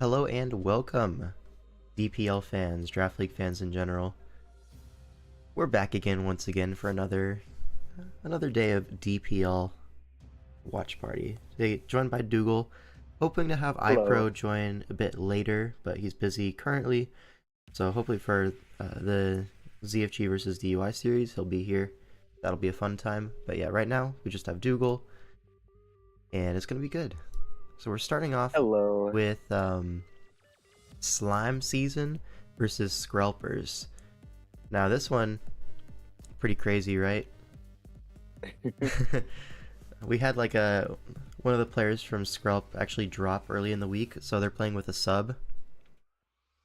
Hello and welcome, DPL fans, Draft League fans in general. We're back again once again for another day of DPL watch party. Today, joined by Dougal, hoping to have Hello. iPro join a bit later, but he's busy currently. So hopefully for the ZFG versus DUI series, he'll be here. That'll be a fun time. But yeah, right now we just have Dougal, and it's gonna be good. So we're starting off Hello. with Slime Season versus Skrelpers. Now this one, pretty crazy, right? We had like one of the players from Skrelp actually drop early in the week, so they're playing with a sub.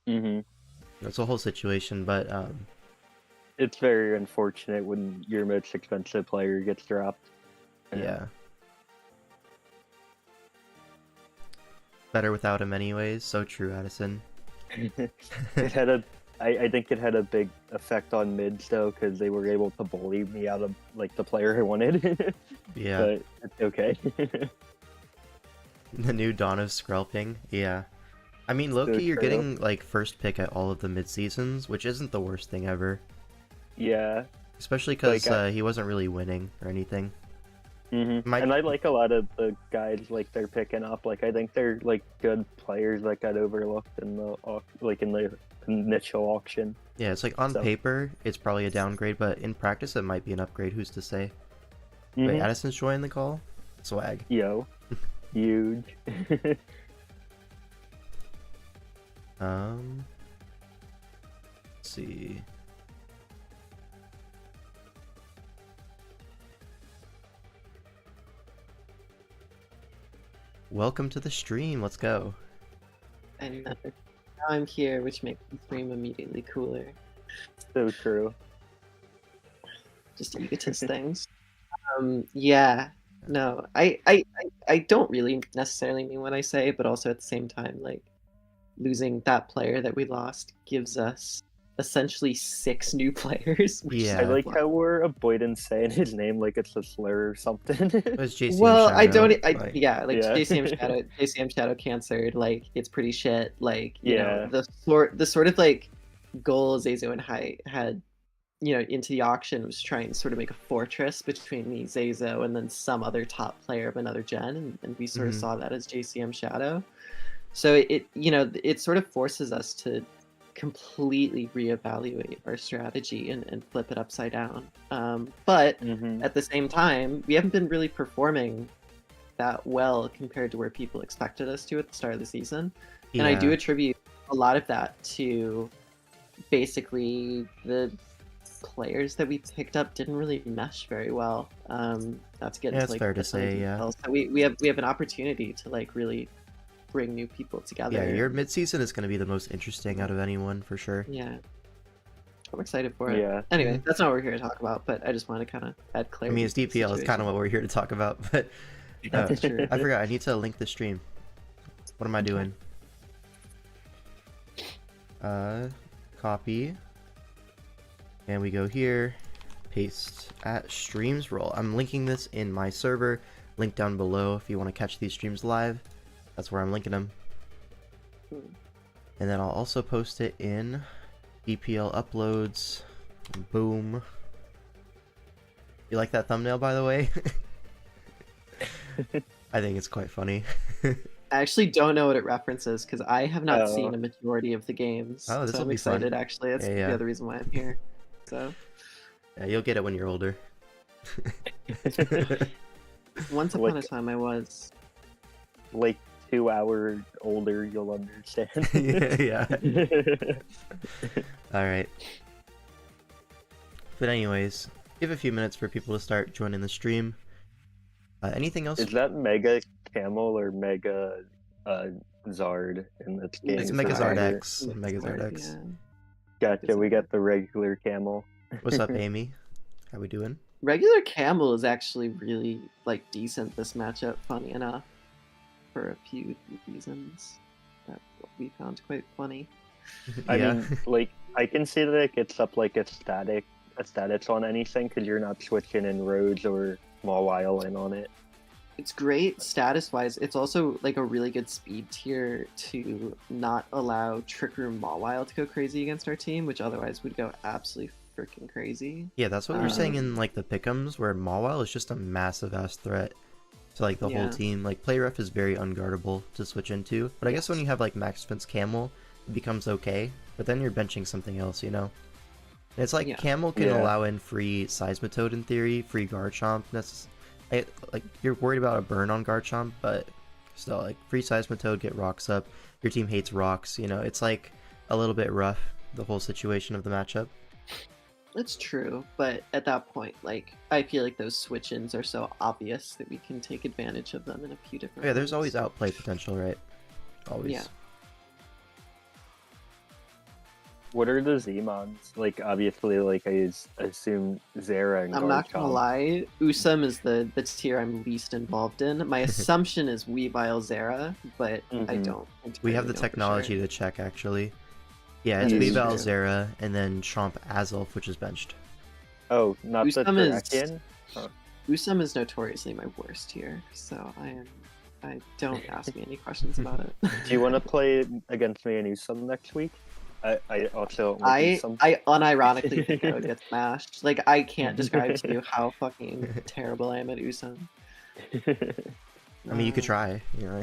That's a whole situation, but It's very unfortunate when your most expensive player gets dropped. yeah. Better without him anyways. So true, Addison. I think it had a big effect on mids though, because they were able to bully me out of like the player I wanted. Yeah. But it's okay. The new dawn of Skrelping. Yeah. I mean, Loki, you're true. getting like first pick at all of the mid seasons, which isn't the worst thing ever. Yeah. Especially because Like, he wasn't really winning or anything. And I like a lot of the guys like they're picking up. Like I think they're like good players that got overlooked in the initial auction. Yeah, it's like on So- paper, it's probably a downgrade, but in practice, it might be an upgrade. Who's to say? Wait, Addison's joining the call? Swag. Yo, huge. Let's see. Welcome to the stream. Let's go. And now I'm here, which makes the stream immediately cooler. So true. Just egotist things. Yeah. No, I don't really necessarily mean what I say, but also at the same time, like losing that player that we lost gives us essentially 6 new players. Which Yeah. I like how we're avoiding saying his name like it's a slur or something. It was JCM Well, Shadow, I don't. like- Yeah, Yeah. JCM Shadow Cancer. Like it's pretty shit. Like you Yeah. know, the sort of like goal Zazo and Hai had, you know, into the auction was trying to sort of make a fortress between me, Zazo, and then some other top player of another gen, and we sort of Mhm. saw that as JCM Shadow. So it you know it sort of forces us to completely reevaluate our strategy and flip it upside down. But at the same time, we haven't been really performing that well compared to where people expected us to at the start of the season. And I do Yeah. attribute a lot of that to basically the players that we picked up didn't really mesh very well. Not to get Yeah, into it's like fair to a ton of say, yeah. details. So we have an opportunity to like really bring new people together. Yeah, your mid-season is going to be the most interesting out of anyone, for sure. Yeah. I'm excited for it. Yeah. Anyway, that's not what we're here to talk about, but I just want to kind of add I clarity. mean, it's to the DPL, it's kind of what we're here to talk about, but That's true. I forgot, I need to link the stream. What am I doing? Copy. And we go here, paste at streams roll. I'm linking this in my server, link down below if you want to catch these streams live. That's where I'm linking them. And then I'll also post it in DPL uploads. Boom. You like that thumbnail, by the way? I think it's quite funny. I actually don't know what it references because I have not Oh. seen a majority of the games. Oh, so this'll I'm be fun. excited actually. That's Yeah. the other reason why I'm here. So Yeah, you'll get it when you're older. once upon a time I was. Like 2 hours older, you'll understand. yeah. Alright. But anyways, give a few minutes for people to start joining the stream. Anything else? Is that Mega Camel or Mega Zard in this game? It's Mega Megazard Zard. X. Megazard X. Yeah. Gotcha, we got the regular camel. What's up, Amy? How we doing? Regular Camel is actually really like decent this matchup, funny enough, for a few reasons that we found quite funny. I Yeah. mean, like, I can see that it gets up like aesthetics on anything because you're not switching in roads or Mawile in on it. it's great status wise. It's also like a really good speed tier to not allow Trick Room Mawile to go crazy against our team, which otherwise would go absolutely freaking crazy. Yeah, that's what we were saying in like the pick'ems, where Mawile is just a massive ass threat to like the whole team. Like play ref is very unguardable to switch into, but I guess when you have like max defense Camel, it becomes okay. But then you're benching something else, you know. And it's like Camel can allow in free Seismitoad in theory, free Garchomp. Like you're worried about a burn on Garchomp, but still, like free Seismitoad, get rocks up. Your team hates rocks, you know. It's like a little bit rough, the whole situation of the matchup. That's true, but at that point, like I feel like those switch-ins are so obvious that we can take advantage of them in a few different ways. There's always outplay potential, right? Always. Yeah. What are the Zmons? Like, obviously, like, I assume Zera and I'm not gonna Garchomp. lie, Usum is the tier I'm least involved in. My assumption is Weavile Zera, but I don't. We have the technology to check, actually. Yeah, it's Weavile Zera, and then Chomp Azelf, which is benched. Oh, not the Terrakion? Usum is notoriously my worst tier, so I don't ask me any questions about it. Do you want to play against me and Usum next week? I also I unironically think I would get smashed. Like I can't describe to you how fucking terrible I am at Usum. I mean, you could try. You know.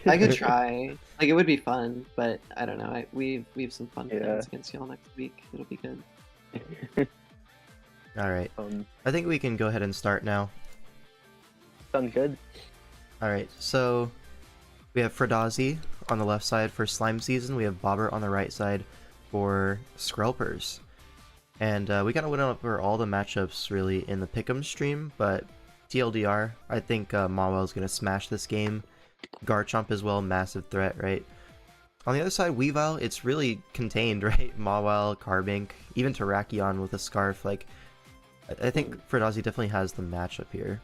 I could try. Like it would be fun, but I don't know. We have some fun plans against y'all next week. It'll be good. All right. I think we can go ahead and start now. Sounds good. All right. So we have Fredazi on the left side for Slime Season. We have Bobbert on the right side for Skrelpers. And we kind of went over all the matchups really in the Pick'em stream, but TLDR, I think Mawile is going to smash this game. Garchomp as well, massive threat, right? On the other side, Weavile, it's really contained, right? Mawile, Carbink, even Terrakion with a Scarf. Like, I think Fredazi definitely has the matchup here.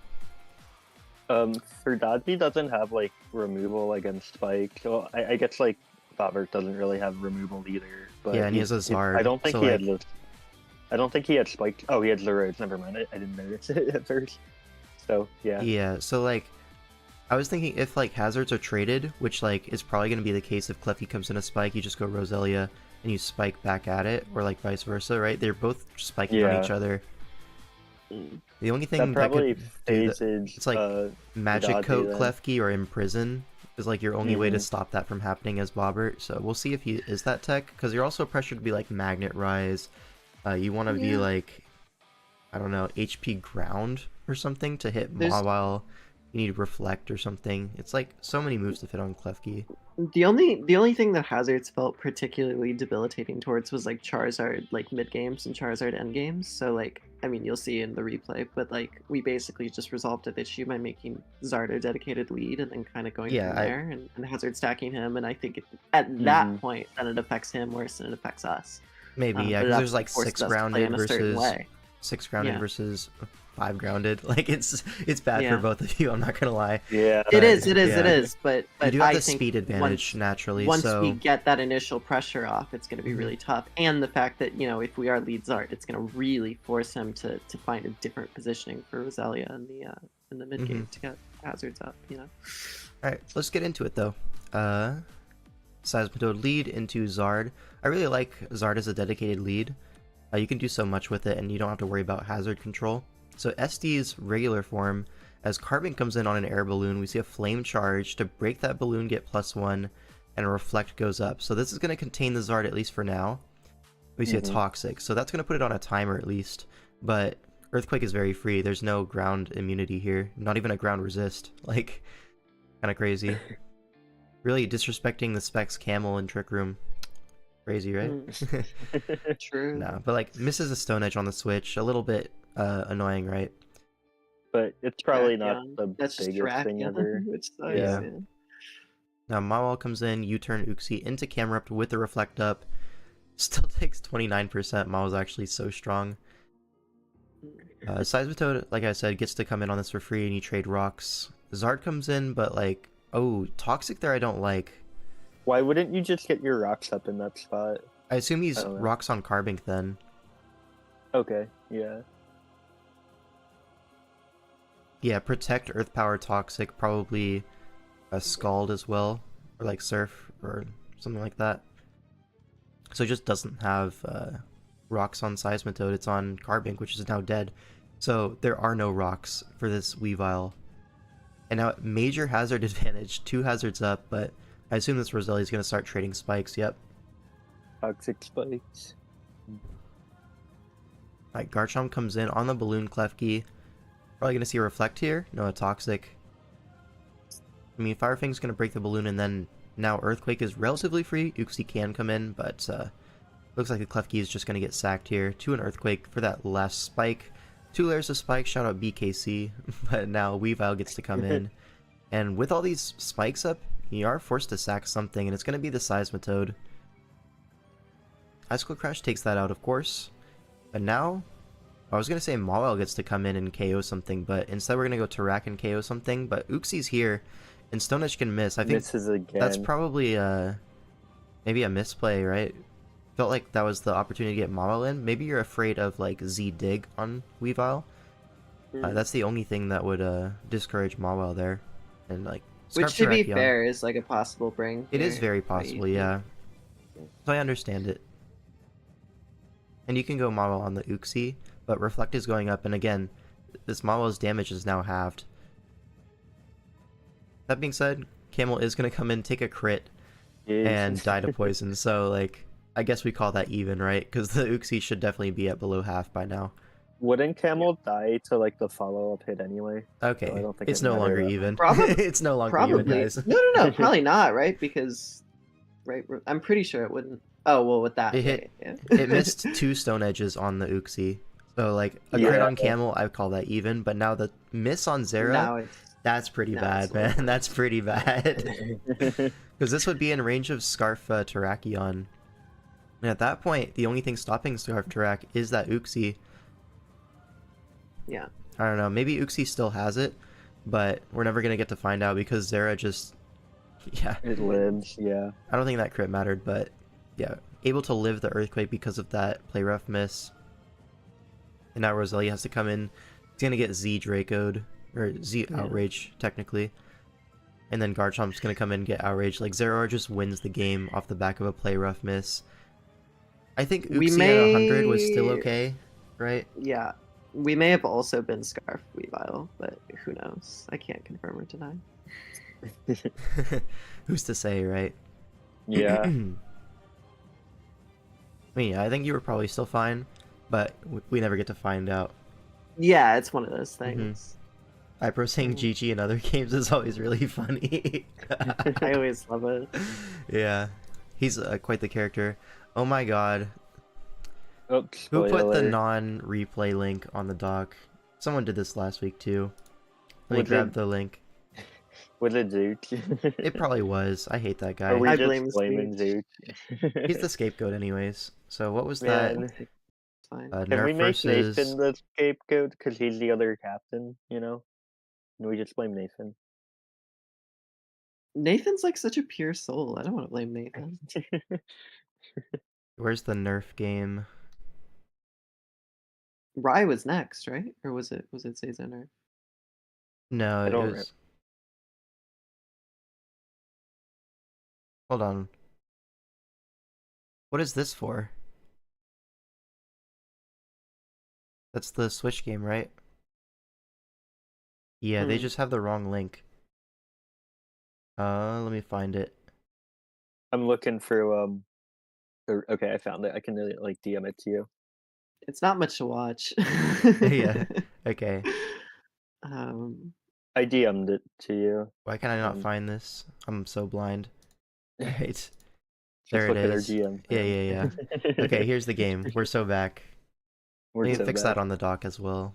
Fredazi doesn't have like removal against Spike, so I guess like Bobbert doesn't really have removal either. But yeah, and he has a Zard. I don't think so, he like... had. I don't think he had Spike. Oh, he had Zerodes. Never mind. I didn't notice it at first. So yeah. Yeah. So like, I was thinking if like hazards are traded, which like is probably going to be the case if Klefki comes in a Spike, you just go Roselia and you spike back at it, or like vice versa, right? They're both spiking on each other. The only thing that probably it's like Magic Coat Klefki or Imprison is like your only way to stop that from happening as Bobbert. So we'll see if he is that tech, because you're also pressured to be like Magnet Rise. You want to be like, I don't know, HP Ground or something to hit Mawile. You need Reflect or something. It's like so many moves to fit on Klefki. The only thing that Hazards felt particularly debilitating towards was like Charizard like mid games and Charizard end games. So like, I mean, you'll see in the replay, but like we basically just resolved that issue by making Zard a dedicated lead and then kind of going from there and Hazard stacking him. And I think at that point, then it affects him worse than it affects us. Maybe, yeah, because there's like 6 grounded versus 6 grounded versus 5 grounded. Like it's bad for both of you. I'm not gonna lie. Yeah, it is. But you do have I the think speed advantage naturally. Once we get that initial pressure off, it's gonna be really tough. And the fact that if we are lead Zard, it's gonna really force him to find a different positioning for Roselia in the mid game to get hazards up. All right, let's get into it though. Seismitoad lead into Zard. I really like Zard as a dedicated lead. You can do so much with it, and you don't have to worry about hazard control. So SD's regular form, as Carbink comes in on an air balloon, we see a flame charge. To break that balloon, get +1, and a reflect goes up. So this is going to contain the Zard, at least for now. We see a toxic, so that's going to put it on a timer at least. But Earthquake is very free. There's no ground immunity here. Not even a ground resist. Like, kind of crazy. Really disrespecting the Specs Camel and Trick Room. Crazy, right? True. No, but like misses a Stone Edge on the switch. A little bit annoying, right? But it's probably not the biggest thing ever. Yeah. Now Mawile comes in, U-turn Uxie into Camerupt with the Reflect up. Still takes 29%. Mawile's actually so strong. Seismitoad, like I said, gets to come in on this for free and you trade rocks. Zard comes in, but like, oh, Toxic there I don't like. Why wouldn't you just get your rocks up in that spot? I assume he's rocks on Carbink then. Okay, yeah. Yeah, Protect, Earth Power, Toxic, probably a Scald as well, or like Surf, or something like that. So it just doesn't have rocks on Seismitoad, it's on Carbink, which is now dead. So there are no rocks for this Weavile. And now major hazard advantage, 2 hazards up, but I assume this Roselia is going to start trading spikes, yep. Toxic spikes. Alright, Garchomp comes in on the Balloon Klefki. Probably going to see a Reflect here. No, a Toxic. I mean, Fire Fang's going to break the balloon, and then now Earthquake is relatively free. Uxie can come in, but looks like the Klefki is just going to get sacked here. 2 an Earthquake for that last spike. 2 layers of spike, shout out BKC. But now Weavile gets to come in. And with all these spikes up, you are forced to sack something, and it's going to be the Seismitoad. Icicle Crash takes that out, of course. But now, I was going to say Mawile gets to come in and KO something, but instead we're going to go Tarak and KO something. But Uxie's here, and Stone Edge can miss. I think Misses again. that's probably maybe a misplay, right? Felt like that was the opportunity to get Mawile in. Maybe you're afraid of like Z-Dig on Weavile. That's the only thing that would discourage Mawile there. And like, Which, to be fair, is like a possible bring. It is very possible, yeah. So I understand it. And you can go Mawile on the Uxie, but Reflect is going up, and again, this Mawile's damage is now halved. That being said, Camel is going to come in, take a crit, and die to poison, so like, I guess we call that even, right? Because the Uxie should definitely be at below half by now. Wouldn't Camel die to like the follow-up hit anyway? Okay, so I don't think it's no longer even. It's no longer probably. even, guys. No, probably not, right? Because, right, I'm pretty sure it wouldn't. Oh, well, with that, it missed 2 Stone Edges on the Uxie. So, like, a crit on Camel, I would call that even, but now the miss on Zera, that's pretty bad, man. That's pretty bad. Because this would be in range of Scarf Terrakion. And at that point, the only thing stopping Scarf Terrak is that Uxie. Yeah. I don't know, maybe Uxie still has it, but we're never going to get to find out because Zera just... Yeah. It lives, yeah. I don't think that crit mattered, but... Yeah, able to live the Earthquake because of that Play Rough miss. And now Roselia has to come in. He's going to get Z Draco'd, or Z Outrage, technically. And then Garchomp's going to come in and get Outrage. Like, Zeraora just wins the game off the back of a Play Rough miss. I think Uxie at 100 was still okay, right? Yeah. We may have also been Scarf Weavile, but who knows? I can't confirm or deny. Who's to say, right? Yeah. I mean, I think you were probably still fine, but we never get to find out. Yeah, it's one of those things. Ipro saying GG in other games is always really funny. I always love it. Yeah, he's quite the character. Oh my god. Oops, who put the non-replay link on the doc? Someone did this last week too. Let me grab the link. Was it Zoot? It probably was. I hate that guy. Are we I just blame blaming Zoot? He's the scapegoat anyways. So what was that? Fine. Can we Nerf make versus... Nathan the scapegoat because he's the other captain, you know? And we just blame Nathan. Nathan's like such a pure soul. I don't want to blame Nathan. Where's the Nerf game? Rye was next, right? Or was it Cesar Nerf? No, it was... Hold on. What is this for? That's the Switch game, right? Yeah, they just have the wrong link. Let me find it. I'm looking for okay, I found it. I can like DM it to you. It's not much to watch. Yeah. Okay. I DM'd it to you. Why can I not find this? I'm so blind. Right. Just there look it at our is. DM. Yeah. Okay, here's the game. We're so back. We're We so can fix back. that on the dock as well.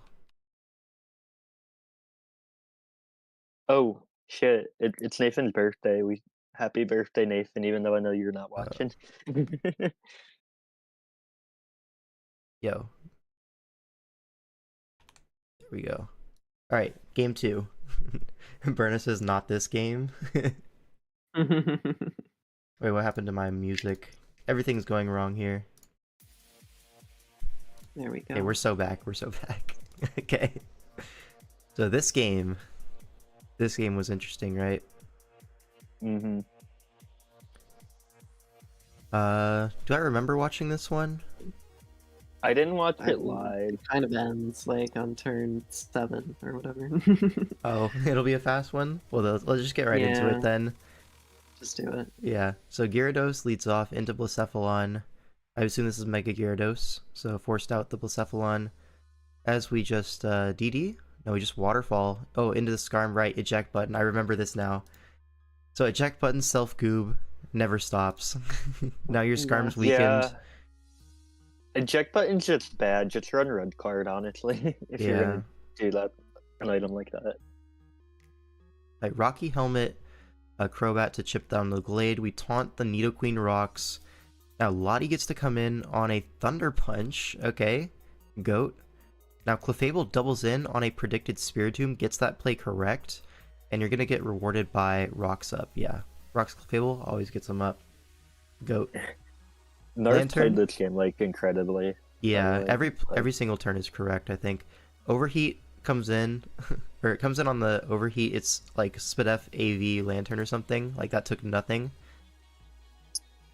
Oh shit! It's Nathan's birthday. Happy birthday, Nathan! Even though I know you're not watching. Yo. There we go. All right, game 2. Burnus is not this game. Wait, what happened to my music? Everything's going wrong here. There we go. Okay, we're so back. Okay. So this game was interesting, right? Mm-hmm. Do I remember watching this one? I didn't watch it live. It kind of ends like on turn 7 or whatever. Oh, it'll be a fast one? Well, let's just get right into Yeah. it then. Just do it. Yeah, so Gyarados leads off into Blacephalon. I assume this is Mega Gyarados, so forced out the Blacephalon. As we just, DD? No, we just Waterfall. Oh, into the Skarm, right, eject button. I remember this now. So eject button, self-goob, never stops. Now your Skarm's weakened. Yeah. Eject button's just bad. Just run red card, honestly, if you're gonna do that, an item like that. Like Rocky Helmet, a Crobat to chip down the Glade. We taunt the Nidoqueen rocks. Now Lottie gets to come in on a Thunder Punch. Okay, Goat. Now Clefable doubles in on a predicted Spiritomb, gets that play correct, and you're gonna get rewarded by Rocks Up. Yeah, Rocks Clefable always gets them up. Goat. Nerf played this game like incredibly. Yeah, every single turn is correct, I think. Overheat comes in, or it comes in on the Overheat. It's like Spadef AV Lantern or something. Like that took nothing.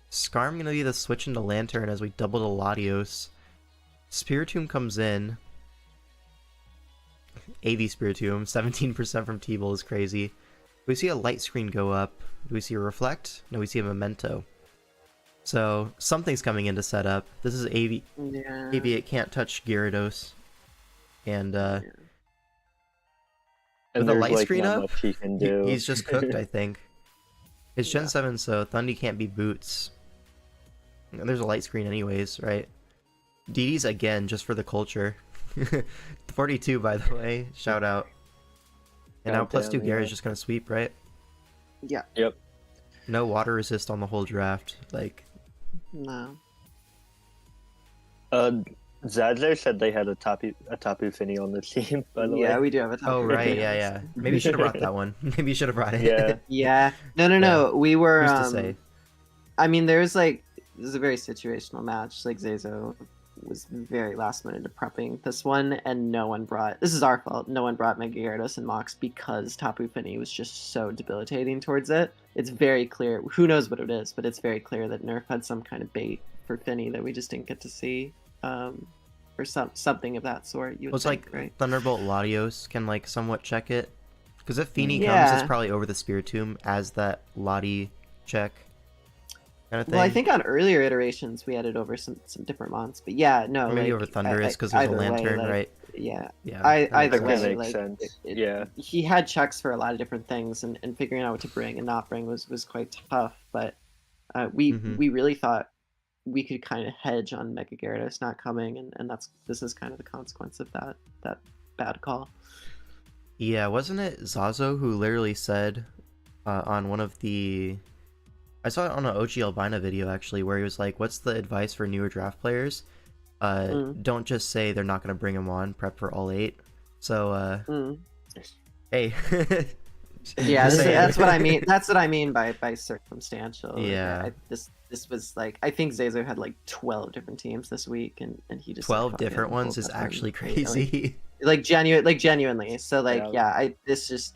Skarm gonna be the switch into Lantern as we double to Latios. Spiritomb comes in. AV Spiritomb, 17% from T-Bull is crazy. Do we see a light screen go up? Do we see a Reflect? No, we see a Memento. So something's coming in to set up. This is AV. Yeah. AV, it can't touch Gyarados. And with the light screen up, he's just cooked, I think. It's Gen 7, so Thundy can't be Boots. And there's a light screen anyways, right? DD's again, just for the culture. 42, by the way. Shout out. And now plus 2 Gyara's just gonna sweep, right? Yeah. Yep. No water resist on the whole draft. Like, no. Zazer said they had a Tapu Fini on the team, by the way. Yeah, we do have a Tapu. oh, right, yeah. Maybe you should have brought that one. Maybe you should have brought it. Yeah. Yeah. No. We were. Who's to say? I mean, there's a very situational match. Like Zazo was very last minute to prepping this one, and no one brought. This is our fault. No one brought Mega Gyarados and Mox because Tapu Fini was just so debilitating towards it. It's very clear. Who knows what it is, but it's very clear that Nerf had some kind of bait for Fini that we just didn't get to see. Or something of that sort. You would It's think, like right? Thunderbolt Latios can like somewhat check it, because if Fini comes, it's probably over the Spiritomb as that Lottie check kind of thing. Well, I think on earlier iterations we had it over some different mons, but yeah, no, or maybe over Thundurus because there's a Lantern, right? Yeah, Yeah. either way, makes like, sense. Yeah, he had checks for a lot of different things, and figuring out what to bring and not bring was quite tough. But we really thought we could kind of hedge on Mega Gyarados not coming, and this is kind of the consequence of that bad call. Yeah, wasn't it Zazo who literally said on one of the... I saw it on an OG Albina video, actually, where he was like, what's the advice for newer draft players? Don't just say they're not going to bring him on, prep for all 8. So, hey. Yeah, that's what I mean. That's what I mean by circumstantial. Yeah. Like, this was like, I think Zazo had like 12 different teams this week, and he just 12 different ones is actually crazy. Like genuinely. So like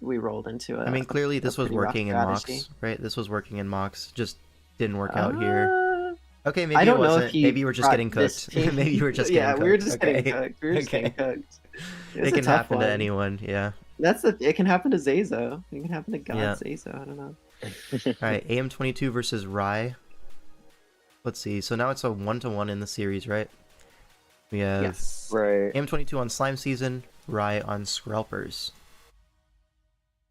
we rolled into it. I mean, clearly this was working in mocks, right? This was working in mocks, just didn't work out here. Okay, maybe I don't it wasn't. know if he maybe you were just getting cooked. Maybe you were just getting cooked. Yeah, we were just getting cooked. We were just getting cooked. It can happen to anyone, yeah. It can happen to Zazo. It can happen to Zazo. I don't know. Alright, AM22 versus Rai. Let's see. So now it's a 1-to-1 in the series, right? We have right. AM22 on Slime Season, Rai on Skrelpers.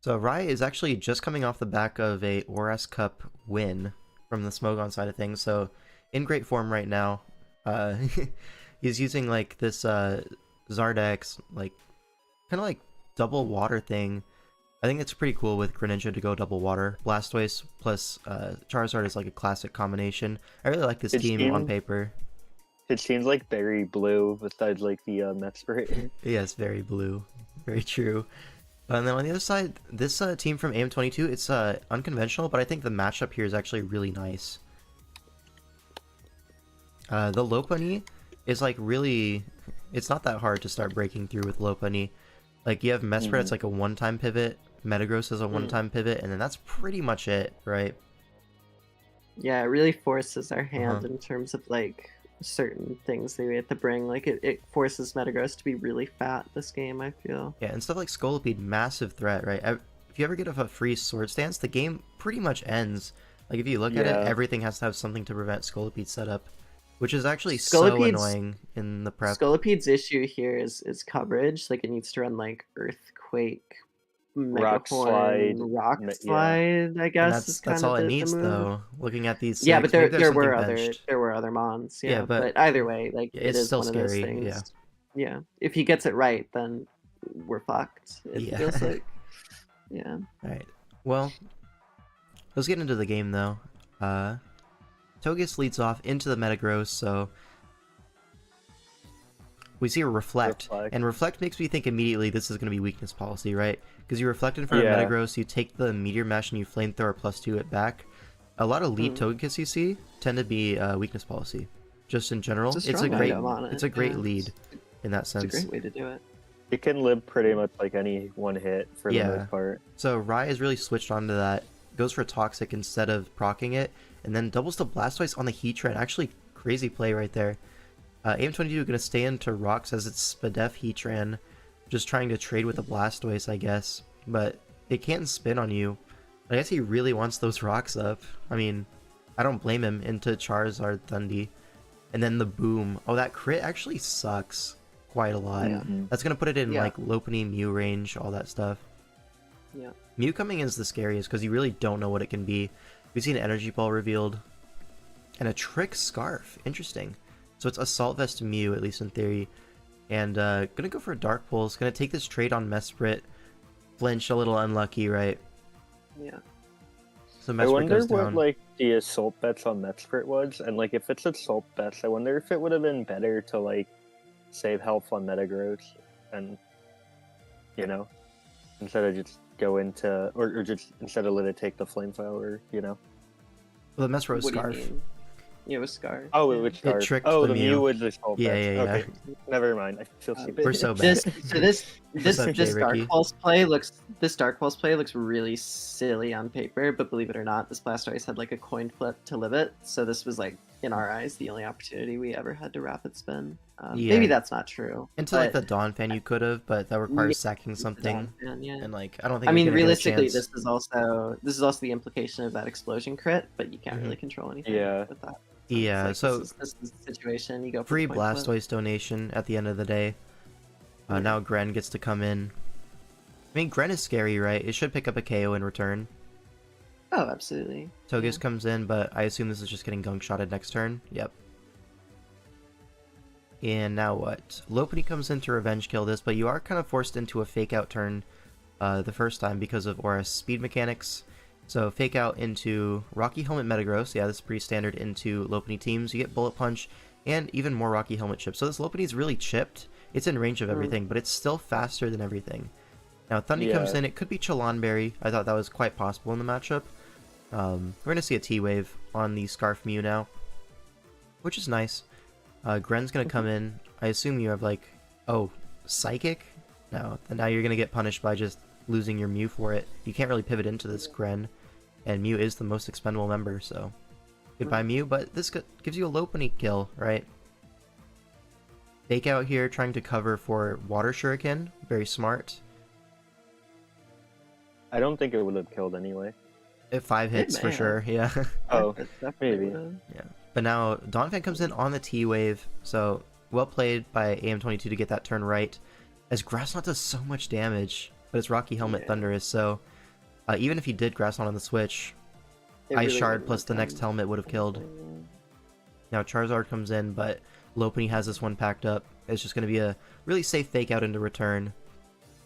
So Rai is actually just coming off the back of a ORAS Cup win from the Smogon side of things, so in great form right now. He's using like this Zardex, like kind of like double water thing. I think it's pretty cool with Greninja to go double water. Blastoise plus Charizard is like a classic combination. I really like this team on paper. It seems like very blue besides like the Mesprit. Yes, very blue. Very true. And then on the other side, this team from AM22, it's unconventional, but I think the matchup here is actually really nice. The Lopunny is like really... It's not that hard to start breaking through with Lopunny. Like, you have Mesprit, it's like a one-time pivot, Metagross is a one-time pivot, and then that's pretty much it, right? Yeah, it really forces our hand in terms of, like, certain things that we have to bring. Like, it forces Metagross to be really fat this game, I feel. Yeah, and stuff like Scolipede, massive threat, right? If you ever get a free Sword Stance, the game pretty much ends. Like, if you look at it, everything has to have something to prevent Scolipede's setup, which is actually so annoying in the prep. Scolipede's issue here is coverage. Like, it needs to run, like, Earthquake, Rock Slide, I guess. And that's all it needs, though. Looking at these, yeah, but there were other mons. Yeah, but either way, like, it's still one scary. Of those things. Yeah, if he gets it right, then we're fucked. It feels like. Yeah. All right. Well, let's get into the game though. Togekiss leads off into the Metagross, so we see a Reflect. And Reflect makes me think immediately this is going to be weakness policy, right? Because you Reflect in front of Metagross, you take the Meteor Mash and you Flamethrower +2 it back. A lot of lead Togekiss you see tend to be weakness policy. Just in general, it's a great lead in that sense. It's a great way to do it. It can live pretty much like any one hit for the most part. So Rai is really switched onto that. Goes for Toxic instead of proccing it, and then doubles to Blastoise on the Heatran. Actually, crazy play right there. AM22 going to stay into Rocks as it's Spadef Heatran, just trying to trade with the Blastoise, I guess. But it can't spin on you. I guess he really wants those Rocks up. I mean, I don't blame him. Into Charizard Thundy. And then the Boom. Oh, that crit actually sucks quite a lot. That's going to put it in like Lopunny, Mew range, all that stuff. Yeah. Mew coming in is the scariest because you really don't know what it can be. We've seen an Energy Ball revealed. And a Trick Scarf. Interesting. So it's Assault Vest Mew, at least in theory. And gonna go for a Dark Pulse. Gonna take this trade on Mesprit. Flinch, a little unlucky, right? Yeah. So Mesprit goes down. I wonder what like the Assault Bets on Mesprit was. And like if it's Assault Bets, I wonder if it would have been better to like save health on Metagross. And, you know, instead of just go into, or just instead of let it take the Flamethrower, you know? Well, the Mesprit was Scarf. Yeah, it was Scarf. Oh, it was Scarf. It tricked the Mew. Mew was the Assault Yeah. Okay, never mind. I feel stupid. We're so bad. This Dark Pulse play looks really silly on paper, but believe it or not, this Blastoise had like a coin flip to live it. So this was like, in our eyes, the only opportunity we ever had to rapid spin. Maybe that's not true. Into like the Donphan you could have, but that requires sacking something. And like, I don't think. I mean, realistically, this is also the implication of that explosion crit, but you can't really control anything with that. Yeah, like, so this is the situation. You go for free Blastoise donation at the end of the day. Now Gren gets to come in. I mean, Gren is scary, right? It should pick up a KO in return. Oh, absolutely. Togekiss comes in, but I assume this is just getting gunk shotted next turn. Yep. And now what? Lopunny comes in to revenge kill this, but you are kind of forced into a fake out turn the first time because of Aura's speed mechanics. So fake out into Rocky Helmet Metagross. Yeah, this is pretty standard into Lopunny teams. You get Bullet Punch and even more Rocky Helmet chips. So this Lopunny is really chipped. It's in range of everything, but it's still faster than everything. Now Thundy comes in. It could be Chalanberry. I thought that was quite possible in the matchup. We're going to see a T-Wave on the Scarf Mew now, which is nice. Gren's going to come in. I assume you have like, oh, Psychic? No, and now you're going to get punished by just losing your Mew for it. You can't really pivot into this Gren, and Mew is the most expendable member, so goodbye Mew, but this gives you a Lopunny kill, right? Fake out here, trying to cover for Water Shuriken. Very smart. I don't think it would have killed anyway. 5 hits for sure, yeah. Oh, maybe. Yeah. But now Donphan comes in on the T-Wave, so well played by AM22 to get that turn right. As Grass Knot does so much damage, but it's Rocky Helmet Thunderous, so even if he did Grass Knot on the switch, Ice Shard plus the next helmet would have killed. Now Charizard comes in, but Lopunny has this one packed up. It's just going to be a really safe fake out into return.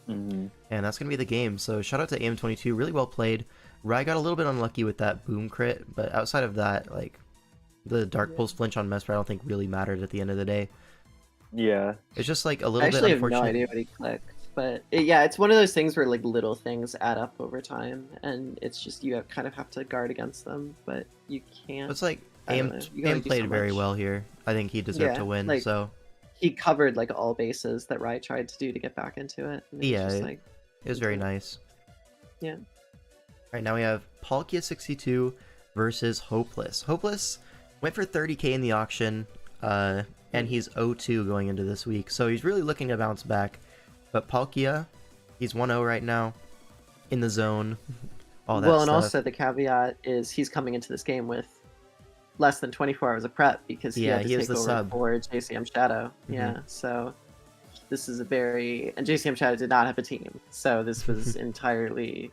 And that's going to be the game. So shout out to AM22, really well played. Rai got a little bit unlucky with that boom crit, but outside of that, like, the Dark Pulse flinch on Mesprit I don't think really mattered at the end of the day. Yeah. It's just like a little bit unfortunate. I actually have no idea what he clicked. But yeah, it's one of those things where like little things add up over time, and it's just you kind of have to guard against them, but you can't. It's like AM played very well here. I think he deserved to win. Like, so he covered like all bases that Rai tried to do to get back into it. And it was just like, it was very nice. yeah. Alright, now we have Palkia62 versus Hopeless. Hopeless went for 30k in the auction, and he's 0-2 going into this week, so he's really looking to bounce back. But Palkia, he's 1-0 right now, in the zone, all that Well, and stuff. also the caveat is he's coming into this game with less than 24 hours of prep because he had to take over sub for JCM Shadow. Yeah, so this is a very... And JCM Shadow did not have a team, so this was entirely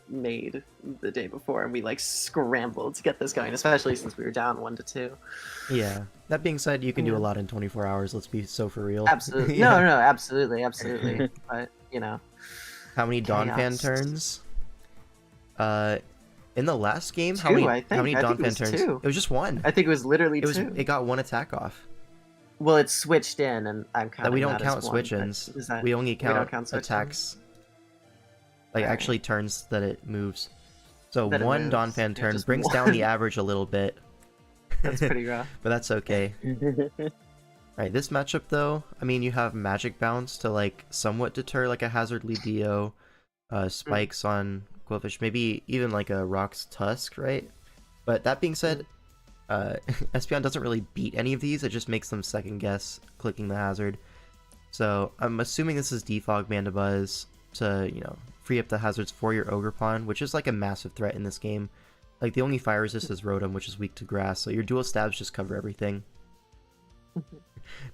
made the day before, and we like scrambled to get this going, especially since we were down 1-2. Yeah. That being said, you can do a lot in 24 hours. Let's be so for real. Absolutely. No, absolutely. But you know, how many Donphan turns? In the last game, how many Donphan turns? Two. It was just one. I think it was literally two. It got one attack off. Well, it's switched in, and I'm counting. We don't count switch-ins. We only count attacks. Like actually turns that it moves. So one Donphan turn brings down the average a little bit. That's pretty rough. But that's okay. Right, this matchup though, I mean, you have Magic Bounce to like somewhat deter like a Hazardly Dio, spikes on Quillfish, maybe even like a Rock's Tusk, right? But that being said, Espeon doesn't really beat any of these, it just makes them second guess clicking the hazard. So I'm assuming this is Defog Mandibuzz to, you know, free up the hazards for your Ogerpon, which is like a massive threat in this game. Like the only fire resist is Rotom, which is weak to grass, so your dual stabs just cover everything.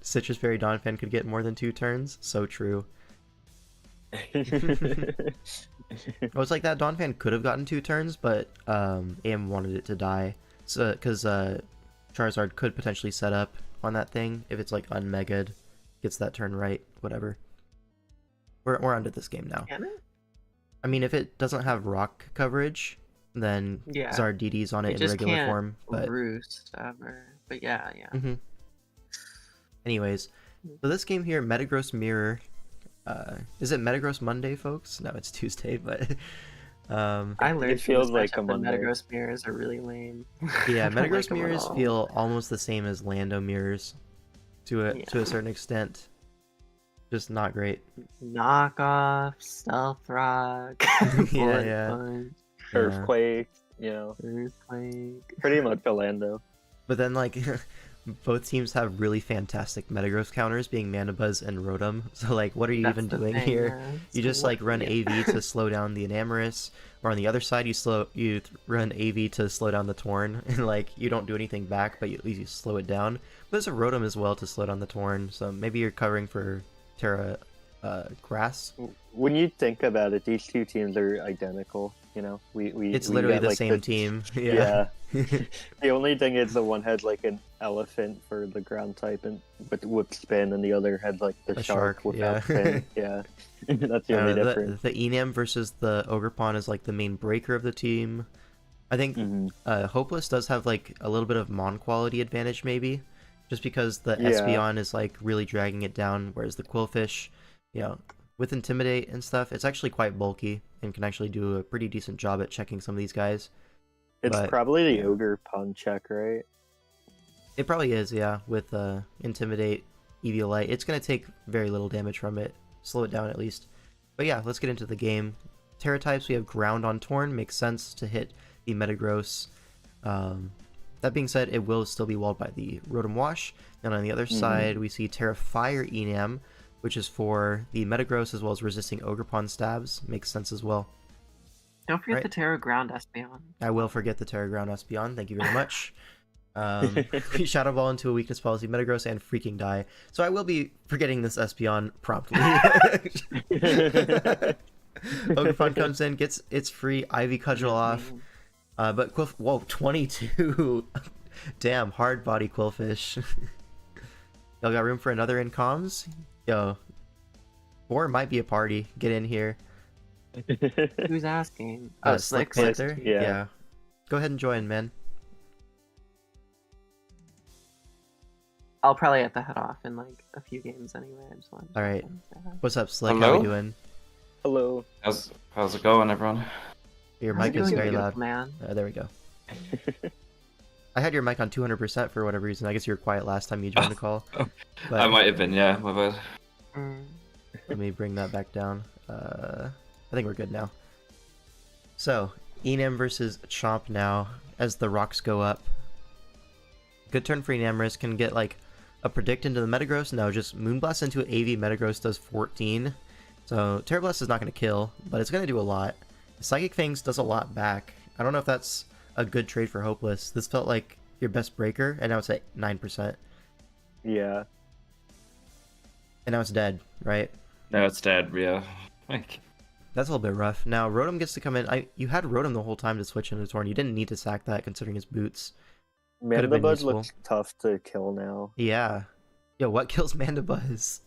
Citrus Berry Donphan could get more than 2 turns. So true. It was like that Donphan could have gotten 2 turns, but AM wanted it to die. So because Charizard could potentially set up on that thing if it's like unmega'd, gets that turn right, whatever. We're onto this game now. Can it? I mean, if it doesn't have rock coverage, then Zardidi's on it in regular form. But roost ever. But yeah. Anyways, so this game here, Metagross Mirror. Is it Metagross Monday, folks? No, it's Tuesday, but I learned it feels like a Monday. Metagross mirrors are really lame. Yeah, Metagross mirrors feel almost the same as Lando mirrors to a certain extent. Just not great. Knockoff, Stealth Rock, Punch, Earthquake, you know. Earthquake. Pretty much a Lando. But then like both teams have really fantastic Metagross counters, being Mandibuzz and Rotom. So like, what are you even doing here? You just like run AV to slow down the Enamorus, or on the other side you run AV to slow down the Torn, and like you don't do anything back, but at least you slow it down. But there's a Rotom as well to slow down the Torn, so maybe you're covering for Terra Grass. When you think about it, these two teams are identical. You know, it's literally the same team. Yeah. The only thing is the one had like an elephant for the ground type and with spin, and the other had like the shark without spin. Yeah. That's the only difference. The Enam versus the Ogerpon is like the main breaker of the team. I think Hopeless does have like a little bit of Mon quality advantage, maybe, just because the Espeon is like really dragging it down, whereas the Quillfish, you know, with Intimidate and stuff, it's actually quite bulky and can actually do a pretty decent job at checking some of these guys. It's probably the Ogerpon check, right? It probably is, yeah, with Intimidate, Eviolite. It's going to take very little damage from it. Slow it down at least. But yeah, let's get into the game. Terra types, we have Ground on Torn. Makes sense to hit the Metagross. That being said, it will still be walled by the Rotom Wash. And on the other side, we see Terra Fire Enam, which is for the Metagross as well as resisting Ogerpon stabs. Makes sense as well. Don't forget the Terra Ground Espeon. I will forget the Terra Ground Espeon. Thank you very much. Shadow Ball into a weakness policy, Metagross, and freaking die. So I will be forgetting this Espeon promptly. Ogerpon comes in, gets its free Ivy Cudgel off. But whoa, 22. Damn, hard body Quillfish. Y'all got room for another in comms? Yo, 4 might be a party. Get in here. Who's asking? Slick Panther? Yeah. Go ahead and join, man. I'll probably have to head off in like a few games anyway. Alright. What's up, Slick? Hello? How you doing? Hello. How's it going, everyone? Your mic is very loud. Man. There we go. I had your mic on 200% for whatever reason. I guess you were quiet last time you joined the call. But I might have been, yeah, my bad. let me bring that back down. I think we're good now. So, Enam versus Chomp now, as the rocks go up. Good turn for Enamorous, can get like a predict into the Metagross. No, just Moonblast into AV Metagross does 14. So Terra Blast is not going to kill, but it's going to do a lot. Psychic Fangs does a lot back. I don't know if that's a good trade for Hopeless. This felt like your best breaker, and now it's at 9%. Yeah. And now it's dead, right? No, it's dead, yeah. Like, That's a little bit rough. Now Rotom gets to come in. You had Rotom the whole time to switch into Torn. You didn't need to sack that considering his boots. Could've been Mandibuzz useful. looks tough to kill now. Yeah. Yo, what kills Mandibuzz?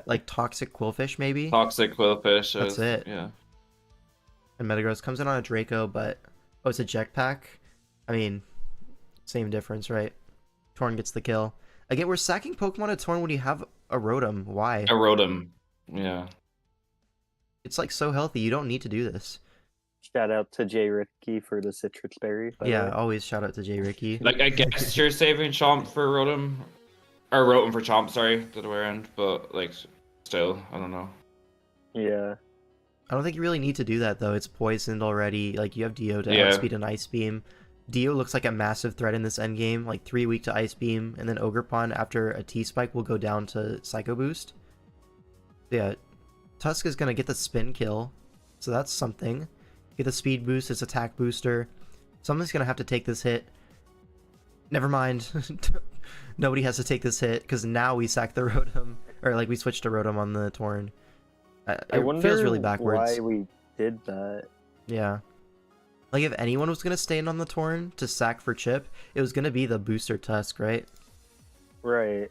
Like Toxic Quillfish, maybe? Toxic Quillfish. That's it. Yeah. And Metagross comes in on a Draco, but... Oh, it's a Jetpack? I mean, same difference, right? Torn gets the kill. Again, we're sacking Pokemon at Torn when you have a Rotom. Why? A Rotom. Yeah. It's like so healthy. You don't need to do this. Shout out to Jay Ricky for the citrus berry. by the Yeah, way. always shout out to J. Ricky. Like, I guess you're saving Chomp for Rotom. Or Rotom for Chomp, sorry, the other way around. But, like, still, I don't know. Yeah. I don't think you really need to do that, though. It's poisoned already. Like, you have Dio to Yeah. outspeed an Ice Beam. Dio looks like a massive threat in this endgame. Like, 3 weak to Ice Beam, and then Ogerpon, after a T-Spike, will go down to Psycho Boost. Yeah, Tusk is going to get the spin kill, so that's something. Get the speed boost, its attack booster. Something's going to have to take this hit. Never mind. Nobody has to take this hit, because now we sack the Rotom. Or, like, we switched to Rotom on the Torn. I It wonder feels really backwards. why we did that. Yeah. Like, if anyone was going to stay in on the Torn to sack for Chip, it was going to be the Booster Tusk, right? Right.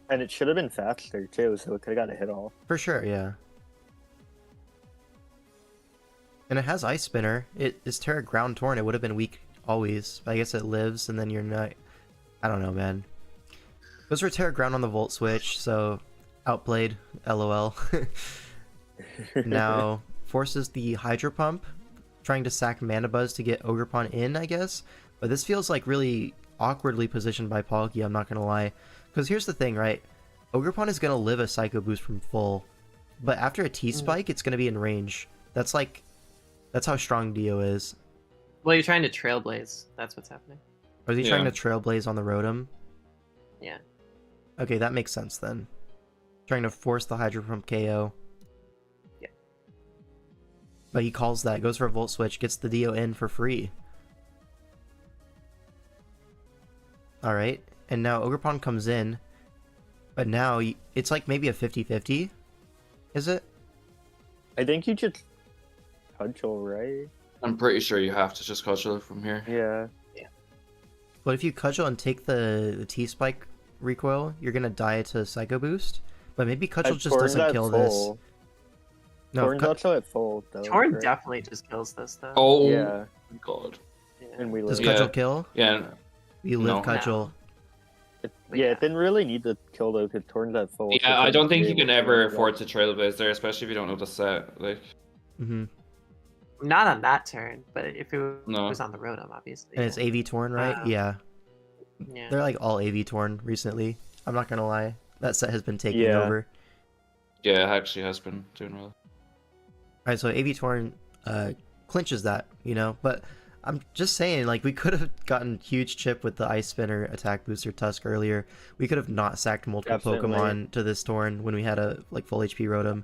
And it should have been faster, too, so it could have got a hit off. For sure, yeah. And it has Ice Spinner. It is Terra Ground Torn. It would have been weak always. I guess it lives, and then you're not... I don't know, man. Goes for Terra Ground on the Volt Switch, so... Outplayed. LOL. Now, forces the Hydro Pump, trying to sack Mandibuzz to get Ogerpon in, I guess. But this feels like really awkwardly positioned by Palkia, I'm not gonna lie. Because here's the thing, right? Ogerpon is gonna live a Psycho Boost from full. But after a T-Spike, it's gonna be in range. That's like... That's how strong Dio is. Well, you're trying to Trailblaze. That's what's happening. Or is he Yeah. trying to Trailblaze on the Rotom? Yeah. Okay, that makes sense then. Trying to force the Hydro Pump KO. Yeah. But he calls that, goes for a Volt Switch, gets the Dio in for free. Alright, and now Ogerpon comes in. But now, it's like maybe a 50-50? Is it? I think you just cudgel, right? I'm pretty sure you have to just cudgel it from here. Yeah. But if you cudgel and take the T-Spike recoil, you're gonna die to Psycho Boost? But maybe cudgel just Torn's doesn't at kill full. this. No, Torn's also at full, though. Torn right? definitely just kills this, though. Oh, Yeah. God. Yeah. And we does live. Yeah. cudgel kill? Yeah, You live No. cudgel. Yeah, it didn't really need to kill, though, because Torn's at full. yeah, I don't think you can ever afford to Trailblaze there, especially if you don't know the set. Like, Mm-hmm. Not on that turn, but if it No. was on the Rotom, obviously. And it's AV Torn, right? Yeah. Yeah. They're like all AV Torn recently. I'm not gonna lie. That set has been taking Yeah. over. yeah, it actually has been doing well. Alright, so AV Torn clinches that, you know? But I'm just saying, like, we could have gotten huge chip with the Ice Spinner attack booster Tusk earlier. We could have not sacked multiple Definitely. Pokemon to this Torn when we had a like full HP Rotom.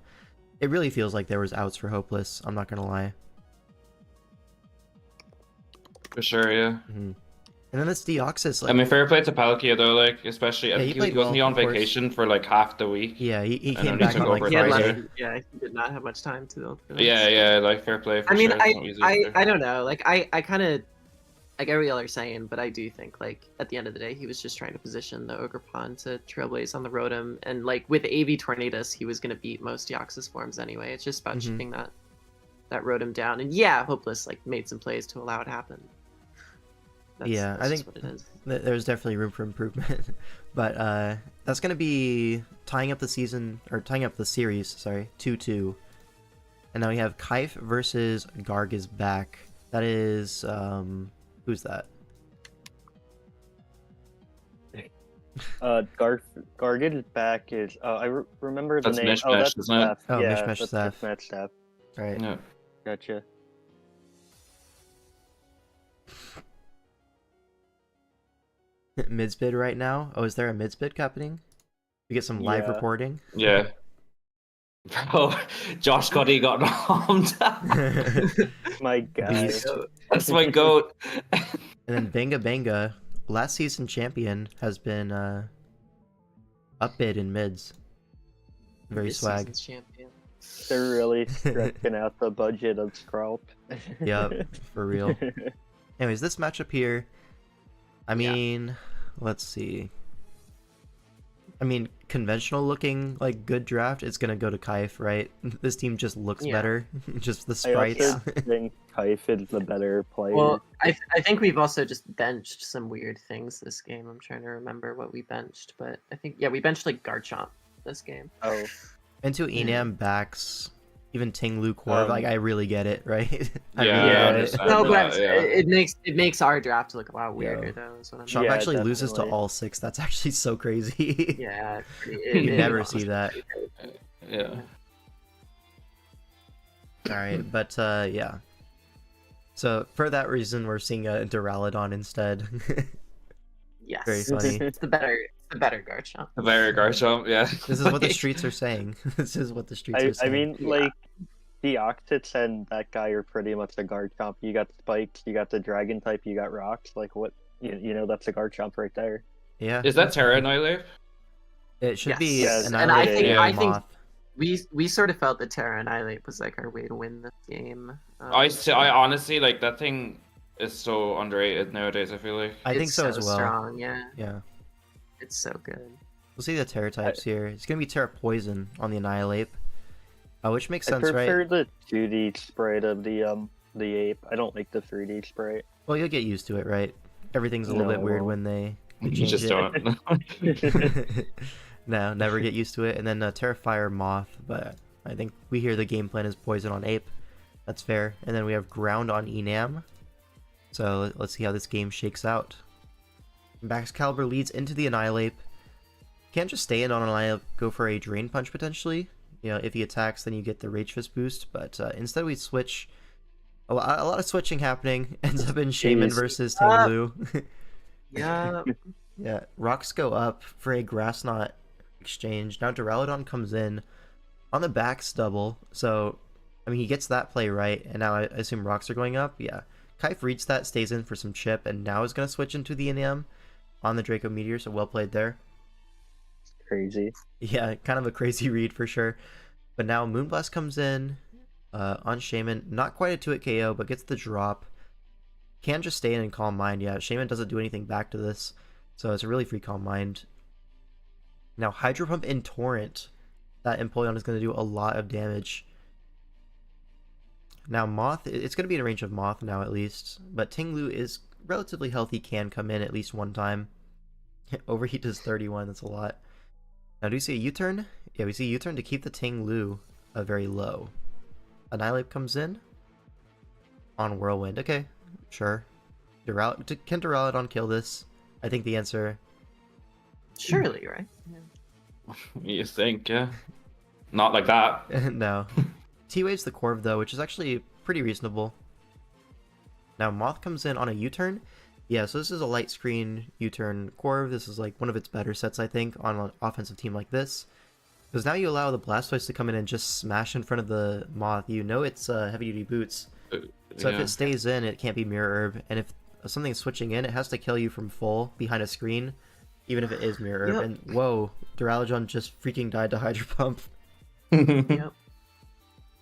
It really feels like there was outs for Hopeless, I'm not gonna lie. For sure, yeah. Mm-hmm. And then this Deoxys, like, I mean, fair play to Palkia, though, like, especially, I Yeah, think he played wasn't he well, on of course. vacation for, like, half the week? yeah, he And came then he back took on like over He had Friday. Friday. he did not have much time to build for this. Yeah, like, fair play for I mean, sure. It's not easy either. I don't know. Like, I kind of, I get what y'all are saying, but I do think, like, at the end of the day, he was just trying to position the Ogerpon to Trailblaze on the Rotom, and, like, with AV Tornadus, he was going to beat most Deoxys forms anyway. It's just about Mhm. chipping that Rotom down. And yeah, Hopeless, like, made some plays to allow it to happen. Yeah, I just think what it is. There's definitely room for improvement. But that's going to be tying up the season, or tying up the series, sorry, 2-2. And now we have Kaif versus Garg is back. That is, who's that? Guardian's back is remember the That's name. Oh, Mishmash, that's isn't it? Steph. Oh, Yeah, Mishmash that's Steph. Mishmash Steph. Right. Yeah. Gotcha. Midsbid right now. Oh, is there a midsbid happening? We get some live Yeah. reporting. Yeah. Bro, Josh Cuddy got nommed. My guy. Beast. That's my goat. And then Banga Banga, last season champion, has been upbid in mids. Very This swag. season's champion. They're really stretching out the budget of Skrulp. Yep, for real. Anyways, this matchup here, I Yeah. mean, let's see. I mean, conventional looking, like, good draft, it's gonna go to Kaif, right? This team just looks Yeah. better. Just the I sprites. also think Kaif is the better player. Well, I think we've also just benched some weird things this game. I'm trying to remember what we benched, but I think we benched like Garchomp this game. Oh, Into Enam backs, even Ting Lu Korv, like, I really get it, right? I Yeah, really I get it. understand. No, but Yeah. it makes our draft look a lot weirder Yeah. though. Is what I'm Chomp Yeah, actually loses to definitely. all 6. That's actually so crazy. Yeah, You never see that. Yeah. Alright, but yeah. So for that reason, we're seeing a Duraludon instead. Yes, Very funny. It's the better Garchomp. The very Garchomp, yeah. This is what the Like- streets are saying. This is what the streets are I saying. mean, Yeah. like, the Octits and that guy are pretty much a Garchomp. You got Spikes, you got the Dragon type, you got Rocks. Like, what? You know, that's a Garchomp right there. Yeah, Is that Terra Annihilate? it should Yes. be Yes, an and I think- I think- Moth. We sort of felt that Terra Annihilate was like our way to win this game. I honestly like that thing is so underrated nowadays. I feel like. I think it's so as well. Strong, yeah, Yeah. it's so good. We'll see the Terra types here. It's gonna be Terra Poison on the Annihilate. Which makes I sense, prefer right? the 2D sprite of the ape. I don't like the 3D sprite. Well, you'll get used to it, right? Everything's a little No, bit I weird won't. when they You change just it. don't. No, never get used to it. And then Terrifier Moth, but I think we hear the game plan is Poison on Ape. That's fair. And then we have Ground on Enam. So let's see how this game shakes out. Excalibur leads into the Annihilate. Can't just stay in on Annihilate, go for a Drain Punch potentially. You know, if he attacks, then you get the Rage Fist boost. But instead we switch. A lot of switching happening. Ends up in Shaman Jeez. versus Tinglu. Yeah, Yeah, rocks go up for a Grass Knot exchange. Now Duraludon comes in on the back stubble, so I mean he gets that play right, and now I assume rocks are going up. Yeah, Kaif reads that, stays in for some chip, and now is gonna switch into the Enam on the Draco Meteor. So well played there. Crazy. Yeah, kind of a crazy read for sure. But now Moonblast comes in on Shaman, not quite a 2-hit KO, but gets the drop. Can just stay in and Calm Mind. Yeah, Shaman doesn't do anything back to this, so it's a really free Calm Mind. Now Hydro Pump in Torrent. That Empoleon is going to do a lot of damage. Now Moth, it's going to be in range of Moth now at least, but Tinglu is relatively healthy, can come in at least one time. Overheat does 31, that's a lot. Now do we see a U-turn? Yeah, we see a U-turn to keep the Tinglu very low. Annihilate comes in on Whirlwind. Okay, sure. Can Duraludon kill this? I think the answer... surely, right? You think, yeah? Not like that. No. T-Wave's the Corv though, which is actually pretty reasonable. Now Moth comes in on a U-turn. Yeah, so this is a light screen U-turn Corv. This is like one of its better sets, I think, on an offensive team like this. Because now you allow the Blastoise to come in and just smash in front of the Moth. You know it's heavy-duty boots. So if Yeah. it stays in, it can't be Mirror Herb. And if something's switching in, it has to kill you from full behind a screen, even if it is Mirror Herb. Yep. And whoa, Duraludon just freaking died to Hydro Pump. Yep.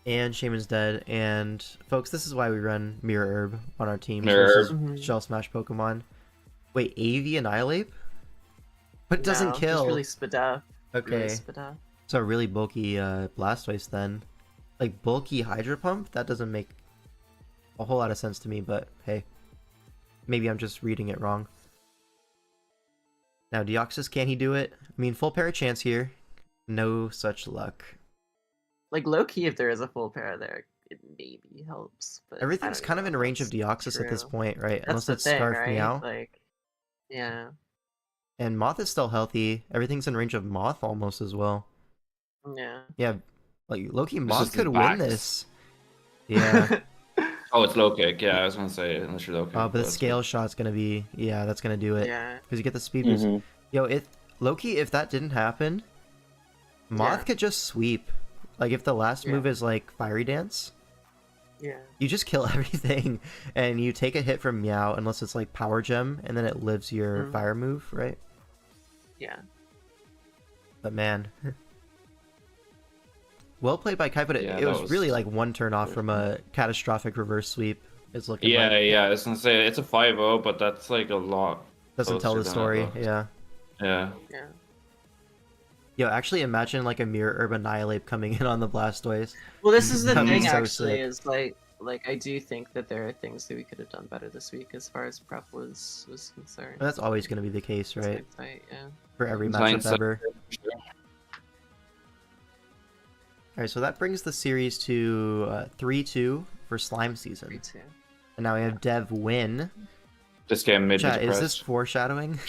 And Shaman's dead. And folks, this is why we run Mirror Herb on our teams Mirror versus Mhm. Shell Smash Pokemon. Wait, AV Annihilate? But it doesn't No, kill. Just really Spadaf. Okay. Really Spadaf. So a really bulky Blastoise then. Like bulky Hydro Pump? That doesn't make a whole lot of sense to me, but hey. Maybe I'm just reading it wrong. Now Deoxys, can he do it? I mean, full pair of chance here. No such luck. Like low key, if there is a full pair there, it maybe helps. But I Everything's don't kind of know in if range of that's Deoxys at this true. point, right? That's Unless the it's thing, Scarf right? Meow. Like, yeah. And Moth is still healthy. Everything's in range of Moth almost as well. Yeah. Yeah, like Loki This Moth is could the win backs. this. Yeah. Oh, it's low kick. Yeah, I was gonna say unless you're low kick. But the that's scale shot's gonna be, yeah, that's gonna do it. Yeah. Because you get the speed boost. Mhm. Yo, Loki, if that didn't happen, Moth Yeah. could just sweep. Like if the last Yeah. move is like Fiery Dance, Yeah. you just kill everything, and you take a hit from Meow unless it's like Power Gem, and then it lives your Mhm. fire move, right? Yeah. But man, well played by Kai, but it, Yeah, it that was was- really like one turn off from a catastrophic reverse sweep. It's looking Yeah, like. yeah. I was gonna say it's a 5-0, but that's like a lot. Doesn't tell closer the than I story, thought. yeah. Yeah. Yeah. Yo, actually imagine like a Mirror Herb Annihilate coming in on the Blastoise. Well, this is the That'd be thing, so actually, sick. is like I do think that there are things that we could have done better this week as far as prep was concerned. And that's always going to be the case, It's right? hindsight, yeah. For every In matchup hindsight, ever. Alright, so that brings the series to 3-2 for Slime Season. 3-2. And now we have Dev win. This game made me Chat, is this depressed. foreshadowing?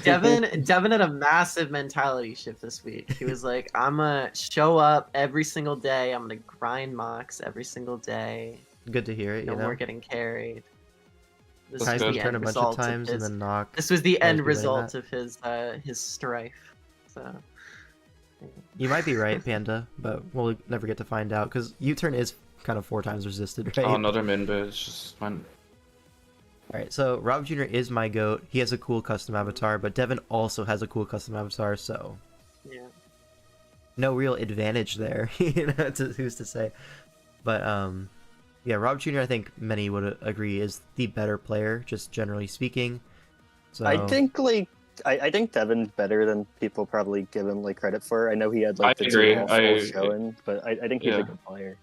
Devin had a massive mentality shift this week. He was like, I'm gonna show up every single day. I'm gonna grind mocks every single day. Good to hear it, No you know? more getting carried. This That's was Kai's good. the turn end a bunch of result of times and his. then knock. This was the Always end be like result that. of his strife. So. You might be right, Panda, but we'll never get to find out, because U-turn is kind of 4 times resisted, right? Oh, another min, but it's just went. Alright, so Rob Jr. is my GOAT. He has a cool custom avatar, but Devin also has a cool custom avatar, so Yeah. no real advantage there, you know, who's to say. But, yeah, Rob Jr., I think many would agree, is the better player, just generally speaking. So I think like I think Devin's better than people probably give him like credit for. I know he had like I the agree. 2 all I- full showing, but I think he's Yeah. a good player.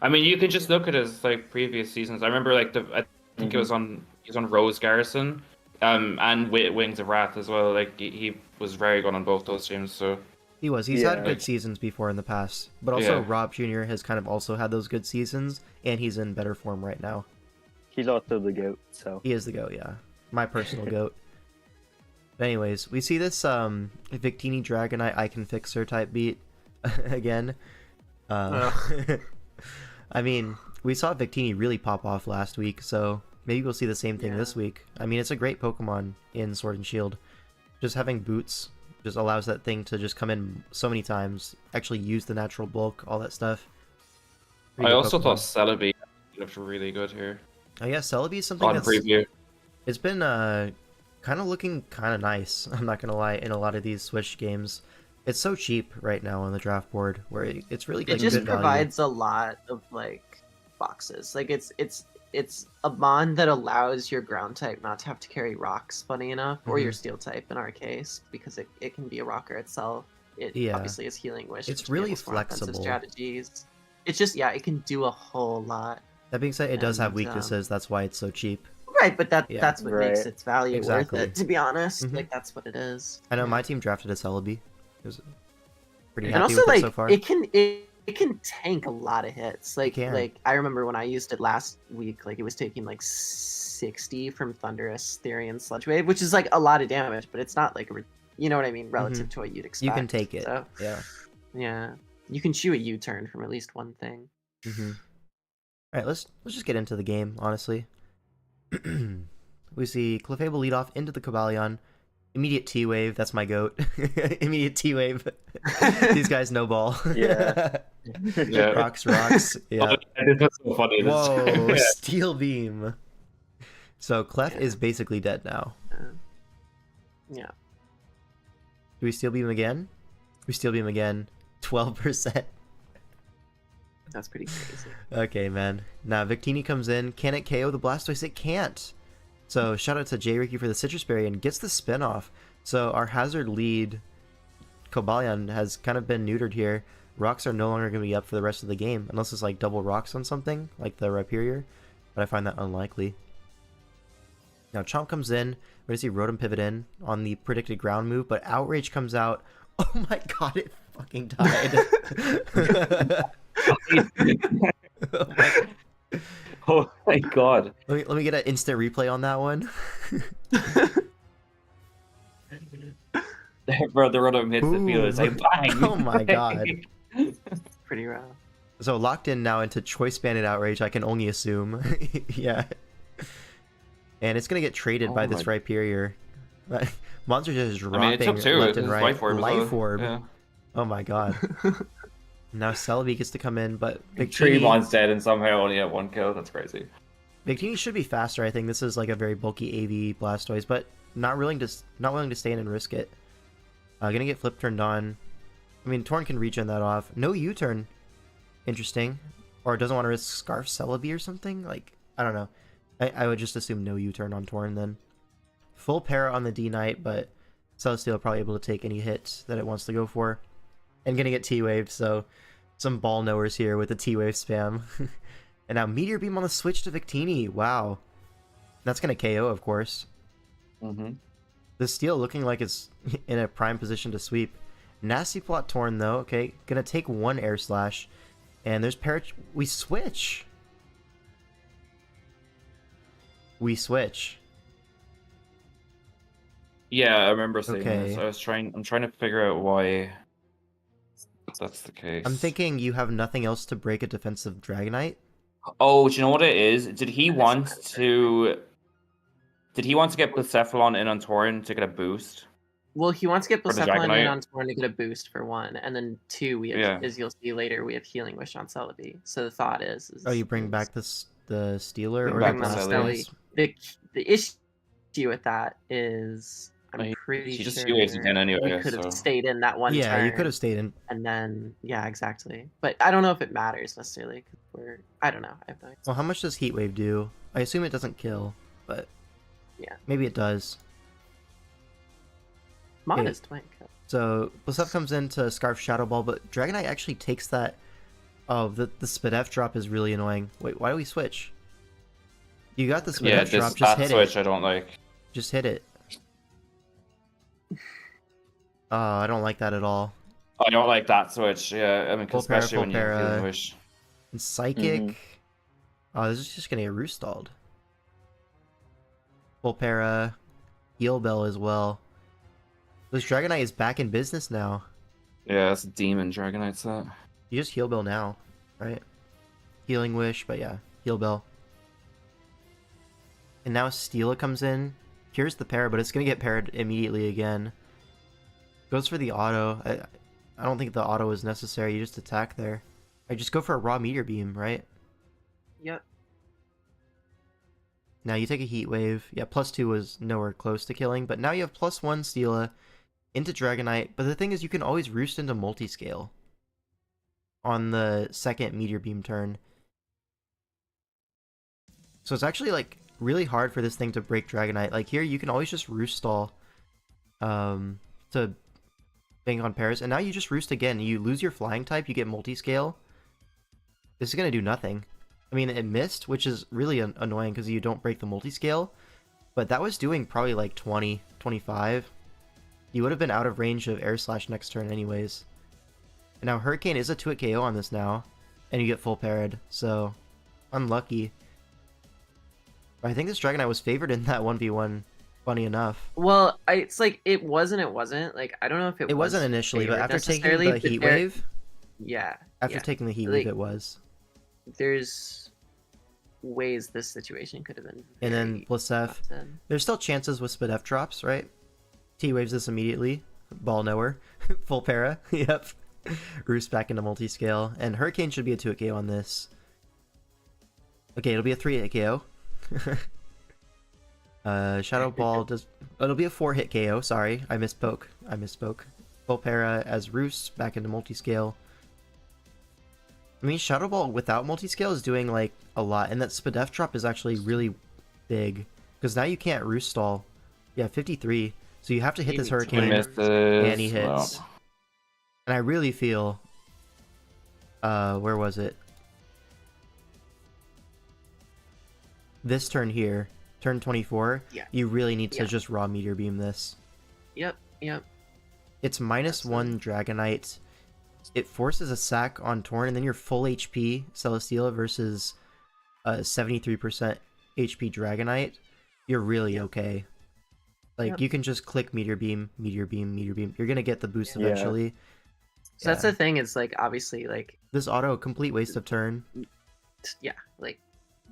I mean, you can just look at his like previous seasons. I remember like I think it was on Rose Garrison, and Wings of Wrath as well. Like he was very good on both those teams. So he was. He's Yeah. had good seasons before in the past, but also Yeah. Rob Jr. has kind of also had those good seasons, and he's in better form right now. He's also the GOAT, so He is the GOAT, yeah. My personal GOAT. But anyways, we see this Victini Dragonite Icon Fixer type beat again. I mean, we saw Victini really pop off last week, so maybe we'll see the same thing Yeah. this week. I mean, it's a great Pokemon in Sword and Shield. Just having boots just allows that thing to just come in so many times, actually use the natural bulk, all that stuff. Pretty I good also Pokemon. thought Celebi looked really good here Oh yeah, Celebi is something on that's preview. it's been kind of looking kind of nice. I'm not gonna lie. In a lot of these Switch games, it's so cheap right now on the draft board, where it's really It like just good value. provides a lot of like boxes. Like it's a bond that allows your ground type not to have to carry rocks, funny enough, or your steel type in our case, because it can be a rocker itself. It Yeah. obviously is healing wish. It's which really enables more offensive flexible. strategies. It's just it can do a whole lot. That being said, it does have And, weaknesses. That's why it's so cheap. Right, but Yeah. that's what makes Right. its value Exactly. worth it. To be honest, Mhm. like that's what it is. I know Yeah. my team drafted a Celebi. It was pretty And happy also with it like so far. it can tank a lot of hits. Like can. like I remember when I used it last week, like it was taking like 60 from Thunderous, Therian, Sludge Wave, which is like a lot of damage, but it's not like you know what I mean, relative to what you'd expect. You can take it. So, Yeah. yeah, you can chew a U-turn from at least one thing. Mm-hmm. All right, let's just get into the game. Honestly, we see Clefable lead off into the Cobalion. Immediate T-wave. That's my goat. Immediate T-wave. These guys no ball. Yeah. Yeah. Rocks. Yeah. That's so funny. Whoa, Steel Beam. So Clef is basically dead now. Yeah. Do we Steel Beam again? We Steel Beam again. 12%. That's pretty crazy. Okay, man. Now Victini comes in. Can it KO the Blastoise? It can't. So shout out to J Ricky for the Citrus Berry and gets the spin off. So our hazard lead, Cobalion, has kind of been neutered here. Rocks are no longer going to be up for the rest of the game unless it's like double rocks on something like the Rhyperior, but I find that unlikely. Now Chomp comes in. We're going to see Rotom pivot in on the predicted ground move, but Outrage comes out. Oh my god, it fucking died. Oh my- Oh my god. let me get an instant replay on that one. Bro, the run-up hits the field, it's like Ooh. bang! Oh my god. Pretty rough. So locked in now into Choice Bandit Outrage, I can only assume. Yeah. And it's gonna get traded Oh by this my- Rhyperior. Monster just I mean, it dropping took two. left It and was right. Life Orb as well. Life Orb. Yeah. Oh my god. Now Celebi gets to come in, but Three Victini, Mon's dead and somehow only have 1 kill. That's crazy. Victini should be faster. I think this is like a very bulky AV Blastoise, but not willing to stay in and risk it. Gonna get Flip turned on. I mean, Torn can regen that off. No U-turn. Interesting. Or doesn't want to risk Scarf Celebi or something? Like, I don't know. I would just assume no U-turn on Torn then. Full para on the D-Knight, but Celesteela probably able to take any hits that it wants to go for. And gonna get T-Waved, so some ball knowers here with the T-Wave spam. And now Meteor Beam on the switch to Victini. Wow. That's gonna KO, of course. Mm-hmm. The Steel looking like it's in a prime position to sweep. Nasty plot Torn though. Okay, gonna take 1 Air Slash. And there's we switch. We switch. Yeah, I remember seeing Okay. this. I'm trying to figure out why that's the case. I'm thinking you have nothing else to break a defensive Dragonite. Oh, do you know what it is? Did he want to get Blacephalon in on Torn to get a boost? Well, he wants to get For the Blacephalon in Dragonite? on Torn to get a boost for 1, and then 2, we have, Yeah. as you'll see later, we have Healing Wish on Celebi. So the thought is Oh, you bring back the Stealer Bring or back the the Blastoise? the issue with that is I'm pretty She just sure T-Waves again anyway, you could have so- stayed in that one Yeah, turn. you could have stayed in. And then, yeah, exactly. But I don't know if it matters necessarily. 'Cause I don't know. I have no idea. Well, how much does Heat Wave do? I assume it doesn't kill, but Yeah. maybe it does. Modest might kill. So Blisef comes into Scarf Shadow Ball, but Dragonite actually takes that. Oh, the Spadef drop is really annoying. Wait, why do we switch? You got the Spadef Yeah, drop, just that hit switch it. I don't like. Just hit it. Oh, I don't like that at all. I don't like that switch. Yeah, I mean, Full para, especially when you full para. Healing Wish. And Psychic. Mhm. Oh, this is just gonna get roost stalled. Full para. Heal Bell as well. This Dragonite is back in business now. Yeah, that's a demon Dragonite set. You just Heal Bell now, right? Healing Wish, but yeah, Heal Bell. And now Steela comes in. Cures the para, but it's gonna get paired immediately again. Goes for the auto. I don't think the auto is necessary. You just attack there. I just go for a raw Meteor Beam, right? Yep. Now you take a Heat Wave. Yeah, +2 was nowhere close to killing, but now you have +1 Steela into Dragonite. But the thing is, you can always roost into Multiscale on the second Meteor Beam turn. So it's actually like really hard for this thing to break Dragonite. Like here, you can always just roost stall to bank on pairs, and now you just roost again. You lose your flying type, you get Multiscale. This is gonna do nothing. I mean, it missed, which is really annoying because you don't break the Multiscale, but that was doing probably like 20, 25. You would have been out of range of Air Slash next turn anyways. And now Hurricane is a 2-hit KO on this now, and you get full parried, so unlucky. But I think this Dragonite was favored in that 1v1, funny enough. Well, it's like it wasn't. Like I don't know if It wasn't initially, but favored after taking necessarily, the but Heat there- Wave, Yeah. after yeah. taking the Heat Like, Wave, it was. There's ways this situation could have been. And then very Blisef. often. There's still chances with Spadef drops, right? T-Waves this immediately. Ball knower. Full para. Yep. Roost back into multiscale. And Hurricane should be a 2-hit KO on this. Okay, it'll be a 3-hit KO. Shadow Ball does... It'll be a 4-hit KO, sorry. I misspoke. Full para as Roost back into multiscale. I mean, Shadow Ball without multiscale is doing, like, a lot. And that Spadef drop is actually really big. Because now you can't Roost stall. Yeah, 53. So you have to hit this Maybe Hurricane. twenty. Missed this. And he hits. Well, And I really feel... where was it? This turn here, turn 24, Yeah. you really need to Yeah. just raw Meteor Beam this. Yep. It's -1 Dragonite. It forces a sack on Torn, and then you're full HP Celesteela versus 73% HP Dragonite. You're really okay. Like Yep. you can just click meteor beam, meteor beam, meteor beam. You're gonna get the boost Yeah. eventually. So that's the thing. It's like obviously like This auto complete waste of turn, yeah, like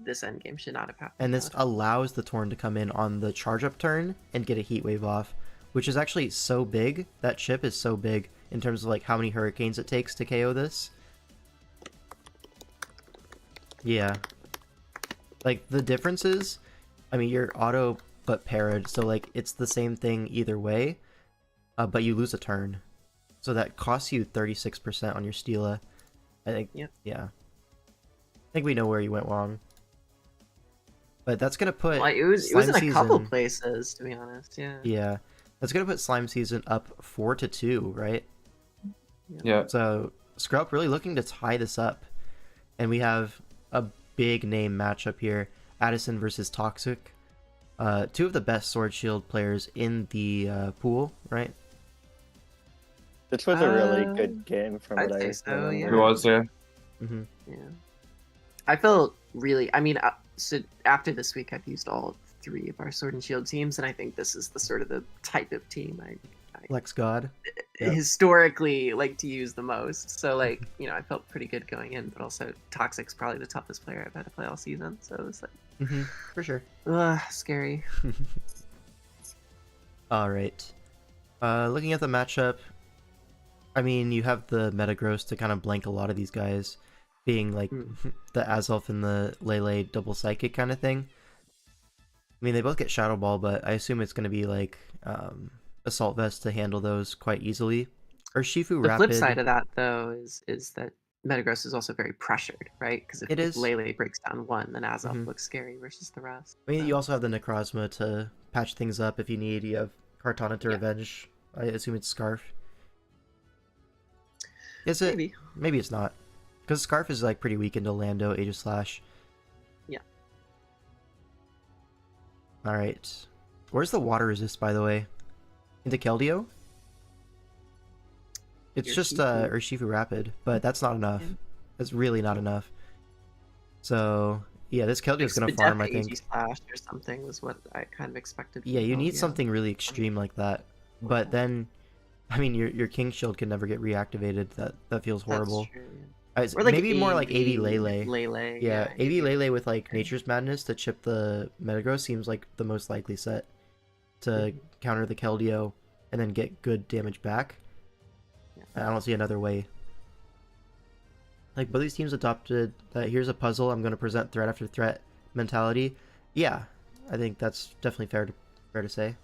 this end game should not have happened. and this allows the Torn to come in on the charge up turn and get a heat wave off, which is actually so big. That chip is so big in terms of like how many hurricanes it takes to KO this. Yeah. Like the difference is, I mean, you're auto but parried, so like it's the same thing either way, but you lose a turn. So that costs you 36% on your Stila. I think, Yep. yeah. I think we know where you went wrong. But that's gonna put Like it was Slime in a couple Season- places, to be honest. Yeah. Yeah, that's gonna put Slime Season up 4-2, right? Yeah. So Scrub really looking to tie this up, and we have a big name matchup here: Addison versus Toxic. Two of the best Sword Shield players in the pool, right? This was a really Uh, good game from I'd what say I so, remember. yeah. It was, yeah. Mm-hmm. Yeah. I felt really. I mean, so after this week, I've used all 3 of our Sword and Shield teams, and I think this is the sort of the type of team I Lex God. Yep. historically like to use the most. So like, you know, I felt pretty good going in, but also Toxic's probably the toughest player I've had to play all season. So it was like, Mm-hmm. For sure. scary. All right. Looking at the matchup, I mean, you have the Metagross to kind of blank a lot of these guys, being like the Azelf and the Lele double psychic kind of thing. I mean, they both get Shadow Ball, but I assume it's going to be like Assault Vest to handle those quite easily. Or Shifu The Rapid. flip side of that, though, is that Metagross is also very pressured, right? Because It if is. Lele breaks down one, then Azelf Mhm. looks scary versus the rest. I mean, So- you also have the Necrozma to patch things up if you need. You have Kartana to Yeah. revenge. I assume it's Scarf. Is it? Maybe. Maybe it's not. Because Scarf is like pretty weak into Lando, Aegislash. Yeah. Alright. Where's the water resist, by the way? Into Keldeo? It's just Urshifu. Urshifu Rapid, but that's not enough. Yeah. That's really not enough. So, yeah, this Keldeo's gonna farm, I think. Splash or something was what I kind of expected. Yeah, from you need Keldeo. something really extreme like that. But then, I mean, your King Shield can never get reactivated. That feels That's horrible. true, yeah. Or maybe more like AV AV Lele. Lele. Yeah, AV AV Lele with like Nature's Madness to chip the Metagross seems like the most likely set to counter the Keldeo and then get good damage back. Yeah. I don't see another way. Like, both these teams adopted that here's a puzzle, I'm going to present threat after threat mentality. Yeah, I think that's definitely fair to say.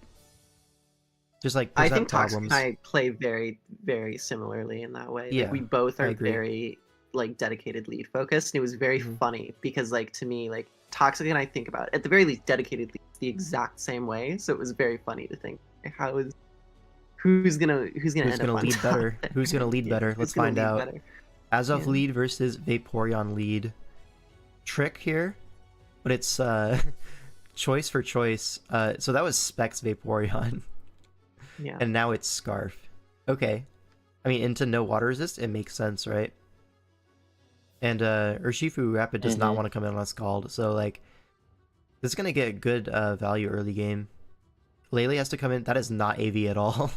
Just like I present think Toxic problems. and I play very, very similarly in that way. Yeah, Like, we both I are agree. very like dedicated lead focused. And it was very Mhm. funny because like to me, like Toxic and I think about at the very least dedicated lead the exact same way. So it was very funny to think how is who's gonna Who's end gonna up on lead top better? there? Who's gonna lead Yeah, better? who's Let's gonna find lead out. better? Azelf Yeah. lead versus Vaporeon lead. Trick here, but it's choice for choice. So that was Specs Vaporeon, Yeah. and now it's Scarf. Okay, I mean into no water resist, it makes sense, right? And Urshifu Rapid does not Mhm. want to come in on a Scald, so like this is gonna get good value early game. Lele has to come in. That is not AV at all.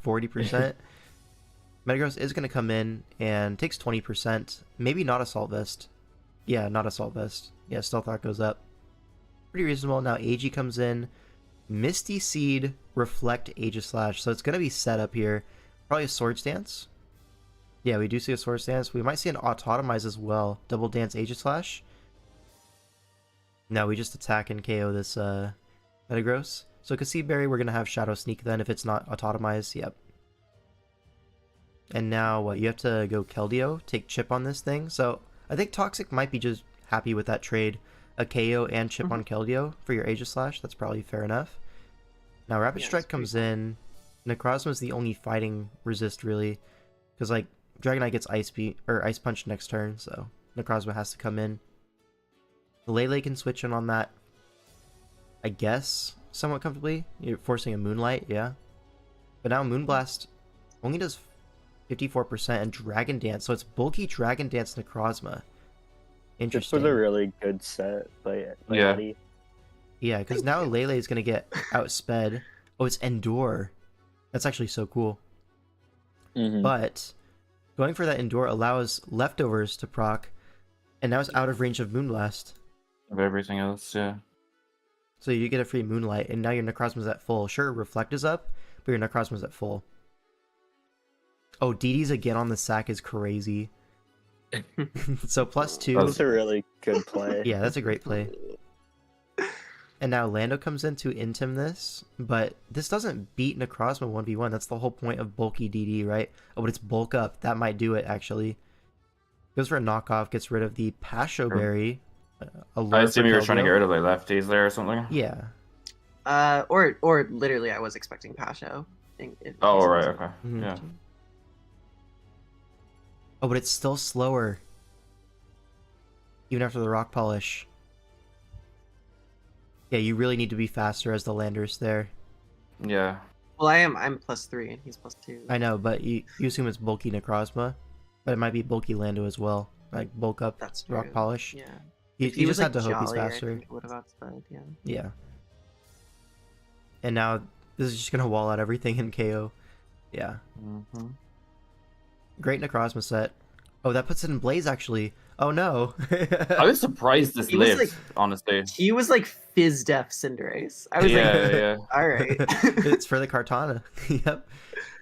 40%. Metagross is going to come in and takes 20%. Maybe not Assault Vest. Yeah, not Assault Vest. Yeah, Stealth Rock goes up. Pretty reasonable. Now AG comes in. Misty Seed, Reflect, Aegislash. So it's going to be set up here. Probably a Sword Stance. Yeah, we do see a Sword Stance. We might see an Autotomize as well. Double Dance, Aegislash. No, we just attack and KO this Metagross. So Cassie Berry, we're going to have Shadow Sneak then if it's not Autotomize. Yep. And now, what, you have to go Keldeo, take chip on this thing. So I think Toxic might be just happy with that trade. A KO and chip on Keldeo for your Aegislash. That's probably fair enough. Now Rapid Yeah, Strike that's pretty comes in. Necrozma's the only fighting resist, really. Because, like, Dragonite gets Ice Punch next turn, so Necrozma has to come in. Lele can switch in on that, I guess, somewhat comfortably. You're forcing a Moonlight, yeah. But now Moonblast only does 54% and Dragon Dance, so it's bulky Dragon Dance Necrozma. This Interesting. was a really good set by Yeah. Eddie. Yeah, because now Lele is going to get outsped Oh, it's Endure. That's actually so cool. Mhm. But going for that Endure allows Leftovers to proc, and now it's out of range of Moonblast. Of everything else, yeah. So you get a free Moonlight, and now your Necrozma's at full. Sure, Reflect is up, but your Necrozma's at full. Oh, DD's again on the sack is crazy. So +2. That's a really good play. Yeah, that's a great play. And now Lando comes in to intim this, but this doesn't beat Necrozma 1v1. That's the whole point of bulky DD, right? Oh, but it's bulk up. That might do it, actually. Goes for a knockoff, gets rid of the Pasho Berry. I assume you were trying to get rid of like lefties there or something. Yeah. Or literally, I was expecting Pasho. Oh, right, okay. Mhm. Yeah. Oh, but it's still slower. Even after the rock polish. Yeah, you really need to be faster as the Landers there. Yeah. Well, I'm +3 and he's +2. I know, but you assume it's bulky Necrozma, but it might be bulky Lando as well. Like bulk up That's rock true. polish. Yeah. You If he just was, had to hope he's jolly, I faster. think it would have outsped, yeah. Yeah. And now this is just gonna wall out everything in KO. Yeah. Mm-hmm. Great Necrozma set. Oh, that puts it in Blaze actually. Oh no. I was surprised this He was, lived, like- honestly. He was like Fizz Def Cinderace. I was Yeah, like, yeah. all right. It's for the Kartana. Yep.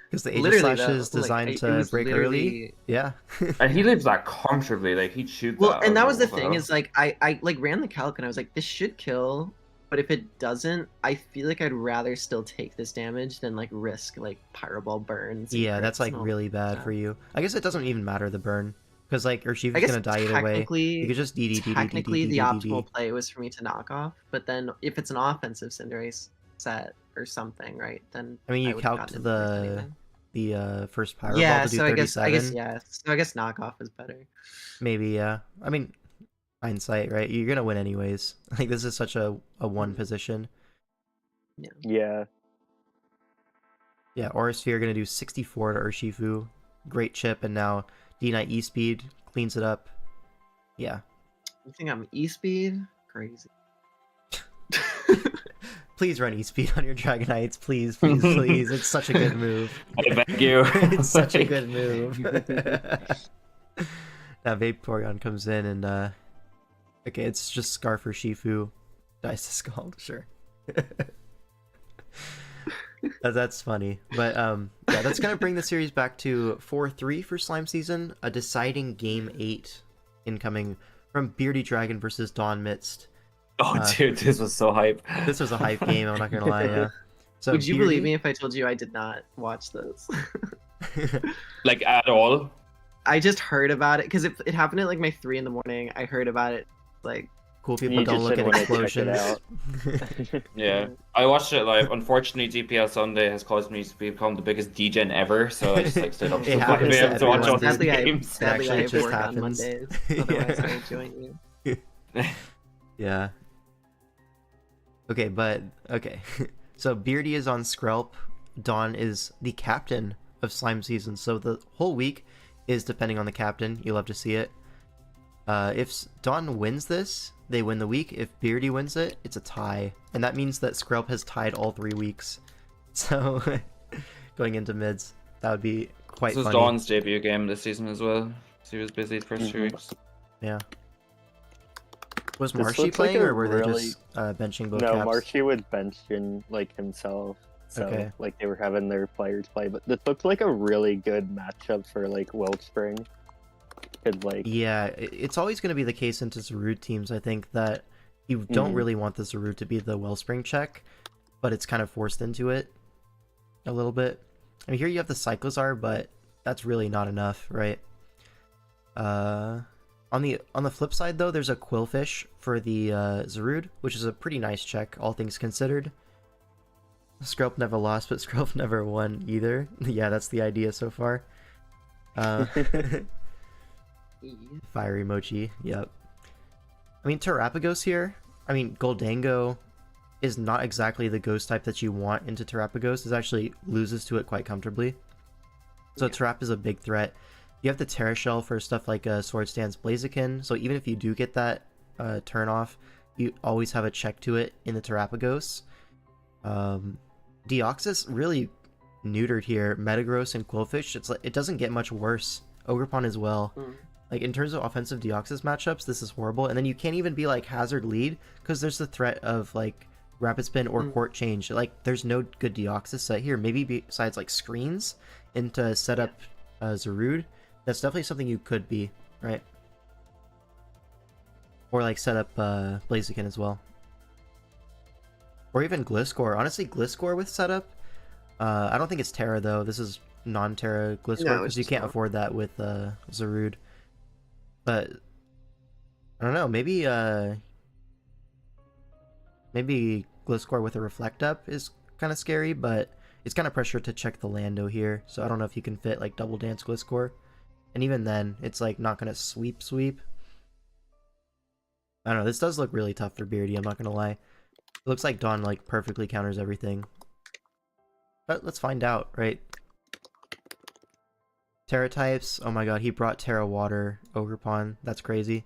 Because the Aegis Literally, Slash is though, like, designed it to was break literally- early. Yeah. And he lives that comfortably, like he'd shoot Well, that. and I that was the like, what thing hell? is like I like ran the calc and I was like, this should kill, but if it doesn't, I feel like I'd rather still take this damage than like risk like Pyro Ball burns. and Yeah, that's crits like and all really that bad stuff. for you. I guess it doesn't even matter the burn. Because like I Urshifu's guess gonna die either way. technically, You could just DD, DD, technically DD, the DD, optimal DD. play was for me to knock off, but then if it's an offensive Cinderace set or something, right? Then I mean, you would've calced gotten it the anyway. first Pyro Yeah, Ball to do so 37. I guess yeah. So I guess knockoff is better. Maybe, yeah. I mean, hindsight, right? You're gonna win anyways. Like this is such a one position. Yeah. Yeah, Aura Sphere gonna do 64 to Urshifu. Great chip, and now D-Knight E-Speed cleans it up. Yeah. You think I'm E-Speed? Crazy. Please run E-Speed on your Dragonites, please, please, please. It's such a good move. I beg you. It's such a good move. Now Vaporeon comes in and okay, it's just Scarf or Shifu. Dice to Scald, sure. That's funny. But yeah, that's gonna bring the series back to 4-3 for Slime Season. A deciding game 8 incoming from Beardy Dragon versus Dawn Midst. Oh, dude, this was so hype. This was a hype game, I'm not gonna lie, yeah. So Would you Beardy- believe me if I told you I did not watch this? Like at all. I just heard about it because it happened at like my 3 in the morning. I heard about it like Cool people You don't just look at didn't wanna check it explosions. Yeah, I watched it live. Unfortunately, GPL Sunday has caused me to become the biggest degen ever, so I just like stayed up It to happens to 5 a.m. to watch all everyone. these sadly games. Actually, I it have just work on happens. Mondays. Yeah. Otherwise, I would join you. Yeah. Okay, but okay. So Beardy is on Skrelp. Dawn is the captain of Slime Season. So the whole week is depending on the captain. You love to see it. If Dawn wins this, they win the week. If Beardy wins it, it's a tie. And that means that Skrelp has tied all 3 weeks. So going into mids, that would be quite This was funny. Dawn's debut game this season as well. She was busy the first 2 weeks. Yeah. Was This Marshy looks like playing, a or were they really- just benching both No, caps? Marshy would bench in like himself. So Okay. like they were having their players play, but this looked like a really good matchup for like Wellspring. Could like Yeah, it's always going to be the case into Zarud teams, I think, that you don't Mhm. really want the Zarud to be the Wellspring check, but it's kind of forced into it a little bit. I mean, here you have the Cyclozar, but that's really not enough, right? On the flip side, though, there's a Quillfish for the Zarud, which is a pretty nice check, all things considered. Skrelp never lost, but Skrelp never won either. Yeah, that's the idea so far. Fiery Mochi, yep. I mean, Terrapagos here, I mean, Goldango is not exactly the ghost type that you want into Terrapagos. It actually loses to it quite comfortably. So Terrap is a big threat. You have the Terra Shell for stuff like Sword Stance Blaziken, so even if you do get that turn off, you always have a check to it in the Terrapagos. Deoxys really neutered here. Metagross and Quillfish, it's like, it doesn't get much worse. Ogerpon as well. Like, in terms of offensive Deoxys matchups, this is horrible. And then you can't even be, like, Hazard lead, because there's the threat of, like, Rapid Spin or Court Change. Like, there's no good Deoxys set here. Maybe besides, like, screens into set up Zarude. That's definitely something you could be, right? Or, like, set up Blaziken as well. Or even Gliscor. Honestly, Gliscor with setup. I don't think it's Terra, though. This is non-Terra Gliscor, because you can't afford that with Zarude. But I don't know, maybe Gliscor with a Reflect Up is kind of scary, but it's kind of pressure to check the Lando here, so I don't know if you can fit like Double Dance Gliscor. And even then, it's like not gonna sweep. I don't know, this does look really tough for Beardy, I'm not gonna lie. It looks like Dawn like perfectly counters everything. But let's find out, right? Terra types. Oh my god, he brought Terra Water Ogerpon. That's crazy.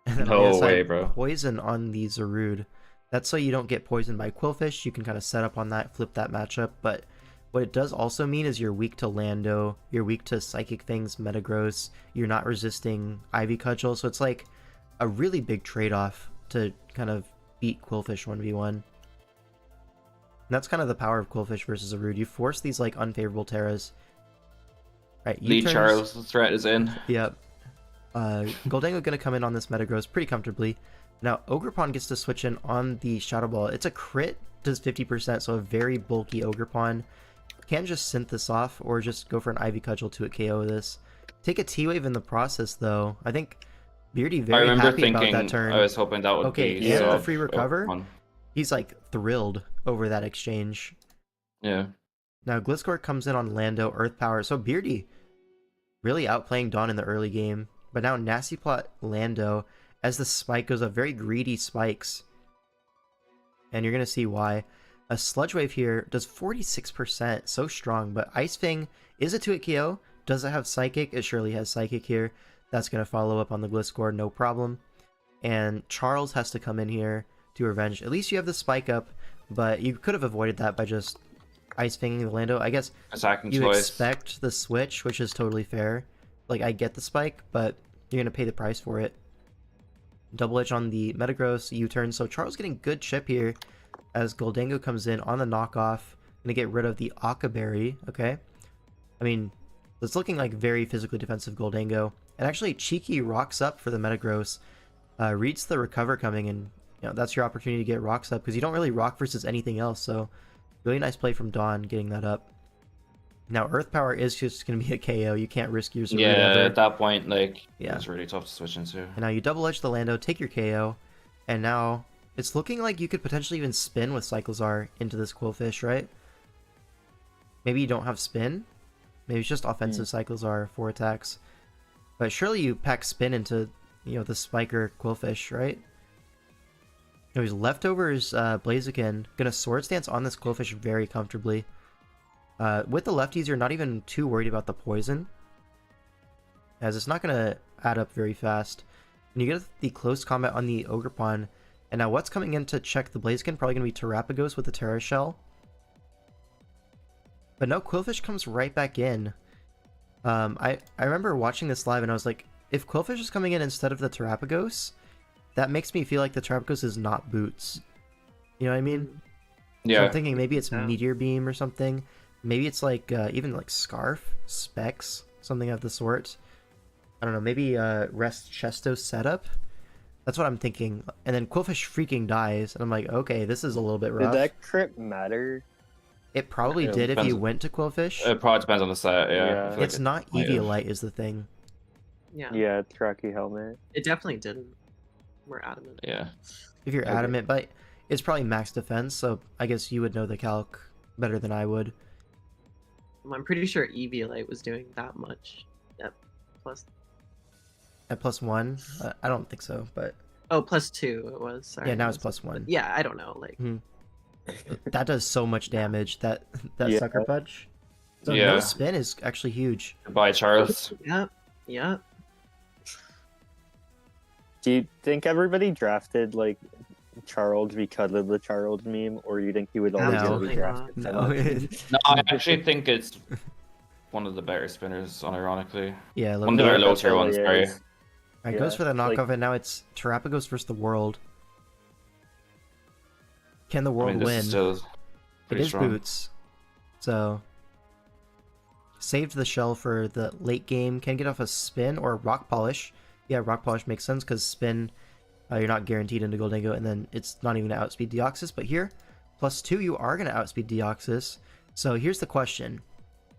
And then No way, bro. Poison on the Zarude. That's so you don't get poisoned by Quillfish. You can kind of set up on that, flip that matchup. But what it does also mean is you're weak to Lando. You're weak to Psychic Things, Metagross. You're not resisting Ivy Cudgel. So it's like a really big trade-off to kind of beat Quillfish 1v1. And that's kind of the power of Quillfish versus Zarude. You force these like unfavorable Terras. Right, Lee Charles' threat is in. Yep. Goldango gonna come in on this Metagross pretty comfortably. Now, Ogerpon gets to switch in on the Shadow Ball. It's a crit, does 50%, so a very bulky Ogerpon. Can just synth this off, or just go for an Ivy Cudgel to KO this. Take a T-Wave in the process, though. I think Beardy very happy about that turn. I was hoping that would be and the free recover. He's like thrilled over that exchange. Yeah. Now, Gliscor comes in on Lando, Earth Power. So Beardy really outplaying Dawn in the early game. But now Nasty Plot Lando, as the spike goes up, very greedy spikes. And you're going to see why. A Sludge Wave here does 46%, so strong. But Ice Fang is a 2-hit KO. Does it have Psychic? It surely has Psychic here. That's going to follow up on the Gliscor, no problem. And Charles has to come in here to revenge. At least you have the spike up, but you could have avoided that by just Ice Fanging the Lando. I guess you expect the switch, which is totally fair. Like, I get the spike, but you're going to pay the price for it. Double Edge on the Metagross U-turn. So Charles getting good chip here as Goldango comes in on the knockoff. Going to get rid of the Akaberry, okay? I mean, it's looking like very physically defensive Goldango. And actually, Cheeky rocks up for the Metagross. Reads the recover coming, and you know that's your opportunity to get rocks up, because you don't really rock versus anything else, so really nice play from Dawn getting that up. Now, Earth Power is just going to be a KO. You can't risk your Zarude ever. At that point, like, it's really tough to switch into. And now you double edge the Lando, take your KO, and now it's looking like you could potentially even spin with Cyclizar into this Quillfish, right? Maybe you don't have spin. Maybe it's just offensive Cyclizar, 4 attacks. But surely you pack spin into, you know, the Spiker Quillfish, right? His leftovers Blaziken gonna Sword Stance on this Quillfish very comfortably. With the lefties, you're not even too worried about the poison, as it's not gonna add up very fast. And you get the close combat on the Ogerpon, and now what's coming in to check the Blaziken? Probably gonna be Terrapagos with the Terra Shell. But no, Quillfish comes right back in. I remember watching this live and I was like, if Quillfish is coming in instead of the Terrapagos, that makes me feel like the Terrapagos is not Boots. You know what I mean? Yeah. So I'm thinking maybe it's Meteor Beam or something. Maybe it's like even like Scarf, Specs, something of the sort. I don't know, maybe Rest Chesto setup? That's what I'm thinking. And then Quillfish freaking dies, and I'm like, okay, this is a little bit rough. Did that crit matter? It probably did if you went to Quillfish. It probably depends on the set, yeah. It's like not Eviolite is the thing. Yeah, Tracky Helmet. It definitely didn't. We're adamant. Yeah. If you're adamant, but it's probably max defense, so I guess you would know the calc better than I would. I'm pretty sure Eviolite was doing that much at +1? I don't think so, but... Oh, +2 it was. Sorry. Yeah, now it's +1. But yeah, I don't know. Like that does so much damage. That Sucker Punch. So no spin is actually huge. Goodbye, Charles. Yep. Do you think everybody drafted like Charles because of the Charles meme, or you think he would always No. get redrafted? so No. much? No, I actually think it's one of the better spinners, unironically. Yeah, One of the better low tier ones, sorry. Is. Alright, goes Yeah, for the knockoff, like- and now it's Terrapagos versus the World. Can the I World mean, this win? is still It pretty is strong. Boots. So, saved the shell for the late game. Can get off a spin or rock polish. Yeah, rock polish makes sense because spin, you're not guaranteed into Goldango, and then it's not even going to outspeed Deoxys. But here, +2, you are going to outspeed Deoxys. So here's the question.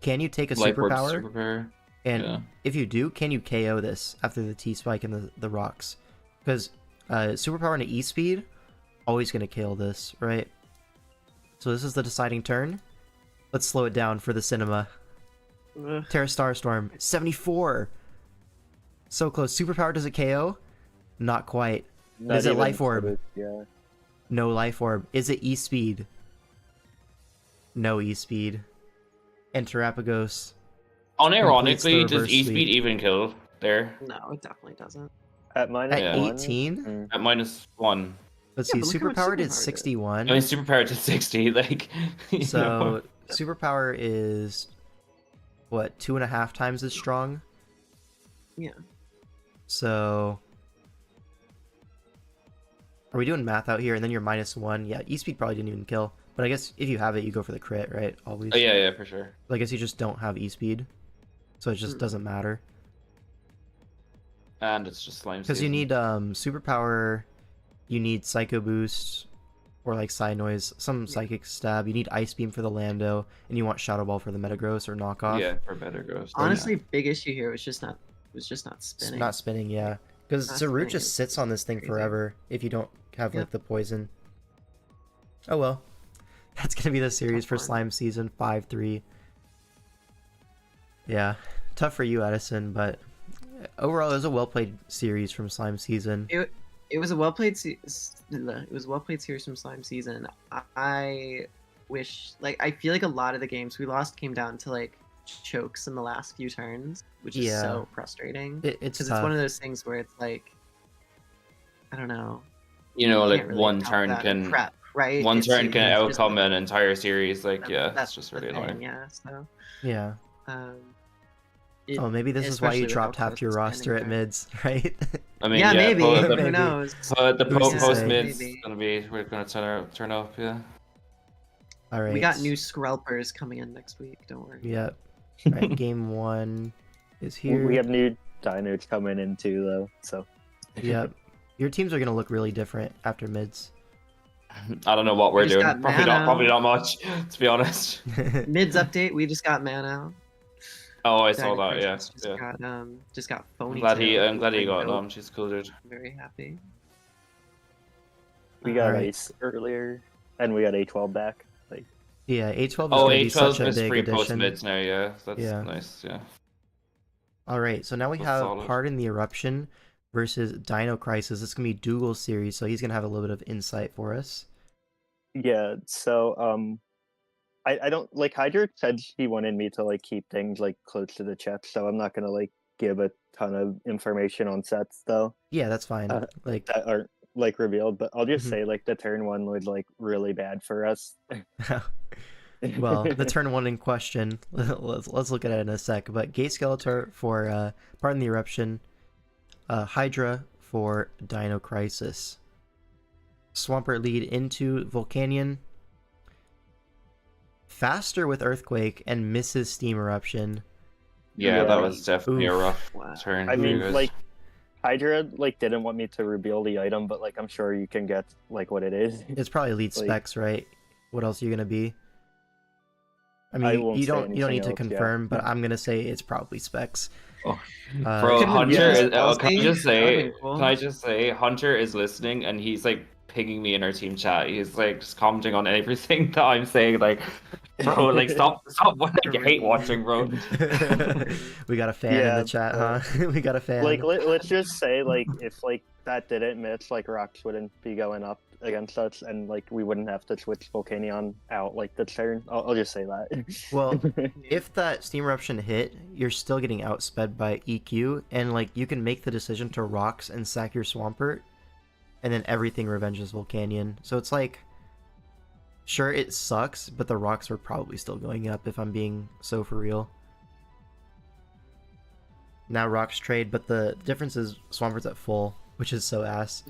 Can you take a Life Orb superpower? Superpower. And Yeah. if you do, can you KO this after the T-Spike and the rocks? Because superpower and E-Speed, always going to KO this, right? So this is the deciding turn. Let's slow it down for the cinema. Ugh. Terra Starstorm, 74! So close. Superpower, does it KO? Not quite. Not Is it even Life Orb? close, Yeah. No Life Orb. Is it E-Speed? No E-Speed. And Terrapagos. Completes the Unironically, does reverse E-Speed sweep. even kill there? No, it definitely doesn't. At minus At one, 18? mm, At -1. Let's Yeah, see, but look how much Superpower did Superpower did. 61. I mean, Superpower to 60, like, you know. So superpower is what, 2.5 times as strong? Yeah. So are we doing math out here? And then you're -1. Yeah, E-Speed probably didn't even kill. But I guess if you have it, you go for the crit, right? Always. Oh, yeah, for sure. I guess you just don't have E-Speed. So it just doesn't matter. And it's just slime Because you season. need superpower, you need Psycho Boost, or like Psy Noise, some Psychic Stab, you need Ice Beam for the Lando, and you want Shadow Ball for the Metagross or Knockoff. Yeah, for better ghost. Honestly, big issue here was just not It's spinning. not spinning, yeah. Because Not Zarude spinning just is sits on this thing crazy. forever if you don't have Yeah. like the poison. Oh well. That's gonna be the series Tough for one. Slime Season 5-3. Yeah. Tough for you, Edison, but overall it was a well played series from Slime Season. It was a well played. It was a well played series from Slime Season. I wish, like, I feel like a lot of the games we lost came down to like chokes in the last few turns, which is Yeah. so frustrating. It's Because tough. it's one of those things where it's like, I don't know. You know, you like can't really one account turn that can prep, right? one It's- turn can it's just outcome like- an entire series. Like, yeah, that's it's just the really thing, annoying. Yeah. So. Yeah. It- Oh, maybe this is why especially you with how dropped half close your the roster standings at are. mids, right? I mean, yeah, maybe. the, Maybe. Who knows? the Who's to post say? mid's Maybe. gonna be we're gonna turn up. Yeah. All right. We got new Skrelpers coming in next week. Don't worry. Yep. All right, game 1 is here. we have new dinos coming in too, though. So Yep. Your teams are gonna look really different after mids. I don't know what we're just doing. got Probably Mana. not much, to be honest. Mids update. We just got Mana. Oh, I saw Dino that. Yeah, Crisis just got I'm phony. glad he got them. She's cool, dude. I'm very happy. we got Alright. Ice earlier, and we got A12 back. Like, Yeah, A12 is Oh, gonna be such A12 a is big free post addition. mids now. Yeah, that's Yeah. nice. Yeah. All right, so now we That's have solid. Pardon the Eruption versus Dino Crisis. This is gonna be Dougal's series, so he's gonna have a little bit of insight for us. yeah. So I don't like Hydra said he wanted me to like keep things like close to the chest, so I'm not gonna like give a ton of information on sets though Yeah, that's fine. Like, that aren't like revealed. But I'll just Mhm. say like the turn 1 was like really bad for us. well, the turn 1 in question. Let's look at it in a sec. But Gay Skeletor for Pardon the Eruption, Hydra for Dino Crisis. Swampert lead into Volcanion. Faster with Earthquake and misses Steam Eruption. Yeah, Yeah. that was definitely a Oof. rough Wow. turn. I for you mean, guys. like Hydra like didn't want me to reveal the item, but like I'm sure you can get like what it is. It's probably lead Like- specs, right? What else are you gonna be? I I mean, won't you say don't need to anything else, yeah. confirm, but I'm gonna say it's probably specs. Oh. Uh, Bro, Couldn't Hunter be is. just Oh, can I Kelsey? just That'd say? be cool. Can I just say? Hunter is listening, and he's like pinging me in our team chat. He's like just commenting on everything that I'm saying. Like, bro, like stop, like, you hate watching, bro. we got a fan in Yeah, the chat, huh? we got a fan. Like let's just say like if like that didn't miss, like rocks wouldn't be going up against us, and like we wouldn't have to switch Volcanion out like this turn. I'll just say that. Well, if that Steam Eruption hit, you're still getting outsped by EQ, and like you can make the decision to rocks and sack your Swampert. and then everything revenges Volcanion. So it's like, sure, it sucks, but the rocks are probably still going up if I'm being so for real. Now rocks trade, but the difference is Swampert's at full, which is so ass.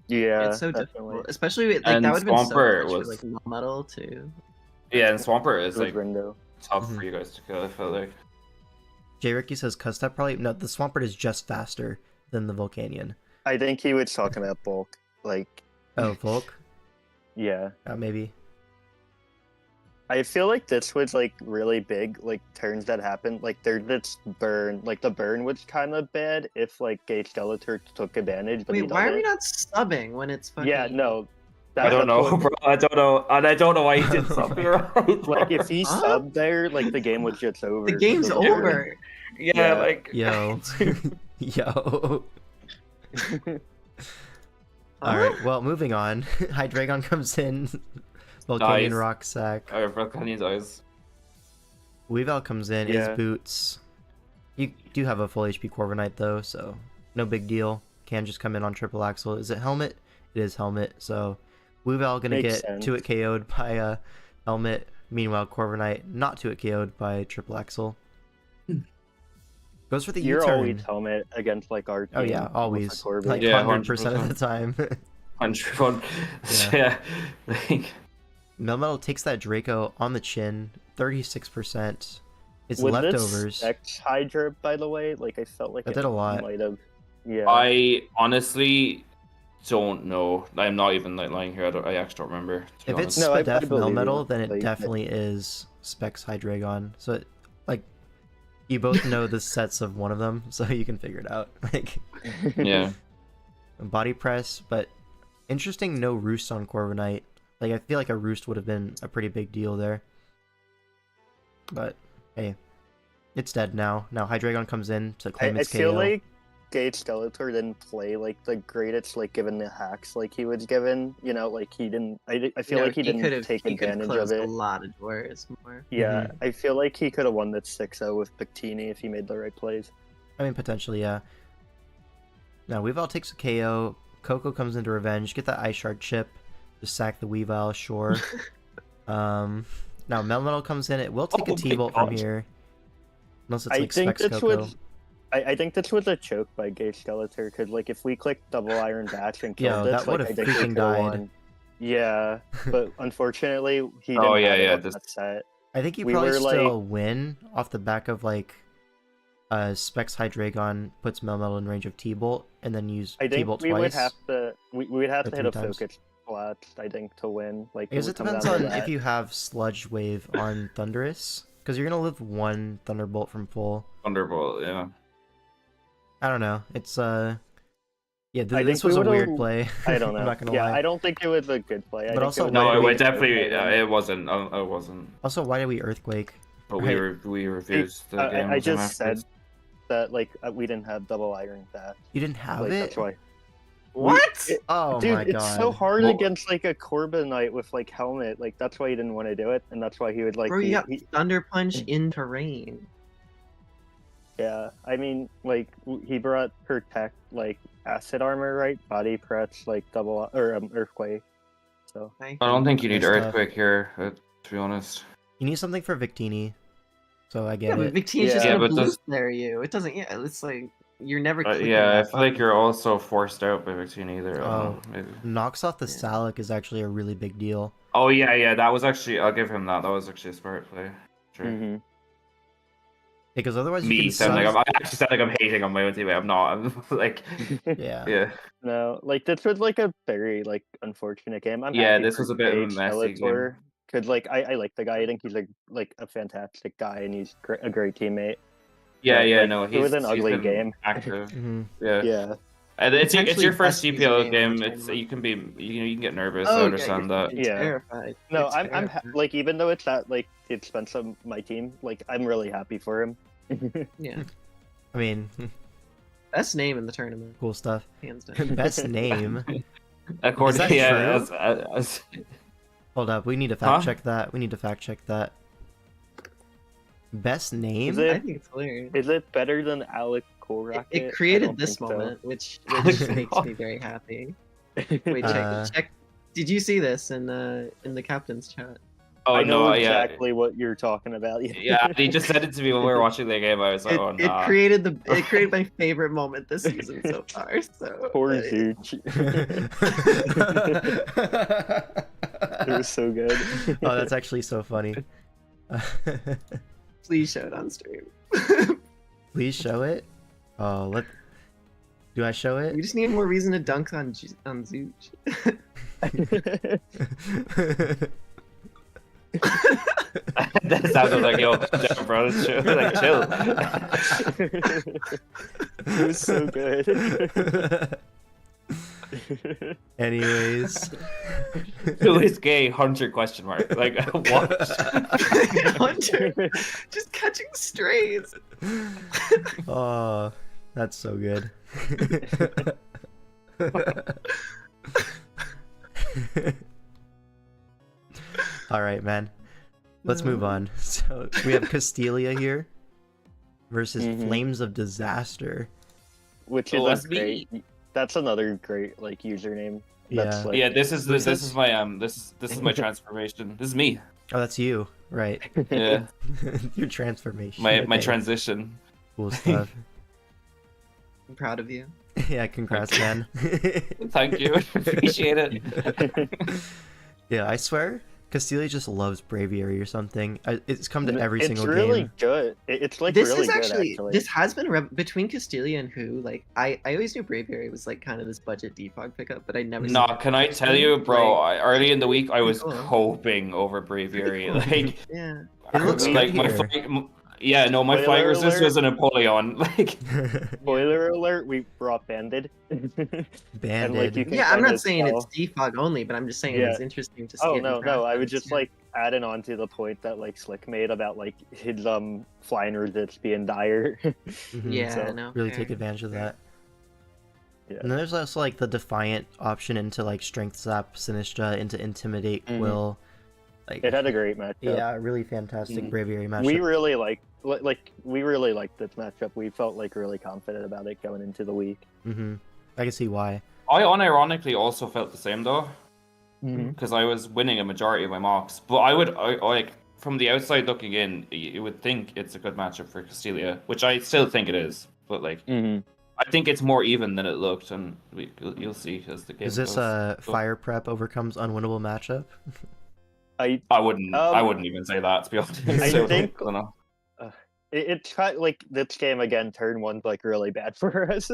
Yeah, It's so definitely. difficult, especially with, like And that would have been so Swampert clutch was- for like Metal too. Yeah, and Swampert is Good like window. tough Mhm. for you guys to kill. I feel like. J. Ricky says Custap probably no. The Swampert is just faster than the Volcanion. I think he was talking about bulk. Like, Oh, Volk? yeah. Maybe. I feel like this was like really big, like turns that happened. Like there's this burn, like the burn was kind of bad if like Gate Skeletor took advantage. But he Wait, why are we doesn't. not subbing when it's fucking? Yeah, no. I don't know, bro. I don't know, and I don't know why he did something right. Like if he Huh? subbed there, like the game was just over. The game's So, yeah. over. yeah, Yeah. like Yo. Yo. Huh? Alright, well, moving on. Hydreigon comes in. Volcanion Nice. Rock Sack. Volcanion's eyes. Weavile comes in. Yeah. Is Boots. You do have a full HP Corviknight though, so no big deal. Can just come in on triple axle. Is it Helmet? It is Helmet, so Weavile gonna Makes get sense. 2-hit KO'd by Helmet. Meanwhile, Corviknight not 2-hit KO'd by triple axle. Goes for the You're U-turn. always helmet against like our team. Oh yeah, always. with Corbin. Like Yeah, 100% of the 100%. time. 100. Yeah. Yeah. Like, Melmetal takes that Draco on the chin, 36%. It's Was leftovers. this X Hydra, by the way? Like I felt like That it did a lot. might have. Yeah. I honestly don't know. I'm not even like lying here. I actually don't remember. To be If it's honest. No, I Spadef believe Melmetal, you. then it Like, definitely is Specs Hydreigon. So, like, you both know the sets of one of them, so you can figure it out. Like, Yeah. body press, but interesting no roost on Corviknight. Like, I feel like a roost would have been a pretty big deal there. But, hey, it's dead now. Now Hydreigon comes in to claim I its feel KO. like Gate Skeletor didn't play like the greatest, like given the hacks like he was given. You know, like he didn't. I feel No, like he didn't could've- take he could've advantage of closed it. a lot of doors more. Yeah, Mhm. I feel like he could have won that 6-0 with Victini if he made the right plays. I mean, potentially, yeah. Now, Weavile takes a KO. Coco comes into revenge. Get that Ice Shard chip. Just sack the Weavile, sure. Now, Melmetal comes in. It will take Oh a my T-Bolt from gosh. here. Unless it's I like think Specs this Coco. was. I think this was a choke by Gate Skeletor because like if we clicked double Iron Dash and killed Yo, this, that like would've I think we freaking could died. have won. Yeah, but unfortunately he didn't Oh, yeah, have it yeah, on this- that set. I think you we probably were, still win off the back of like Specs Hydreigon puts Melmetal in range of T-Bolt and then use I think T-Bolt we twice. would have to we would have Or to hit 3 a times. focus blast, I think, to win. Like Because would it come depends down on to if that. you have Sludge Wave on Thunderous. Because you're going to live one Thunderbolt from full. Thunderbolt. Yeah. I don't know. It's yeah. I This think was we a weird would've- play. I don't know. I'm not gonna Yeah, lie. I don't think it was a good play. I But think also, it was why No, did it we- would definitely. okay, It wasn't. It wasn't. Also, why did we Earthquake? But Right. we reviewed the game. I just said that like we didn't have double Iron Dash. You didn't have Like it? that's why. What? It- Oh Dude, my god. it's so hard Well- against like a Corbinite with like helmet. Like that's why he didn't want to do it, and that's why he would like. Bro, you got he- Thunder Punch in terrain. yeah, I mean, like he brought Protect, like acid armor, right? Body press, like double or Earthquake. So I don't think you need That's tough. Earthquake here, to be honest. You need something for Victini. So I Yeah, get but it. Victini's just Yeah, gonna but does- blue flare you. It doesn't. Yeah, it's like you're never. clicking Yeah, I that feel like button. you're also forced out by Victini either. I don't Oh. know, maybe. Knocks off the Yeah. Salic is actually a really big deal. Oh yeah, that was actually. I'll give him that. That was actually a smart play. Sure. mhm. Because otherwise you Me can sound like sub- I actually sound like I'm hating on my own teammate. I'm not. I'm like, Yeah. yeah. No, like this was like a very like unfortunate game. I'm Yeah, happy this for was a bit of a Gage messy game. Skeletor, Cause like I like the guy. I think he's like a fantastic guy, and he's a great teammate. Yeah, But, yeah, like, no, it was an he's potentially been game. active. Mhm. Yeah. Yeah. And it's your Potentially first best use CPL game game. in the It's tournament. you can be you can get nervous. Oh, I yeah, understand that. you're Yeah. terrified. No, You're I'm terrified. like even though it's at like the expense of my team, like I'm really happy for him. Yeah, I mean, best name in the tournament, cool stuff. hands down. Best name. According, that yeah, true? as Hold up, we need to fact Huh? check that. We need to fact check that. Best name? Is it- I think it's hilarious. Is it better than Alec Cool It, Rocket? it I created don't this think so. moment, which Alex makes Cool- me very happy. Wait, Uh, check. Did you see this in the captain's chat? Oh I know no, exactly what you're talking about. yeah. He just sent it to me when we were watching the game. I was like, oh It nah. created my favorite moment this season so far. So Poor Zooch. It was so good. Oh, that's actually so funny. please show it on stream. Please show it. Oh, do I show We it? just need more reason to dunk on Zooch. That sounded like, yo, damn, bro, chill, like chill. It was so good. Anyways, Who is gay? Hunter question mark. Like what? Hunter, just catching strays. oh, that's so good. All right, man. Let's move on. So we have Castelia here versus Flames of Disaster. Which Oh, is that's great. That's another great like username. Yeah. That's, like, Yeah, this is Who's this this? is my this is my transformation. This is me. Oh, that's you, right? Yeah, Your transformation. my Okay. transition. Cool stuff. I'm proud of you. Yeah, congrats, man. Thank you, appreciate it. Yeah, I swear, Castelia just loves Braviary or something. It's come to every it's single really game. good. It's like This really is good, actually, actually. this has been between Castelia and Who. Like I always knew Braviary was like kind of this budget defog pickup, but I never. No, seen it can I in tell you, bro? like, Early in the week, I was cool. coping over Braviary. Like, Yeah. It looks like good my here. yeah, no, my Spoiler flying resist alert. was a Napoleon. Like, Spoiler alert: we brought Banded. Banded. like, you can Yeah, I'm kinda not saying it's tell- defog only, but I'm just saying Yeah. it's interesting to see. Oh it in no, draft I was lists, just yeah. like adding on to the point that like Slick made about like his flying resist being dire. Mhm. Yeah, so no. Really fair. take advantage of that. Yeah. And then there's also like the Defiant option into like Strength Zap Sinistra, into Intimidate Mhm. Quill. Like, It had a great matchup. yeah, really fantastic Mhm. Braviary matchup. We really we really liked this matchup. We felt like really confident about it going into the week. I can see why. I unironically also felt the same though, Mm-hmm. because I was winning a majority of my mocks. But I like from the outside looking in, you would think it's a good matchup for Castelia, which I still think it is. But like, Mm-hmm. I think it's more even than it looked, and you'll see as the game Is this goes. a Fire Prep overcomes unwinnable matchup? I I wouldn't even say that, to be honest. I So, think- I don't know. it's kind of like this game again. Turn one's like really bad for us.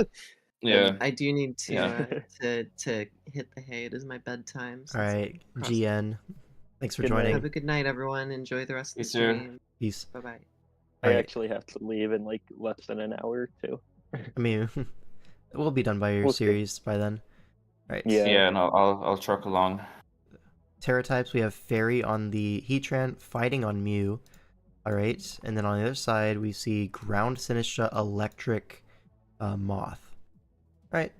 Yeah. I do need to Yeah. to hit the hay. It is my bedtime. All right, GN. Thanks for Good night. joining. Have a good night, everyone. Enjoy the rest of the You too. stream. Peace. Bye bye. I Alright. actually have to leave in like less than an hour or two. I mean, we'll be done by your We'll see. series by then. All right. Yeah. Yeah, no, I'll truck along. Terra types, we have Fairy on the Heatran, Fighting on Mew. Alright, and then on the other side, we see Ground Sinistra, Electric, Moth. Alright.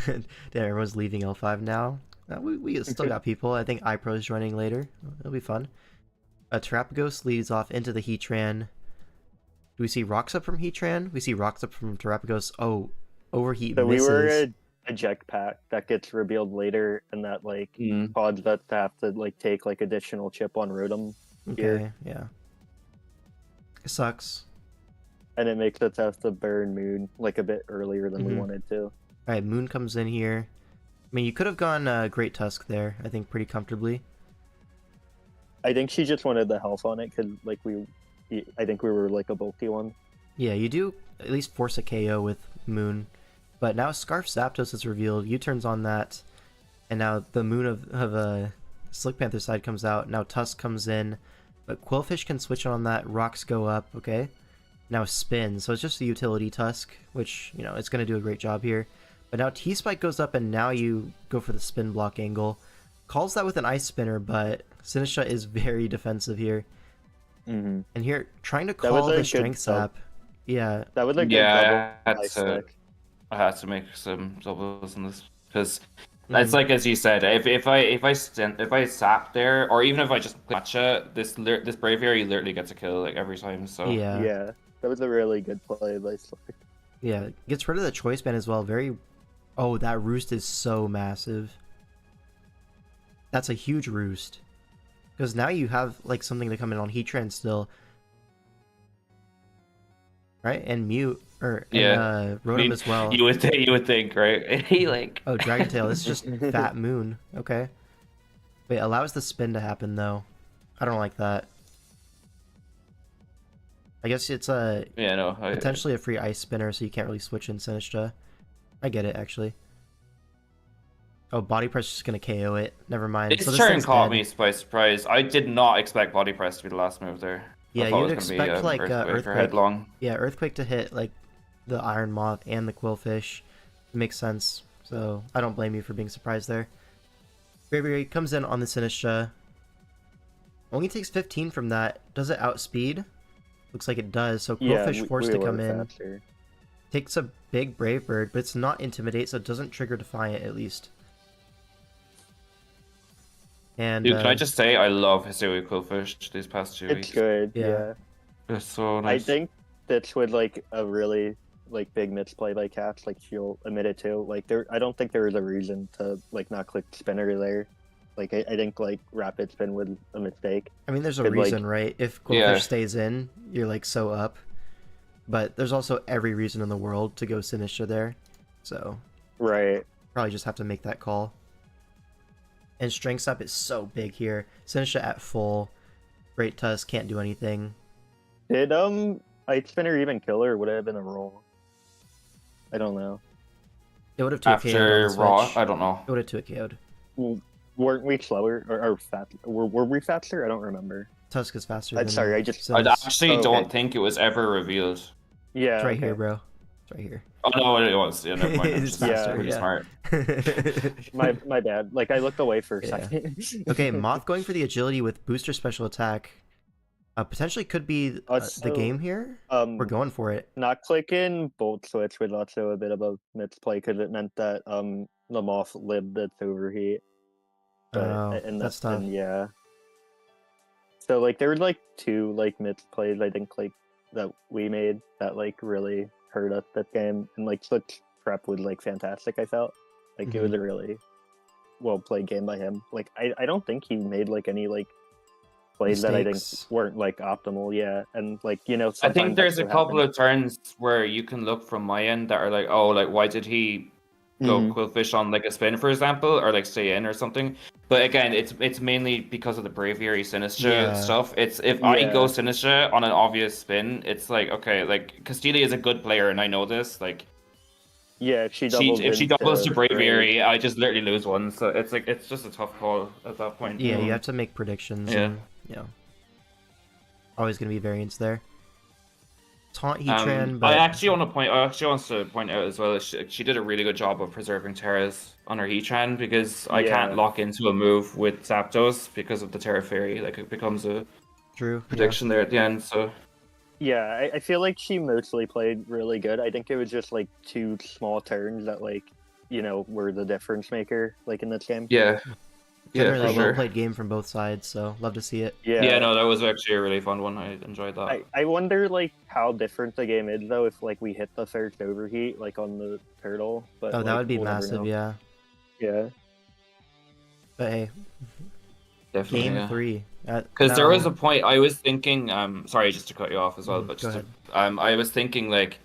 Yeah, everyone's leaving L5 now. We still got people. I think iPro's joining later. It'll be fun. Terrapagos leads off into the Heatran. Do we see Rocks up from Heatran? We see Rocks up from Terrapagos. Oh, Overheat So misses. we were a jetpack that gets revealed later, and that like pods that have to like take like additional chip on Rotom, Okay, yeah. It sucks. and it makes us have to burn Moon like a bit earlier than we Mhm. wanted to. Alright, Moon comes in here. I mean, you could have gone Great Tusk there, I think, pretty comfortably. I think she just wanted the health on it because like I think we were like a bulky one. Yeah, you do at least force a KO with Moon. But now Scarf Zapdos is revealed, U-turns on that, and now the Moon of Slick Panther side comes out. Now Tusk comes in, but Quillfish can switch on that, Rocks go up, okay? Now Spin, so it's just a utility Tusk, which, you know, it's going to do a great job here. But now T-Spike goes up, and now you go for the spin block angle. Calls that with an Ice Spinner, but Sinistra is very defensive here. Mm-hmm. And here, trying to That was call a the good Strength sub. Sap. Yeah, That was a good Yeah, double ice stick. I had to make some doubles in this because Mhm. it's like as you said, if I sap there, or even if I just matcha, this Braviary literally gets a kill like every time. So yeah. Yeah, that was a really good play by Slick. Yeah, gets rid of the choice band as well. Very Oh, that roost is so massive. That's a huge roost. Because now you have like something to come in on Heatran still. Right? And Mute or and Rotom as well. You would think, right? He like Oh, Dragon Tail, this is just Fat Moon. Okay. Wait, allows the spin to happen though. I don't like that. I guess it's a potentially a free ice spinner, so you can't really switch in Sinistcha. I get it actually. Oh, body press is just gonna KO it. Never mind. This so this turn thing's caught dead. me by surprise. I did not expect body press to be the last move there. Yeah, I thought you'd it was gonna expect be, like Earthquake or Earthquake. Headlong. Yeah, Earthquake to hit like the Iron Moth and the Quillfish. It makes sense. So I don't blame you for being surprised there. Braviary comes in on the Sinistcha. Only takes 15 from that. Does it outspeed? Looks like it does. So Quillfish forced to come in. Faster. Takes a big Brave Bird, but it's not Intimidate, so it doesn't trigger Defiant at least. And Dude, can I just say I love Hisui Quillfish these past 2 It's weeks. good. Yeah. Yeah. It's so nice. I think that's with like a really like big misplay by Caps, like she'll admit it too. Like I don't think there was a reason to like not click spinner there. Like I think like rapid spin was a mistake. I mean, there's a Could, like- reason, right? If Quillfish stays in, you're like so up. But there's also every reason in the world to go Sinistcha there. So Right. probably just have to make that call. And Strength's up is so big here. Sinistcha at full. Great Tusk can't do anything. Did Ice Spinner even kill her? Would it have been a roll? I don't know. It would have 2 KO'd After on the Raw, switch. I don't know. It would have 2 KO'd. Weren't we slower or fast? Were we faster? I don't remember. Tusk is faster I'm than sorry, I just- I Sinistcha. actually Okay. don't think it was ever revealed. Yeah. It's right okay. here, bro. It's right here. Oh no, it was. Yeah, never mind. I'm It's just faster, pretty yeah. smart. My bad. Like I looked away for a Yeah. second. Okay, Moth going for the agility with booster special attack. Potentially could be the So, game here. We're going for it. Not clicking Bolt Switch was also a bit of a misplay because it meant that the Moth lived its overheat. Oh, that's tough. And yeah. So like there were like 2 like misplays I think like that we made that like really hurt us this game, and like Switch prep was like fantastic. I felt like it was a really well played game by him. Like I don't think he made like any like plays that I think Mistakes. weren't like optimal. Yeah, and like I think sometimes there's that's a what couple happens. of turns where you can look from my end that are like, oh, like why did he go Mhm. Quillfish on like a spin, for example, or like stay in or something. But again, it's mainly because of the Braviary Sinistcha Yeah. stuff. It's if I go Yeah. Sinistcha on an obvious spin, it's like okay, like Castilla is a good player and I know this. Like Yeah, if she doubles if she into doubles to Brave, Braviary, I just literally lose one. So it's like it's just a tough call at that point. Yeah, you have to make predictions. Yeah. And, you know, always going to be variance there. Taunt Heatran, but I actually want to point out as well that she did a really good job of preserving Terras on her Heatran because I can't Yeah. lock into a move with Zapdos because of the Terra Fairy. Like it becomes a true. prediction there at the end. So Yeah, I feel like she mostly played really good. I think it was just like 2 small turns that like were the difference maker like in this game. yeah, Generally, for well sure. played game from both sides, so love to see it. Yeah, no, that was actually a really fun one. I enjoyed that. I wonder like how different the game is though if like we hit the first overheat like on the turtle. But Oh, that like, would be we'll never massive, know. yeah. Yeah. But hey, Definitely. game 3. Because there was a point I was thinking. Sorry, just to cut you off as well, but go just I was thinking like,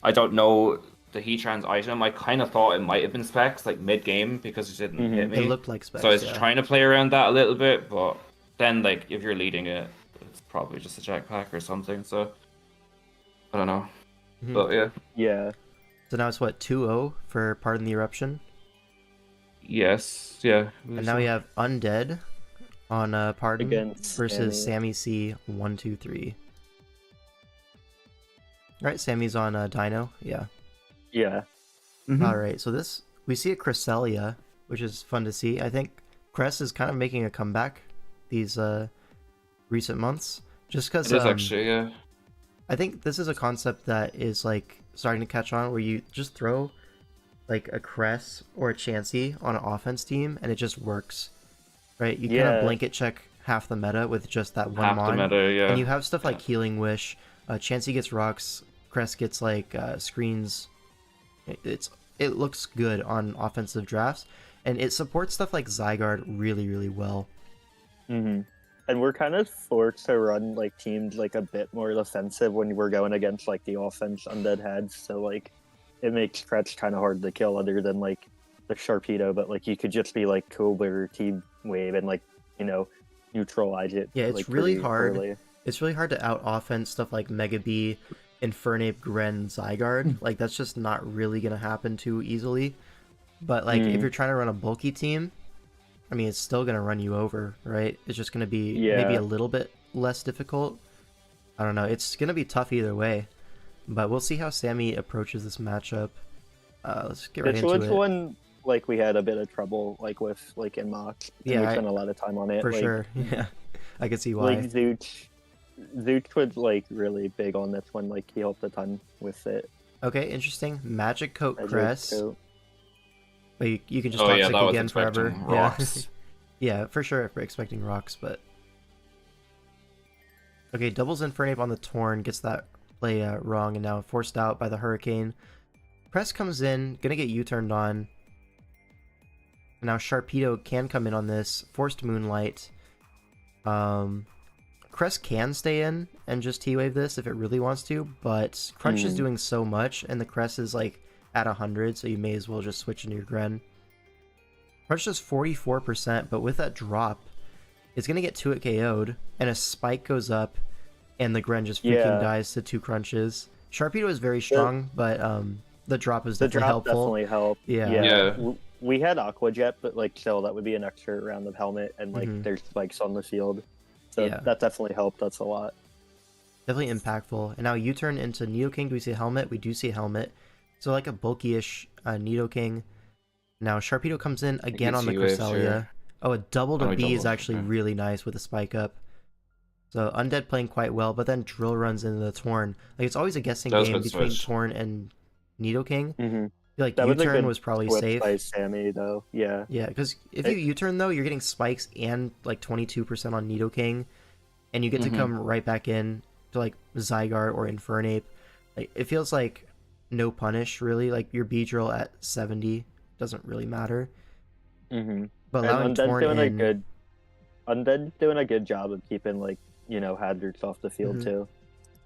I don't know the Heatran's item. I kind of thought it might have been specs like mid game because it didn't hit me. It looked like specs. So I was yeah. trying to play around that a little bit, but then like if you're leading it, it's probably just a jetpack or something. So I don't know, Mhm. but yeah, Yeah. So now it's what, 2-0 for Pardon the Eruption? yes, yeah. And now we have Undead on Pardon Against versus Sammy. Sammy C 1-2-3. Right, Sammy's on Dino. Yeah. Yeah. All right, so this we see a Cresselia, which is fun to see. I think Cress is kind of making a comeback these recent months, just because It is actually, yeah. I think this is a concept that is like starting to catch on, where you just throw like a Cress or a Chansey on an offense team, and it just works, right? You kind Yeah. of blanket check half the meta with just that one Half the mon, meta, yeah. and you have stuff like Healing Wish. Chansey gets rocks, Cress gets like screens. It's it looks good on offensive drafts, and it supports stuff like Zygarde really, really well. And we're kind of forced to run like teams like a bit more defensive when we're going against like the offense Undead heads. So like it makes Kretz kind of hard to kill other than like the Sharpedo, but like you could just be like Cooler, Team Wave, and like, you know, neutralize it. Yeah, it's like, really pretty hard. early. It's really hard to out offense stuff like Mega Bee, Infernape, Gren, Zygarde. Like that's just not really gonna happen too easily. But like if you're trying to run a bulky team, I mean it's still gonna run you over, right? It's just gonna be maybe a little bit less difficult. I don't know. It's gonna be tough either way. But we'll see how Sammy approaches this matchup. Let's get right This into was it. one like we had a bit of trouble like with like in mock. And we spent a lot of time on it. For like, sure. Yeah, I can see why. Like Zoot was like really big on this one. Like he helped a ton with it. Okay, interesting. Magic Coat Magic Crest. Coat. But you can just Oh yeah, toxic that was again forever. expecting rocks. Yeah. Yeah, for sure. If we're expecting rocks, but okay, doubles Infernape on the Torn, gets that play wrong, and now forced out by the Hurricane. Press comes in, gonna get U-turned on. And now Sharpedo can come in on this. Forced Moonlight. Crest can stay in and just T-Wave this if it really wants to, but Crunch is doing so much, and the Crest is like at 100, so you may as well just switch into your Gren. Crunch does 44%, but with that drop, it's going to get 2-hit KO'd, and a Spike goes up, and the Gren just freaking dies to 2 Crunches. Sharpedo is very strong, but the drop is definitely helpful. Definitely helped. Yeah. We had Aqua Jet, but like still that would be an extra round of helmet, and like there's spikes on the field. So that definitely helped. That's a lot. Definitely impactful. And now U-turn into Nidoking. Do we see a helmet? We do see a helmet. So like a bulky-ish Nidoking. Now Sharpedo comes in again on the Cresselia. Oh, a double to B is actually really nice with a spike up. So Undead playing quite well, but then Drill runs into the Torn. Like it's always a guessing game between Torn and Nidoking. Like U-turn was probably safe. By Sammy though, yeah. Yeah, because if you U-turn though, you're getting spikes and like 22% on Nidoking, and you get to come right back in to like Zygarde or Infernape. Like it feels like no punish really. Like your Beedrill at 70 doesn't really matter. But allowing Torn in, Undead doing a good job of keeping like, you know, hazards off the field too.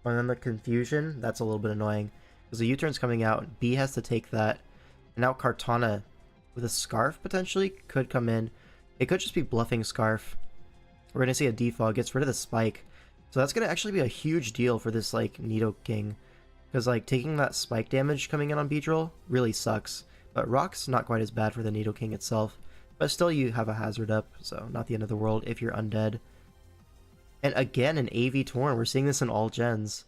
And then the confusion, that's a little bit annoying. Because the U-turn's coming out, B has to take that, and now Kartana with a Scarf potentially could come in. It could just be bluffing Scarf. We're going to see a defog, gets rid of the Spike. So that's going to actually be a huge deal for this, like, Nidoking. Because, like, taking that Spike damage coming in on Beedrill really sucks. But Rock's not quite as bad for the Nidoking itself. But still, you have a hazard up, so not the end of the world if you're Undead. And again, an AV Torn. We're seeing this in all gens.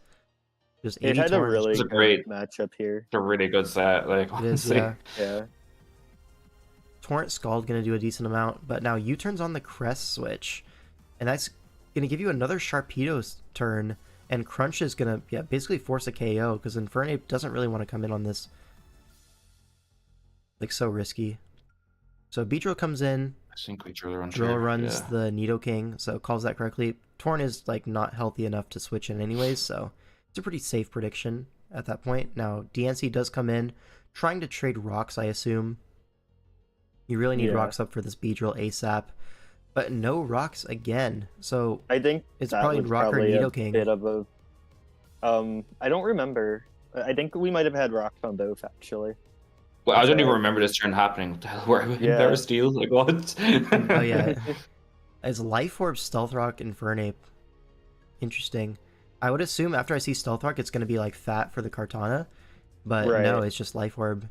Just it had a really good great matchup here. It's a really good set, like honestly. It is, yeah. Torrent Scald gonna do a decent amount, but now U-turns on the Crest switch, and that's gonna give you another Sharpedo's turn, and Crunch is gonna basically force a KO because Infernape doesn't really want to come in on this. Like so risky. So Beedrill comes in. I think we Drill runs the Nidoking, so calls that correctly. Torn is like not healthy enough to switch in anyways, so it's a pretty safe prediction at that point. Now, DNC does come in, trying to trade rocks, I assume. You really need rocks up for this Beedrill ASAP. But no rocks again. So I think it's probably Rock or Nidoking. Bit of a, I don't remember. I think we might have had rocks on both, actually. Well, I don't even remember this turn happening. What the hell were we in Bear Steel? Like, what? Oh, yeah. As Life Orb, Stealth Rock, Infernape. Interesting. I would assume after I see Stealth Rock, it's going to be like fat for the Kartana, but no, it's just Life Orb.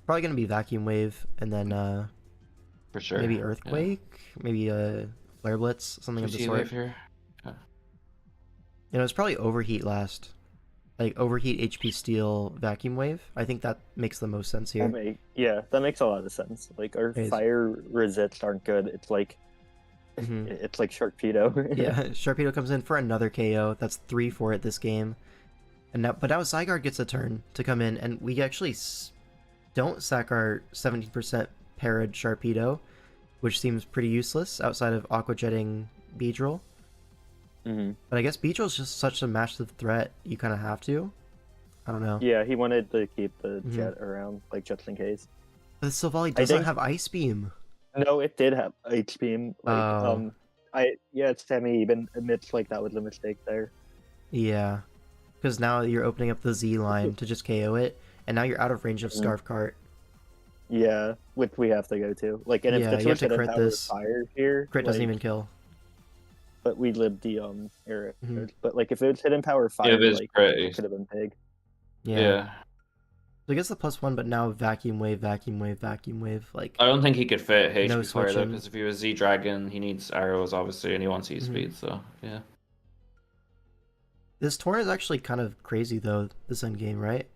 Probably going to be Vacuum Wave, and then for sure, maybe Earthquake, maybe Flare Blitz, something of the sort. Here? You know, it's probably Overheat last, like Overheat, HP Steel, Vacuum Wave. I think that makes the most sense here. That makes a lot of sense. Like our fire resists aren't good. It's like. It's like Sharpedo. Yeah, Sharpedo comes in for another KO. That's 3 for it this game. And now Zygarde gets a turn to come in, and we actually don't sack our 17% parried Sharpedo, which seems pretty useless outside of Aqua Jetting Beedrill. But I guess Beedrill is just such a massive threat, you kind of have to. I don't know. Yeah, he wanted to keep the Mhm. jet around, like just in case. But the Silvally doesn't think- have Ice Beam. No, it did have H beam. Like, Oh. Sammy even admits like that was a mistake there. Yeah. Because now you're opening up the Z line to just KO it, and now you're out of range of Mhm. Scarf Cart. Yeah, which we have to go to. Like, and Yeah, if this you have was to hidden crit power this. fire here, Crit doesn't like, even kill. but we lived the arrows. Mhm. But like, if it was hidden power Yeah, fire, it is like, pretty. it could have been big. Yeah. So I guess the +1, but now Vacuum Wave, Vacuum Wave, Vacuum Wave. Like, I don't think he could fit HP No fire though, switching. because if he was Z Dragon, he needs arrows obviously, and he wants speed. So yeah. this Torn is actually kind of crazy though. This end game, right?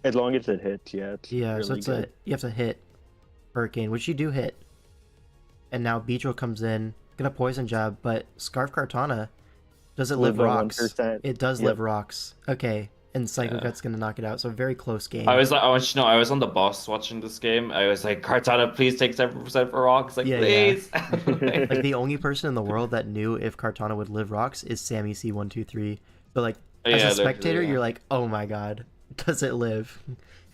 As long as it hits, yeah. It's Yeah. really So it's good. you have to hit Hurricane, which you do hit. And now Beedrill comes in, gonna poison jab, but Scarf Kartana, does it live Live by rocks? 1%. It does Yep. live rocks. Okay. And Psycho Yeah. Gut's gonna knock it out. So a very close game. I was like, I want you to know, I was on the bus watching this game. I was like, Cartana, please take 7% for rocks, like Yeah, please. Like the only person in the world that knew if Kartana would live rocks is Sammy C123. But like as a spectator, you're like, oh my god, does it live?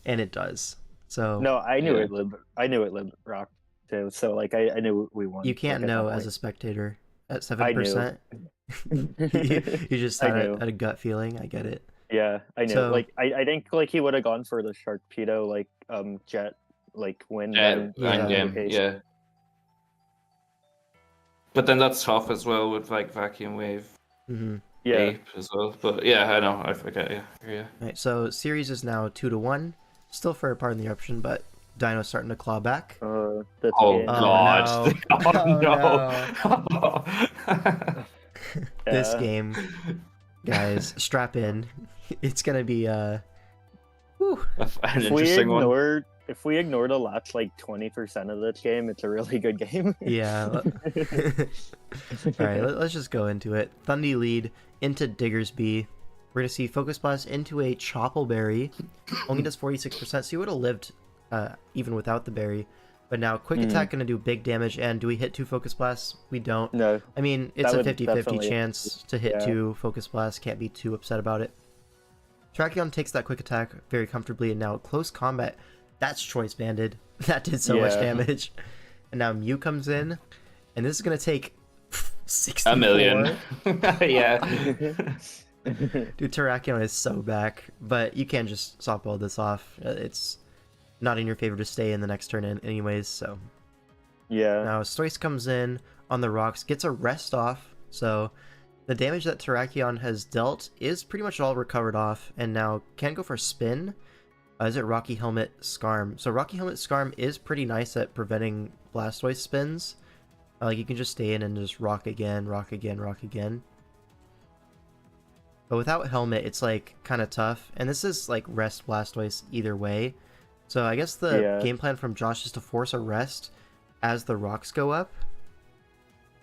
And it does. So No, I knew Yeah. it lived. I knew it lived rock too. So like, I knew we won. you can't like, at know that as a point. spectator at I knew. 7%. you just I had knew. a gut feeling. I get it. Yeah, I know. So- Like, I think like he would have gone for the Sharkpedo like jet like win. Yeah, Yeah. end game, yeah. But then that's tough as well with like Vacuum Wave hmm Yeah. Ape as well. But yeah, I know, I forget, yeah. Right. So series is now 2-1. Still for a part in the eruption, but Dino's starting to claw back. That's Oh game. god. no. Oh no. This Yeah. game, guys, strap in. It's gonna be whew. An If we interesting one. ignore the last like 20% of this game, it's a really good game. Yeah. All right, let's just go into it. Thundy lead into Diggersby. We're gonna see Focus Blast into a Choppleberry. Only does 46%, so you would have lived even without the berry. But now Quick Attack gonna do big damage, and do we hit 2 Focus Blasts? We don't. No. I mean, it's a would 50-50 definitely- chance to hit yeah. 2 Focus Blasts. Can't be too upset about it. Tracheon takes that Quick Attack very comfortably, and now Close Combat. That's Choice Banded. That did so much Yeah. damage. And now Mew comes in, and this is going to take 64. 1 million. Yeah. Dude, Terrakion is so back, but you can't just softball this off. It's not in your favor to stay in the next turn anyways, so... Yeah. Now, Stoice comes in on the rocks, gets a rest off, so the damage that Terrakion has dealt is pretty much all recovered off, and now can go for spin. Is it Rocky Helmet Scarm? So Rocky Helmet Scarm is pretty nice at preventing Blastoise spins. Like, you can just stay in and just rock again, rock again, rock again. But without Helmet, it's, like, kind of tough. And this is, like, rest Blastoise either way. So I guess the Yeah. game plan from Josh is to force a rest as the rocks go up.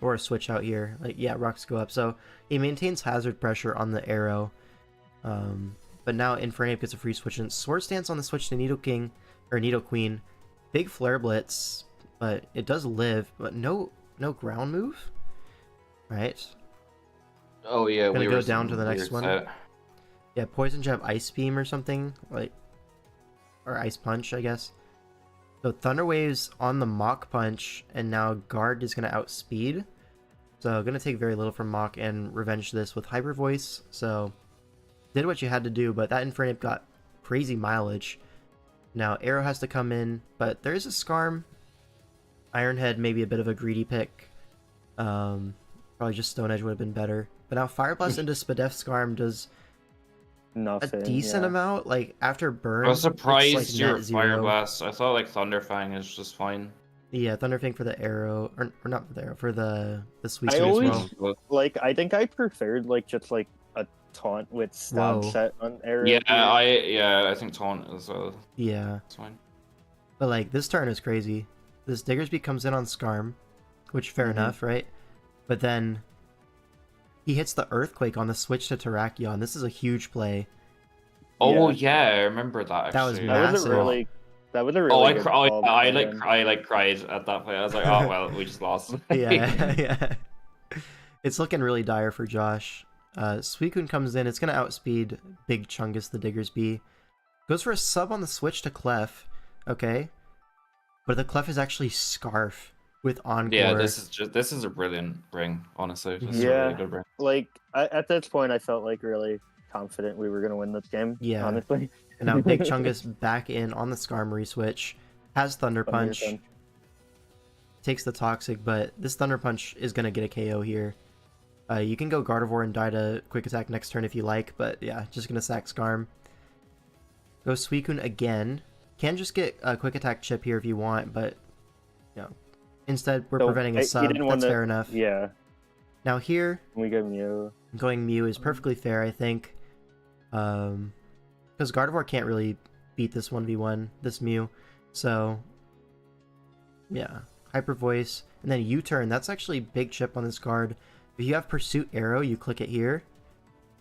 Or a switch out here. Like, yeah, rocks go up. So he maintains hazard pressure on the arrow. But now Infernape gets a free switch. And Swords Dance on the switch to Needle King, or Needle Queen. Big Flare Blitz, but it does live. But no ground move? Right? Oh yeah, Gonna we go were down to the next weird one. set. Yeah, Poison Jab, Ice Beam or something. Like, or Ice Punch, I guess. So Thunder Waves on the Mach Punch, and now Guard is going to outspeed. So going to take very little from Mach and revenge this with Hyper Voice. So did what you had to do, but that Infernape got crazy mileage. Now Arrow has to come in, but there is a Scarm. Iron Head maybe a bit of a greedy pick. Probably just Stone Edge would have been better. But now Fire Blast into Spadef Scarm does a Nothing. decent yeah. amount. Like after burn, I was it's, surprised like, your net Fire zero. Blast. I thought like Thunderfang is just fine. Yeah, Thunderfang for the arrow, or not for the arrow, for the sweet I sweet as always- well. Like, I think I preferred like just like a taunt with stab Whoa. set on arrow. Yeah, here. I think Taunt as well. Yeah, It's fine. but like this turn is crazy. This Diggersby comes in on Scarm, which fair Mhm. enough, right? But then he hits the Earthquake on the switch to Terrakion. This is a huge play. Oh yeah, I remember that. That was Actually. That was massive. a really. That was a really. Oh, good I call by them. cried at that point. I was like, oh well, we just lost. Yeah, yeah. It's looking really dire for Josh. Suicune comes in. It's going to outspeed Big Chungus the Diggersby. Goes for a sub on the switch to Clef. Okay. But the Clef is actually Scarf with Encore. Yeah, this is a brilliant ring, honestly. This is a Yeah. really good ring. Like, at this point, I felt like really confident we were going to win this game, Yeah. honestly. And now Big Chungus back in on the Skarmory switch. Has Thunder Punch. Takes the Toxic, but this Thunder Punch is going to get a KO here. You can go Gardevoir and die to Quick Attack next turn if you like, but yeah, just going to sack Skarm. Go Suicune again. Can just get a Quick Attack chip here if you want, but you know, instead we're preventing a sub. That's fair enough. Yeah. Now here, We go Mew. going Mew is perfectly fair, I think. Because Gardevoir can't really beat this 1v1, this Mew. So, yeah. Hyper Voice. And then U-Turn. That's actually big chip on this card. If you have Pursuit Arrow, you click it here.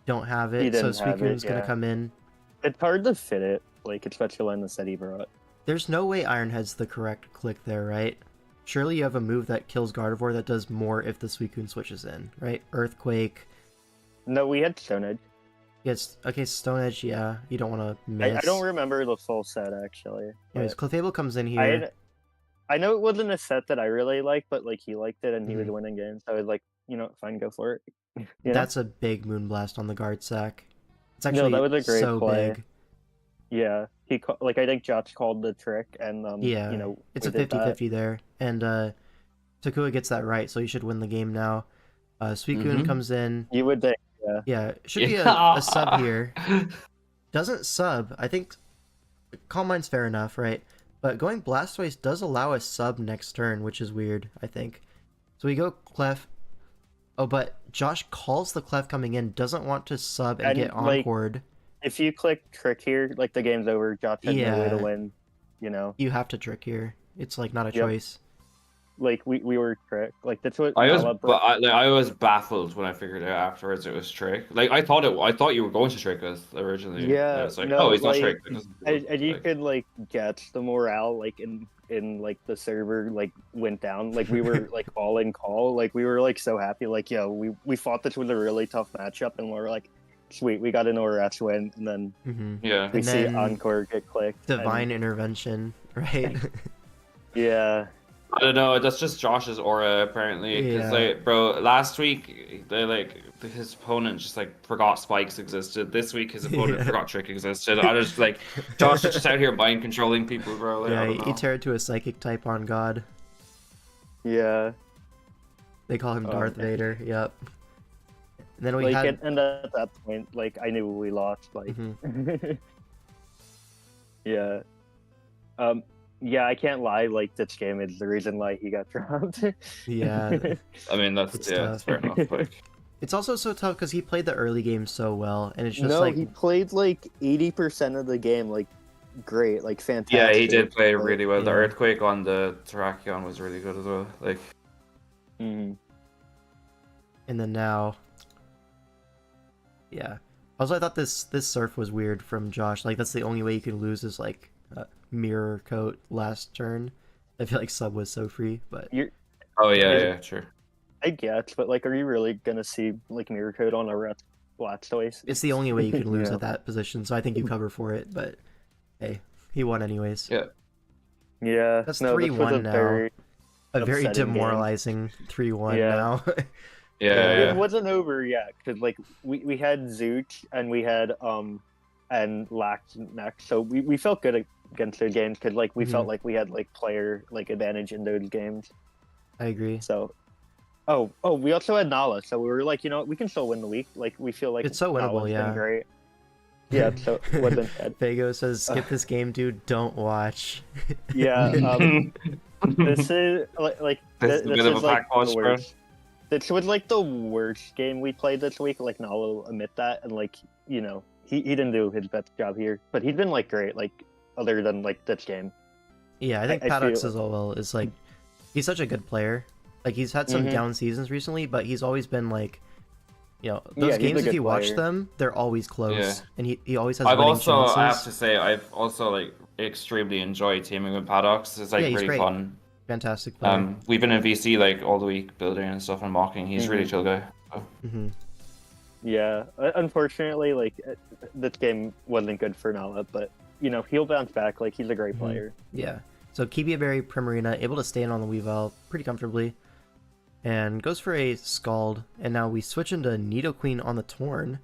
Don't have it, so Suicune's going to come in. It's hard to fit it, like, especially in the set he brought. There's no way Iron Head's the correct click there, right? Surely you have a move that kills Gardevoir that does more if the Suicune switches in, right? Earthquake. No, we had Stone Edge. Yes, okay, Stone Edge, yeah. You don't want to miss. I don't remember the full set, actually. Anyways, Clefable comes in here. I know it wasn't a set that I really liked, but, like, he liked it and he was Mhm. winning games. So I was like, you know, fine, go for it. You know? That's a big Moonblast on the guard sack. It's actually that was a great so play. big. Yeah, like, I think Josh called the trick, and, Yeah, you know, it's a we did that. 50-50 there. And Takua gets that right, so he should win the game now. Suicune comes in. You would think, yeah. Yeah, should be a sub here. Doesn't sub. I think Calm Mind's fair enough, right? But going Blastoise does allow a sub next turn, which is weird, I think. So we go Clef. Oh, but Josh calls the Clef coming in, doesn't want to sub and get like, Encored. If you click trick here, like, the game's over. Josh had no way to win, you know? You have to trick here. It's like not a Yep. choice. Like, we were tricked. Like, that's what I Nala I was baffled when I figured out afterwards it was trick. Like I thought you were going to trick us originally. Yeah, And it's like, no, oh, he's not like, trick. and you could, like, get the morale, like, in like the server, like, went down. Like, we were like all in call. Like, we were like so happy. Like, yo, we thought this was a really tough matchup, and we're like, sweet, we got an ORS win, and then Yeah. we And see then Encore get clicked. Divine Intervention, right? Yeah. I don't know. That's just Josh's aura, apparently. Because, like, bro, last week his opponent just like forgot spikes existed. This week his opponent forgot trick existed. I just like Josh is just out here mind controlling people, bro. Like, Yeah, I don't know. he tear to a psychic type on God. Yeah. They call him Darth Vader. Yep. And then we Like, had. and at that point, like, I knew we lost. Like, yeah. Yeah, I can't lie. Like, this game is the reason why he got dropped. Yeah. I mean, that's It's that's tough. fair enough. Like, It's also so tough because he played the early game so well, and it's just No, like he played like 80% of the game, like, great, like, fantastic. yeah, he did play Like, really well. The yeah. earthquake on the Terrakion was really good as well. Like, mhm. and then now. Yeah. Also, I thought this surf was weird from Josh. Like, that's the only way you can lose is like mirror coat last turn. I feel like sub was so free, but oh yeah, sure. I guess, but, like, are you really gonna see, like, mirror code on a red Blastoise? it's the only way you can lose Yeah. at that position. So I think you cover for it. But hey, he won anyways. Yeah. Yeah, That's no, this was 3-1 a now. very A very upsetting game. demoralizing 3-1 Yeah. now. Yeah. It wasn't over yet because, like, we had Zoot and we had and Lax next, so we felt good against those games because, like, we felt like we had, like, player, like, advantage in those games. I agree. So, oh, we also had Nala, so we were like, you know what, we can still win the week. Like, we feel like It's so winnable, Nala's yeah. been great. Yeah, so it wasn't bad. Fago says, "Skip this game, dude. Don't watch." Yeah, this is like This is a bit of a like pack watch, the bro. worst. This was like the worst game we played this week. Like, Nala will admit that, and, like, you know, he didn't do his best job here, but he's been, like, great. Like, other than, like, this game. Yeah, I think I Paddox feel- as well is like, he's such a good player. Like, he's had some down seasons recently, but he's always been like, you know, those Yeah, he's a games if good you watch player. them, they're always close, Yeah. and he always has I've winning also, chances. I have to say, I've also like extremely enjoyed teaming with Paddox. It's like Yeah, he's really great. fun. Fantastic player. We've been in VC like all the week building and stuff and mocking. He's a really chill guy. So. hmm Yeah, unfortunately, like this game wasn't good for Nala, but you know he'll bounce back. Like he's a great player. Yeah. So Kibiaberry, Primarina, able to stay in on the Weavile pretty comfortably. And goes for a Scald. And now we switch into Nidoqueen on the Torn.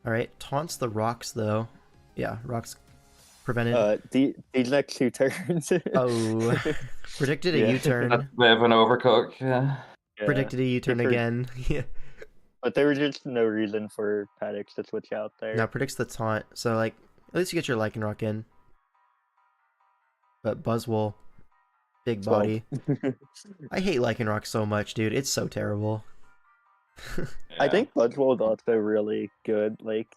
Alright, taunts the rocks though. Yeah, rocks prevented. These next 2 turns. Oh, predicted a Yeah. U-turn. That's a bit of an overcook. Yeah. Yeah. Predicted a U-turn again. Yeah. But there was just no reason for Paddocks to switch out there. Now predicts the taunt. So like, at least you get your Lycanroc in. But Buzzwole, big body. I hate Lycanroc so much, dude. It's so terrible. I think Buzzwole is also really good. Like,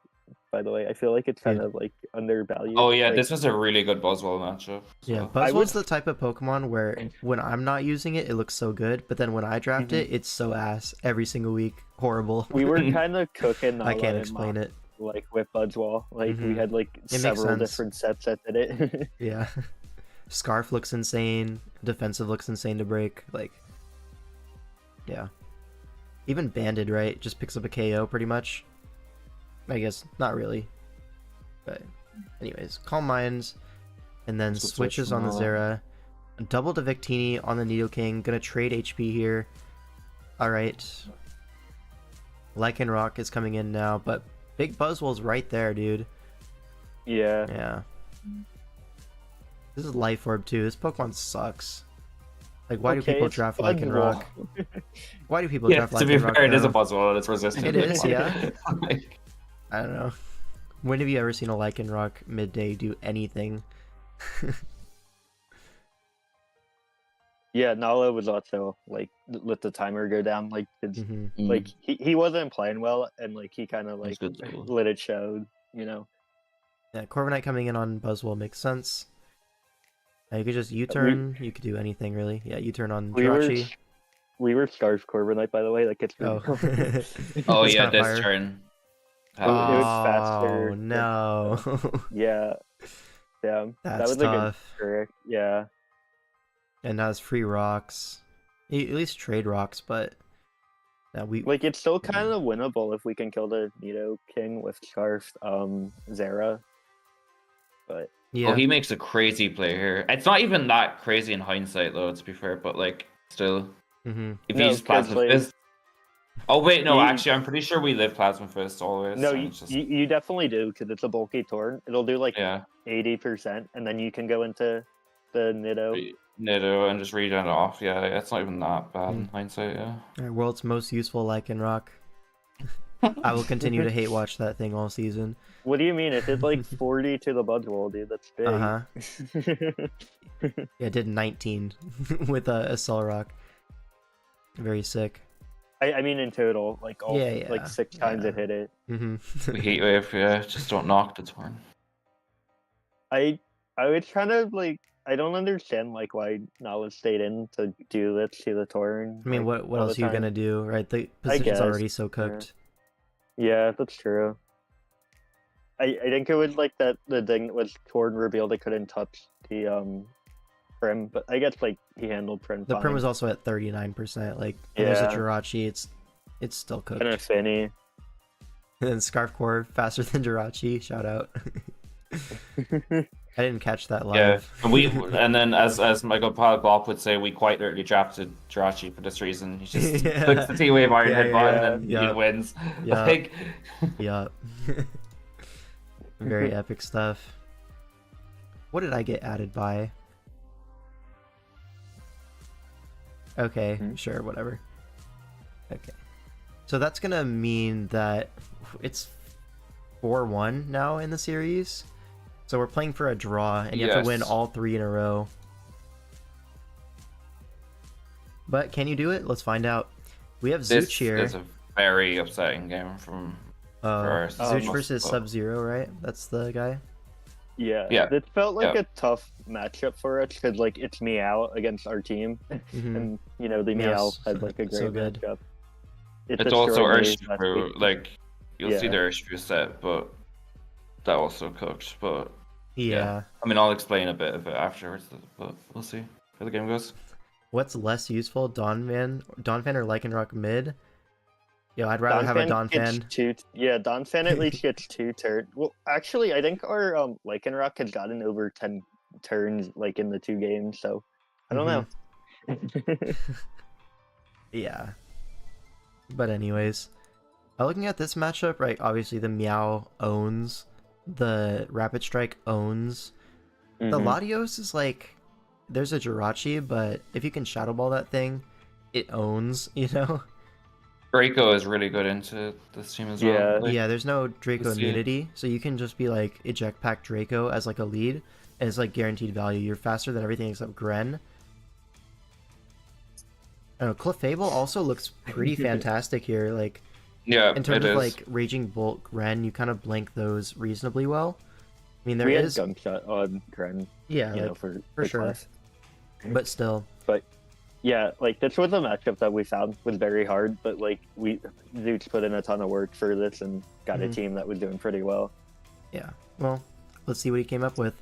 by the way, I feel like it's kind of like undervalued. Oh yeah, like, this was a really good Buzzwole matchup. So. Yeah, Buzzwole's the type of Pokemon where when I'm not using it, it looks so good, but then when I draft it, it's so ass every single week. Horrible. we were kind of cooking. I can't explain it. Like with Buzzwole, like we had like It several different sets that did it. Yeah. Scarf looks insane. Defensive looks insane to break. Like, yeah. Even Banded, right? Just picks up a KO pretty much. I guess not really. But anyways, Calm Minds. And then switches on the Zera. Double to Victini on the Nidoking. Gonna trade HP here. Alright. Lycanroc is coming in now, but Big Buzzwole's right there, dude. Yeah. Yeah. This is Life Orb too. This Pokemon sucks. Like, why do people draft Lycanroc? Why do people draft Lycanroc? To be fair, it is a now? Buzzwole and it's resistant. It is, yeah. I don't know. When have you ever seen a Lycanroc midday do anything? Yeah, Nala was also like let the timer go down. Like, like he wasn't playing well, and like he kind of like let it show. You know. Yeah, Corviknight coming in on Buzzwole makes sense. You could just U-turn. You could do anything really. Yeah, U-turn on Jirachi. We were Scarf Corviknight, by the way. Like it's. Oh. Oh yeah, this turn. It was faster. Oh no. Yeah. Yeah. That's that was tough. a good trick. Yeah. And now it's free rocks. At least trade rocks, but now we like it's still kind of winnable if we can kill the Nidoking with Scarf Zera. But yeah. Oh, he makes a crazy play here. It's not even that crazy in hindsight, though. To be fair, but like still, if he just Plasma Fist. Oh wait, no. Actually, I'm pretty sure we live Plasma Fist always. No, so you definitely do because it's a bulky torn. It'll do like 80%, and then you can go into the Nido and just regen it off. Yeah, it's not even that bad in hindsight. Yeah. Our world's most useful Lycanroc. I will continue to hate watch that thing all season. What do you mean? It did like 40 to the Buzzwole, dude. That's big. Yeah, it did 19 with a Solrock. Very sick. I mean, in total, like like 6 times it hit it. We Heat Wave, just don't knock the turn. I was kind of like I don't understand like why Nala stayed in to do this to the Torn. I mean, like, what else are you gonna do, right? The position's already so cooked. Yeah, that's true. I think it was like that the thing was Torn revealed it couldn't touch the Prim, but I guess like he handled Prim. The Prim was also at 39%. Like there's a Jirachi, it's still cooked. And a Finny. And then Scarf Core faster than Jirachi. Shout out. I didn't catch that live. Yeah, and then as Michael Bop would say, we quite literally drafted Jirachi for this reason. He just clicks the T-Wave Iron Head button and he wins. Yup. Yup. Very epic stuff. What did I get added by? Okay, sure, whatever. Okay. So that's gonna mean that it's 4-1 now in the series. So we're playing for a draw, and you have to win all 3 in a row. But can you do it? Let's find out. We have Zooch here. This is a very upsetting game from Zooch versus Sub-Zero, right? That's the guy? Yeah. It felt like a tough matchup for us, because like it's Meow against our team. And, you know, the Meow had like a great matchup. It's also Urshifu, like, you'll see the Urshifu set, but that also cooked, but I mean, I'll explain a bit of it afterwards, but we'll see how the game goes. What's less useful, Donphan or Lycanroc mid? Yo, I'd rather have a Don gets fan. Don fan at least gets 2 turns. Well, actually, I think our Lycanroc has gotten over 10 turns like in the 2 games, so I don't know. Yeah. But anyways, looking at this matchup, right? Obviously, the Meow owns, the Rapid Strike owns. The Latios is like, there's a Jirachi, but if you can Shadow Ball that thing, it owns, you know? Draco is really good into this team as Yeah. well. Like, Yeah, there's no Draco let's see. immunity, so you can just be like eject pack Draco as like a lead, and it's like guaranteed value. You're faster than everything except Gren. I don't know, Clefable also looks pretty fantastic here. Like, yeah, in terms it of is. like Raging Bolt, Gren, you kind of blank those reasonably well. I mean, there we is, had Gunshot on Gren, yeah, you like, know, for sure, class. but still, Yeah, like this was a matchup that we found was very hard, but like Zoots put in a ton of work for this and got a team that was doing pretty well. yeah. Well, let's see what he came up with.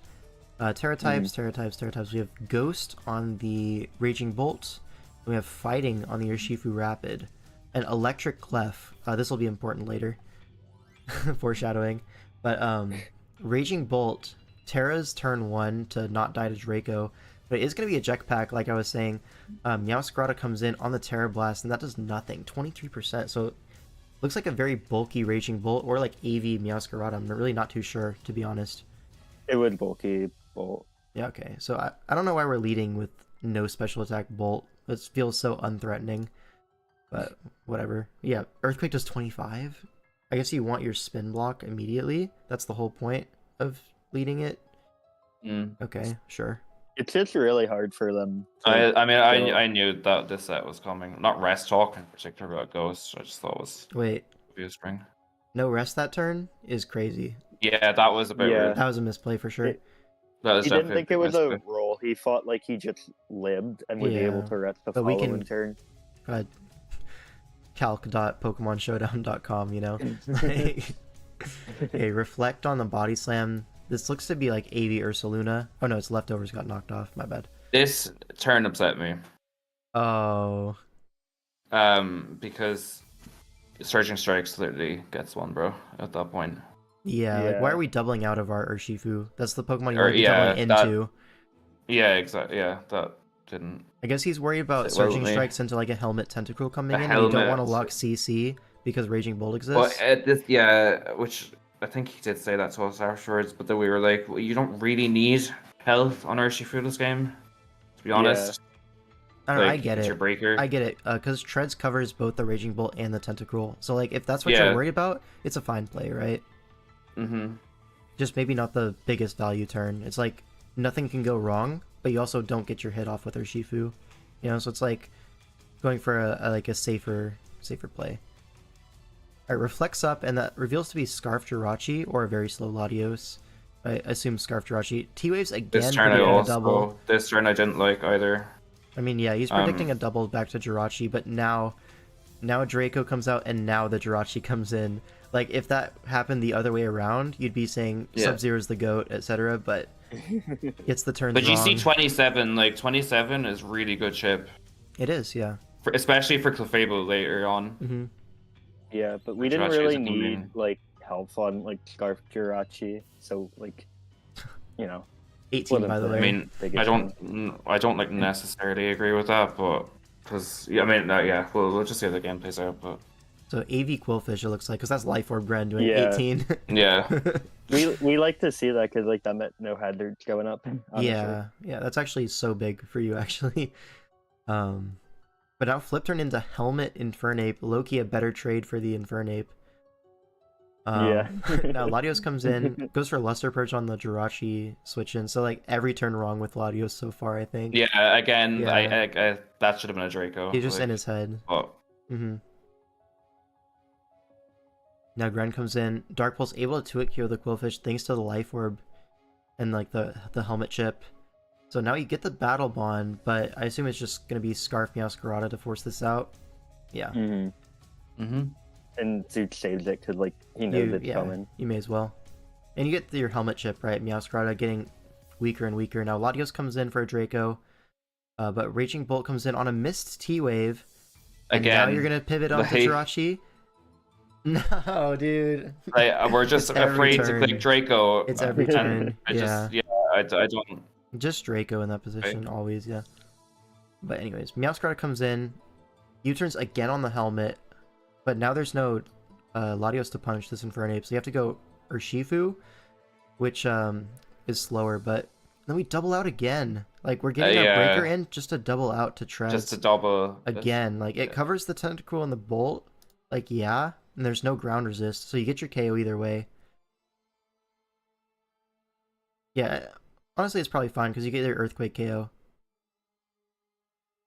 Terra types. We have Ghost on the Raging Bolt. We have Fighting on the Urshifu Rapid. And Electric Clef. This will be important later. Foreshadowing. But Raging Bolt, Terra's turn 1 to not die to Draco. But it is going to be a Eject Pack, like I was saying. Meowscarada comes in on the Terra Blast, and that does nothing. 23%. So looks like a very bulky Raging Bolt, or like AV Meowscarada. I'm really not too sure, to be honest. It would bulky Bolt. Yeah, okay. So I don't know why we're leading with no special attack Bolt. It feels so unthreatening. But whatever. Yeah, Earthquake does 25? I guess you want your spin block immediately? That's the whole point of leading it? Okay, sure. It's just really hard for them. I knew that this set was coming. Not Rest Talk in particular, but Ghost. I just thought it was Wait, a spring. no rest that turn is crazy. Yeah, that was a bit weird. That was a misplay for sure. That was He didn't think it was a misplay. roll. He thought like he just lived and would be able to rest the but we following can- turn. calc.pokemonshowdown.com, you know? Okay, Reflect on the Body Slam. This looks to be like AV Ursaluna. Oh no, its leftovers got knocked off. My bad. This turn upset me. Oh. Because Surging Strikes literally gets one, bro, at that point. Yeah, like why Yeah. are we doubling out of our Urshifu? That's the Pokemon you Or, want to be yeah, doubling that- into. Yeah, exactly. Yeah, that didn't. I guess he's worried about Sit well Surging with me. Strikes into like a Helmet Tentacle coming A in, and you don't helmet. want to lock CC because Raging Bolt Well, exists. which I think he did say that to us afterwards, but then we were like, well, you don't really need health on Urshifu this game, to be honest. I don't know, I Like, get it's it. your breaker. I get it, because Treads covers both the Raging Bolt and the Tentacruel. So, like, if that's what Yeah. you're worried about, it's a fine play, right? Mm-hmm. Just maybe not the biggest value turn. It's like, nothing can go wrong, but you also don't get your hit off with Urshifu. You know, so it's like going for a safer play. Alright, Reflects up, and that reveals to be Scarf Jirachi, or a very slow Latios. I assume Scarf Jirachi. T-Waves again This turn I predicting a also, double. this turn I didn't like either. I mean, yeah, he's predicting a double back to Jirachi, but now Draco comes out, and now the Jirachi comes in. Like, if that happened the other way around, you'd be saying Yeah. Sub-Zero's the GOAT, etc., but it's the turns But you wrong. see 27, like 27 is really good chip, It is, yeah. especially for Clefable later on. Hmm. Yeah, but we didn't Jirachi really isn't need moving. like health on like Scarf Jirachi, so like, you know. 18, by the Wasn't way. I mean, biggest I don't like necessarily agree with that, but because yeah, I mean, yeah, we'll just see how the game plays out. But So AV Quillfish, it looks like, because that's Life Orb Gren doing Yeah. 18. yeah, We like to see that because like that meant no hazards going up. Honestly. Yeah, that's actually so big for you, actually. But now Flip turned into Helmet Infernape. Loki, a better trade for the Infernape. Yeah. Now Latios comes in, goes for Luster Perch on the Jirachi switch in. So like every turn wrong with Latios so far, I think. yeah. Again, Yeah. I that should have been a Draco. He's just like, in his head. Oh, Now Gren comes in. Dark Pulse able to 2-hit KO the Quillfish thanks to the Life Orb and like the helmet chip. So now you get the Battle Bond, but I assume it's just gonna be Scarf Meowscarada to force this out. Yeah. mm-hmm. And Zoot saves it because like he knows it's yeah, coming. you may as well. And you get your helmet chip, right? Meowscarada getting weaker and weaker. Now Latios comes in for a Draco, but Raging Bolt comes in on a missed T-Wave. And now Again, you're gonna pivot onto like- Jirachi. No, dude. Like we're just It's every afraid to turn. click Draco. It's every and turn. I Yeah. just I don't. Just Draco in that position, always, yeah. But anyways, Meowscarada comes in, U-turns again on the helmet, but now there's no Latios to punish this Infernape, so you have to go Urshifu, which is slower, but then we double out again. Like, we're getting our Breaker in just to double out to Treads. Just to double. Again, like, it covers the Tentacle and the Bolt, like, yeah, and there's no ground resist, so you get your KO either way. Yeah, honestly, it's probably fine, because you get your Earthquake KO.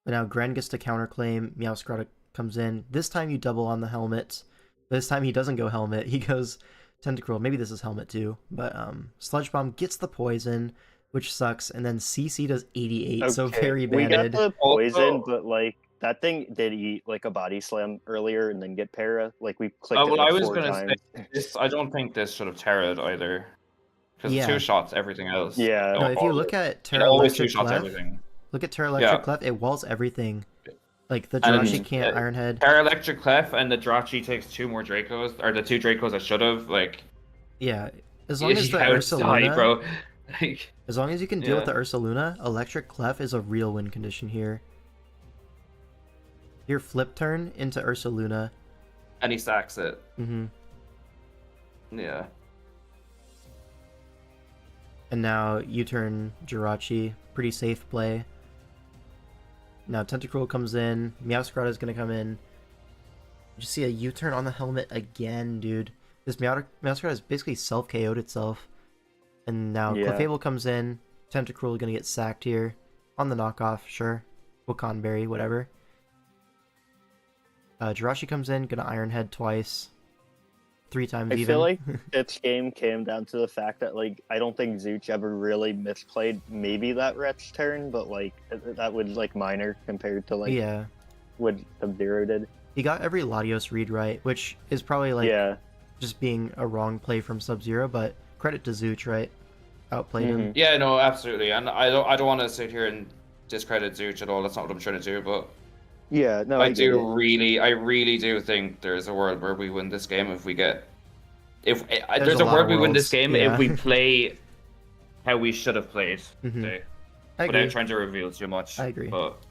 But now Gren gets to counterclaim, Meowscarada comes in. This time you double on the helmet. This time he doesn't go helmet, he goes Tentacruel. Maybe this is helmet too. But Sludge Bomb gets the poison, which sucks, and then CC does 88, okay, so very banded. We got the poison, but like that thing did eat like a body slam earlier and then get para. Like we clicked it like 4 times. Say this. I don't think this should have terra'd either, because 2 shots everything else. Yeah. No, if you look at Terra Electric Clef, everything. Look at Terra Electric Clef, it walls everything. Like the Jirachi can't Iron Head. Terra Electric Clef and the Jirachi takes 2 more Dracos, or the 2 Dracos I should have. Like, yeah, as long as the Ursaluna, bro. As long as you can deal with the Ursaluna, Electric Clef is a real win condition here. Your flip turn into Ursaluna, and he sacks it. Mm-hmm. Yeah. And now you turn Jirachi, pretty safe play. Now Tentacruel comes in, Meowscarada is gonna come in. You just see a U-turn on the helmet again, dude. This Meowscarada has basically self-KO'd itself. And now Clefable comes in, Tentacruel gonna get sacked here. On the knockoff, sure. Wakanberry, whatever. Jirachi comes in, gonna Iron Head twice. 3 times even. I feel like this game came down to the fact that, like, I don't think Zooch ever really misplayed maybe that Ret's turn, but, like, that was, like, minor compared to, like, what Sub-Zero did. He got every Latios read right, which is probably, like, just being a wrong play from Sub-Zero, but credit to Zooch, right? Outplayed him. Yeah, no, absolutely. And I don't want to sit here and discredit Zooch at all. That's not what I'm trying to do, but... Yeah, no, I really do think there's a world where we win this game if we get, there's a world we win this game if we play how we should have played today, without trying to reveal too much. I agree. But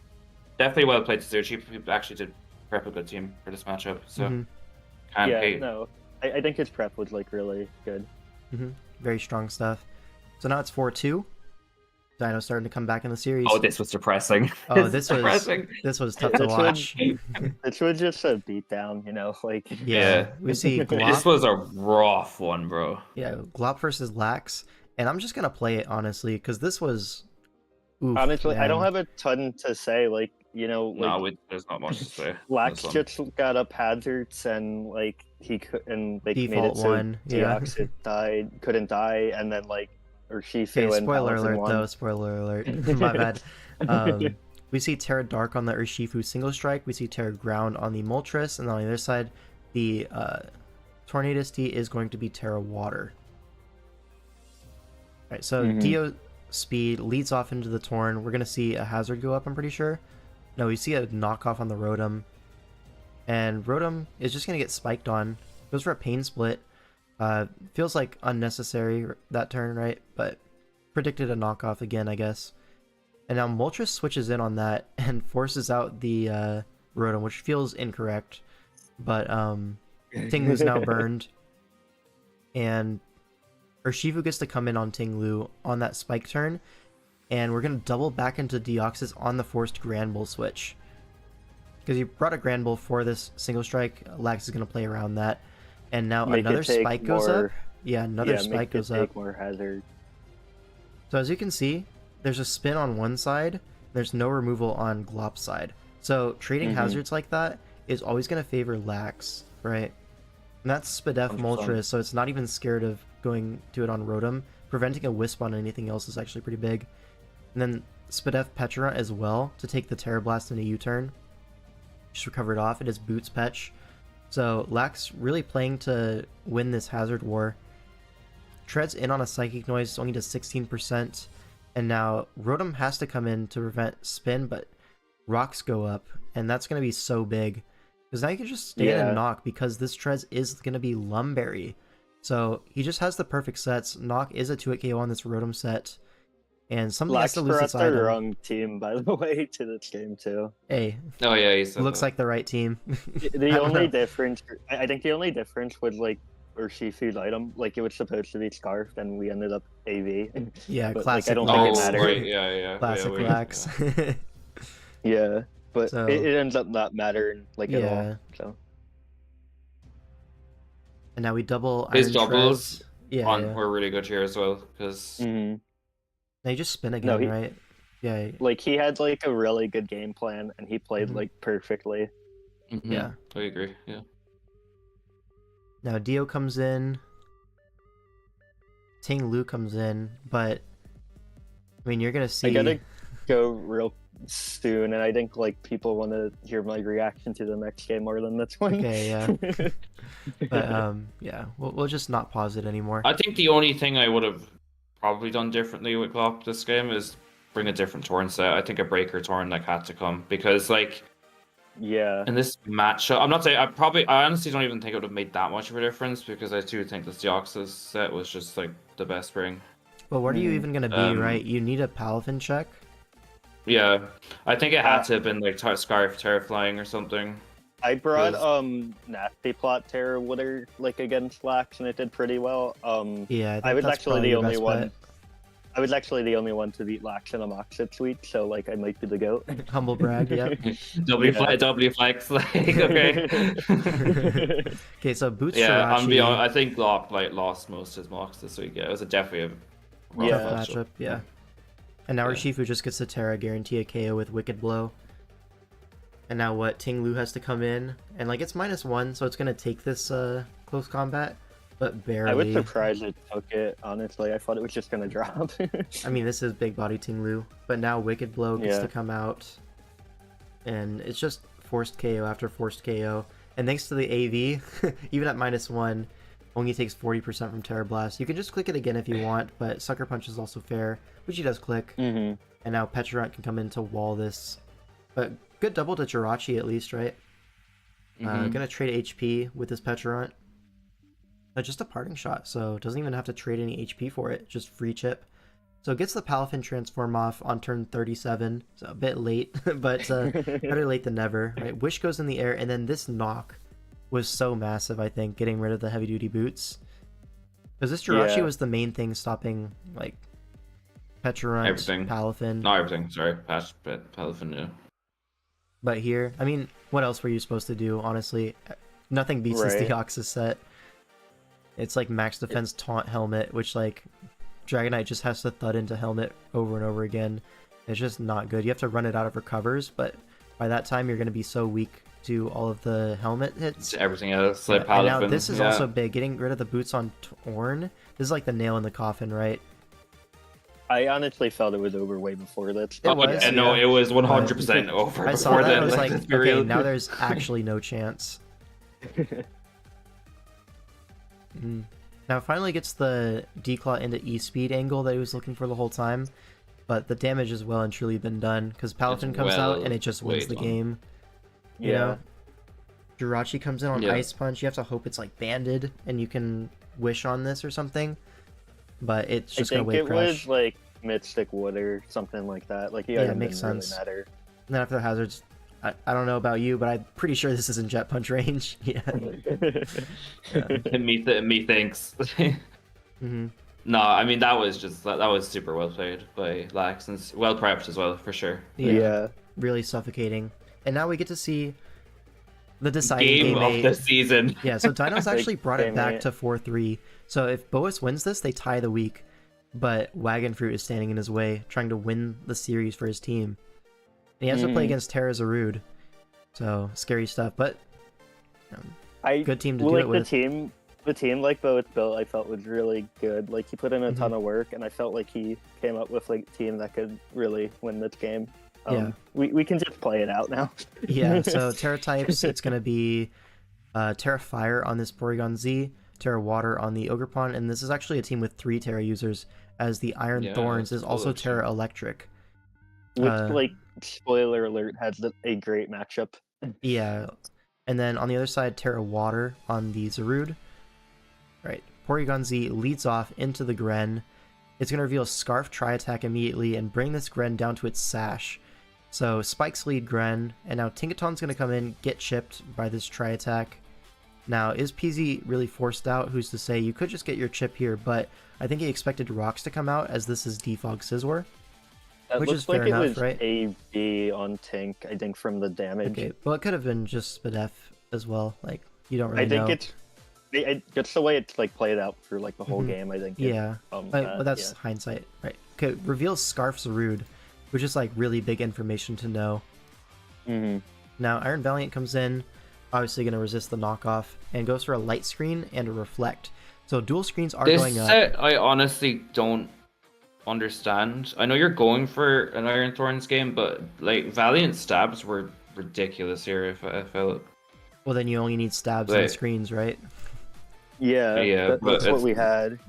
definitely well played to Zooch. He actually did prep a good team for this matchup, so can't hate. No, I think his prep was like really good. Very strong stuff. So now it's 4-2. Dino starting to come back in the series. Oh, this was depressing. Oh, this was depressing. This was tough to watch. This was just a beatdown, you know, like we see Glop. This was a rough one, bro. Yeah, Glop versus Lax, and I'm just gonna play it honestly because this was. Oof, honestly, man. I don't have a ton to say. Like, you know, like, no, there's not much to say. Lax just got up hazards and like he could and like Default made it so one. Deoxys couldn't die, and then like. Okay, spoiler alert though, spoiler alert. My bad. We see Terra Dark on the Urshifu single strike, we see Terra Ground on the Moltres, and on the other side, the Tornadus is going to be Terra Water. Alright, so Dio Speed leads off into the Torn. We're going to see a hazard go up, I'm pretty sure. No, we see a knockoff on the Rotom. And Rotom is just going to get spiked on. Goes for a Pain Split. Feels like unnecessary that turn, right? But predicted a knockoff again, I guess. And now Moltres switches in on that and forces out the Rotom, which feels incorrect. But Tinglu's now burned. And Urshifu gets to come in on Tinglu on that spike turn. And we're going to double back into Deoxys on the forced Grand Bull switch. Because you brought a Grand Bull for this single strike, Lax is going to play around that. And now another spike goes up. Yeah, another spike goes up. More hazard. So as you can see, there's a spin on one side. There's no removal on Glop's side. So trading hazards like that is always going to favor Lax, right? And that's Spadef Moltres, so it's not even scared of going to it on Rotom. Preventing a Wisp on anything else is actually pretty big. And then Spadef Petra as well to take the Terra Blast in a U-turn. Just recovered off. It is Boots Petch. So Lax really playing to win this hazard war. Treads in on a Psychic Noise, only does 16%. And now Rotom has to come in to prevent spin, but rocks go up. And that's going to be so big. Because now you can just stand and knock because this Trez is going to be Lumberry. So he just has the perfect sets. Knock is a 2-hit KO on this Rotom set. And something has to lose its brought the item. wrong team, by the way, to this game too. Hey. Oh yeah, he said looks that. like the right team. The only difference, I think the only difference was like Urshifu's item, like it was supposed to be Scarf, and we ended up AV. Yeah, but, classic. Like, I don't think it mattered. Right, yeah. Classic yeah, Lax. Yeah, but So, it ends up not mattering like at all. So. And now we double His Iron doubles Trez. were really good here as well because now you just spin again, right? Yeah. Like he had like a really good game plan, and he played like perfectly. Yeah, I agree. Yeah. Now Dio comes in. Ting Lu comes in, but I mean, you're gonna see. I gotta go real soon, and I think like people want to hear my reaction to the next game more than this one. Okay, yeah. But yeah, we'll just not pause it anymore. I think the only thing I would have probably done differently with Glock this game is bring a different Torn set. I think a Breaker Torn like had to come because like in this matchup, I'm not saying I honestly don't even think it would have made that much of a difference because I do think the Deoxys set was just like the best bring. But what are you even gonna be, right? You need a Palafin check. Yeah, I think it had to have been like Scarf Terraflying or something. I brought Nasty Plot Terror Water like against Lax, and it did pretty well. Yeah, I was actually the only one. Bet. I was actually the only one to beat Lax in a Moxit week, so like I might be the goat. Humble brag, yeah. W flex, like okay. Okay, so Boots. Yeah, Shirachi, I think Glock like lost most of his mocks this week. Yeah, it was definitely a rough matchup. Yeah. And now Urshifu just gets the Terra, guarantee a KO with Wicked Blow. And now what? Ting Lu has to come in, and like it's -1, so it's gonna take this close combat, but barely. I was surprised it took it. Honestly, I thought it was just gonna drop. I mean, this is big body Ting Lu, but now Wicked Blow gets to come out, and it's just forced KO after forced KO. And thanks to the AV, even at -1, only takes 40% from Terra Blast. You can just click it again if you want, but Sucker Punch is also fair, which he does click. And now Petrarunt can come in to wall this. But good double to Jirachi at least, right? Gonna trade HP with this Petrarunt. Just a parting shot, so doesn't even have to trade any HP for it, just free chip. So it gets the Palafin transform off on turn 37, so a bit late, but better late than never, right? Wish goes in the air, and then this knock was so massive, I think, getting rid of the heavy duty boots. Because this Jirachi was the main thing stopping, like, Petrarunt, everything. Palafin. Not everything, sorry. Palafin, yeah. But here, I mean, what else were you supposed to do, honestly? Nothing beats this Deoxys set. It's like max defense taunt helmet, which like Dragonite just has to thud into helmet over and over again. It's just not good. You have to run it out of recovers, but by that time you're going to be so weak to all of the helmet hits. Everything else, like and now this is also big. Getting rid of the boots on Torn. This is like the nail in the coffin, right? I honestly felt it was over way before this. It was, no, it was 100% over. I saw that. I was like, okay, now there's actually no chance. Now finally gets the Declaw into E-Speed angle that he was looking for the whole time, but the damage has well and truly been done because Palafin comes out and it just wins the game. You know? Jirachi comes in on Ice Punch. You have to hope it's like banded and you can wish on this or something, but it's just gonna wave crash. I think it was like Mystic Wood or something like that. Like it makes sense. Really matter. And then after the hazards, I don't know about you, but I'm pretty sure this isn't Jet Punch range. Me thinks. No, I mean that was super well played by Lax and well prepped as well for sure. Yeah, really suffocating. And now we get to see the deciding game of the season. Yeah, so Dino's actually brought it back to 4-3. So if Boas wins this, they tie the week, but Wagon Fruit is standing in his way, trying to win the series for his team. And he has to play against Terra Zarude, so scary stuff. But good team to do it with. The team like Boas built, I felt was really good. Like he put in a ton of work, and I felt like he came up with like a team that could really win this game. We can just play it out now. Yeah. So Terra types, it's gonna be Terra Fire on this Porygon Z, Terra Water on the Ogerpon, and this is actually a team with 3 Terra users, as the Iron Thorns is also Terra Electric. Which, like, spoiler alert, has a great matchup. Yeah, And then on the other side, Terra Water on the Zarude. Right, Porygon Z leads off into the Gren. It's going to reveal Scarf Tri-Attack immediately and bring this Gren down to its Sash. So Spikes lead Gren, and now Tinkaton's going to come in, get chipped by this Tri-Attack. Now, is PZ really forced out? Who's to say? You could just get your chip here, but I think he expected Rocks to come out as this is Defog Scizor. That Which looks is fair like enough, it was right? AB on Tink, I think, from the damage. Okay, well, it could have been just Spadef as well. Like, you don't really I think know. it's the way it's like played out for like the whole Mhm. game. I think. Yeah, but that's yeah. hindsight, right? Okay, reveals Scarf Zarude, which is like really big information to know. Mhm. Now, Iron Valiant comes in, obviously going to resist the knockoff, and goes for a Light Screen and a Reflect. So dual screens are This going up. set, I honestly don't understand. I know you're going for an Iron Thorns game, but like Valiant stabs were ridiculous here. If I felt. Well, then you only need stabs Wait. and screens, right? Yeah, Yeah, but that's what it's- we had.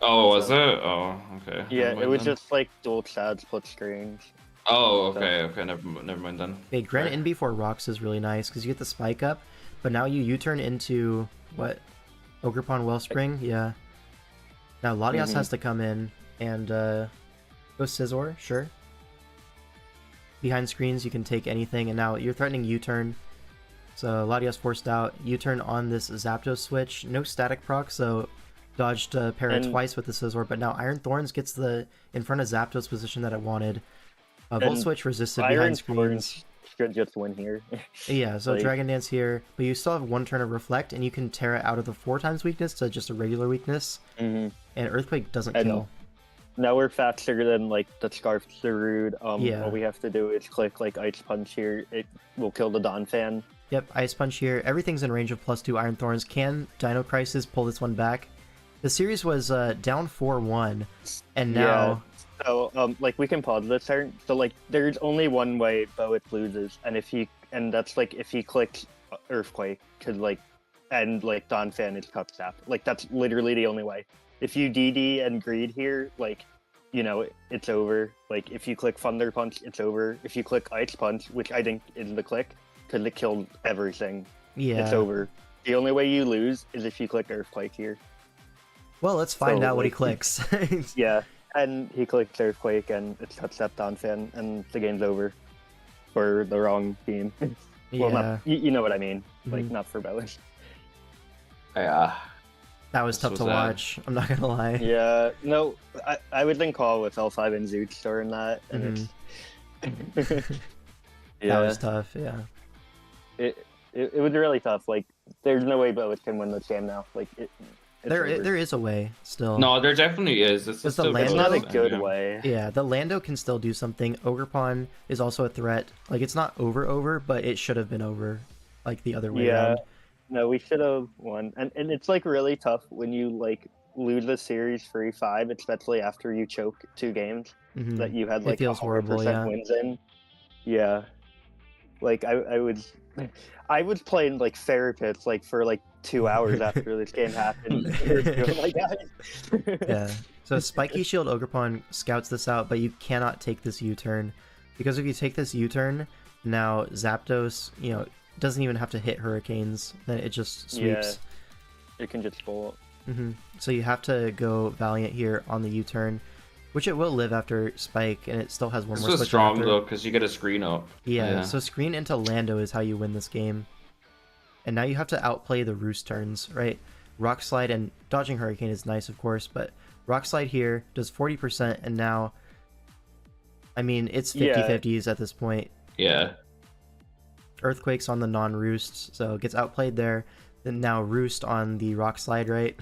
Oh, was it? Oh, okay. Yeah, Never it was mind then. just like dual stabs plus screens. Oh, okay. Never mind then. Okay, Gren Right. in before Rocks is really nice because you get the spike up, but now you U-turn into what? Ogerpon Wellspring? Yeah. Now Latias has to come in and go Scizor, sure. Behind screens you can take anything, and now you're threatening U-turn. So Latias forced out. U-turn on this Zapdos switch. No static proc, so dodged Para And- twice with the Scizor, but now Iron Thorns gets the in front of Zapdos position that it wanted. Volt And switch resisted Iron behind screens. Thorns should just win here. Yeah, so Like- Dragon Dance here, but you still have one turn of Reflect, and you can tear it out of the 4x weakness to just a regular weakness, Mhm. and Earthquake doesn't And- kill. Now we're faster than like the Scarf Zarude. Yeah. All we have to do is click like Ice Punch here. It will kill the Donphan. Yep, Ice Punch here. Everything's in range of +2 Iron Thorns. Can Dino Crisis pull this one back? The series was down 4-1, and now... So like we can pause this turn. So like there's only one way Boet loses, and that's like if he clicks Earthquake to like and like Donphan is Cup Snap. Like that's literally the only way. If you DD and Greed here, like you know it's over. Like if you click Thunder Punch, it's over. If you click Ice Punch, which I think is the click, because it killed everything, Yeah. it's over. The only way you lose is if you click Earthquake here. Well, let's find So, out what he like- clicks. Yeah, and he clicks Earthquake, and it's Cut Step Donphan, and the game's over for the wrong team. Well, yeah, not, you know what I mean. Like, Mhm. not for Bellish. Yeah. that was this tough was to that. watch. I'm not gonna lie. Yeah, no, I would then call with L5 and Zoot storing that, and it's... That was tough, yeah. it was really tough. Like, there's no way Bellish can win this game now. Like, it's over. There is a way, still. No, there definitely is. It's Does the still land It's Lando? not a close, good yeah. way. Yeah, the Lando can still do something. Ogerpon is also a threat. Like, it's not over, but it should have been over, like, the other way Yeah. around. No, we should have won. And it's, like, really tough when you, like, lose the series 3-5, especially after you choke 2 games Mhm. that you had, It like, feels 100% horrible, yeah. wins in. Yeah. Like, I was playing, like, Therapist, like, for, like, 2 hours after this game happened. Oh my God. Yeah. So Spiky Shield Ogerpon scouts this out, but you cannot take this U-turn. Because if you take this U-turn, now Zapdos, you know, doesn't even have to hit Hurricanes. Then it just sweeps. It can just pull up. So you have to go Valiant here on the U-turn, which it will live after Spike, and it still has one This more was switch strong after. though, because you get a screen up. Yeah, so screen into Lando is how you win this game. And now you have to outplay the Roost turns, right? Rock Slide and dodging Hurricane is nice, of course, but Rock Slide here does 40%, and now, I mean, it's 50-50s at this point. Yeah. Earthquake's on the non-Roost, so it gets outplayed there. Then now Roost on the Rock Slide, right?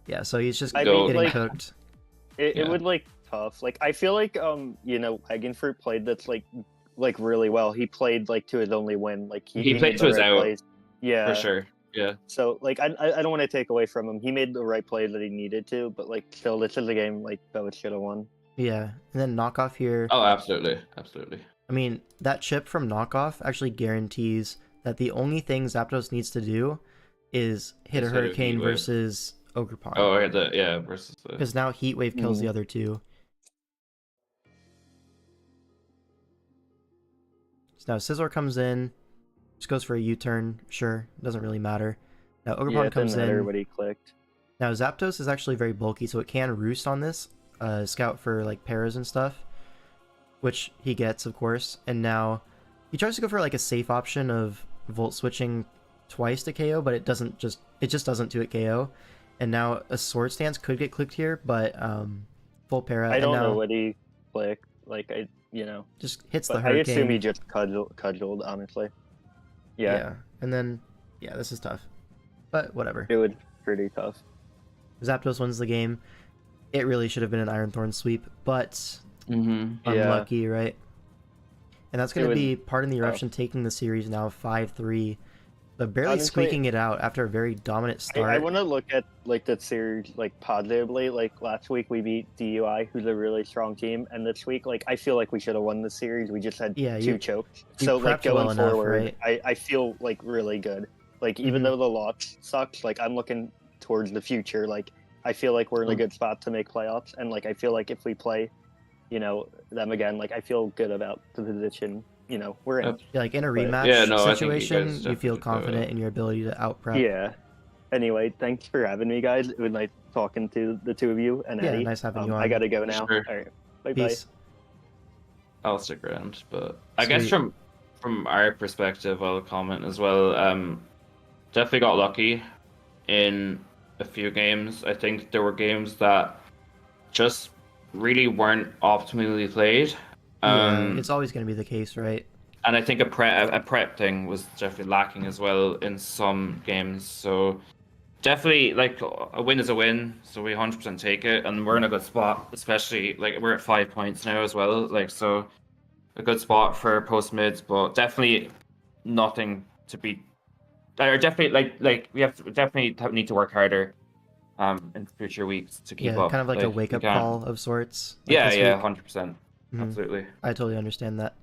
Yeah, so he's just I getting mean, like, cooked. It would, like, tough. Like, I feel like, you know, Wagonfruit played that's, like really well. He played, like, to his only win. Like, He made played the to his right out. plays. Yeah. For sure. Yeah. So, like, I don't want to take away from him. He made the right play that he needed to, but, like, still, this is a game, like, Bellish should have won. Yeah, and then Knockoff here. Oh, absolutely. Absolutely. I mean, that chip from Knockoff actually guarantees that the only thing Zapdos needs to do is hit a Is hit a Hurricane Heat Wave. versus Ogerpon. Oh, yeah, versus the... Because now Heat Wave kills the other two. So now Scizor comes in, Just goes for a U-turn. Sure, doesn't really matter. Now Yeah, Ogerpon it comes didn't matter in. what he clicked. Now Zapdos is actually very bulky, so it can roost on this. Scout for like paras and stuff, which he gets, of course. And now he tries to go for like a safe option of Volt switching twice to KO, but it just doesn't do it KO. And now a Sword Stance could get clicked here, but full para. I and don't now know what he clicked. Like just hits the but I assume he Hurricane. just cudgeled, honestly. Yeah, Yeah, and then yeah, this is tough, but whatever. it was pretty tough. Zapdos wins the game. It really should have been an Iron Thorn sweep, but Yeah. unlucky, right? And that's going It to was be Pardon the tough. Eruption taking the series now 5-3, but barely Honestly, squeaking it out after a very dominant start. I want to look at like the series like positively. Like last week we beat DUI, who's a really strong team, and this week like I feel like we should have won the series. We just had Yeah, two chokes. you So like prepped going well enough, forward, right? I feel like really good. Like even Mhm. though the loss sucks, like I'm looking towards the future. Like I feel like we're in a good spot to make playoffs, and like I feel like if we play, them again, like I feel good about the position. We're in. Yeah, like in a But- rematch Yeah, no, I think you situation, guys you feel definitely confident in your ability to out prep. Yeah. Anyway, thanks for having me, guys. It was nice talking to the two of you and Yeah, Eddie. nice having you on. I gotta go now. Sure. All right. Bye Peace. I'll stick around, but I guess Sweet. from our perspective, I'll comment as well. Definitely got lucky in a few games. I think there were games that just really weren't optimally played. Yeah, it's always going to be the case, right? And I think a prep thing was definitely lacking as well in some games. So definitely, like, a win is a win, so we 100% take it, and we're in a good spot. Especially like we're at 5 points now as well. Like, so a good spot for post mids, but definitely nothing to be. Or definitely like we have to definitely need to work harder in future weeks to keep Yeah, up. kind of like a we wake up can't- call of sorts. Like Yeah, this yeah, week. 100%. Mhm. Absolutely. I totally understand that.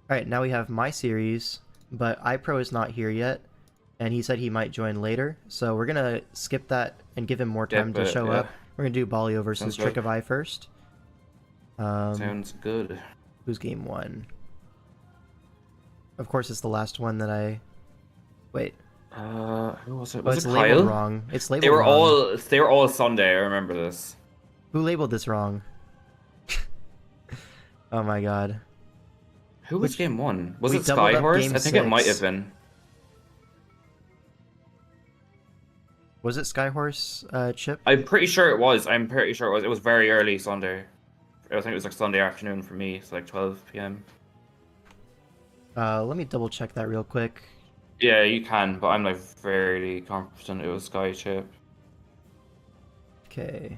All right, now we have my series, but iPro is not here yet, and he said he might join later, so we're gonna skip that and give him more time to but, show yeah. up. We're gonna do Balio versus Sounds Trick good. of Eye first. Sounds good. Who's game one? Of course, it's the last one that I. Wait. Who was it? Oh, Was it's it labeled Kyle? wrong. It's labeled They were wrong. all Sunday. I remember this. Who labeled this wrong? Oh my god. Who was Which- game one? Was we it doubled up Skyhorse? game I think it might 6. have been. Was it Skyhorse, Chip? I'm pretty sure it was. I'm pretty sure it was. It was very early Sunday. I think it was like Sunday afternoon for me. It's like 12 p.m. Let me double check that real quick. Yeah, you can, but I'm like fairly confident it was Sky Chip. Okay.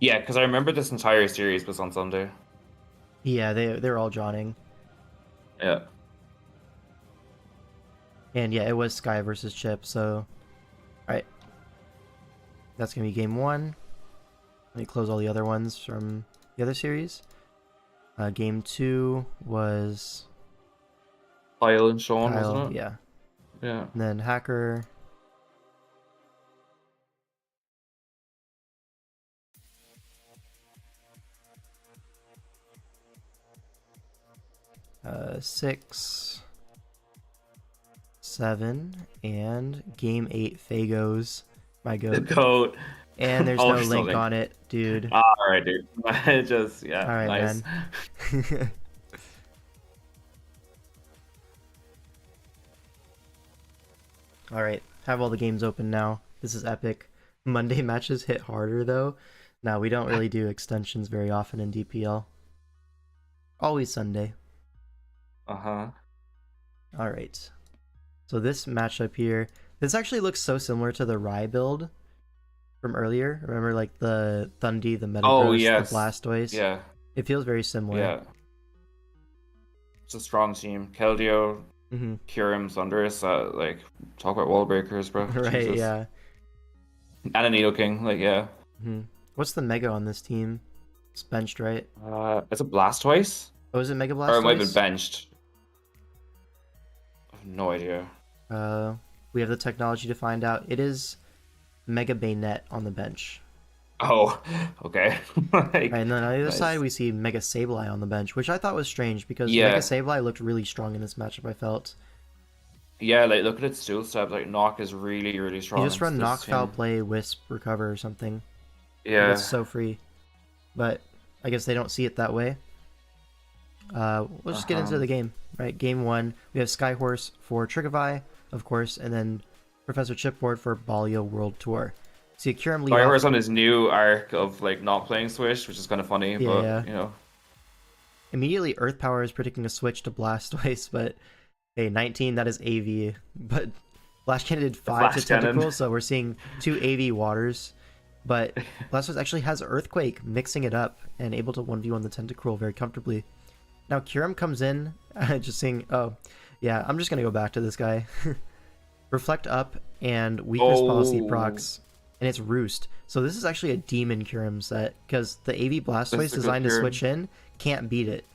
Yeah, because I remember this entire series was on Sunday. Yeah, they're all drawing. Yeah. And yeah, it was Sky versus Chip, so... Alright. That's gonna be game one. Let me close all the other ones from the other series. Game two was... Kyle and Sean, Kyle, wasn't it? yeah. Yeah. And then Hacker... Six... 7, and game 8 Fagos, my The goat. goat. And there's Oh, no there's no link link. on it, dude. Alright, dude. Just, yeah, All right, nice. man. All right, have all the games open now. This is epic. Monday matches hit harder though. Now we don't really do extensions very often in DPL. Always Sunday. Uh-huh. All right. So this matchup here, this actually looks so similar to the Rye build from earlier. Remember, like the Thundy, the Metagross, Oh, yes. the Blastoise. Yeah, It feels very similar. yeah. It's a strong team. Keldeo, Mm-hmm. Kyurem, Thundurus, like, talk about wall breakers, bro. Right. Jesus. Yeah. And a Nidoking, like, yeah. Mm-hmm. What's the Mega on this team? It's benched, right? Is it Blastoise? Oh, is it Mega Blastoise? Or it might have been benched. I have no idea. We have the technology to find out. It is Mega Bayonet on the bench. Oh, okay. Right, Like, and then on the other nice. side, we see Mega Sableye on the bench, which I thought was strange because Mega Yeah, Sableye looked really strong in this matchup, I felt. yeah. Like, look at its dual step. Like, knock is really, really You strong just into run this knock, foul team. play, wisp, recover, or something. Like, it's Yeah. so free. But I guess they don't see it that way. We'll just get into Uh-huh. the game, right? Game 1, we have Skyhorse for Triggervi, of course, and then Professor Chipboard for Balio World Tour. See Kyurem lead off. Skyhorse on his new arc of like not playing Swish, which is kind of funny, Yeah, but yeah. you know. Immediately, Earth Power is predicting a switch to Blastoise, but hey, 19, that is AV. But Flash Cannon did 5 to Flash Cannon. Tentacle, so we're seeing 2 AV waters. But Blastoise actually has Earthquake, mixing it up, and able to 1v1 the Tentacruel very comfortably. Now Kyurem comes in, just saying, oh, yeah, I'm just going to go back to this guy. Reflect Up and Weakness Policy Oh, procs, and it's Roost. So this is actually a Demon Kyurem set, because the AV this Blastoise is a good designed to cure. switch in can't beat it.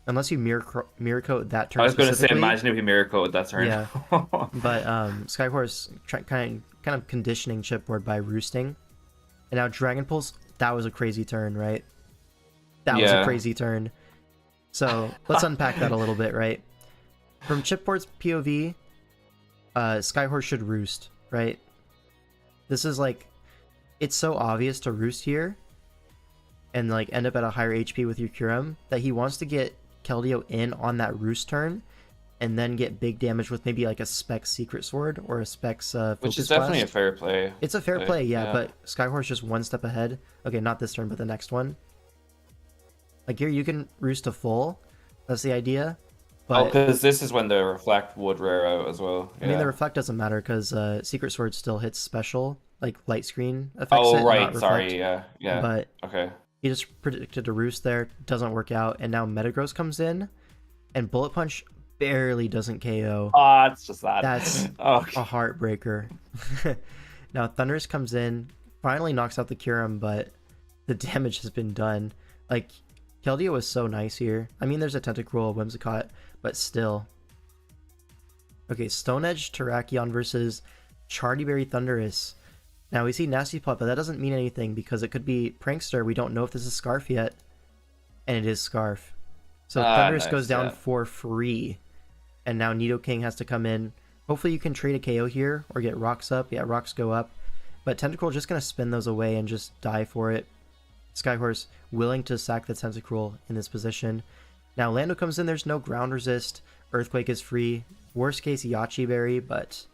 Unless you mirror coat that turn I was going to say, specifically. imagine if he miracle with that turn. Yeah. But Skyhorse kind of conditioning Chipboard by roosting. And now Dragon Pulse, that was a crazy turn, right? That was a Yeah. crazy turn. So let's unpack that a little bit, right? From Chipboard's POV, Skyhorse should roost, right? This is like, it's so obvious to roost here and like end up at a higher HP with your Kyurem that he wants to get Keldeo in on that roost turn and then get big damage with maybe like a Specs Secret Sword or a Specs Which Focus is definitely a Blast. fair play. It's a fair Like, play, yeah, but Skyhorse just one step ahead. Okay, not this turn, but the next one. Like here, you can roost to full. That's the idea. Oh, But because this is when the reflect would rare out as well. I mean, the Yeah. reflect doesn't matter because Secret Sword still hits special, like light screen affects Oh, it, not right. reflect. Sorry. Yeah. Yeah. But Okay. he just predicted a roost there, doesn't work out, and now Metagross comes in, and Bullet Punch barely doesn't KO. Ah, it's just that. That's Oh, a heartbreaker. Now Thundurus comes in, finally knocks out the Kyurem, but the damage has been done. Like, Keldeo was so nice here. I mean, there's a Tentacruel, a Whimsicott, but still. Okay, Stone Edge Terrakion versus Chardyberry Thundurus. Now we see Nasty Plot, but that doesn't mean anything because it could be Prankster. We don't know if this is Scarf yet, and it is Scarf. So Thundurus nice, goes down yeah. for free, and now Nidoking has to come in. Hopefully you can trade a KO here or get rocks up. Yeah, rocks go up, but Tentacruel just gonna spin those away and just die for it. Skyhorse willing to sack the Tentacruel in this position. Now Lando comes in, there's no ground resist. Earthquake is free. Worst case Yachi Berry, but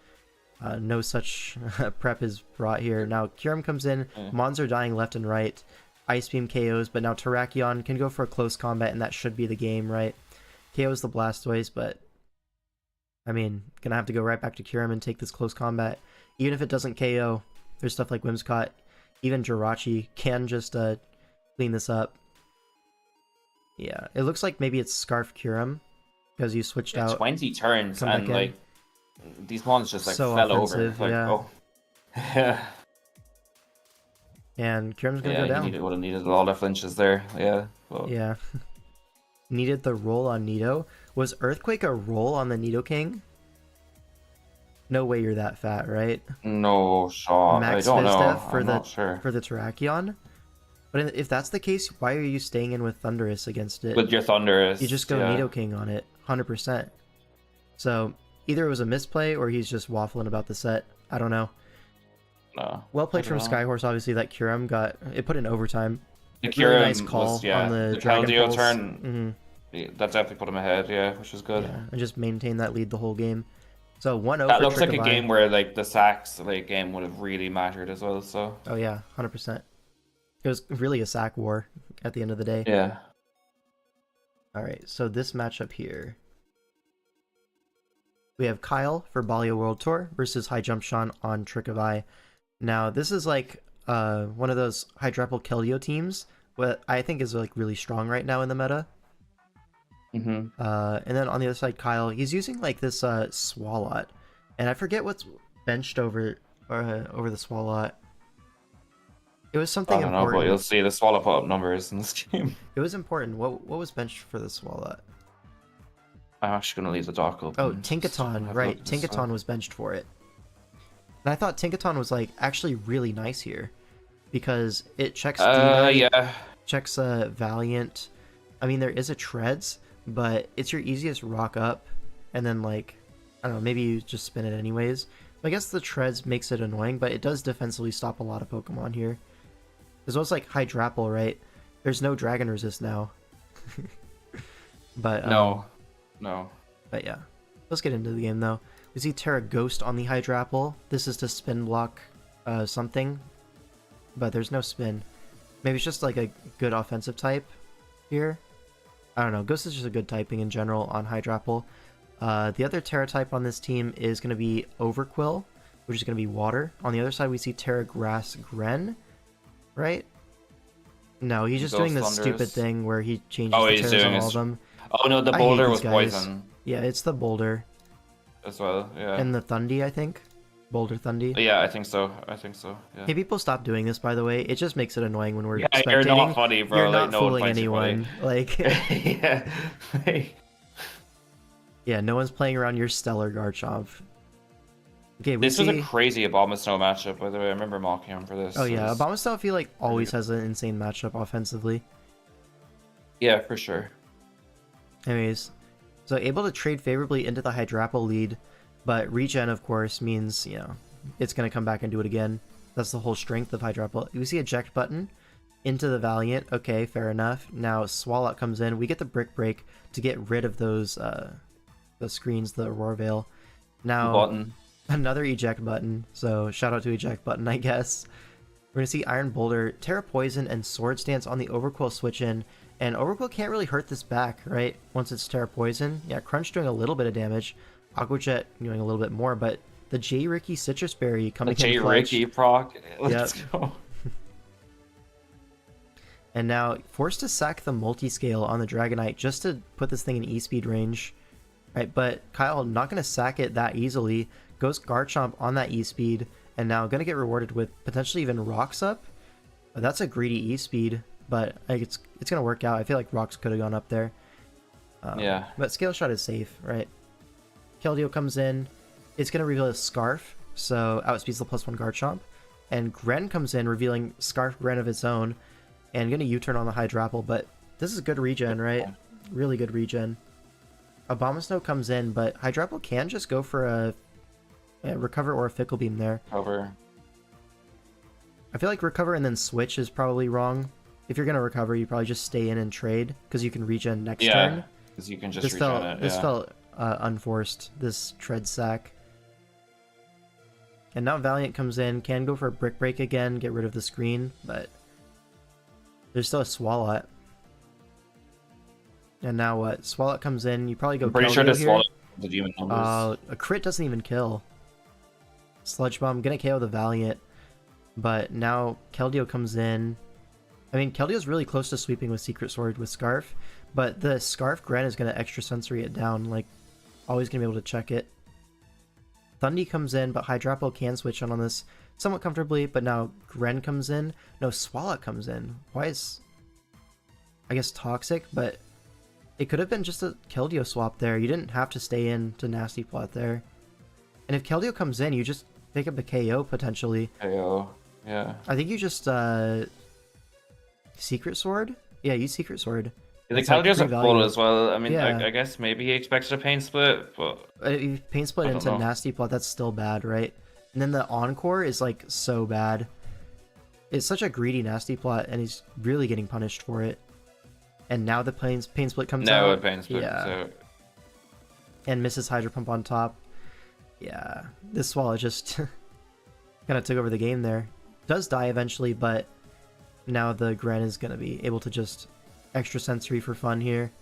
no such prep is brought here. Now Kyurem comes in, Mons are dying left and right. Ice Beam KOs, but now Terrakion can go for a close combat, and that should be the game, right? KOs the Blastoise, but I mean, gonna have to go right back to Kyurem and take this close combat. Even if it doesn't KO, there's stuff like Whimsicott, even Jirachi can just clean this up. Yeah, it looks like maybe it's Scarf Kyurem because you switched out. 20 turns come back and in. like these ones just like So fell offensive, over. Like, yeah. oh. Yeah. And Kyurem's gonna Yeah, go down. would have needed a lot of flinches there. Yeah. Well, Yeah. Needed the roll on Nido. Was Earthquake a roll on the Nidoking? No way you're that fat, right? no shot. Max I don't know. Vizdev for I'm the not sure. for the Terrakion? But if that's the case, why are you staying in with Thundurus against it? With your Thunderous. You just go yeah. Nidoking on it, 100%. So either it was a misplay or he's just waffling about the set. I don't know. No. Well played I from don't know. Skyhorse, obviously, that Kyurem got... It put in overtime. The Really Kyurem nice call was, yeah, on the the Dragon Keldeo Pulse. turn. Mhm. That definitely put him ahead, yeah, which was good. Yeah, and just maintain that lead the whole game. So 1-0 That for looks like a Trickevi. game where like the sacks like game would have really mattered as well. So Oh yeah, 100%. It was really a sack war at the end of the day. yeah, Alright, so this matchup here. We have Kyle for Balio World Tour versus High Jump Sean on Trickevi. Now, this is like one of those Hydrepple Keldeo teams, what I think is like really strong right now in the meta. mm-hmm. And then on the other side, Kyle, he's using like this Swalot, and I forget what's benched over the Swalot. It was something I don't know, important. but you'll see the Swallow put up numbers in this game. It was important. What was benched for the Swalot? I'm actually gonna leave the dock open. Oh, just Tinkaton, have a right? look at this Tinkaton one. was benched for it. And I thought Tinkaton was like actually really nice here. because it checks D-Knight, Yeah. checks Valiant. I mean, there is a Treads, but it's your easiest rock up, and then like, I don't know, maybe you just spin it anyways. I guess the Treads makes it annoying, but it does defensively stop a lot of Pokemon here. As well as like Hydrapple, right? There's no Dragon Resist now. But No. But yeah, let's get into the game though. We see Terra Ghost on the Hydrapple. This is to spin block something, but there's no spin. Maybe it's just like a good offensive type here. I don't know. Ghost is just a good typing in general on Hydrapple. The other Terra type on this team is going to be Overquill, which is going to be water. On the other side, we see Terra Grass Gren, right? No, he's just doing this stupid thing where he changes the Terras on all of them. Oh no, the boulder was poison. Yeah, it's the boulder. As well, yeah. And the Thundy, I think. Boulder Thundy. Yeah, I think so. Yeah. Hey, people stop doing this, by the way. It just makes it annoying when we're spectating. You're not funny, bro. You're not like, no fooling one anyone. Like, yeah. yeah, no one's playing around your Stellar Garchomp. Okay, this was a crazy Abomasnow matchup, by the way. I remember mocking him for this. Oh yeah, Abomasnow I feel like always has an insane matchup offensively. Yeah, for sure. Anyways, so able to trade favorably into the Hydrapple lead, but regen, of course, means, you know, it's going to come back and do it again. That's the whole strength of Hydrapple. We see eject button into the Valiant. Okay, fair enough. Now Swalot comes in. We get the Brick Break to get rid of those screens, the Aurora Veil. Now, another eject button. So shout out to eject button, I guess. We're going to see Iron Boulder, Terra Poison, and Swords Dance on the Overquill switch in. And Overquill can't really hurt this back, right? Once it's Terra Poison. Yeah, Crunch doing a little bit of damage. Aqua Jet doing a little bit more, but the J. Ricky Citrus Berry coming in clutch. J. Ricky proc. Let's go. And now forced to sack the Multiscale on the Dragonite just to put this thing in E-Speed range. Right, but Kyle not going to sack it that easily. Goes Garchomp on that E-Speed, and now going to get rewarded with potentially even Rocks up. That's a greedy E-Speed, but like, it's going to work out. I feel like Rocks could have gone up there. Yeah. But Scale Shot is safe, right? Keldeo comes in. It's going to reveal a Scarf, so outspeeds the +1 Garchomp. And Gren comes in, revealing Scarf Gren of its own, and going to U-turn on the Hydrapple, but this is good regen, right? Really good regen. Abomasnow comes in, but Hydrapple can just go for a Recover or a Fickle Beam there. Cover. I feel like Recover and then Switch is probably wrong. If you're going to Recover, you probably just stay in and trade, because you can regen next turn. Yeah, because you can just regen it. This felt unforced, this Tread Sack. And now Valiant comes in, can go for a Brick Break again, get rid of the screen, but there's still a Swalot. And now what? Swalot comes in, you probably go I'm pretty Keldeo sure this here. Swalot the demon numbers. A crit doesn't even kill. Sludge Bomb, gonna KO the Valiant. But now Keldeo comes in. I mean, Keldeo's really close to sweeping with Secret Sword with Scarf, but the Scarf Gren is gonna extra sensory it down, like, always gonna be able to check it. Thundy comes in, but Hydrapple can switch on this somewhat comfortably, but now Gren comes in. No, Swalot comes in. Why is... I guess Toxic, but it could have been just a Keldeo swap there. You didn't have to stay in to Nasty Plot there. And if Keldeo comes in, you just pick up a KO, potentially. KO, yeah. I think you just, Secret Sword? Yeah, use Secret Sword. The Keldeo's a full as well. I mean, yeah. I guess maybe he expected a Pain Split, but... Pain Split into Nasty Plot, that's still bad, right? And then the Encore is, like, so bad. It's such a greedy Nasty Plot, and he's really getting punished for it. And now the Pain Split comes out. No, Pain Split yeah. so... And misses Hydro Pump on top. Yeah, this Swallow just kind of took over the game there. Does die eventually, but now the Gren is going to be able to just extra sensory for fun here.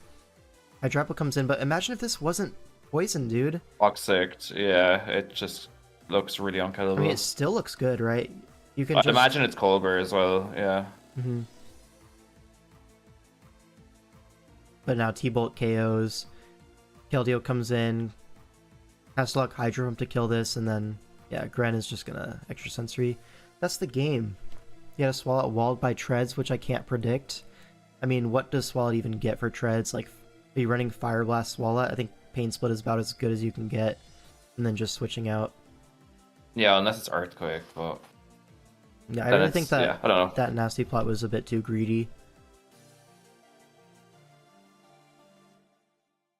Hydrapple comes in, but imagine if this wasn't poison, dude. Toxic, yeah, it just looks really unkillable. I mean, it still looks good, right? You can just... imagine it's Colbur as well, yeah. Mm-hmm. But now T-Bolt KOs. Keldeo comes in. Has to lock Hydro Pump to kill this, and then, yeah, Gren is just gonna extra sensory. That's the game. You gotta Swalot walled by Treads, which I can't predict. I mean, what does Swalot even get for Treads? Like, are you running Fire Blast Swalot? I think Pain Split is about as good as you can get, and then just switching out. Yeah, unless it's Earthquake, but... Yeah, I really think that yeah, I don't know. that nasty plot was a bit too greedy.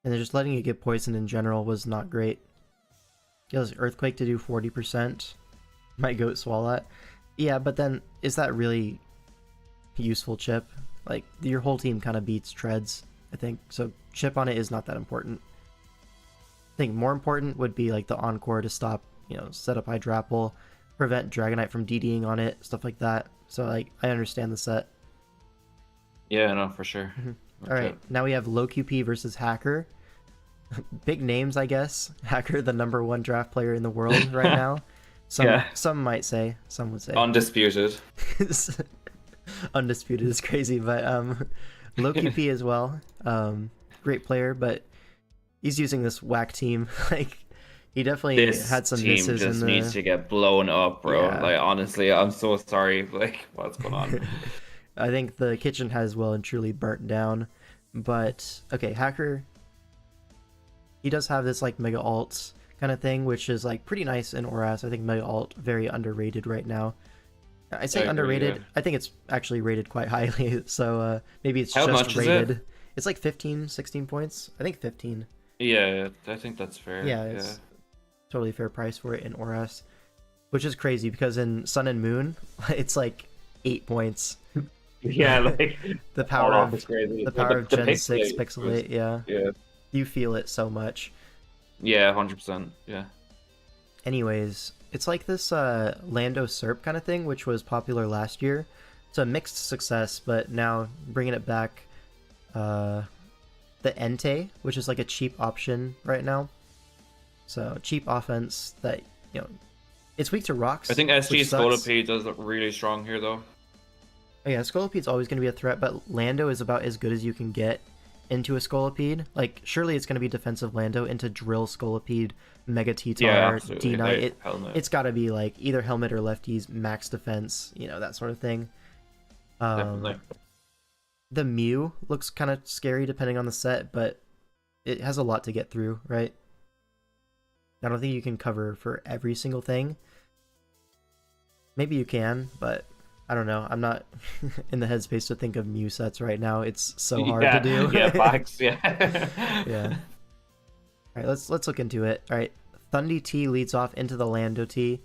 And then just letting it get poisoned in general was not great. Kills Earthquake to do 40%. My goat Swalot. Yeah, but then is that really useful chip? Like, your whole team kind of beats Treads, I think. So chip on it is not that important. I think more important would be like the Encore to stop, set up Hydrapple, prevent Dragonite from DDing on it, stuff like that. So like, I understand the set. Yeah, no, for sure. All right, now we have Low QP versus Hacker. Big names, I guess. Hacker, the number 1 draft player in the world right now. Some might say, some would say. Undisputed. Undisputed is crazy, but Low QP as well. Great player, but he's using this whack team. Like, he definitely had some misses. This team just in needs to get blown up, bro. Yeah. Like, honestly, I'm so sorry. Like, what's going on? I think the kitchen has well and truly burnt down. But okay, Hacker, he does have this like Mega Alt kind of thing, which is like pretty nice in ORAS. I think Mega Alt very underrated right now. I say underrated. Yeah. I think it's actually rated quite highly. So maybe it's How just much rated. Is it? It's like 15, 16 points. I think 15. Yeah, I think that's fair. Yeah, it's totally fair price for it in ORAS, which is crazy because in Sun and Moon, it's like 8 points. Yeah, like the power of crazy. The power of Gen 6 Pixelate Pixelate, yeah. You feel it so much. Yeah, 100%. Yeah. Anyways, it's like this Lando Serp kind of thing, which was popular last year. It's a mixed success, but now bringing it back, the Entei, which is like a cheap option right now. So cheap offense that, it's weak to rocks. I think SG Scolipede does look really strong here, though. Oh, yeah, Scolipede's always going to be a threat, but Lando is about as good as you can get into a Scolipede. Like, surely it's going to be defensive Lando into Drill Scolipede, Mega T-Tar, D-Knight. It's got to be, like, either Helmet or Lefties, max defense, that sort of thing. Definitely. The Mew looks kind of scary depending on the set, but it has a lot to get through, right? I don't think you can cover for every single thing. Maybe you can, but I don't know. I'm not in the headspace to think of Mew sets right now. It's so hard to do. Yeah, facts. Yeah. Yeah. All right, let's look into it. All right, Thundy T leads off into the Lando T.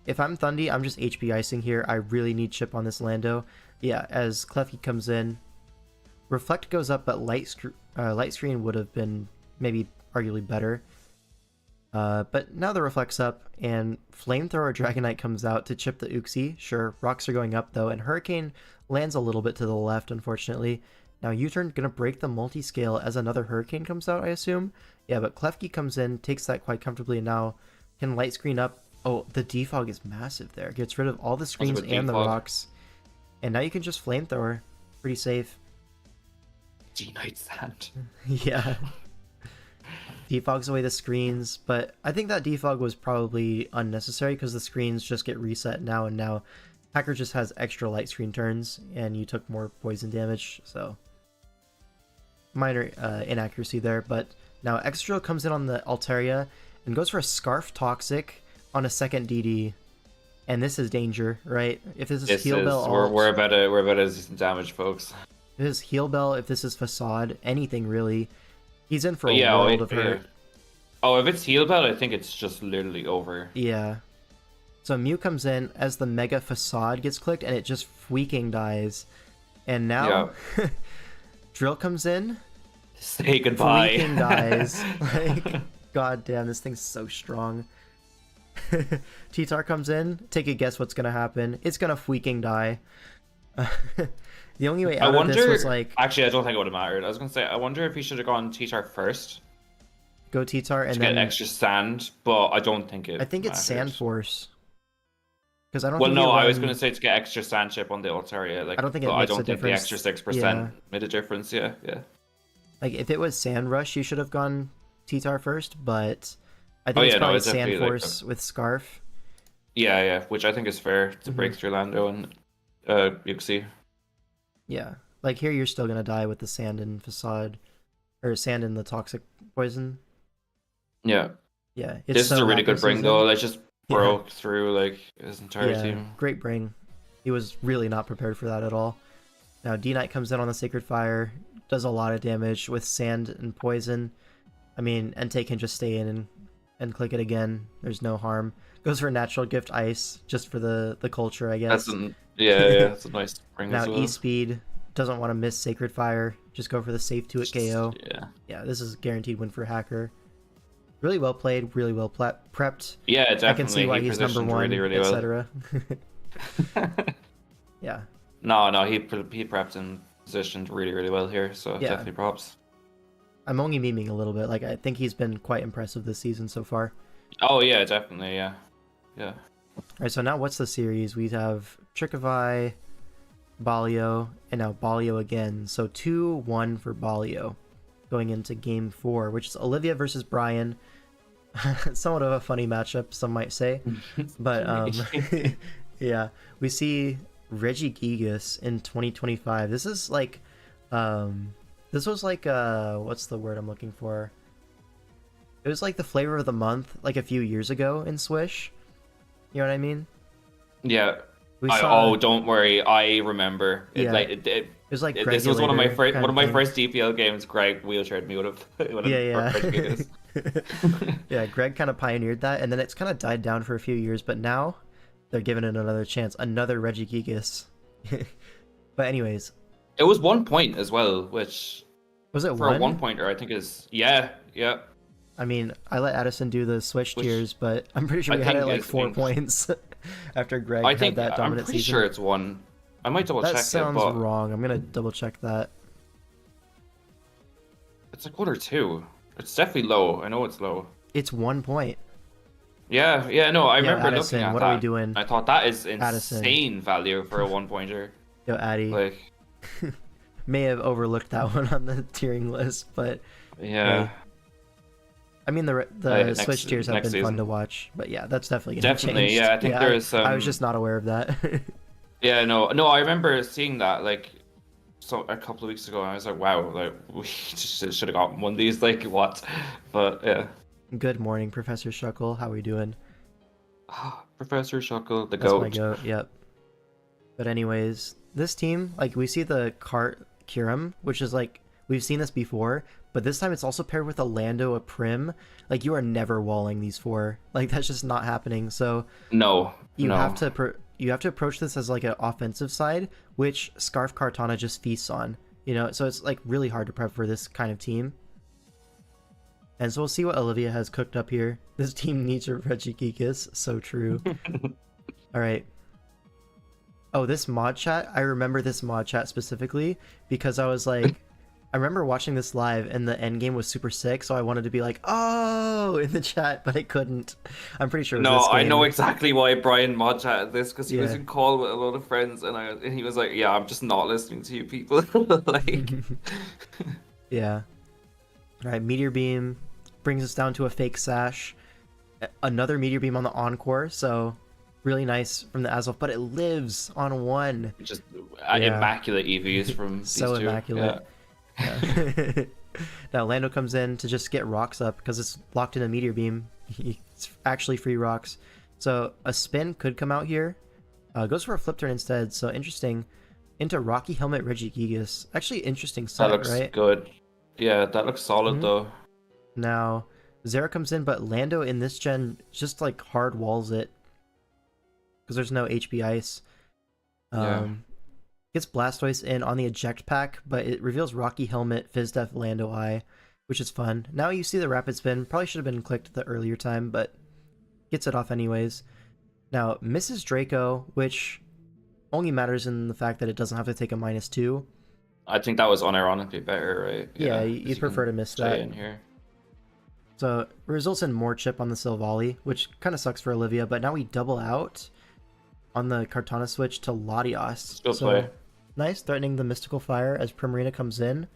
If I'm Thundy, I'm just HP icing here. I really need chip on this Lando. Yeah, as Klefki comes in, Reflect goes up, but Light Screen would have been maybe arguably better. But now the Reflect's up, and Flamethrower Dragonite comes out to chip the Uxie. Sure, rocks are going up though, and Hurricane lands a little bit to the left, unfortunately. Now U-turn gonna break the multi-scale as another Hurricane comes out, I assume. Yeah, but Klefki comes in, takes that quite comfortably, and now can light screen up. Oh, the defog is massive there. Gets rid of all the screens and the rocks. And now you can just Flamethrower. Pretty safe. D-Knight Sand. Yeah. Defogs away the screens, but I think that defog was probably unnecessary because the screens just get reset now and now. Hacker just has extra light screen turns, and you took more poison damage, so minor inaccuracy there. But now Extra comes in on the Altaria and goes for a Scarf Toxic on a second DD, and this is danger, right? If this is Heal Bell, we're about to see some damage, folks. If this is Heal Bell, if this is Facade, anything really. He's in for a world of hurt. Oh, if it's Heal Bell, I think it's just literally over. Yeah. So Mew comes in as the Mega Facade gets clicked, and it just freaking dies. And now Drill comes in. Say goodbye. Freaking dies. Like, god damn, this thing's so strong. T-Tar comes in. Take a guess what's gonna happen. It's gonna freaking die. The only way out of this was like... Actually, I don't think it would have mattered. I was going to say, I wonder if he should have gone T-Tar first. Go T-Tar and to then... get extra sand, but I don't think it I think it's Sand Force. Because I don't well, think no, I was going to say to get extra sand chip on the Altaria. Like, I don't think it makes I don't a think difference. The extra 6% made a difference, yeah. Like, if it was Sand Rush, you should have gone T-Tar first, but I think it's probably Sand Force with Scarf. Yeah, which I think is fair to break through Lando and Uxie. Yeah. Like, here you're still gonna die with the Sand and Facade, or Sand and the Toxic Poison. Yeah. Yeah. This is a really good bring, though. Like, just broke through, like, his entire team. Great bring. He was really not prepared for that at all. Now D-Knight comes in on the Sacred Fire, does a lot of damage with Sand and Poison. I mean, Entei can just stay in and click it again. There's no harm. Goes for Natural Gift Ice, just for the culture, I guess. That's a nice bring now as well. E-Speed doesn't want to miss Sacred Fire. Just go for the safe 2-hit KO. Yeah, this is a guaranteed win for Hacker. Really well played, really well prepped. Yeah, definitely. I can see why he's number one, really etc. Well. Yeah. No, he prepped and positioned really well here, so definitely props. I'm only memeing a little bit. Like, I think he's been quite impressive this season so far. Oh yeah, definitely, yeah. All right, so now what's the series? We have Trick of Eye, Balio, and now Balio again. So 2-1 for Balio going into game 4, which is Olivia versus Brian. Somewhat of a funny matchup, some might say. But yeah, we see Regigigas in 2025. This is like this was like what's the word I'm looking for? It was like the flavor of the month like a few years ago in Swish. You know what I mean? Yeah. Saw... Oh, don't worry. I remember. It was like this was one of my first DPL games. Greg wheelchaired me with a yeah, Greg kind of pioneered that, and then it's kind of died down for a few years, but now they're giving it another chance. Another Regigigas. But anyways, it was 1 point as well, which was it for a 1-pointer? I think is yeah. I mean, I let Addison do the Swish tiers, but I'm pretty sure we had it like 4 points after Greg had that dominant season. I'm pretty sure it's 1. I might double check that. Sounds but... wrong. I'm gonna double check that. It's like 1 or 2. It's definitely low. I know it's low. It's 1 point. Yeah. No, I remember Addison, looking at what that. Are we doing? I thought that is insane Addison. value for a 1-pointer. Yo, Addy. Like, may have overlooked that one on the tiering list, but yeah. I mean, the Switch tiers have been fun to watch, but yeah, that's definitely gonna change. Yeah. I think there's. I was just not aware of that. Yeah, no. I remember seeing that like a couple of weeks ago, and I was like, wow, like we just should have gotten one of these. Like what? But yeah. Good morning, Professor Shuckle. How are we doing? Professor Shuckle, the That's goat. my goat. Yep. But anyways, this team, like we see the Cart Kirim, which is like we've seen this before, but this time it's also paired with a Lando, a Prim. Like you are never walling these 4. Like that's just not happening. So you have to approach this as like an offensive side, which Scarf Cartana just feasts on. You know, so it's like really hard to prep for this kind of team. And so we'll see what Olivia has cooked up here. This team needs a Regigigas. So true. All right. Oh, this mod chat. I remember this mod chat specifically because I was like, I remember watching this live and the end game was super sick. So I wanted to be like, oh, in the chat, but I couldn't. I'm pretty sure it was this game. I know exactly why Brian mod chatted this because he was in call with a lot of friends and he was like, yeah, I'm just not listening to you people. Like, yeah. All right, Meteor Beam brings us down to a fake sash. Another Meteor Beam on the Encore, so really nice from the Azelf, but it lives on 1. Just immaculate EVs from these so two. Immaculate. Yeah. Now Lando comes in to just get rocks up because it's locked in a Meteor Beam. It's actually free rocks. So a spin could come out here. Goes for a flip turn instead, so interesting. Into Rocky Helmet Regigigas. Actually interesting set, right? That looks good. Yeah, that looks solid though. Now, Zera comes in, but Lando in this gen just like hard walls it because there's no HB ice. Gets Blastoise in on the eject pack, but it reveals Rocky Helmet, Fizdef, Lando Eye, which is fun. Now you see the rapid spin. Probably should have been clicked the earlier time, but gets it off anyways. Now, Mrs. Draco, which only matters in the fact that it doesn't have to take a -2. I think that was unironically better, right? Yeah, you'd prefer to miss that. In here. So it results in more chip on the Silvally, which kind of sucks for Olivia, but now we double out on the Kartana switch to Latios. Still play. Nice, threatening the Mystical Fire as Primarina comes in.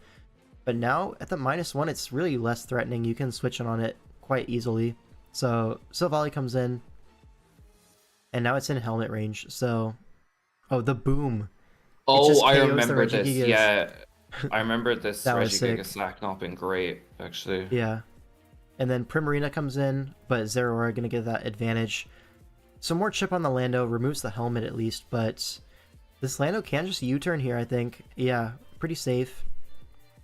But now at the -1, it's really less threatening. You can switch it on it quite easily. So Silvally comes in, and now it's in helmet range. So, oh, the boom. Oh, I remember this. Yeah, I remember this Regigigas Slack not being great, actually. Yeah. And then Primarina comes in, but Zeraora gonna get that advantage. So more chip on the Lando, removes the helmet at least, but This Lando can just U-turn here, I think. Yeah, pretty safe.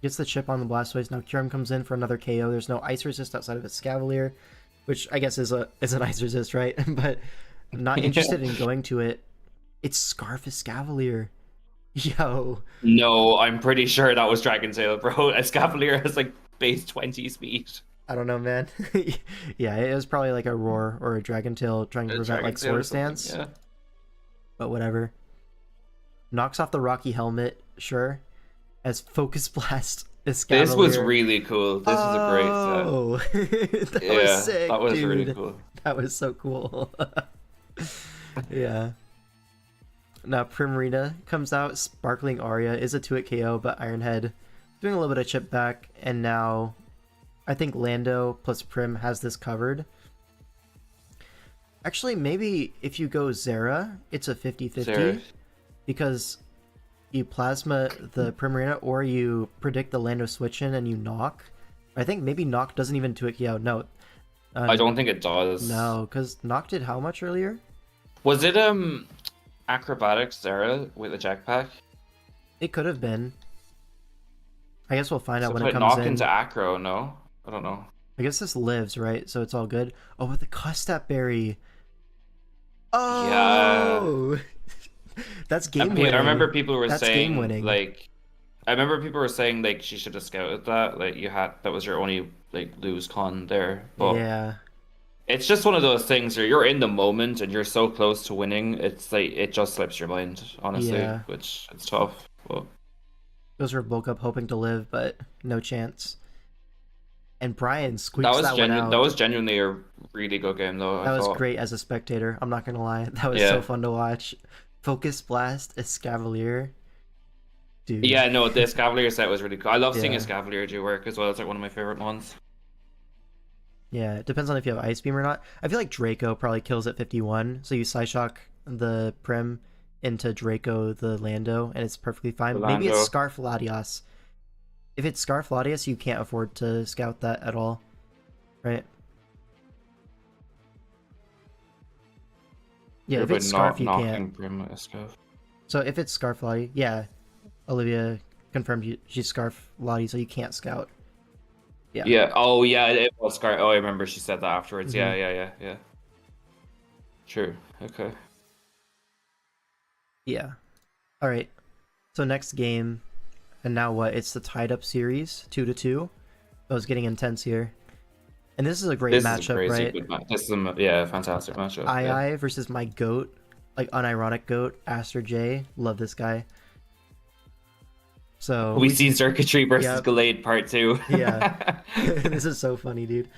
Gets the chip on the Blastoise. Now Kyurem comes in for another KO. There's no ice resist outside of its Scavalier, which I guess is an ice resist, right? But not interested in going to it. It's Scarf Escavalier. Yo. No, I'm pretty sure that was Dragon Tail, bro. Escavalier has like base 20 speed. I don't know, man. Yeah, it was probably like a Roar or a Dragon Tail trying to prevent like Sword Stance. Yeah. But whatever. Knocks off the Rocky Helmet, sure. As Focus Blast Escavalier. This was really cool. This is a great set. That was sick, that was dude. really cool. That was so cool. Yeah. Now Primarina comes out. Sparkling Aria is a 2-hit KO, but Ironhead doing a little bit of chip back. And now I think Lando plus Prim has this covered. Actually, maybe if you go Zera, it's a 50-50. Because you Plasma the Primarina or you predict the Lando switch in and you knock. I think maybe knock doesn't even 2-hit KO. No. I don't think it does. No, because knock did how much earlier? Was it Acrobatics Zera with a jetpack? It could have been. I guess we'll find out So when put it comes knock in. into acro, no? I don't know. I guess this lives, right? So it's all good. Oh, with the Custap Berry. Oh! Yeah. That's game winning. I remember people were That's saying, game winning. like... I remember people were saying, like, she should have scouted that. Like, that was your only, like, lose con there. But yeah. it's just one of those things where you're in the moment and you're so close to winning. It's like, it just slips your mind, honestly. Yeah. Which, it's tough. But... Goes for bulk up hoping to live, but no chance. And Brian squeaks that one out. That was genuinely a really good game, though. That was great as a spectator. I'm not gonna lie. That was so fun to watch. Focus Blast, Escavalier. Dude. Yeah, no, the Escavalier set was really cool. I love seeing Escavalier do work as well. It's like one of my favorite ones. Yeah, it depends on if you have Ice Beam or not. I feel like Draco probably kills at 51, so you Psyshock the Prim into Draco the Lando, and it's perfectly fine. Maybe it's Scarf Latias. If it's Scarf Latias, you can't afford to scout that at all, right? Yeah, if it's Scarf, you can't. So if it's Scarf Lottie, yeah, Olivia confirmed she's Scarf Lottie, so you can't scout. Yeah. Yeah. Oh, yeah. It was Scarf. Oh, I remember she said that afterwards. Mm-hmm. Yeah. True. Okay. Yeah. All right. So next game, and now what? It's the tied up series, 2-2. Oh, it's getting intense here. And this is a great matchup, right? This is a fantastic matchup. II versus my GOAT, like unironic GOAT, Aster J. Love this guy. So we see Circuitry versus Gallade Part 2. Yeah. This is so funny, dude.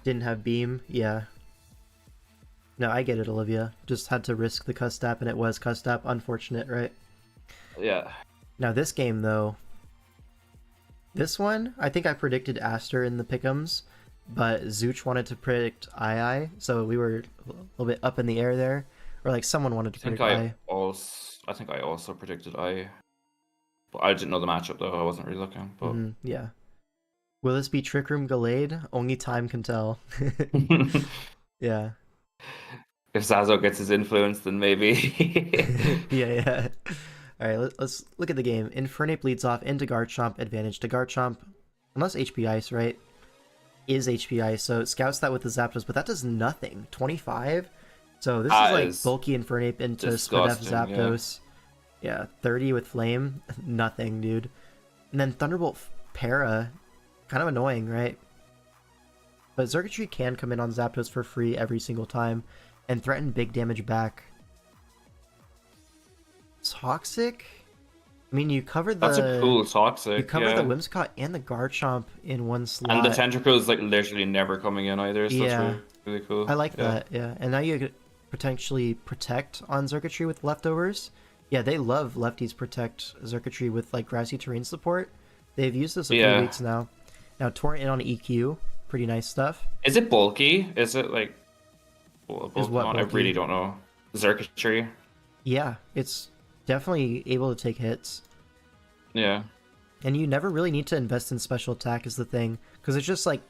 Didn't have beam. Yeah. No, I get it, Olivia. Just had to risk the Custap, and it was Custap. Unfortunate, right? Yeah. Now this game, though. This one, I think I predicted Aster in the pick'ems, but Zooch wanted to predict II, so we were a little bit up in the air there. Or like someone wanted to predict II. I think I also predicted II. But I didn't know the matchup, though. I wasn't really looking. But... yeah. Will this be Trick Room Gallade? Only time can tell. Yeah. If Zazo gets his influence, then maybe. Yeah. All right, let's look at the game. Infernape leads off into Garchomp, advantage to Garchomp. Unless HP Ice, right? Is HP Ice, so it scouts that with the Zapdos, but that does nothing. 25? So this is like bulky Infernape into Spadef Zapdos. Yeah, 30 with Flame. Nothing, dude. And then Thunderbolt Para. Kind of annoying, right? But Xurkitree can come in on Zapdos for free every single time and threaten big damage back. Toxic? I mean, you covered the... That's a cool Toxic, You covered the Whimsicott and the Garchomp in one slot. And the Tentacles, like, literally never coming in either, so that's really, really cool. I like that, yeah. And now you could potentially protect on Xurkitree with leftovers. Yeah, they love lefties protect Xurkitree with, like, grassy terrain support. They've used this a few weeks now. Now, Torrent in on EQ. Pretty nice stuff. Is it bulky? Is it, like... Is what bulky? I really don't know. Xurkitree? Yeah, it's definitely able to take hits. Yeah. And you never really need to invest in special attack is the thing. Because it's just, like,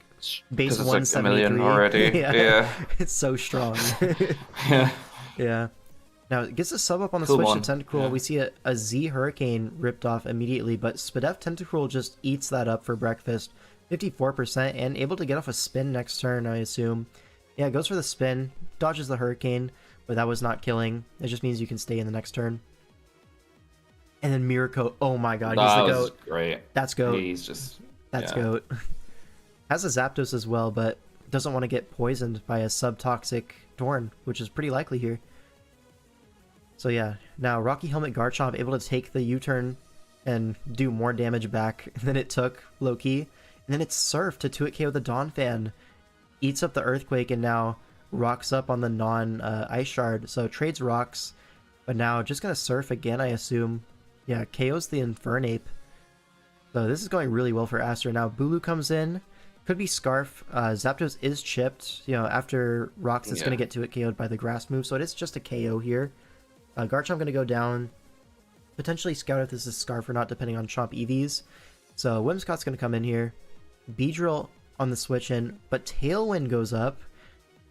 base 173. Like a million already. Yeah. It's so strong. Yeah. Yeah. Now it gets a sub up on the Cool switch one. to Tentacruel. Yeah. We see a Z Hurricane ripped off immediately, but Spadef Tentacruel just eats that up for breakfast. 54% and able to get off a spin next turn, I assume. Yeah, goes for the spin, dodges the Hurricane, but that was not killing. It just means you can stay in the next turn. And then Miracle, oh my god, he's That the was GOAT. great. That's GOAT. He's just That's yeah. GOAT. Has a Zapdos as well, but doesn't want to get poisoned by a subtoxic Torn, which is pretty likely here. So yeah, now Rocky Helmet Garchomp able to take the U-turn and do more damage back than it took, low-key. And then it's Surf to 2-hit KO the Donphan. Eats up the Earthquake and now rocks up on the non-Ice Shard. So trades rocks, but now just gonna Surf again, I assume. Yeah, KOs the Infernape. So this is going really well for Aster. Now Bulu comes in. Could be Scarf. Zapdos is chipped. You know, after rocks, it's gonna get 2-hit KO'd by the Grass move. So it is just a KO here. Garchomp gonna go down. Potentially scout if this is Scarf or not, depending on Chomp EVs. So Whimsicott's gonna come in here. Beedrill on the switch in, but Tailwind goes up.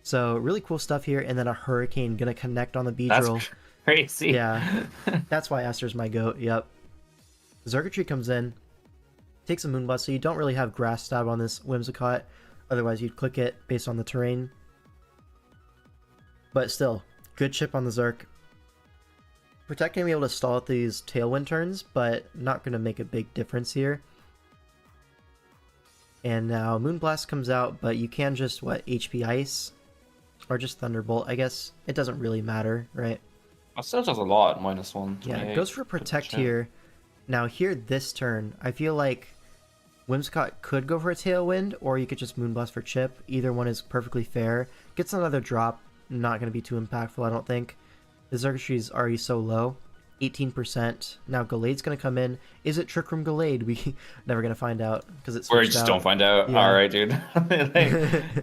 So really cool stuff here, and then a Hurricane gonna connect on the Beedrill. That's crazy. Yeah, that's why Aster's my GOAT. Yep. Xurkitree comes in, takes a Moonblast, so you don't really have Grass Stab on this Whimsicott. Otherwise, you'd click it based on the terrain. But still, good chip on the Zerk. Protect can be able to stall out these Tailwind turns, but not going to make a big difference here. And now Moonblast comes out, but you can just, HP Ice? Or just Thunderbolt, I guess. It doesn't really matter, right? That still does a lot, -1. Yeah, it goes for Protect here. Now here, this turn, I feel like Whimsicott could go for a Tailwind, or you could just Moonblast for chip. Either one is perfectly fair. Gets another drop, not going to be too impactful, I don't think. The Xurkitree is already so low. 18%. Now Gallade's going to come in. Is it Trick Room Gallade? We never going to find out because it's Or just don't find out. Yeah. All right, dude.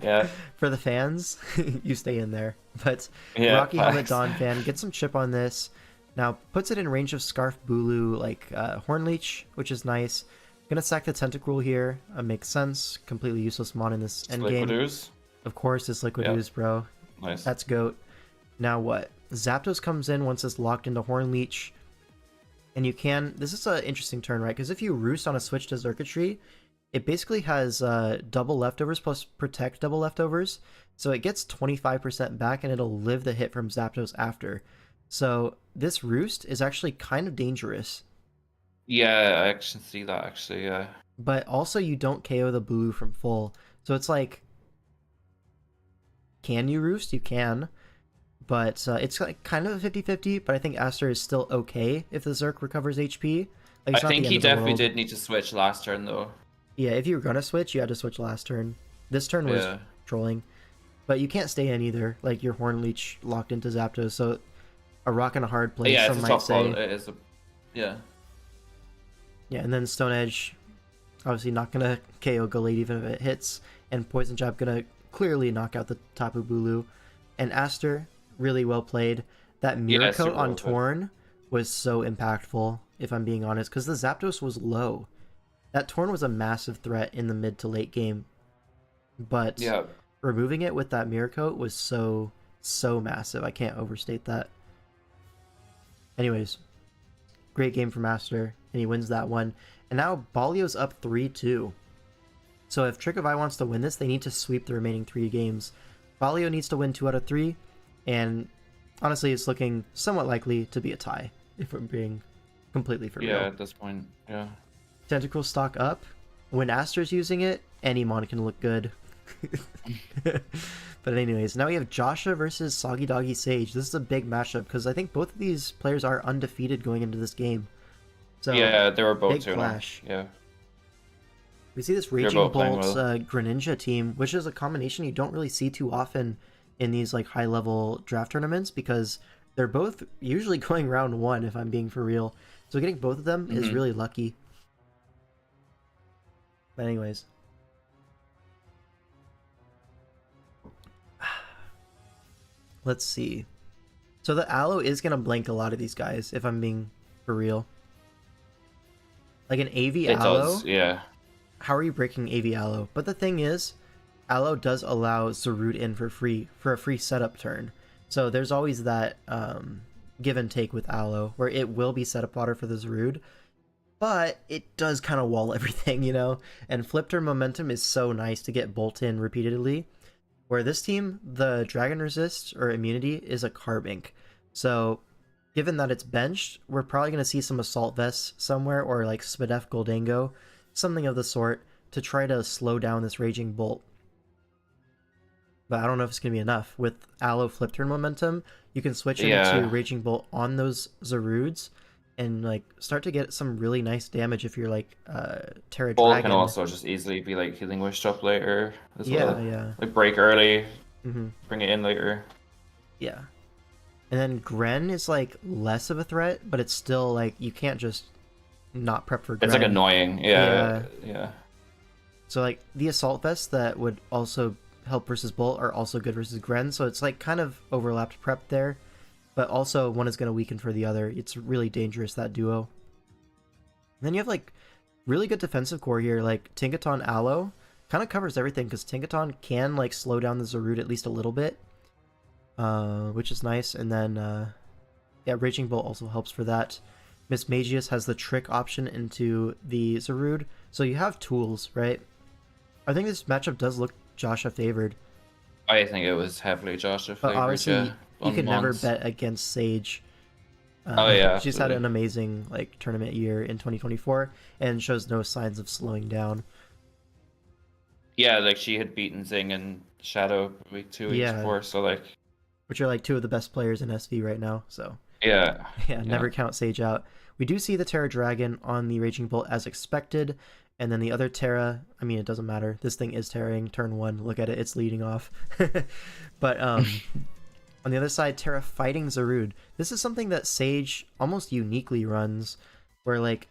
Yeah. For the fans, you stay in there. But Yeah, Rocky Helmet facts. Donphan gets some chip on this. Now puts it in range of Scarf Bulu, like Hornleech, which is nice. Gonna sack the Tentacruel here. Makes sense. Completely useless mon in this endgame. Liquidooze. Of course, it's Liquid Ooze, bro. Nice. That's GOAT. Now what? Zapdos comes in once it's locked into Hornleech. And you can... This is an interesting turn, right? Because if you Roost on a switch to Xurkitree, it basically has double leftovers plus Protect double leftovers. So it gets 25% back and it'll live the hit from Zapdos after. So this Roost is actually kind of dangerous. Yeah, I actually see that, actually, yeah. But also you don't KO the Bulu from full. So it's like... Can you Roost? You can. But it's like kind of a 50-50, but I think Aster is still okay if the Zerk recovers HP. Like, I it's not think the he end of the definitely world. did need to switch last turn, though. Yeah, if you were gonna switch, you had to switch last turn. This turn was Yeah. trolling. But you can't stay in either. Like, your Hornleech locked into Zapdos, so a rock and a hard place, Yeah, some it's a might tough say. call. It is a... Yeah. Yeah, and then Stone Edge, obviously not gonna KO Gallade even if it hits, and Poison Jab gonna clearly knock out the Tapu Bulu. And Aster, really well played. That Mirror Aster Coat on well played. Torn was so impactful, if I'm being honest, because the Zapdos was low. That Torn was a massive threat in the mid to late game, but Yeah. removing it with that Mirror Coat was so massive. I can't overstate that. Anyways, great game for Master, and he wins that one. And now Balio's up 3-2. So if Trick of Eye wants to win this, they need to sweep the remaining 3 games. Balio needs to win 2 out of 3, and honestly, it's looking somewhat likely to be a tie, if we're being completely for Yeah, real. at this point, yeah. Tentacle stock up. When Aster's using it, any mon can look good. But anyways, now we have Joshua versus Soggy Doggy Sage. This is a big matchup because I think both of these players are undefeated going into this game. So Yeah, they were both big 2-0. clash. Yeah. We see this Raging both playing Bolt well. Greninja team, which is a combination you don't really see too often in these like high level draft tournaments because they're both usually going round 1 if I'm being for real. So getting both of them is really lucky. But anyways. Let's see. So the Aloe is going to blank a lot of these guys if I'm being for real. Like an AV It Aloe. does, yeah. How are you breaking AV Aloe? But the thing is, Aloe does allow Zarude in for a free setup turn. So there's always that give and take with Aloe, where it will be setup fodder for the Zarude, but it does kind of wall everything, you know? And Flip Turn Momentum is so nice to get Bolt in repeatedly, where this team, the Dragon Resist, or Immunity, is a Carbink. So, given that it's benched, we're probably going to see some Assault Vests somewhere, or like Spadef Goldango, something of the sort, to try to slow down this Raging Bolt. But I don't know if it's going to be enough. With Aloe Flip Turn Momentum, you can switch into Raging Bolt on those Zarudes, and like start to get some really nice damage if you're like Terra Bolt Dragon. can also just easily be like Healing Wish up later as well. Yeah. Like break early, bring it in later. Yeah. And then Gren is like less of a threat, but it's still like you can't just not prep for Gren. It's like annoying. Yeah. So like the Assault Vests that would also help versus Bolt are also good versus Gren, so it's like kind of overlapped prep there. But also, one is going to weaken for the other. It's really dangerous, that duo. And then you have, like, really good defensive core here. Like, Tinkaton Aloe kind of covers everything, because Tinkaton can, like, slow down the Zarude at least a little bit. Which is nice. And then, yeah, Raging Bolt also helps for that. Miss Magius has the trick option into the Zarude. So you have tools, right? I think this matchup does look Joshua favored. I think it was heavily Joshua But favored, obviously, you can never bet against Sage. She's had an amazing like tournament year in 2024 and shows no signs of slowing down. Yeah, like she had beaten Zing and Shadow week 2 weeks before, so like, which are like two of the best players in SV right now. So yeah, never count Sage out. We do see the Terra Dragon on the Raging Bolt as expected, and then the other Terra. I mean, it doesn't matter. This thing is Terraing turn 1. Look at it; it's leading off. But on the other side, Terra fighting Zarude. This is something that Sage almost uniquely runs, where like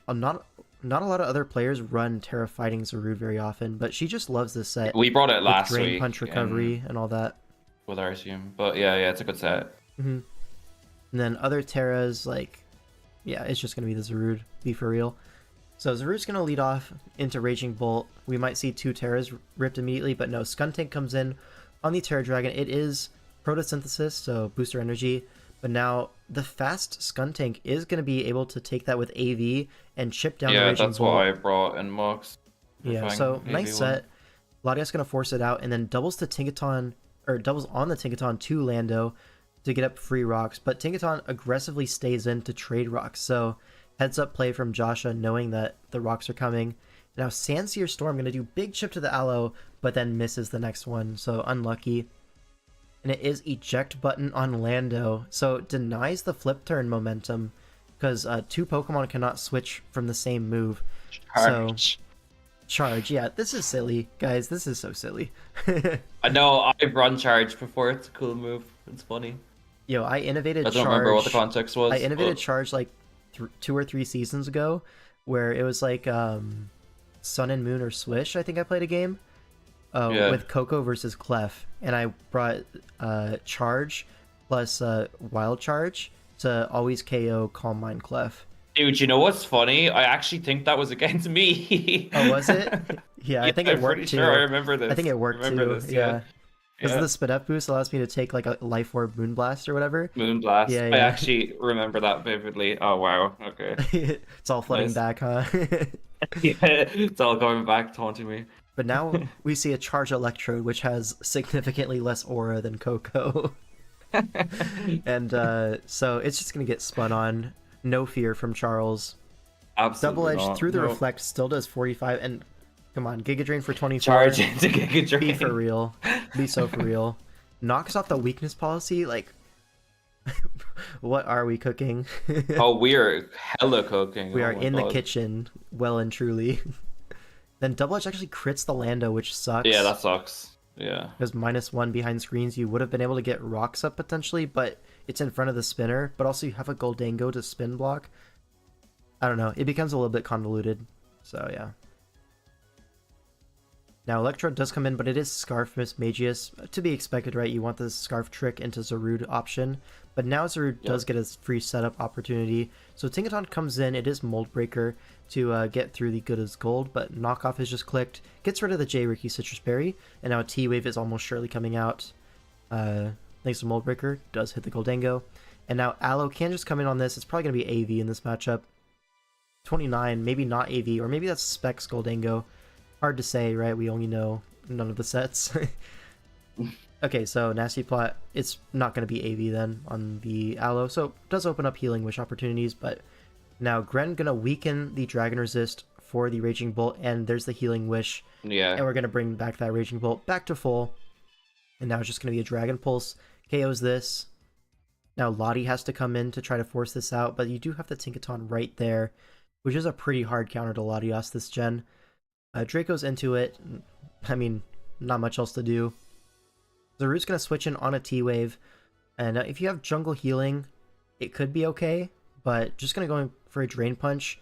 not a lot of other players run Terra fighting Zarude very often, but she just loves this set. We brought it last with Drain week. Punch recovery and all that. With our team, but yeah, it's a good set. And then other Terras, like, yeah, it's just gonna be the Zarude. Be for real. So Zarude's gonna lead off into Raging Bolt. We might see 2 Terras ripped immediately, but no, Skuntank comes in on the Terra Dragon. It is Photosynthesis, so booster energy, but now the fast Skuntank is going to be able to take that with AV and chip down the Raging Bolt. Yeah, that's what I brought in Mox. Yeah, so nice set. Latias going to force it out, and then doubles to Tinkaton, or doubles on the Tinkaton to Lando to get up free rocks, but Tinkaton aggressively stays in to trade rocks, so heads up play from Joshua knowing that the rocks are coming. Now Sandseer Storm going to do big chip to the Aloe, but then misses the next one, so unlucky. And it is eject button on Lando, so it denies the flip turn momentum because 2 Pokemon cannot switch from the same move. Charge. So, charge, yeah, this is silly, guys. This is so silly. I know, I've run charge before. It's a cool move. It's funny. Yo, I innovated charge. I don't remember what the context was. I innovated charge like 2 or 3 seasons ago, where it was like Sun and Moon or Swish. I think I played a game. With Coco versus Clef, and I brought Charge plus Wild Charge to always KO Calm Mind Clef. Dude, you know what's funny? I actually think that was against me. Oh, was it? Yeah, I think it worked too. Sure, I remember this. I think it worked too. Yeah. Because the Spadef boost allows me to take like a Life Orb Moonblast or whatever. Moonblast. Yeah. I actually remember that vividly. Oh wow. Okay. It's all flooding back, huh? Yeah, it's all going back taunting me. But now we see a Charge Electrode, which has significantly less aura than Coco. And so it's just going to get spun on. No fear from Charles. Absolutely Double Edge not. through the Reflect still does 45. And come on, Giga Drain for 24. Charge into Giga Drain. Be for real. Be so for real. Knocks off the weakness policy. Like, what are we cooking? Oh, we're hella cooking. We are in the kitchen, well and truly. Then Double Edge actually crits the Lando, which sucks. Yeah, that sucks. Yeah. Because -1 behind screens, you would have been able to get rocks up potentially, but it's in front of the spinner. But also you have a Goldango to spin block. I don't know. It becomes a little bit convoluted. So yeah. Now Electrode does come in, but it is Scarf Miss Magius. To be expected, right? You want the Scarf trick into Zarude option. But now Zarude does get a free setup opportunity. So Tinkaton comes in. It is Mold Breaker to get through the Good as Gold, but Knockoff is just clicked. Gets rid of the J. Ricky Citrus Berry, and now a T-Wave is almost surely coming out. Thanks to Mold Breaker, does hit the Goldango. And now Aloe can just come in on this. It's probably going to be AV in this matchup. 29, maybe not AV, or maybe that's Specs Goldango. Hard to say, right? We only know none of the sets. Okay, so Nasty Plot, it's not going to be AV then on the Aloe, so it does open up Healing Wish opportunities, but now Gren going to weaken the Dragon Resist for the Raging Bolt, and there's the Healing Wish. Yeah. And we're going to bring back that Raging Bolt back to full, and now it's just going to be a Dragon Pulse. KOs this. Now Lottie has to come in to try to force this out, but you do have the Tinkaton right there, which is a pretty hard counter to Latios this gen. Draco's into it. I mean, not much else to do. Zaru's going to switch in on a T-Wave, and if you have jungle healing, it could be okay, but just going to go in for a Drain Punch.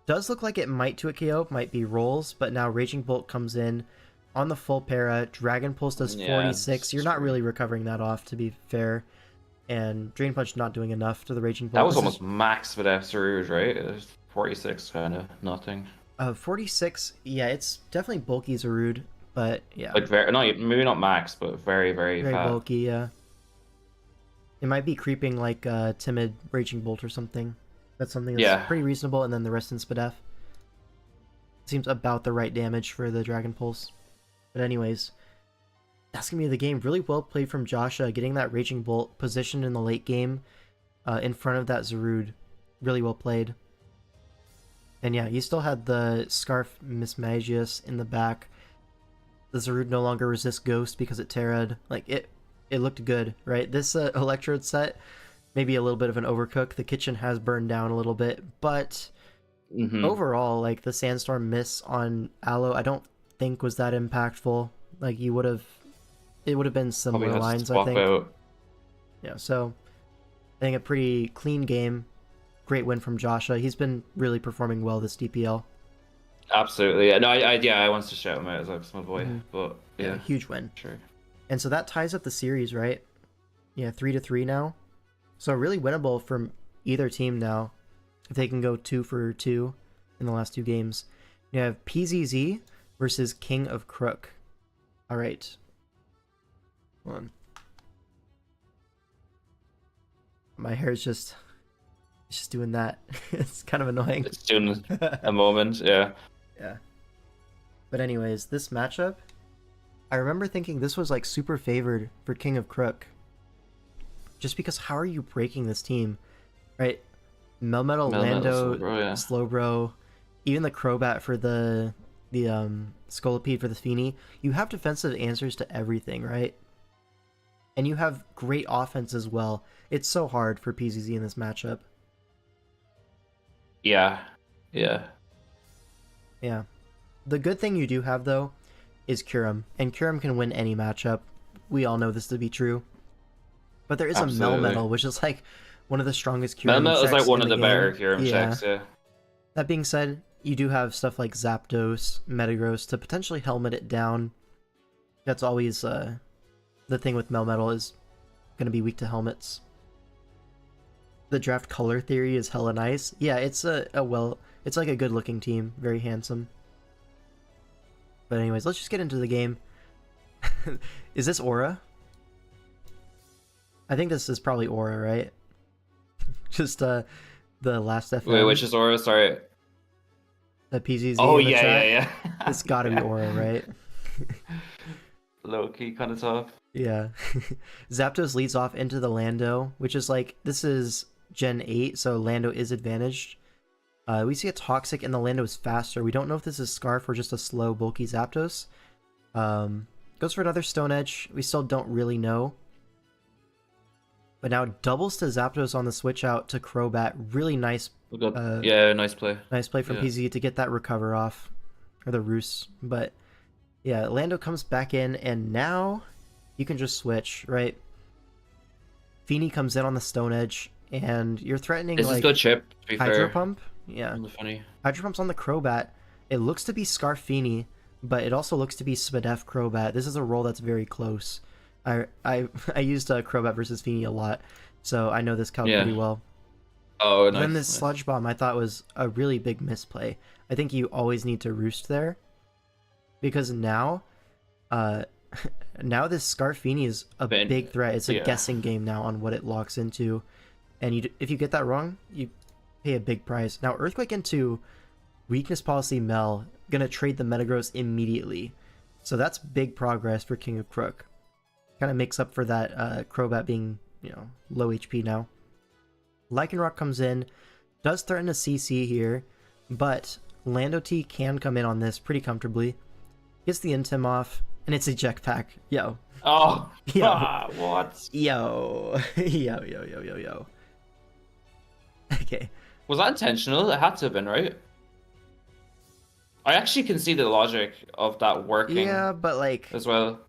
Does look like it might to a KO, might be rolls, but now Raging Bolt comes in on the full para. Dragon Pulse does 46. You're not really recovering that off, to be fair, and Drain Punch not doing enough to the Raging Bolt. That was almost max with Zaru's, right? It was 46, kind of nothing. 46, yeah, it's definitely bulky Zarude. But yeah, like maybe not max, but very fat. Bulky. Yeah, it might be creeping like timid Raging Bolt or something. That's something that's pretty reasonable. And then the rest in Spadef seems about the right damage for the Dragon Pulse. But anyways, that's gonna be the game. Really well played from Joshua, getting that Raging Bolt positioned in the late game, in front of that Zarude. Really well played. And yeah, you still had the Scarf Mismagius in the back. The Zarude no longer resists Ghost because it Terra'd. Like, it looked good, right? This Electrode set, maybe a little bit of an overcook. The kitchen has burned down a little bit, but overall, like, the Sandstorm miss on Aloe, I don't think was that impactful. Like, it would have been similar lines, I think. Out. Yeah, so I think a pretty clean game. Great win from Joshua. He's been really performing well this DPL. Absolutely. No, I wanted to shout him out as like my boy, but yeah, huge win. Sure. And so that ties up the series, right? Yeah, 3-3 now. So really winnable from either team now, if they can go 2 for 2 in the last 2 games. You have PZZ versus King of Crook. All right. Hold on. My hair's just doing that. It's kind of annoying. It's doing a moment, yeah. Yeah. But anyways, this matchup, I remember thinking this was like super favored for King of Crook. Just because how are you breaking this team? Right? Melmetal, Lando, Slowbro, even the Crobat for the Scolipede for the Feeny. You have defensive answers to everything, right? And you have great offense as well. It's so hard for PZZ in this matchup. Yeah. The good thing you do have, though, is Kyurem. And Kyurem can win any matchup. We all know this to be true. But there is a Melmetal, which is like one of the strongest Kyurem Melmetal is like one of the game. better Kyurem checks, yeah. That being said, you do have stuff like Zapdos, Metagross to potentially helmet it down. That's always the thing with Melmetal, is going to be weak to helmets. The draft color theory is hella nice. Yeah, it's it's like a good looking team, very handsome. But anyways, let's just get into the game. Is this Aura? I think this is probably Aura, right? Just the last FM. Wait, which is Aura? Sorry. The PZZ. Oh yeah. It's gotta be Aura, right? Low key kind of tough. Yeah. Zapdos leads off into the Lando, which is like, this is Gen 8, so Lando is advantaged. We see a Toxic and the Lando is faster. We don't know if this is Scarf or just a slow, bulky Zapdos. Goes for another Stone Edge. We still don't really know. But now doubles to Zapdos on the switch out to Crobat. Really nice. Nice play. Nice play from PZ to get that recover off. Or the Roost. But yeah, Lando comes back in, and now you can just switch, right? Feeny comes in on the Stone Edge, and you're threatening this like is good chip, to be Hydro fair. Pump. Yeah. Funny. Hydro Pump's on the Crobat. It looks to be Scarf Feeny, but it also looks to be Spadef Crobat. This is a role that's very close. I used Crobat versus Feeny a lot, so I know this calc pretty well. Oh, nice. Then this Sludge Bomb I thought was a really big misplay. I think you always need to Roost there, because now this Scarfini is a big threat. It's a guessing game now on what it locks into. and if you get that wrong, you pay a big price. Now, Earthquake into Weakness Policy Mel, gonna trade the Metagross immediately. So that's big progress for King of Crook. Kind of makes up for that Crobat being, low HP now. Lycanroc comes in, does threaten a CC here, but Lando T can come in on this pretty comfortably. Gets the Intim off, and it's a Jetpack. Yo. Oh, Yo. what? Yo. Yo. Okay. Was that intentional? It had to have been, right? I actually can see the logic of that working. Yeah, but like as well.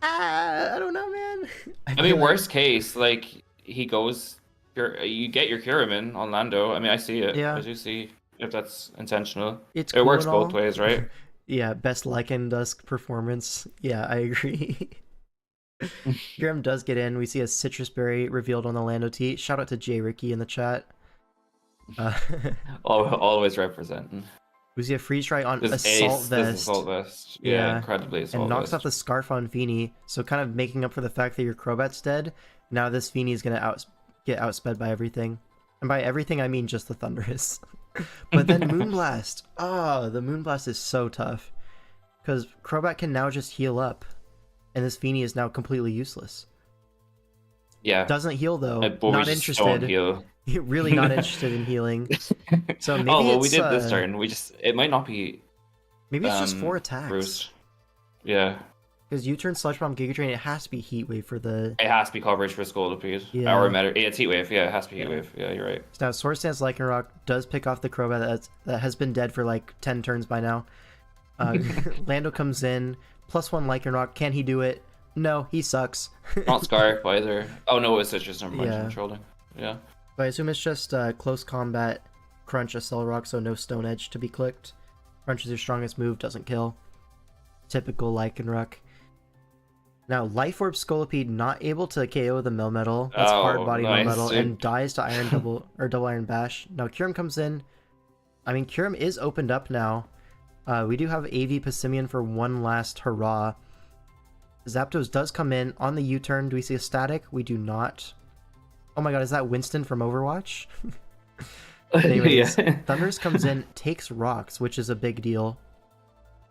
I don't know, man. I mean, worst case, like he goes, you get your Kyurem on Lando. I mean, I see it. Yeah. I do see if that's intentional. It cool works both ways, right? Yeah, best Lycan Dusk performance. Yeah, I agree. Kyurem does get in. We see a Citrus Berry revealed on the Lando T. Shout out to Jay Ricky in the chat. Always representing. We see a freeze try on This Assault Vest. Assault Vest. Yeah, incredibly Assault and knocks Vest. off the Scarf on Feeny, so kind of making up for the fact that your Crobat's dead. Now this Feeny is gonna get outsped by everything. And by everything I mean just the Thundurus. But then Moonblast. Oh, the Moonblast is so tough. Because Crobat can now just heal up. And this Feeny is now completely useless. Yeah. Doesn't heal though. But Not we just don't interested. heal. Really not interested in healing. So maybe oh well, it's, we did this turn. It might not be. Maybe it's just 4 attacks. Roost. Yeah. Because U-turn, Sludge Bomb, Giga Drain, it has to be Heat Wave for the. It has to be coverage for Scolipede. Yeah. Or Meta. Yeah, it's Heat Wave. Yeah, it has to be Heat Wave. Yeah, you're right. Now, Swords Dance Lycanroc does pick off the Crobat that has been dead for like 10 turns by now. Lando comes in, +1 Lycanroc. Can he do it? No, he sucks. Not Scarf either. Oh no, it's Citrus. Never mind. Yeah. I'm trolling. Yeah. But I assume it's just close combat, Crunch, Accelerock, so no Stone Edge to be clicked. Crunch is your strongest move, doesn't kill. Typical Lycanroc. Now, Life Orb Scolipede not able to KO the Melmetal. That's hard body nice, Melmetal, dude. and dies to Iron Double Iron Bash. Now, Kyurem comes in. I mean, Kyurem is opened up now. We do have AV Passimian for one last hurrah. Zapdos does come in on the U-turn. Do we see a static? We do not. Oh my god, is that Winston from Overwatch? Anyways, Yeah. Thundurus comes in, takes rocks, which is a big deal.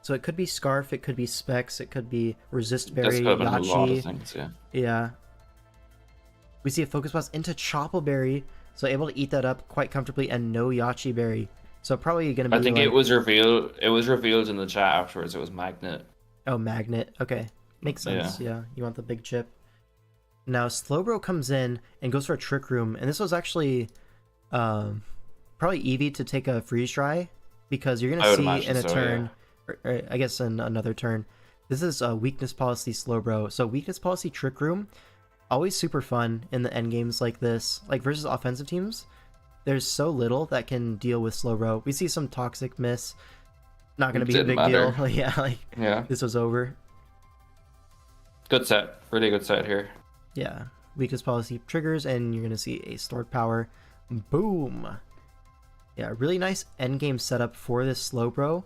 So it could be Scarf, it could be Specs, it could be Resist That's Berry, could have been a lot of Yachi. things. Yeah. Yeah. We see a Focus Blast into Chople Berry, so able to eat that up quite comfortably, and no Yachi Berry. So probably going to be I think like... it was revealed. It was revealed in the chat afterwards. It was Magnet. Oh, Magnet. Okay. Makes sense. Yeah. You want the big chip. Now, Slowbro comes in and goes for a Trick Room. And this was actually probably Eevee to take a Freeze Dry. Because you're going to see in a turn, or I guess in another turn, this is a Weakness Policy Slowbro. So Weakness Policy Trick Room, always super fun in the end games like this. Like versus offensive teams, there's so little that can deal with Slowbro. We see some Toxic Miss. Not going to be a big deal. Yeah, this was over. Good set. Really good set here. Yeah, Weakness Policy triggers, and you're going to see a Stored Power. Boom! Yeah, really nice endgame setup for this Slowbro.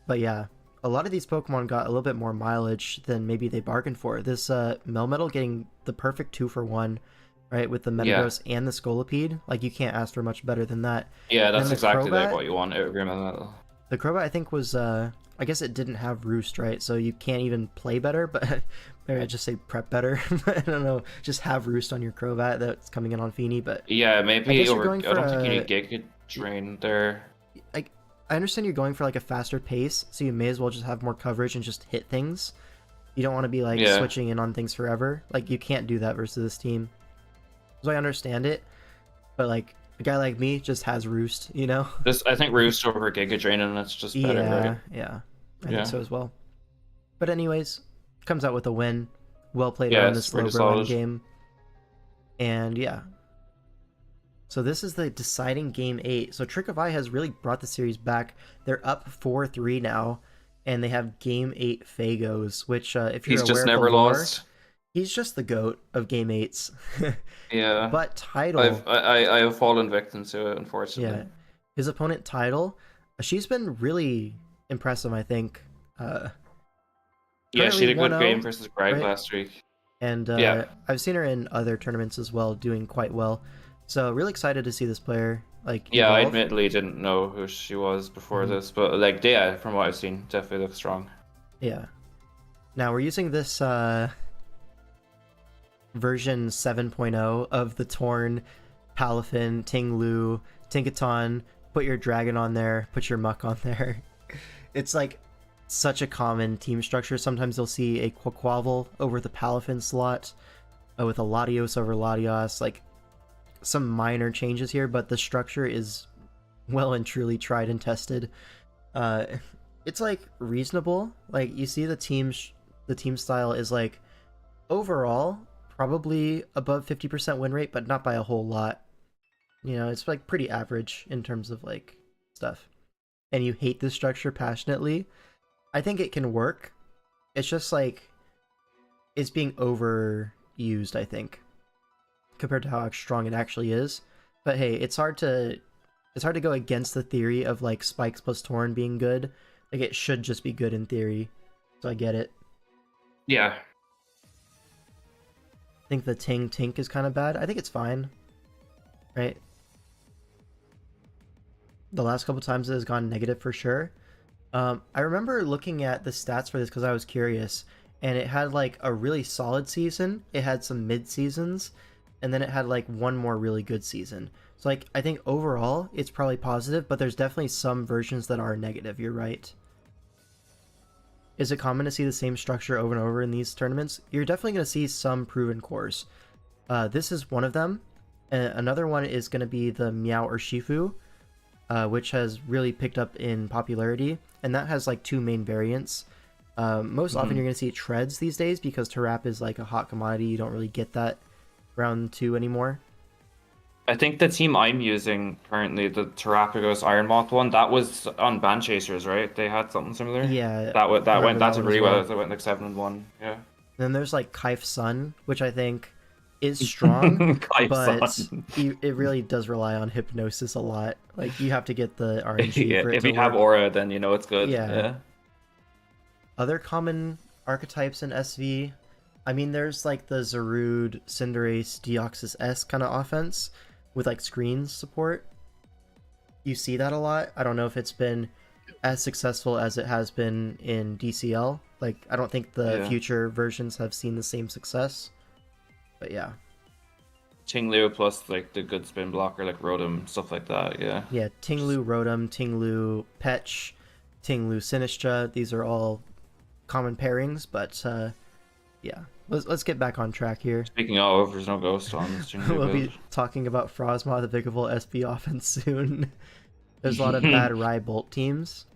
But yeah, a lot of these Pokemon got a little bit more mileage than maybe they bargained for. This Melmetal getting the perfect 2-for-1, right, with the Metagross and the Scolipede. Like, you can't ask for much better than that. Yeah, that's exactly like Crobat, what you want out of your Melmetal. The Crobat, I think, was... I guess it didn't have Roost, right? So you can't even play better, but maybe I'd just say prep better. I don't know. Just have Roost on your Crobat that's coming in on Feeny, but... Yeah, maybe I don't think you need Giga Drain there. I understand you're going for like a faster pace, so you may as well just have more coverage and just hit things. You don't want to be like switching in on things forever. Like, you can't do that versus this team. So I understand it, but like a guy like me just has Roost, you know? I think Roost over Giga Drain, and that's just better, right? Yeah. I think so as well. But anyways, comes out with a win. Well played on this Slowbro game. And yeah. So this is the deciding game 8. So Trick of Eye has really brought the series back. They're up 4-3 now, and they have game 8 Fagos, which if you're He's aware just of never the lore, lost. He's just the GOAT of game 8s. Yeah. But Tidal... I have fallen victim to it, unfortunately. Yeah. His opponent, Tidal, she's been really impressive, I think. Yeah, she had a good 1-0, game versus Greg right? last week. And I've seen her in other tournaments as well, doing quite well. So really excited to see this player like Yeah, I evolve. admittedly didn't know who she was before Mhm. this, but like yeah, from what I've seen, definitely looks strong. Yeah. Now we're using this version 7.0 of the Torn, Palafin, Ting Lu, Tinkaton. Put your dragon on there, put your muck on there. It's like such a common team structure. Sometimes you'll see a Quaquaval over the Palafin slot, with a Latios over Latios. Like some minor changes here, but the structure is well and truly tried and tested. Uh, it's like reasonable. Like you see the team style is like overall probably above 50% win rate, but not by a whole lot. You know, it's like pretty average in terms of like stuff. And you hate this structure passionately, I think it can work. It's just like it's being overused, I think, compared to how strong it actually is. But hey, it's hard to go against the theory of like spikes plus Torn being good. Like it should just be good in theory. So I get it. Yeah. I think the Tink is kind of bad. I think it's fine. Right? The last couple times it has gone negative for sure. I remember looking at the stats for this because I was curious, and it had like a really solid season. It had some mid seasons, and then it had like one more really good season. So like I think overall it's probably positive, but there's definitely some versions that are negative. You're right. Is it common to see the same structure over and over in these tournaments? You're definitely going to see some proven cores. This is one of them. Another one is going to be the Meow or Shifu, which has really picked up in popularity, and that has like two main variants. Most often you're going to see treads these days because Tarap is like a hot commodity. You don't really get that round 2 anymore. I think the team I'm using currently, the Terrapagos Iron Moth one, that was on Band Chasers, right? They had something similar. Yeah, that remember that did one really as well. well. They went like 7-1. Yeah. And then there's like Kaif Sun, which I think is strong, but it really does rely on hypnosis a lot. Like you have to get the RNG Yeah, for it if to you have work. aura, then you know it's good. Yeah. Other common archetypes in SV, I mean, there's like the Zarude, Cinderace, Deoxys S kind of offense with like screens support. You see that a lot. I don't know if it's been as successful as it has been in DCL. Like, I don't think the future versions have seen the same success. But yeah. Tinglu plus like the good spin blocker like Rotom, stuff like that, yeah. Yeah, Tinglu, Rotom, Tinglu, Petch, Tinglu, Sinistra. These are all common pairings, but yeah. Let's get back on track here. Speaking of, there's no ghost on this Tinglu We'll build. be talking about Frosmoth, the Vikavolt SB offense soon. There's a lot of bad Rybolt teams.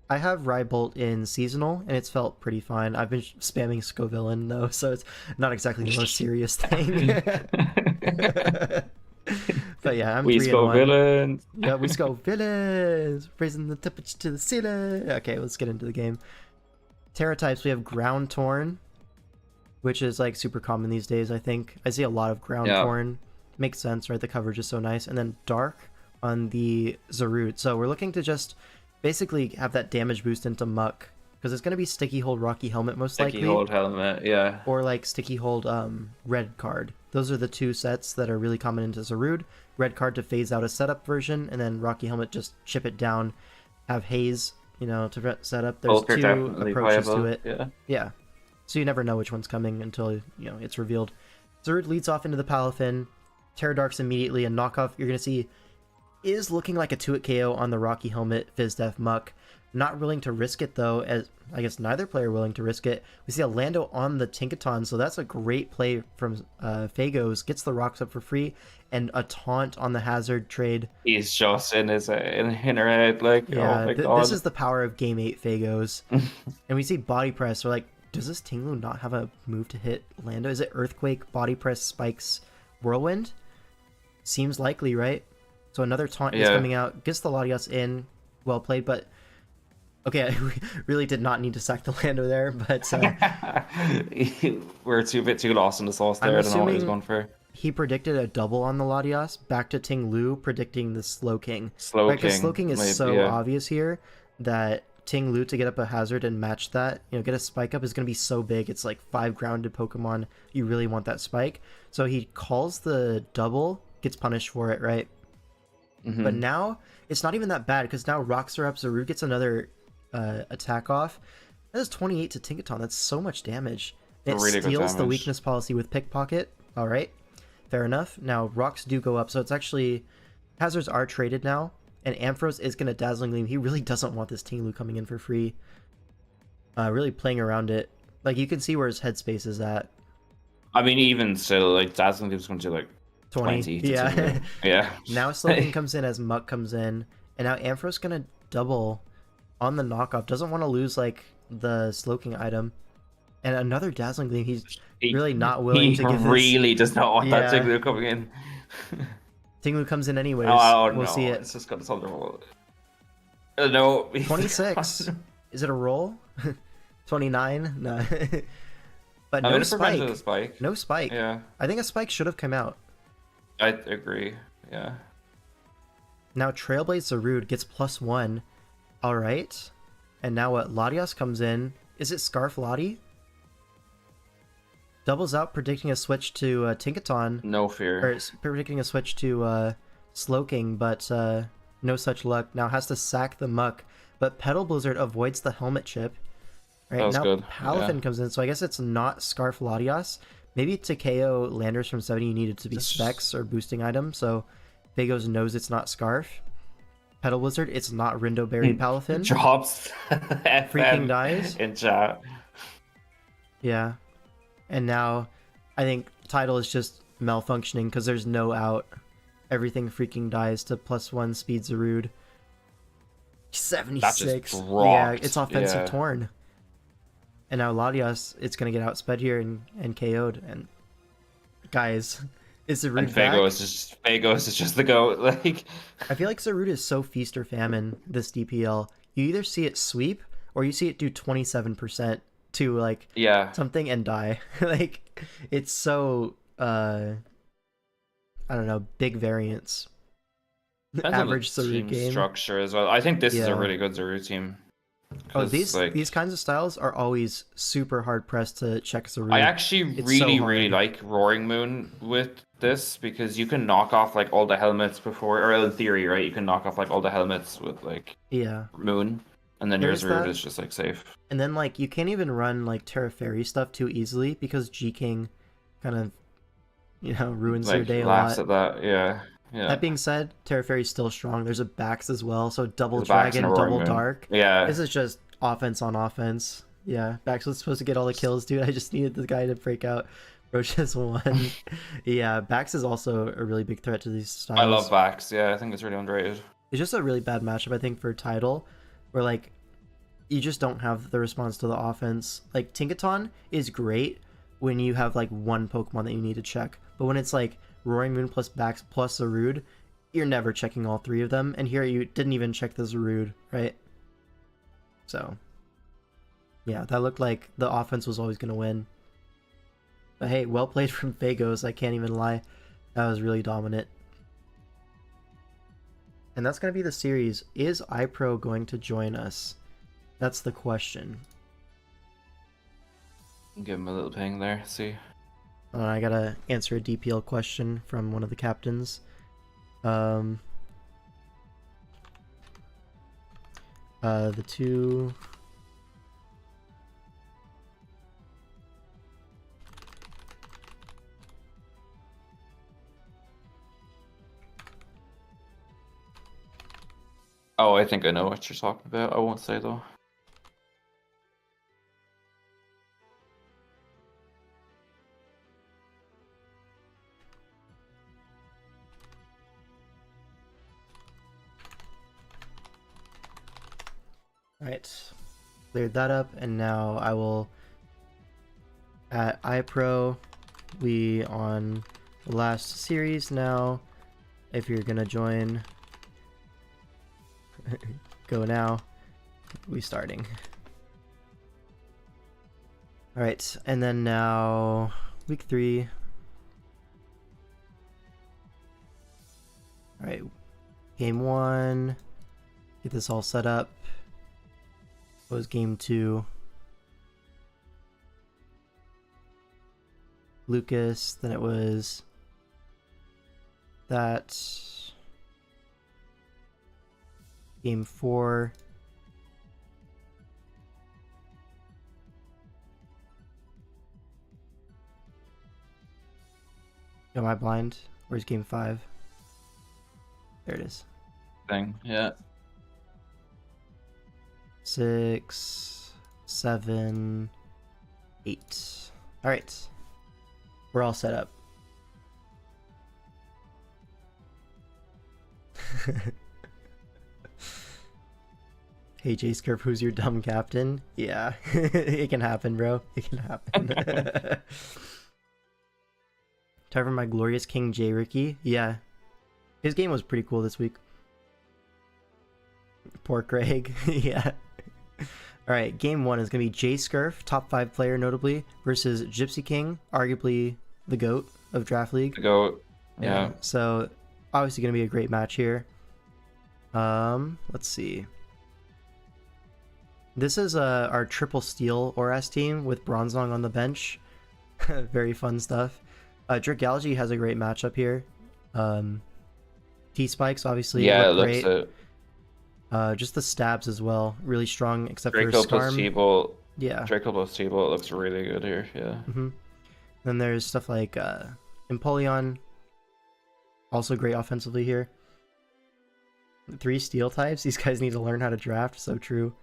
I have Rybolt in Seasonal, and it's felt pretty fine. I've been spamming Scovillain, though, so it's not exactly the most serious thing. But yeah, I'm 3-1. Villains. Yeah, we Scovillains! Raising the temperature to the ceiling! Okay, let's get into the game. Terra types, we have Ground Torn, which is like super common these days, I think. I see a lot of Ground Torn. Makes sense, right? The coverage is so nice. And then Dark on the Zarude. So we're looking to just basically have that damage boost into Muck, because it's going to be Sticky Hold Rocky Helmet most likely. Sticky Hold Helmet, yeah. Or like Sticky Hold Red Card. Those are the two sets that are really common into Zarude. Red Card to phase out a setup version, and then Rocky Helmet just chip it down. Have Haze, you know, to set up. There's Both are two definitely approaches viable, to it. Yeah. So you never know which one's coming until, you know, it's revealed. Zarude leads off into the Palafin. Terradark's immediately a knockoff. You're going to see is looking like a 2-hit KO on the Rocky Helmet Fizdef Muck. Not willing to risk it, though, as I guess neither player willing to risk it. We see a Lando on the Tinkaton, so that's a great play from Fagos. Gets the rocks up for free, and a taunt on the Hazard trade. He's just in his her head, like, yeah, oh my god. This is the power of Game 8 Fagos. And we see Body Press. We're like, does this Tinglu not have a move to hit Lando? Is it Earthquake, Body Press, Spikes, Whirlwind? Seems likely, right? So another taunt is coming out. Gets the Latios in. Well played, but... Okay, I really did not need to sack the Lando there, but... We're a bit too lost in the sauce there. I don't know what he's going for. He predicted a double on the Latios, back to Tinglu predicting the Slowking. Slowking. Slowking is so obvious here that Tinglu to get up a Hazard and match that, you know, get a Spike up is going to be so big. It's like 5 grounded Pokemon. You really want that Spike. So he calls the double gets punished for it, right? Mm-hmm. But now it's not even that bad because now rocks are up. Zarude gets another attack off. That is 28 to Tinkaton. That's so much damage. It Really good steals the damage. weakness policy with Pickpocket. All right, fair enough. Now rocks do go up, so it's actually hazards are traded now, and Ampharos is gonna Dazzling Gleam. He really doesn't want this Tinglu coming in for free. Really playing around it. Like you can see where his headspace is at. I mean, even still, like Dazzling Gleam's going to do like 20 to Yeah. Tinglu. Yeah. Now Slowking comes in as Muck comes in, and now Ampharos gonna double on the knockoff. Doesn't want to lose like the Slowking item, and another Dazzling Gleam. He's really not willing to give this. He really does not want that Yeah. Tinglu coming in. Tinglu comes in anyways. Oh, we'll no. see it. It's just got Thunderbolt. No. 26. Is it a roll? 29? No. But I'm no in for Revenge of the spike. Spike. No spike. Yeah, I think a spike should have come out. I agree. Yeah. Now Trailblaze Zarude gets +1. Alright. And now what? Latias comes in. Is it Scarf Lottie? Doubles out, predicting a switch to Tinkaton. No Or fear. predicting a switch to Slowking, but no such luck. Now has to sack the Muck. But Petal Blizzard avoids the helmet chip. Right, That was now good, Palafin yeah. comes in, so I guess it's not Scarf Latias. Maybe to KO Landers from 70 you needed to be This- specs or boosting item, so Vagos knows it's not Scarf. Petal Blizzard, it's not Rindo Berry Palafin. Drops. Freaking dies. In chat. Yeah. And now I think Tidal is just malfunctioning because there's no out. Everything freaking dies to +1 speed Zarude. 76. Yeah, dropped. it's offensive Yeah. torn. And now Latias, it's gonna get outsped here and KO'd. And guys, is Zarude And back? Vagos is just the goat. Like, I feel like Zarude is so feast or famine this DPL. You either see it sweep or you see it do 27% to like yeah. something and die. Like it's so I don't know, big variance. Depends on the Average Zarude team game. structure as well. I think this is Yeah. a really good Zarude team. Oh, 'Cause, these kinds of styles are always super hard pressed to check Zarude. I actually It's really, so really hard. like Roaring Moon with this because you can knock off like all the helmets before, or in theory, right? You can knock off like all the helmets with like Yeah. Moon, and then your There's Zarude that. is just like safe. And then like you can't even run like Terra Fairy stuff too easily because G King kind of ruins your Like day a laughs lot. at that, yeah, yeah. That being said, Terra Fairy's still strong. There's a Bax as well, so double There's a Bax dragon, and a Roaring double Moon. dark. Yeah, This is just offense on offense. Yeah, Bax was supposed to get all the kills, dude. I just needed the guy to break out. Roche's one. Yeah, Bax is also a really big threat to these styles. I love Vax. Yeah, I think it's really underrated. It's just a really bad matchup, I think, for Tidal, where like you just don't have the response to the offense. Like Tinkaton is great when you have like one Pokemon that you need to check, but when it's like Roaring Moon plus Bax plus Zarude, you're never checking all three of them. And here you didn't even check the Zarude, right? So yeah, that looked like the offense was always gonna win. But hey, well played from Vagos. I can't even lie, that was really dominant. And that's going to be the series. Is iPro going to join us? That's the question. Give him a little ping there. See. I gotta answer a DPL question from one of the captains. The two... Oh, I think I know what you're talking about. I won't say though. Alright, cleared that up, and now I will... At iPro, we on the last series now. If you're gonna join, go now. We starting. Alright, and then now week 3. Alright, game 1. Get this all set up. What was game 2? Lucas, then it was that. Game 4. Am I blind? Where's game 5? There it is. Thing, yeah. 6, 7, 8. All right, we're all set up. Hey J-Scarf, who's your dumb captain? Yeah, it can happen, bro. It can happen. Time for my glorious King J Ricky. Yeah, his game was pretty cool this week. Poor Craig. Yeah. Alright, game 1 is going to be J-Scarf, top 5 player notably, versus Gypsy King, arguably the GOAT of Draft League. The GOAT, yeah. So, obviously going to be a great match here. Let's see. This is our triple steal ORAS team with Bronzong on the bench. Very fun stuff. Dragaology has a great matchup here. T-Spikes obviously look great. Looks it. Just the stabs as well, really strong, except Draco for Skarm. Plus T-Bolt. Yeah. Draco plus T-Bolt looks really good here, yeah. Then there's stuff like Empoleon, also great offensively here. 3 steel types, these guys need to learn how to draft, so true.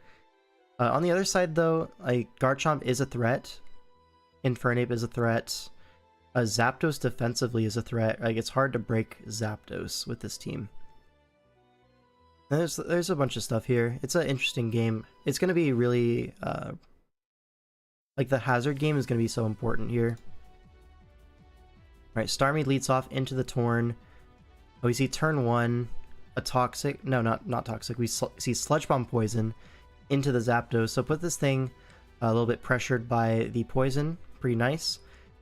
On the other side though, like Garchomp is a threat, Infernape is a threat, Zapdos defensively is a threat. Like it's hard to break Zapdos with this team. And there's a bunch of stuff here. It's an interesting game. It's going to be really like the hazard game is going to be so important here. All right, Starmie leads off into the Torn. Oh, we see turn 1 a toxic. No, not toxic. We see Sludge Bomb Poison into the Zapdos. So put this thing a little bit pressured by the poison. Pretty nice.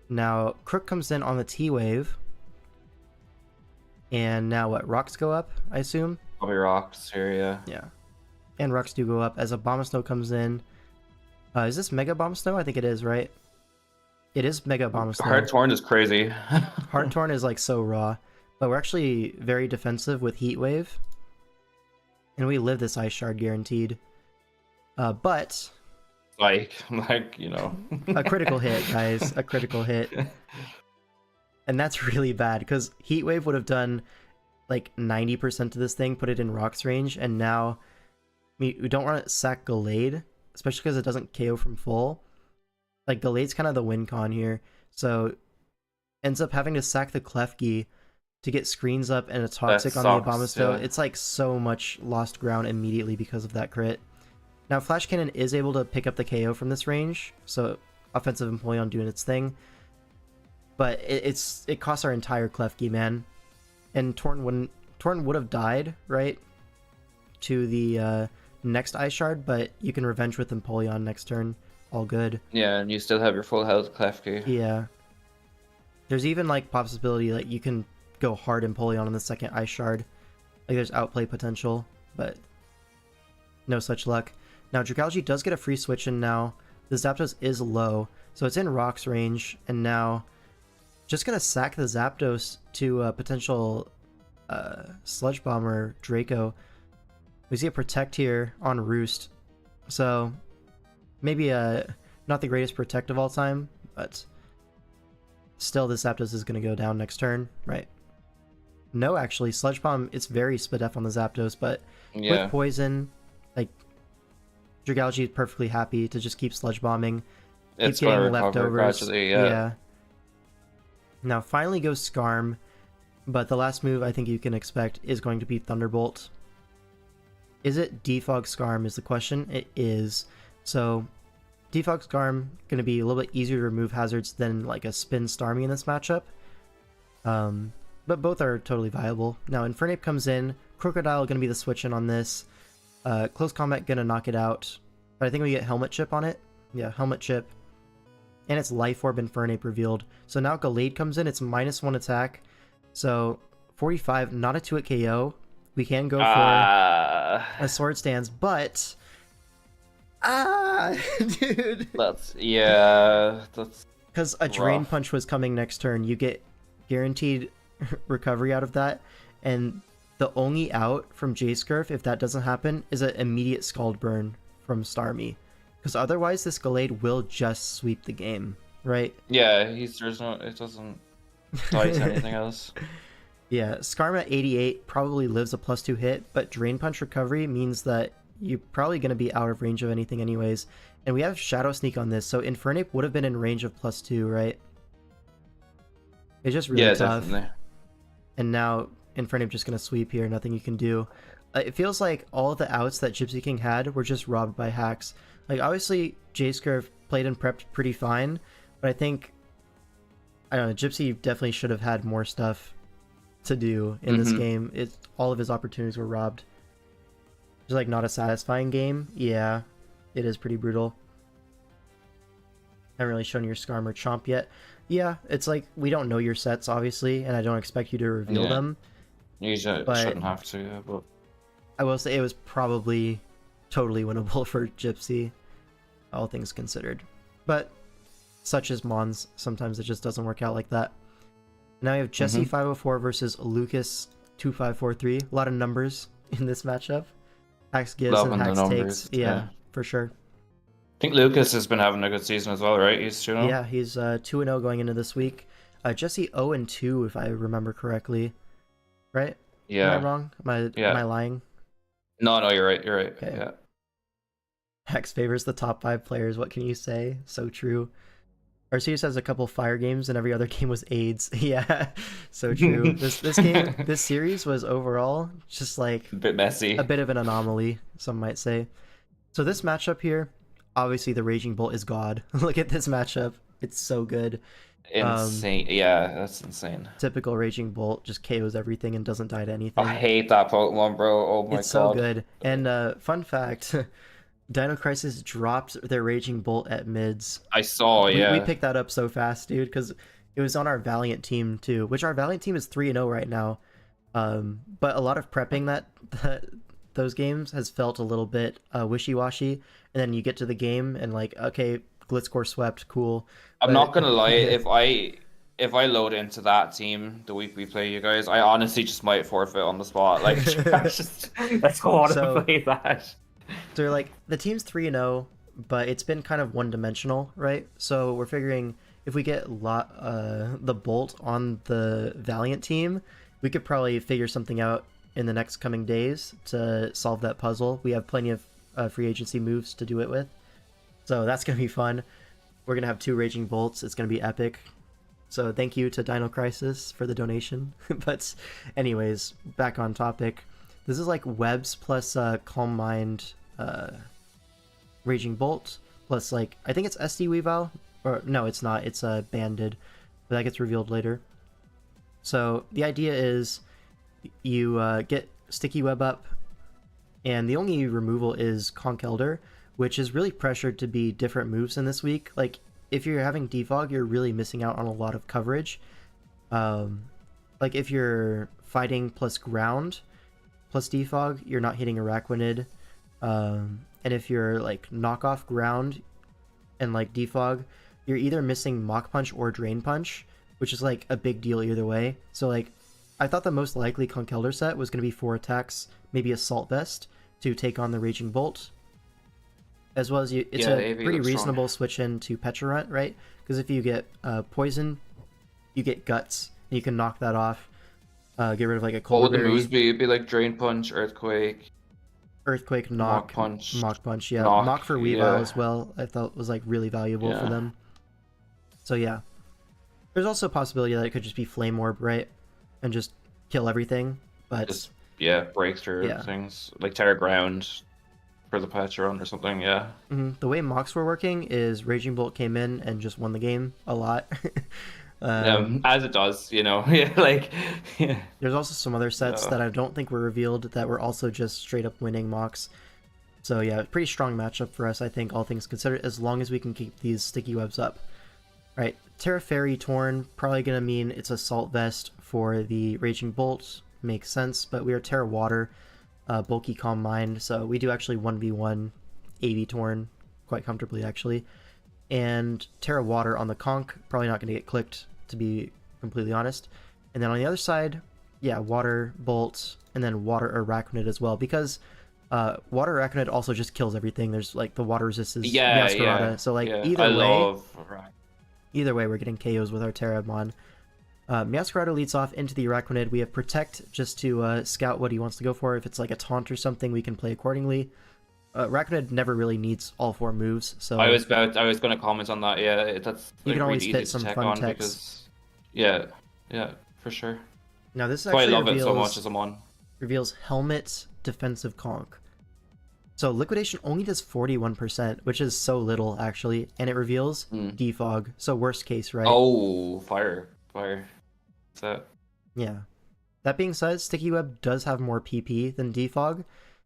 Now Crook comes in on the T-Wave. And now what? Rocks go up, I assume? Probably Rocks here, yeah. Yeah. And Rocks do go up as a Abomasnow comes in. Is this Mega Abomasnow? I think it is, right? It is Mega Abomasnow. Heart Torn is crazy. Heart Torn is like so raw. But we're actually very defensive with Heat Wave. And we live this Ice Shard guaranteed. But... like, you know. a critical hit, guys. A critical hit. And that's really bad, because Heat Wave would have done like 90% of this thing, put it in Rock's range, and now we don't want to sack Gallade, especially because it doesn't KO from full. Like, Gallade's kind of the win con here, so ends up having to sack the Klefki to get screens up and a Toxic on the Abomasnow. Yeah. It's like so much lost ground immediately because of that crit. Now, Flash Cannon is able to pick up the KO from this range, so offensive Empoleon doing its thing. But it costs our entire Klefki, man. And Torn would have died, right? To the next Ice Shard, but you can revenge with Empoleon next turn. All good. Yeah, and you still have your full health Klefki. Yeah. There's even like possibility like you can go hard Empoleon on the second Ice Shard. Like there's outplay potential, but no such luck. Now Dragaology does get a free switch in now. The Zapdos is low, so it's in Rock's range, and now just gonna sack the Zapdos to a potential Sludge Bomb or Draco. We see a Protect here on Roost, so maybe not the greatest Protect of all time, but still this Zapdos is gonna go down next turn, right? No, actually, Sludge Bomb, it's very Spadef on the Zapdos, but with Poison, like, Dragaology is perfectly happy to just keep Sludge Bombing. It's keep getting leftovers. Gradually, yeah. Now, finally goes Skarm, but the last move I think you can expect is going to be Thunderbolt. Is it Defog Skarm is the question? It is. So, Defog Skarm going to be a little bit easier to remove hazards than like a Spin Starmie in this matchup. But both are totally viable. Now, Infernape comes in. Crocodile going to be the switch in on this. Close Combat going to knock it out. But I think we get Helmet Chip on it. Yeah, Helmet Chip. And it's Life Orb Infernape revealed. So now Gallade comes in. It's -1 attack. So 45, not a 2-hit KO. We can go for a Sword Stance, but... dude. That's... Because a Drain rough. Punch was coming next turn. You get guaranteed recovery out of that, and the only out from J-Scurf, if that doesn't happen, is an immediate Scald Burn from Starmie. Because otherwise, this Gallade will just sweep the game, right? Yeah, it doesn't die to anything else. Yeah, Skarma 88 probably lives a +2 hit, but Drain Punch recovery means that you're probably going to be out of range of anything anyways. And we have Shadow Sneak on this, so Infernape would have been in range of +2, right? It's just really tough. Definitely. And now Infernape just going to sweep here, nothing you can do. It feels like all of the outs that Gypsy King had were just robbed by hacks. Like, obviously, J-Scurf played and prepped pretty fine, but I think, I don't know, Gypsy definitely should have had more stuff to do in this game. All of his opportunities were robbed. It's like not a satisfying game. Yeah, it is pretty brutal. Haven't really shown your Skarm or Chomp yet. Yeah, it's like we don't know your sets obviously, and I don't expect you to reveal them. You shouldn't have to, yeah, but I will say it was probably totally winnable for Gypsy, all things considered. But such is Mons. Sometimes it just doesn't work out like that. Now we have Jesse 504 versus Lucas 2543. A lot of numbers in this matchup. Hacks gives and hacks takes. Yeah, for sure. I think Lucas has been having a good season as well, right? He's 2-0. Yeah, he's 2-0 going into this week. Jesse 0-2 if I remember correctly. Right? Yeah. Am I wrong? Am I lying? No, you're right. You're right. Okay. Yeah. Hex favors the top 5 players. What can you say? So true. Arceus has a couple fire games, and every other game was AIDS. Yeah, so true. This series was overall just like a bit messy, a bit of an anomaly, some might say. So this matchup here, obviously the Raging Bolt is God. Look at this matchup; it's so good. Insane. Yeah, that's insane. Typical Raging Bolt just KOs everything and doesn't die to anything. I hate that Pokemon, bro. Oh my god, it's so good. And fun fact. Dino Crisis dropped their Raging Bolt at mids. I saw, yeah. We picked that up so fast, dude, because it was on our Valiant team too, which our Valiant team is 3-0 right now. But a lot of prepping those games has felt a little bit wishy-washy, and then you get to the game and like, okay, Glitzcore swept, cool. I'm not gonna lie, if I load into that team the week we play you guys, I honestly just might forfeit on the spot. Like, I don't want to play that. So like the team's 3-0, but it's been kind of one-dimensional, right? So we're figuring if we get the Bolt on the Valiant team, we could probably figure something out in the next coming days to solve that puzzle. We have plenty of free agency moves to do it with, so that's gonna be fun. We're gonna have 2 Raging Bolts. It's gonna be epic. So thank you to Dino Crisis for the donation. But anyways, back on topic. This is like Webs plus Calm Mind Raging Bolt plus like, I think it's SD Weavile, or no, it's not, it's Banded, but that gets revealed later. So the idea is you get Sticky Web up, and the only removal is Conch Elder, which is really pressured to be different moves in this week. Like if you're having Defog, you're really missing out on a lot of coverage. Like if you're fighting plus ground plus Defog, you're not hitting Araquanid. And if you're like knockoff ground and like Defog, you're either missing Mach Punch or Drain Punch, which is like a big deal either way. So like, I thought the most likely Conch Elder set was going to be 4 attacks, maybe Assault Vest to take on the Raging Bolt. As well as it's a pretty reasonable switch in to Pecharunt, right? Because if you get Poison, you get Guts, and you can knock that off. Get rid of like a cold. What would the moves be? It'd be like Drain Punch, Earthquake, Knock Punch, yeah. Knock for Weavile as well. I thought was like really valuable for them. So yeah, there's also a possibility that it could just be Flame Orb, right, and just kill everything. But just break through things like Terra Ground for the Pecharunt or something. Yeah. The way mocks were working is Raging Bolt came in and just won the game a lot. As it does, you know. There's also some other sets that I don't think were revealed that were also just straight up winning mocks. So yeah, pretty strong matchup for us, I think, all things considered, as long as we can keep these sticky webs up. Right, Terra Fairy Torn, probably gonna mean it's Assault Vest for the Raging Bolt, makes sense, but we are Terra Water, bulky Calm Mind, so we do actually 1v1 AV Torn quite comfortably actually. And Terra Water on the Conch, probably not going to get clicked, to be completely honest. And then on the other side, yeah, Water Bolt, and then Water Arachnid as well, because Water Arachnid also just kills everything. There's like the water resist is Yeah, Meowscarada, so like yeah. either Right. way we're getting KOs with our Terramon. Meowscarada leads off into the Arachnid. We have Protect just to scout what he wants to go for. If it's like a taunt or something, we can play accordingly. Arachnid never really needs all 4 moves, so I was going to comment on that. Yeah, that's you like can always really fit easy some to check fun on techs. because yeah, for sure. Now this That's why I actually love it so much as I'm on. reveals Helmet Defensive Conk. So Liquidation only does 41%, which is so little actually, and it reveals Defog. So worst case, right? Oh, fire. What's that? Yeah. That being said, Sticky Web does have more PP than Defog,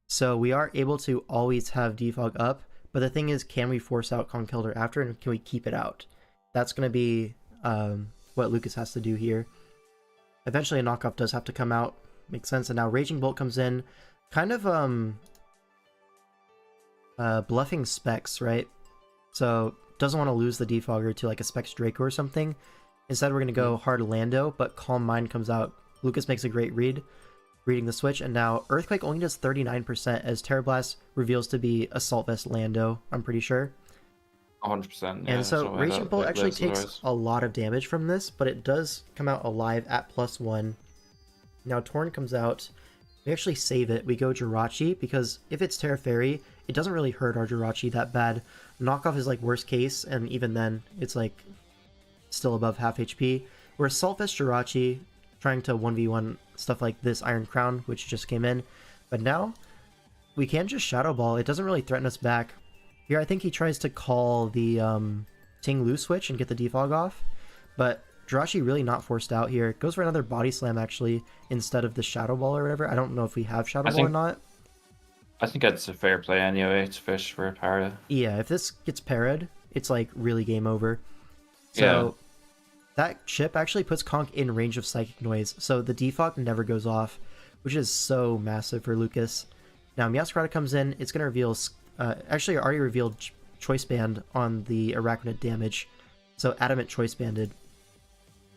so we are able to always have Defog up, but the thing is, can we force out Conkeldurr after, and can we keep it out? That's going to be what Lucas has to do here. Eventually a knockoff does have to come out, makes sense, and now Raging Bolt comes in, kind of bluffing Specs, right? So doesn't want to lose the Defogger to like a Specs Draco or something. Instead we're going to go hard Lando, but Calm Mind comes out. Lucas makes a great read, reading the switch, and now Earthquake only does 39% as Terra Blast reveals to be Assault Vest Lando, I'm pretty sure. 100%. Yeah, And so Raging Bolt actually takes a lot of damage from this, but it does come out alive at +1. Now Torn comes out. We actually save it. We go Jirachi, because if it's Terra Fairy, it doesn't really hurt our Jirachi that bad. Knockoff is like worst case, and even then, it's like still above half HP. We're Assault Vest Jirachi, trying to 1v1 stuff like this Iron Crown, which just came in. But now, we can just Shadow Ball. It doesn't really threaten us back. Here, I think he tries to call the Ting Lu switch and get the defog off, but Jirachi really not forced out here. Goes for another Body Slam, actually, instead of the Shadow Ball or whatever. I don't know if we have Shadow Ball or not. I think it's a fair play anyway to fish for a para. Yeah, if this gets parried, it's like really game over. So that chip actually puts Conk in range of Psychic Noise, so the defog never goes off, which is so massive for Lucas. Now Meowscarada comes in, it's going to reveal, actually I already revealed Choice Band on the Arachnid damage, so Adamant Choice Banded.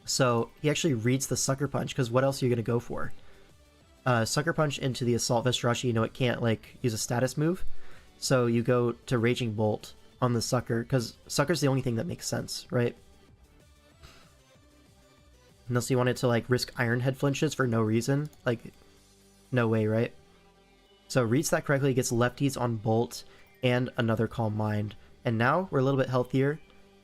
So he actually reads the Sucker Punch, because what else are you going to go for? Sucker Punch into the Assault Vest Jirachi, you know it can't like use a status move, so you go to Raging Bolt on the Sucker, because Sucker's the only thing that makes sense, right? Unless you wanted to like risk Iron Head flinches for no reason, like no way, right? So reads that correctly, gets lefties on Bolt and another Calm Mind, and now we're a little bit healthier.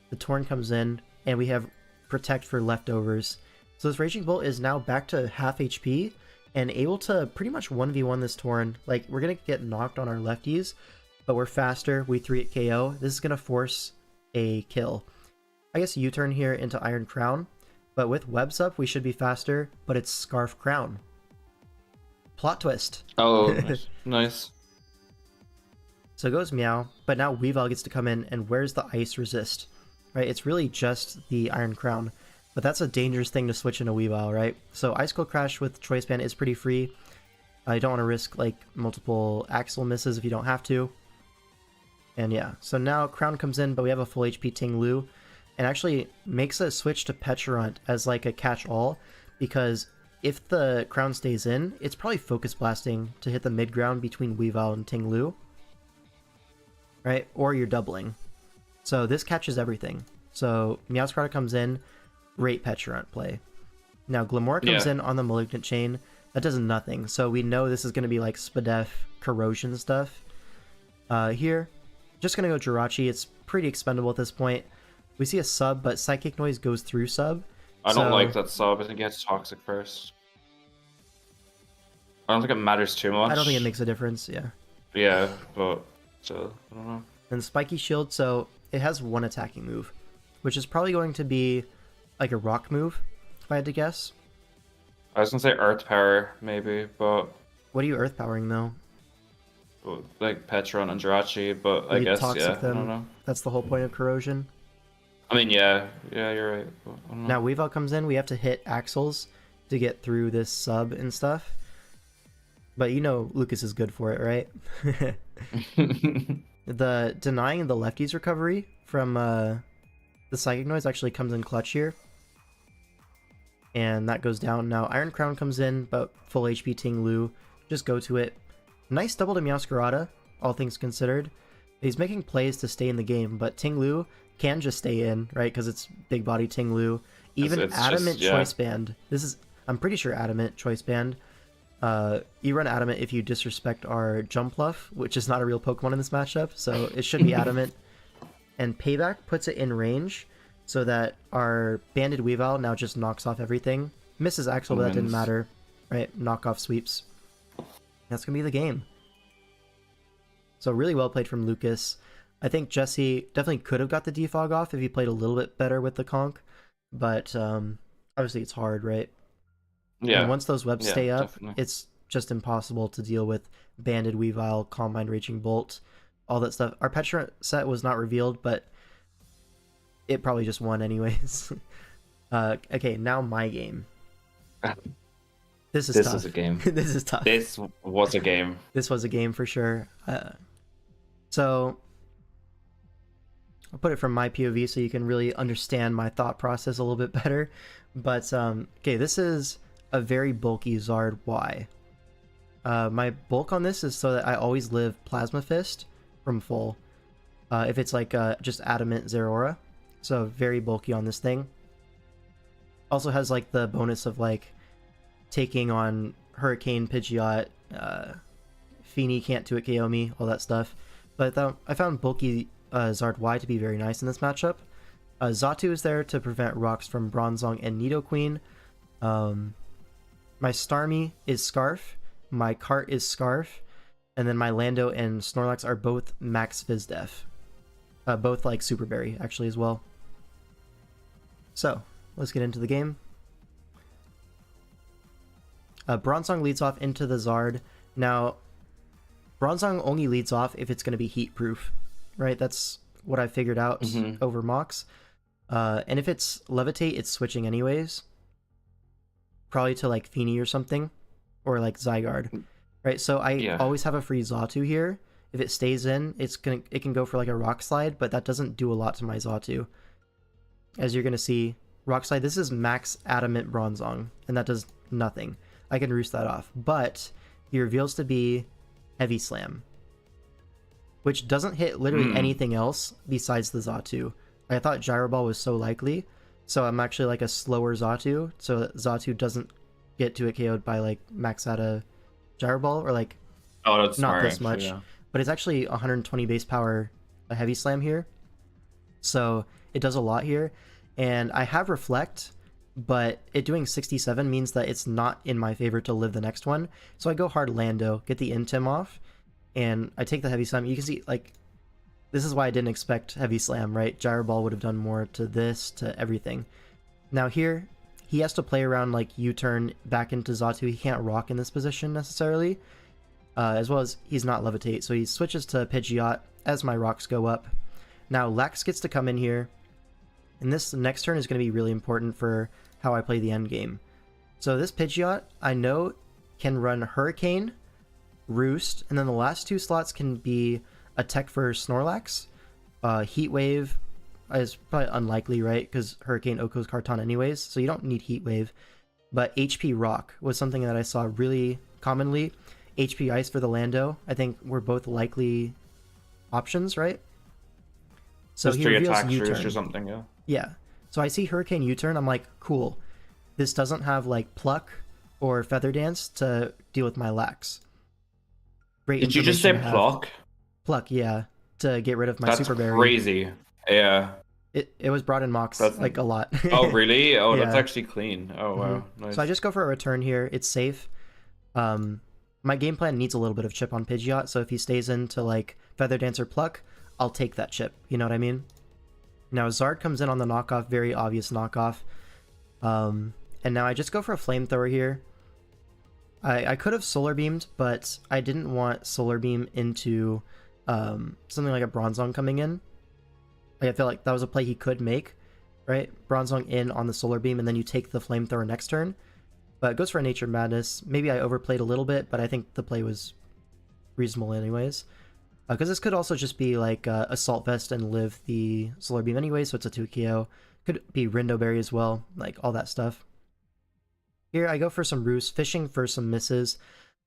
The Torn comes in and we have Protect for leftovers, so this Raging Bolt is now back to half HP and able to pretty much 1v1 this Torn. Like, we're gonna get knocked on our lefties, but we're faster, we 3-hit KO. This is gonna force a kill. I guess U-turn here into Iron Crown, but with webs up, we should be faster, but it's Scarf Crown. Plot twist. Oh, nice. So goes Meow, but now Weavile gets to come in, and where's the Ice Resist? Right, it's really just the Iron Crown, but that's a dangerous thing to switch into Weavile, right? So Ice Cold Crash with Choice Band is pretty free. I don't want to risk like multiple Axle misses if you don't have to. And yeah, so now Crown comes in, but we have a full HP Ting Lu, and actually makes a switch to Pecharunt as like a catch-all, because if the Crown stays in, it's probably Focus Blasting to hit the mid-ground between Weavile and Ting Lu. Right? Or you're doubling. So this catches everything. So Meowscarada comes in, great Pecharunt play. Now Glamora comes in on the Malignant Chain. That does nothing. So we know this is going to be like Spadef, Corrosion stuff. Here, just going to go Jirachi. It's pretty expendable at this point. We see a sub, but Psychic Noise goes through sub. I don't like that sub. I think it gets Toxic first. I don't think it matters too much. I don't think it makes a difference, yeah. Yeah, but still, I don't know. And Spiky Shield, so it has one attacking move, which is probably going to be like a rock move, if I had to guess. I was gonna say Earth Power, maybe, but... What are you Earth Powering, though? Like Pecharunt and Jirachi, but I guess, yeah, I don't know. That's the whole point of Corrosion. I mean, yeah, you're right. But I don't know. Now Weavile comes in, we have to hit Axles to get through this sub and stuff. But you know Lucas is good for it, right? The denying the lefties recovery from the Psychic Noise actually comes in clutch here. and that goes down. Now Iron Crown comes in, but full HP Ting Lu, just go to it. Nice double to Meowscarada, all things considered. He's making plays to stay in the game, but Ting Lu can just stay in, right? Because it's big body Ting Lu. Even It's Adamant just, yeah. Choice Band. This is, I'm pretty sure Adamant Choice Band. You run Adamant if you disrespect our Jumpluff, which is not a real Pokemon in this matchup, so it should be Adamant. And Payback puts it in range, so that our Banded Weavile now just knocks off everything. Misses Axel, but that didn't matter. Right, knockoff sweeps. That's going to be the game. So really well played from Lucas. I think Jesse definitely could have got the defog off if he played a little bit better with the conch, but obviously it's hard, right? Yeah. And once those webs stay up, definitely. it's just impossible to deal with Banded Weavile, Combined Raging Bolt, all that stuff. Our Petra set was not revealed, but it probably just won anyways. Okay, now my game. This is tough. Is a game. This is tough. This was a game. This was a game for sure. So I'll put it from my POV so you can really understand my thought process a little bit better. But okay, this is a very bulky Zard Y. My bulk on this is so that I always live Plasma Fist from full. If it's like just Adamant Zeraora. So very bulky on this thing. Also has like the bonus of like taking on Hurricane, Pidgeot, Feeny can't 2-hit KO me, all that stuff. But I found bulky Zard Y to be very nice in this matchup. Xatu is there to prevent rocks from Bronzong and Nidoqueen. My Starmie is Scarf, my Cart is Scarf, and then my Lando and Snorlax are both Max Fizdef. Both like Super Berry, actually, as well. So, let's get into the game. Bronzong leads off into the Zard. Now, Bronzong only leads off if it's going to be heat proof, right? That's what I figured out over Mox. And if it's Levitate, it's switching anyways. Probably to like Feeny or something, or like Zygarde, right? So I always have a free Xatu here. If it stays in, it can go for like a Rock Slide, but that doesn't do a lot to my Xatu. As you're going to see, Rock Slide, this is max Adamant Bronzong, and that does nothing. I can roost that off, but he reveals to be Heavy Slam, which doesn't hit literally anything else besides the Xatu. I thought Gyro Ball was so likely, so I'm actually like a slower Xatu, so that Xatu doesn't get to it KO'd by like max out a Gyro Ball, or like that's not smart, this much. actually, yeah. But it's actually 120 base power a Heavy Slam here, so it does a lot here. And I have Reflect, but it doing 67 means that it's not in my favor to live the next one. So I go hard Lando, get the Intim off, and I take the Heavy Slam. You can see, like, this is why I didn't expect Heavy Slam, right? Gyro Ball would have done more to this, to everything. Now here, he has to play around, like, U-turn back into Xatu. He can't rock in this position necessarily, as well as he's not Levitate. So he switches to Pidgeot as my rocks go up. Now Lax gets to come in here, and this next turn is going to be really important for how I play the end game. So this Pidgeot, I know, can run Hurricane, Roost, and then the last two slots can be a tech for Snorlax. Heat Wave is probably unlikely, right? Because Hurricane Oko's Karton anyways, so you don't need Heat Wave. But HP Rock was something that I saw really commonly. HP Ice for the Lando, I think were both likely options, right? So Just he 3 reveals attacks U-turn. or something, yeah. Yeah. So I see Hurricane U-turn, I'm like, cool. This doesn't have like Pluck or Feather Dance to deal with my Lax. Great. Did you just say information to have. Pluck? Pluck, yeah. To get rid of my That's Super Berry. crazy. Yeah. It was brought in Mox That's- like a lot. Oh, really? Oh, that's Yeah. actually clean. Oh, wow. Nice. So I just go for a return here. It's safe. My game plan needs a little bit of chip on Pidgeot, so if he stays into like Feather Dance or Pluck, I'll take that chip. You know what I mean? Now Zard comes in on the knockoff, very obvious knockoff. And now I just go for a Flamethrower here. I could have Solar Beamed, but I didn't want Solar Beam into something like a Bronzong coming in. Like, I feel like that was a play he could make, right? Bronzong in on the Solar Beam, and then you take the Flamethrower next turn. But it goes for a Nature Madness. Maybe I overplayed a little bit, but I think the play was reasonable anyways. Because this could also just be like Assault Vest and live the Solar Beam anyway, so it's a 2 KO. Could be Rindo Berry as well, like all that stuff. Here I go for some roost, fishing for some misses.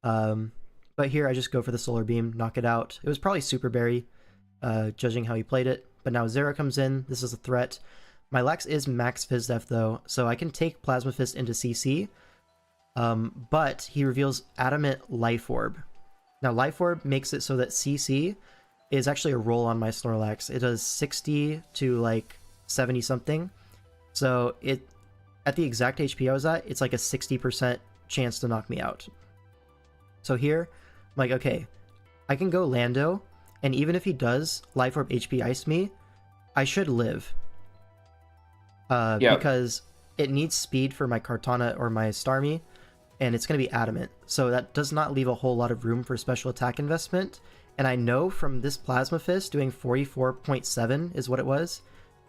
But here I just go for the solar beam, knock it out. It was probably super berry, judging how he played it. But now Zera comes in. This is a threat. My Lax is max Fizdef though, so I can take Plasma Fist into CC. But he reveals Adamant Life Orb. Now Life Orb makes it so that CC is actually a roll on my Snorlax. It does 60 to like 70 something. So it, at the exact HP I was at, it's like a 60% chance to knock me out. So here, I'm like, okay, I can go Lando, and even if he does Life Orb HP Ice me, I should live. Because it needs speed for my Kartana or my Starmie, and it's going to be Adamant. So that does not leave a whole lot of room for special attack investment. And I know from this Plasma Fist doing 44.7 is what it was.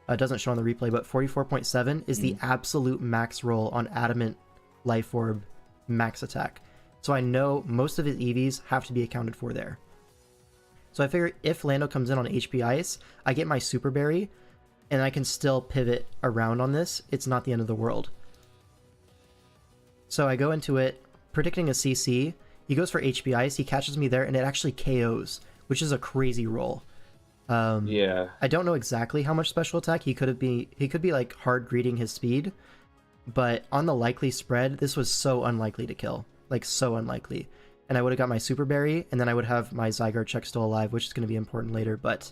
It doesn't show on the replay, but 44.7 is the absolute max roll on Adamant Life Orb max attack. So I know most of his EVs have to be accounted for there. So I figure if Lando comes in on HP Ice, I get my Super Berry, and I can still pivot around on this. It's not the end of the world. So I go into it, predicting a CC. He goes for HP Ice, he catches me there, and it actually KOs, which is a crazy roll. I don't know exactly how much special attack he could be like hard greeting his speed, but on the likely spread, this was so unlikely to kill. Like, so unlikely. And I would have got my Super Berry, and then I would have my Zygarde check still alive, which is going to be important later, but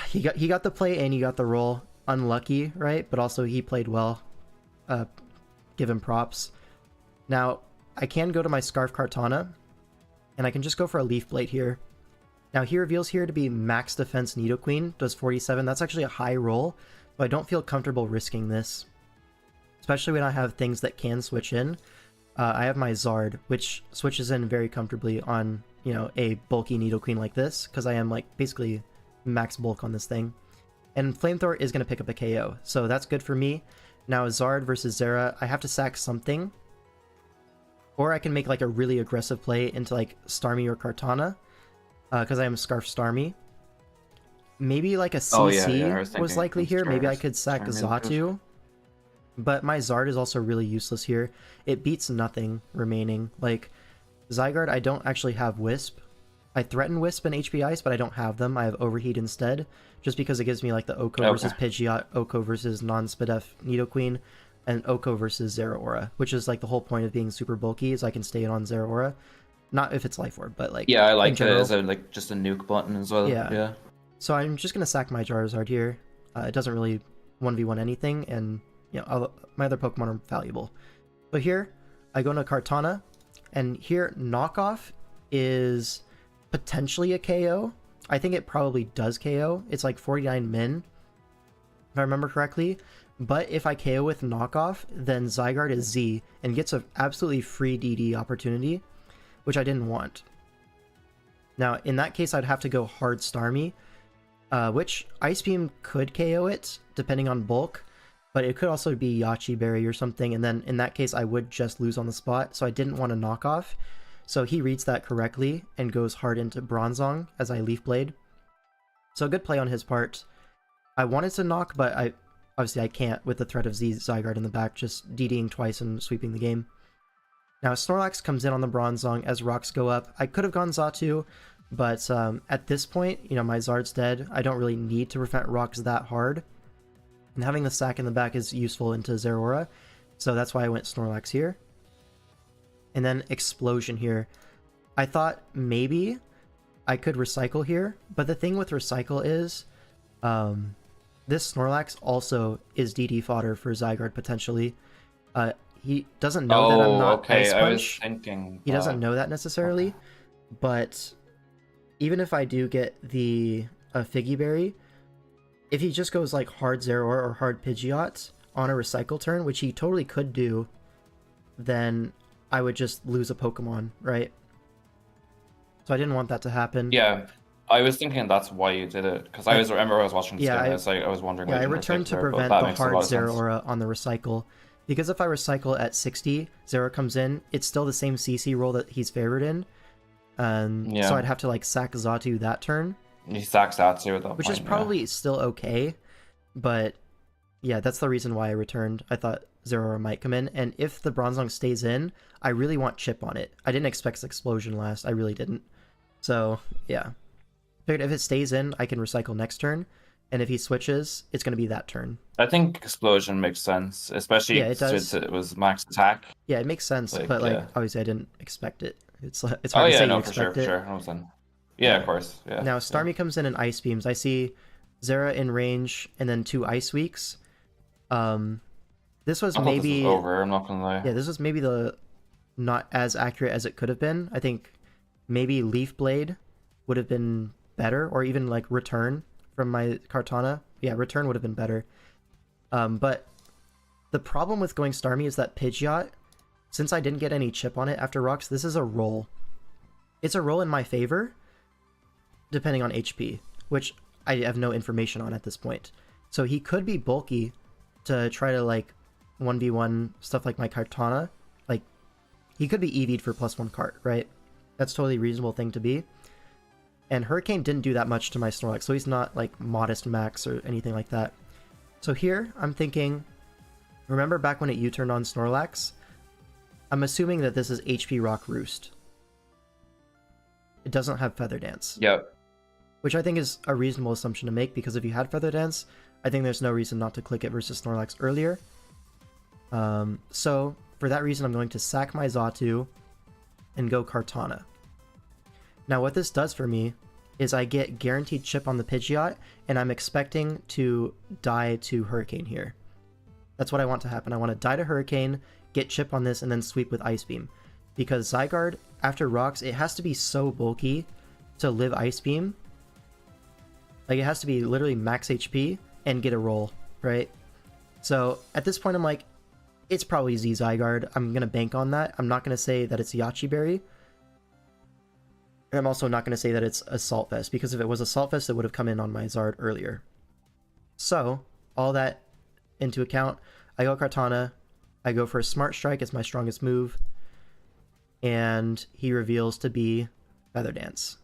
he got the play and he got the roll. Unlucky, right? But also he played well. Give him props. Now, I can go to my Scarf Kartana, and I can just go for a Leaf Blade here. Now, he reveals here to be max defense Nidoqueen, does 47. That's actually a high roll, so I don't feel comfortable risking this. Especially when I have things that can switch in. I have my Zard, which switches in very comfortably on, you know, a bulky Nidoqueen like this, because I am, like, basically max bulk on this thing. And Flamethrower is going to pick up a KO, so that's good for me. Now, Zard versus Zera, I have to sack something. Or I can make, like, a really aggressive play into, like, Starmie or Kartana, because I am Scarf Starmie. Maybe, like, a CC was likely here. Maybe I could sack Xatu. But my Zard is also really useless here. It beats nothing remaining. Like, Zygarde, I don't actually have Wisp. I threaten Wisp and HP Ice, but I don't have them. I have Overheat instead, just because it gives me, like, the Oko versus Pidgeot, Oko versus non-Spadef Nidoqueen, and Oko versus Zeraora, which is, like, the whole point of being super bulky, is I can stay on Zeraora. Not if it's Life Orb, but, like, yeah, I like it as a, like, just a nuke button as well. Yeah. So I'm just going to sack my Charizard here. It doesn't really 1v1 anything, and you know, my other Pokemon are valuable. So here, I go into Kartana, and here, Knockoff is potentially a KO. I think it probably does KO. It's like 49 min, if I remember correctly. But if I KO with Knockoff, then Zygarde is Z, and gets an absolutely free DD opportunity, which I didn't want. Now, in that case, I'd have to go hard Starmie, which Ice Beam could KO it, depending on bulk. But it could also be Yachi Berry or something, and then in that case I would just lose on the spot, so I didn't want to knock off. So he reads that correctly and goes hard into Bronzong as I Leaf Blade. So good play on his part. I wanted to knock, but obviously I can't with the threat of Zygarde in the back, just DDing twice and sweeping the game. Now Snorlax comes in on the Bronzong as rocks go up. I could have gone Xatu, but at this point, you know, my Zard's dead. I don't really need to prevent rocks that hard. And having the sack in the back is useful into Zeraora, so that's why I went Snorlax here. And then Explosion here. I thought maybe I could Recycle here, but the thing with Recycle is this Snorlax also is DD fodder for Zygarde potentially. He doesn't know that I'm not Ice Punch. I was thinking he doesn't know that necessarily, but even if I do get the Figgy Berry, if he just goes like hard Zeraora or hard Pidgeot on a Recycle turn, which he totally could do, then I would just lose a Pokemon, right? So I didn't want that to happen. Yeah, I was thinking that's why you did it, because I remember I was watching this game, and I was wondering. Yeah, I returned to prevent the hard Zeraora on the Recycle, because if I Recycle at 60, Zeraora comes in, it's still the same CC roll that he's favored in, so I'd have to like sack Xatu that turn. He sacks Xatu at that point, which is probably still okay, but yeah, that's the reason why I returned. I thought Zeraora might come in, and if the Bronzong stays in, I really want chip on it. I didn't expect Explosion last, I really didn't. So, yeah. Figured if it stays in, I can recycle next turn, and if he switches, it's going to be that turn. I think Explosion makes sense, especially since it was max attack. Yeah, it makes sense, but obviously I didn't expect it. It's hard to say you expect it. For sure. Yeah, of course. Yeah. Now Starmie comes in and Ice Beams. I see Zera in range and then 2 Ice Weeks. This was maybe over. I'm not gonna lie. Yeah, this was maybe the not as accurate as it could have been. I think maybe Leaf Blade would have been better, or even like Return from my Kartana. Yeah, Return would have been better. But the problem with going Starmie is that Pidgeot, since I didn't get any chip on it after Rocks, this is a roll. It's a roll in my favor, depending on HP, which I have no information on at this point. So he could be bulky to try to like 1v1 stuff like my Kartana. Like, he could be EV'd for +1 cart, right? That's totally a reasonable thing to be. And Hurricane didn't do that much to my Snorlax, so he's not like modest max or anything like that. So here, I'm thinking, remember back when it U-turned on Snorlax? I'm assuming that this is HP Rock Roost. It doesn't have Feather Dance. Yep. Which I think is a reasonable assumption to make, because if you had Feather Dance, I think there's no reason not to click it versus Snorlax earlier. So, for that reason, I'm going to sack my Xatu and go Kartana. Now, what this does for me is I get guaranteed chip on the Pidgeot, and I'm expecting to die to Hurricane here. That's what I want to happen. I want to die to Hurricane, get chip on this, and then sweep with Ice Beam. Because Zygarde, after Rocks, it has to be so bulky to live Ice Beam. Like, it has to be literally max HP and get a roll, right? So, at this point, I'm like, it's probably Z Zygarde. I'm going to bank on that. I'm not going to say that it's Yachi Berry. And I'm also not going to say that it's Assault Vest, because if it was Assault Vest, it would have come in on my Zard earlier. So, all that into account, I go Kartana, I go for a Smart Strike as my strongest move, and he reveals to be Feather Dance.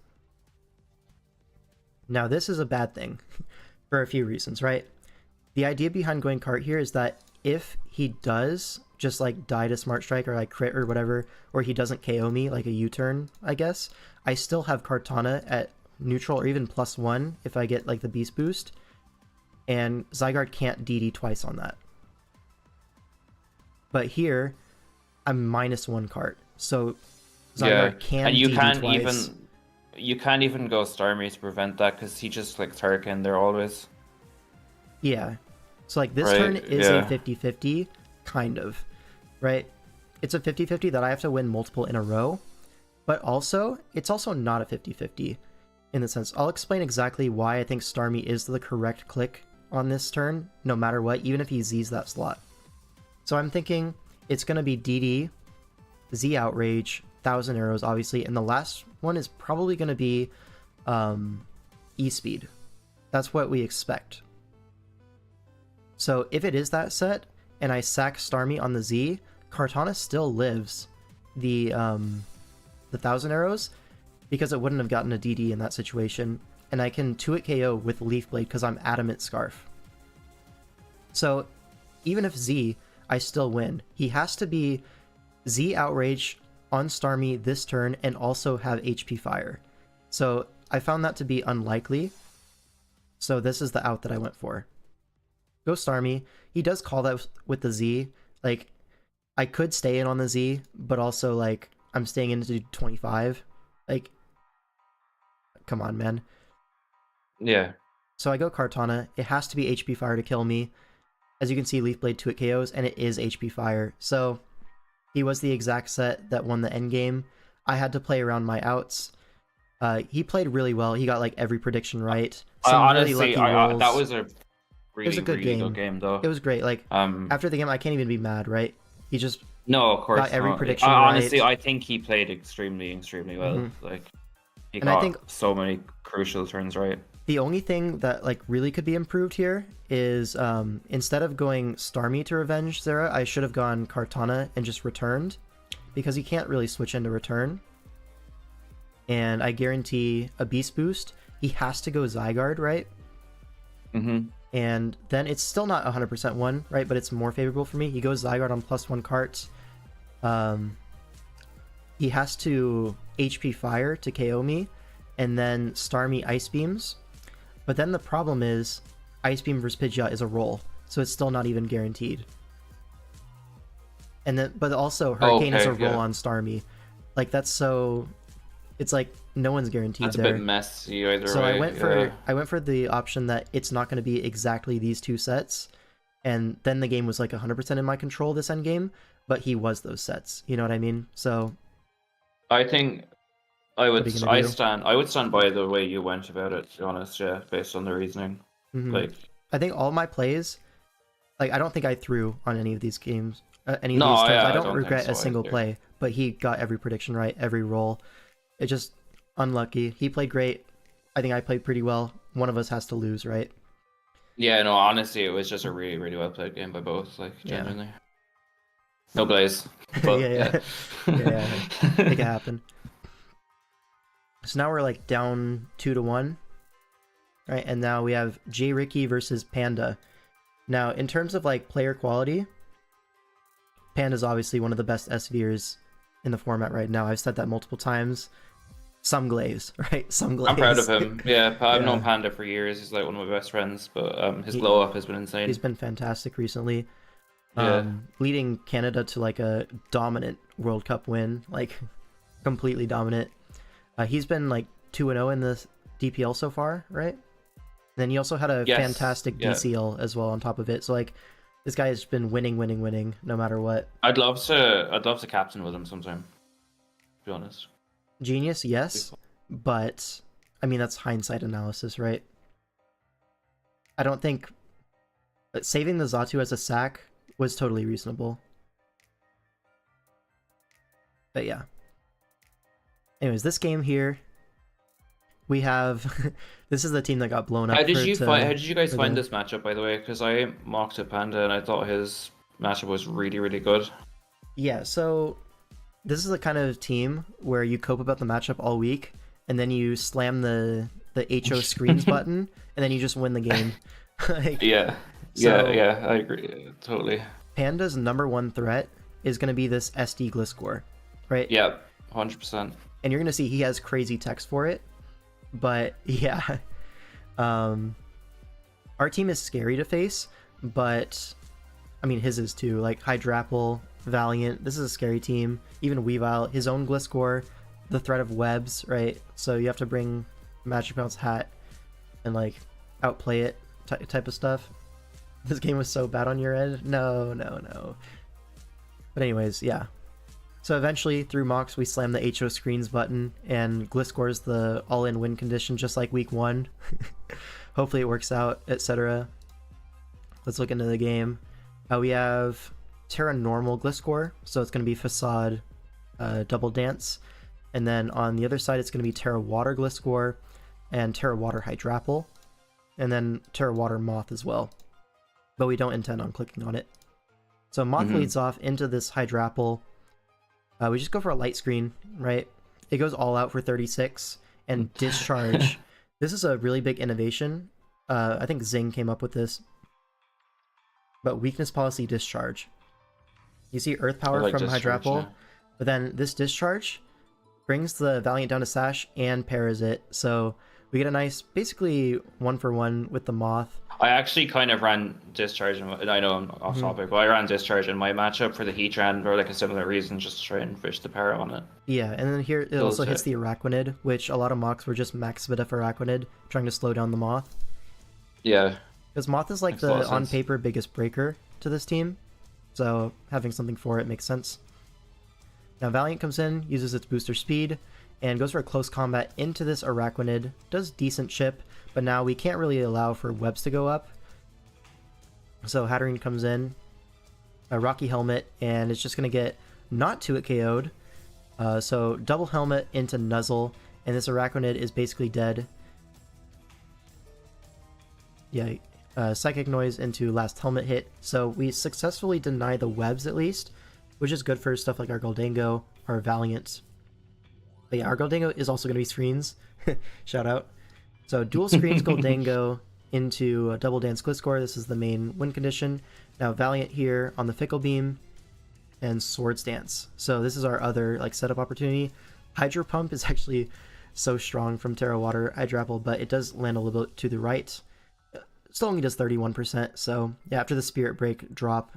Now, this is a bad thing for a few reasons, right? The idea behind going Cart here is that if he does just like die to Smart Strike or like crit or whatever, or he doesn't KO me like a U-turn, I guess, I still have Kartana at neutral or even +1 if I get like the Beast Boost, and Zygarde can't DD twice on that. But here, I'm -1 cart, so Zygarde can and you DD can't twice. you can't even go Starmie to prevent that, because he just like Turrican there always. Yeah, so like this turn is a 50-50, kind of, right? It's a 50-50 that I have to win multiple in a row, but also, it's also not a 50-50 in the sense. I'll explain exactly why I think Starmie is the correct click on this turn, no matter what, even if he Z's that slot. So I'm thinking it's going to be DD, Z Outrage, 1000 Arrows, obviously, and the last one is probably going to be E-Speed. That's what we expect. So if it is that set, and I sack Starmie on the Z, Kartana still lives the 1000 Arrows, because it wouldn't have gotten a DD in that situation, and I can 2-hit KO with Leaf Blade because I'm Adamant Scarf. So even if Z, I still win. He has to be Z Outrage on Starmie this turn and also have HP Fire. So I found that to be unlikely, so this is the out that I went for. Go Starmie. He does call that with the Z. Like, I could stay in on the Z, but also, like, I'm staying in to do 25. Like, come on, man. Yeah. So I go Kartana. It has to be HP Fire to kill me. As you can see, Leaf Blade 2-hit KOs, and it is HP Fire. So he was the exact set that won the end game. I had to play around my outs. He played really well. He got, like, every prediction right. Some Honestly, really lucky rolls. that was a really, it was a good really game. good game, though. It was great. Like, after the game, I can't even be mad, right? He just no, of course got every not. prediction Honestly, right. I think he played extremely well. Mm-hmm. Like, he and got I think so many crucial turns right. the only thing that like really could be improved here is instead of going Starmie to revenge Zera, I should have gone Kartana and just returned, because he can't really switch into return. And I guarantee a Beast Boost. He has to go Zygarde, right? Mm-hmm. And then it's still not 100% one, right? But it's more favorable for me. He goes Zygarde on +1 cart. He has to HP Fire to KO me, and then Star me Ice Beams. But then the problem is, Ice Beam versus Pidgeot is a roll, so it's still not even guaranteed. And then, but also Hurricane is a roll on Starmie. Like that's so, it's like no one's guaranteed That's there. a bit messy either So way. I went for the option that it's not going to be exactly these two sets, and then the game was like 100% in my control this end game, but he was those sets. You know what I mean? So I think I would What are you gonna do? I would stand by the way you went about it, to be honest, yeah, based on the reasoning. Like I think all my plays, like I don't think I threw on any of these games, any of No, these turns. yeah, I I don't don't think regret a so single either. play, but he got every prediction right, every roll. It just unlucky. He played great. I think I played pretty well. One of us has to lose, right? yeah, no, honestly, it was just a really, really well played game by both, like Yeah. genuinely. No Blaze. But, yeah. Make it happen. So now we're like down 2-1, right? And now we have J Ricky versus Panda. Now, in terms of like player quality, Panda's obviously one of the best SVers in the format right now. I've said that multiple times. Some glaze, right? Some glaze. I'm proud of him. Yeah, I've Yeah. known Panda for years. He's like one of my best friends, but his glow up has been insane. He's been fantastic recently. Yeah. Leading Canada to like a dominant World Cup win, like completely dominant. He's been like 2-0 in the DPL so far, right? And then he also had a Yes, fantastic yeah. DCL as well on top of it. So like this guy has been winning no matter what. I'd love to captain with him sometime, to be honest. Genius, yes, but I mean that's hindsight analysis, right? I don't think saving the Xatu as a sack was totally reasonable. But yeah. Anyways, this game here, we have this is the team that got blown up. How did you guys for find the- this matchup, by the way? Because I mocked a Panda and I thought his matchup was really, really good. Yeah, so this is the kind of team where you cope about the matchup all week, and then you slam the HO screens button, and then you just win the game. Like, Yeah, so yeah, I agree, totally. Panda's #1 threat is going to be this SD Gliscor, right? Yeah, 100%. And you're going to see he has crazy text for it, but yeah. Our team is scary to face, but I mean his is too. Like Hydrapple, Valiant, this is a scary team. Even Weavile, his own Gliscor, the threat of webs, right? So you have to bring Magic Mount's hat and like outplay it type of stuff. This game was so bad on your end. No. But anyways, yeah. So eventually, through mocks, we slam the HO screens button, and Gliscor's the all-in win condition, just like week 1. Hopefully it works out, etc. Let's look into the game. We have Terra Normal Gliscor, so it's going to be Facade Double Dance. And then on the other side, it's going to be Terra Water Gliscor and Terra Water Hydrapple. And then Terra Water Moth as well. But we don't intend on clicking on it. So Moth leads off into this Hydrapple. We just go for a light screen, right? It goes all out for 36. And Discharge. This is a really big innovation. I think Zing came up with this. But Weakness Policy Discharge. You see Earth Power from Discharge, Hydrapple. yeah. But then this Discharge brings the Valiant down to Sash and pairs it. So we get a nice, basically 1-for-1 with the Moth. I actually kind of ran Discharge, and I know I'm off topic, but I ran Discharge in my matchup for the Heatran for like a similar reason, just to try and fish the power on it. Yeah, and then here it also hits the Araquanid, which a lot of mocks were just max beta for Araquanid, trying to slow down the Moth. Yeah. Because Moth is like Makes a lot the of on sense. paper biggest breaker to this team, so having something for it makes sense. Now Valiant comes in, uses its booster speed, and goes for a close combat into this Araquanid. Does decent chip, but now we can't really allow for webs to go up. So Hatterene comes in, a Rocky Helmet, and it's just going to get not 2-hit KO'd. So double Helmet into Nuzzle, and this Araquanid is basically dead. Yeah, Psychic Noise into last Helmet hit. So we successfully deny the webs at least, which is good for stuff like our Goldango, our Valiant. But yeah, our Goldango is also going to be screens. Shout out. So dual screens Goldango into Double Dance Gliscor. This is the main win condition. Now Valiant here on the Fickle Beam, and Swords Dance. So this is our other like setup opportunity. Hydro Pump is actually so strong from Terra Water Hydrapple, but it does land a little bit to the right. Still only does 31%. So yeah, after the Spirit Break drop,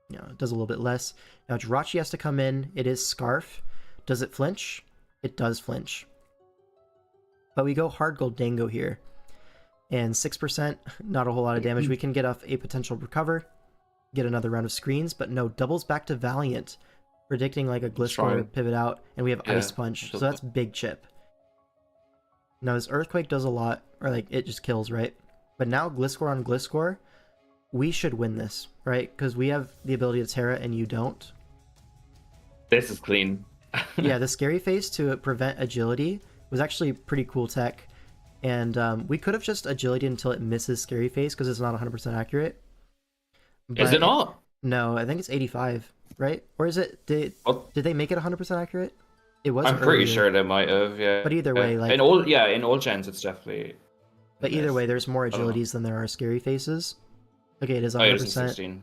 it does a little bit less. Now Jirachi has to come in. It is Scarf. Does it flinch? It does flinch. But we go hard Goldango here. And 6%, not a whole lot of damage. We can get off a potential recover, get another round of screens, but no, doubles back to Valiant, predicting like a Gliscor pivot out, and we have Ice Punch, so that's big chip. Now this Earthquake does a lot, or like it just kills, right? But now Gliscor on Gliscor, we should win this, right? Because we have the ability to Terra and you don't. This is clean. Yeah, the Scary Face to prevent agility was actually pretty cool tech. And we could have just agility until it misses Scary Face because it's not 100% accurate. But is it not? No, I think it's 85, right? Or is it? Did they make it 100% accurate? It was. I'm pretty sure they might have, yeah. But either way, like in old gens, it's definitely. But either way, there's more agilities than there are Scary Faces. Okay, it is 100%.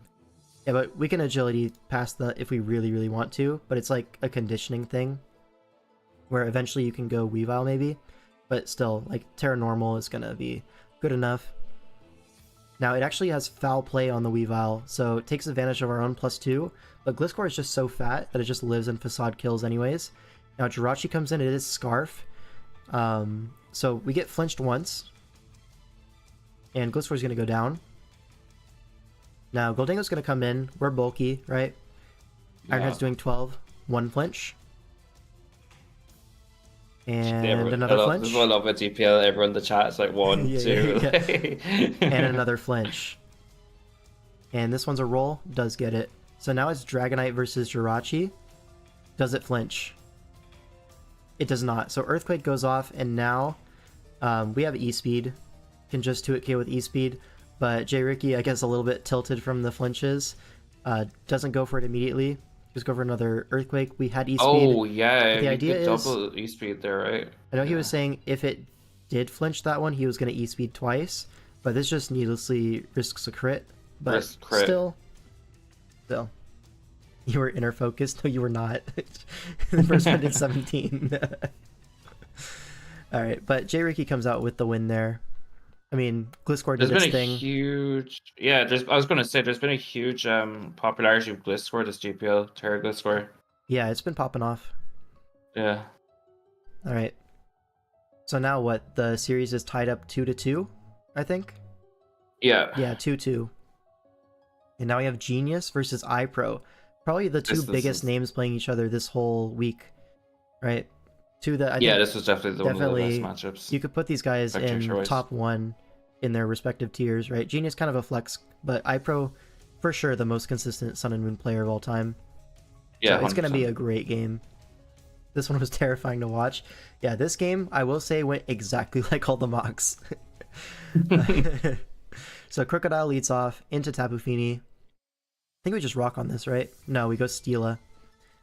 Yeah, but we can agility past the if we really, really want to. But it's like a conditioning thing, where eventually you can go Weavile maybe. But still, like, Terra Normal is going to be good enough. Now, it actually has Foul Play on the Weavile, so it takes advantage of our own +2, but Gliscor is just so fat that it just lives in Facade kills anyways. Now, Jirachi comes in, it is Scarf. So we get flinched once, and Gliscor is going to go down. Now, Goldango's going to come in, we're bulky, right? Yeah. Ironhead's doing 12, 1 flinch. And another flinch. This is what I love at GPL. Everyone in the chat is like 1, 2. Yeah. And another flinch. And this one's a roll. Does get it. So now it's Dragonite versus Jirachi. Does it flinch? It does not. So Earthquake goes off, and now we have E-Speed. Can just 2-hit KO with E-Speed. But J. Ricky, I guess, a little bit tilted from the flinches. Doesn't go for it immediately. Just go for another Earthquake. We had E-Speed. Oh, yeah. The idea is double E-Speed there, right? I know he was saying if it did flinch that one, he was going to E-Speed twice. But this just needlessly risks a crit. But still. You were inner focused. No, you were not. The first one did 17. Alright, but J. Ricky comes out with the win there. I mean, Gliscor did its thing. I was going to say, there's been a huge popularity of Gliscor this GPL, Terra Gliscor. Yeah, it's been popping off. Yeah. Alright. So now what? The series is tied up 2-2, I think? Yeah. Yeah, 2-2. And now we have Genius versus iPro. Probably the two biggest names playing each other this whole week, right? This was definitely one of the best matchups. You could put these guys in top 1 in their respective tiers, right? Genius kind of a flex, but iPro, for sure, the most consistent Sun and Moon player of all time. Yeah, so it's going to be a great game. This one was terrifying to watch. Yeah, this game, I will say, went exactly like all the mocks. So Crocodile leads off into Tapu Fini. I think we just rock on this, right? No, we go Steela.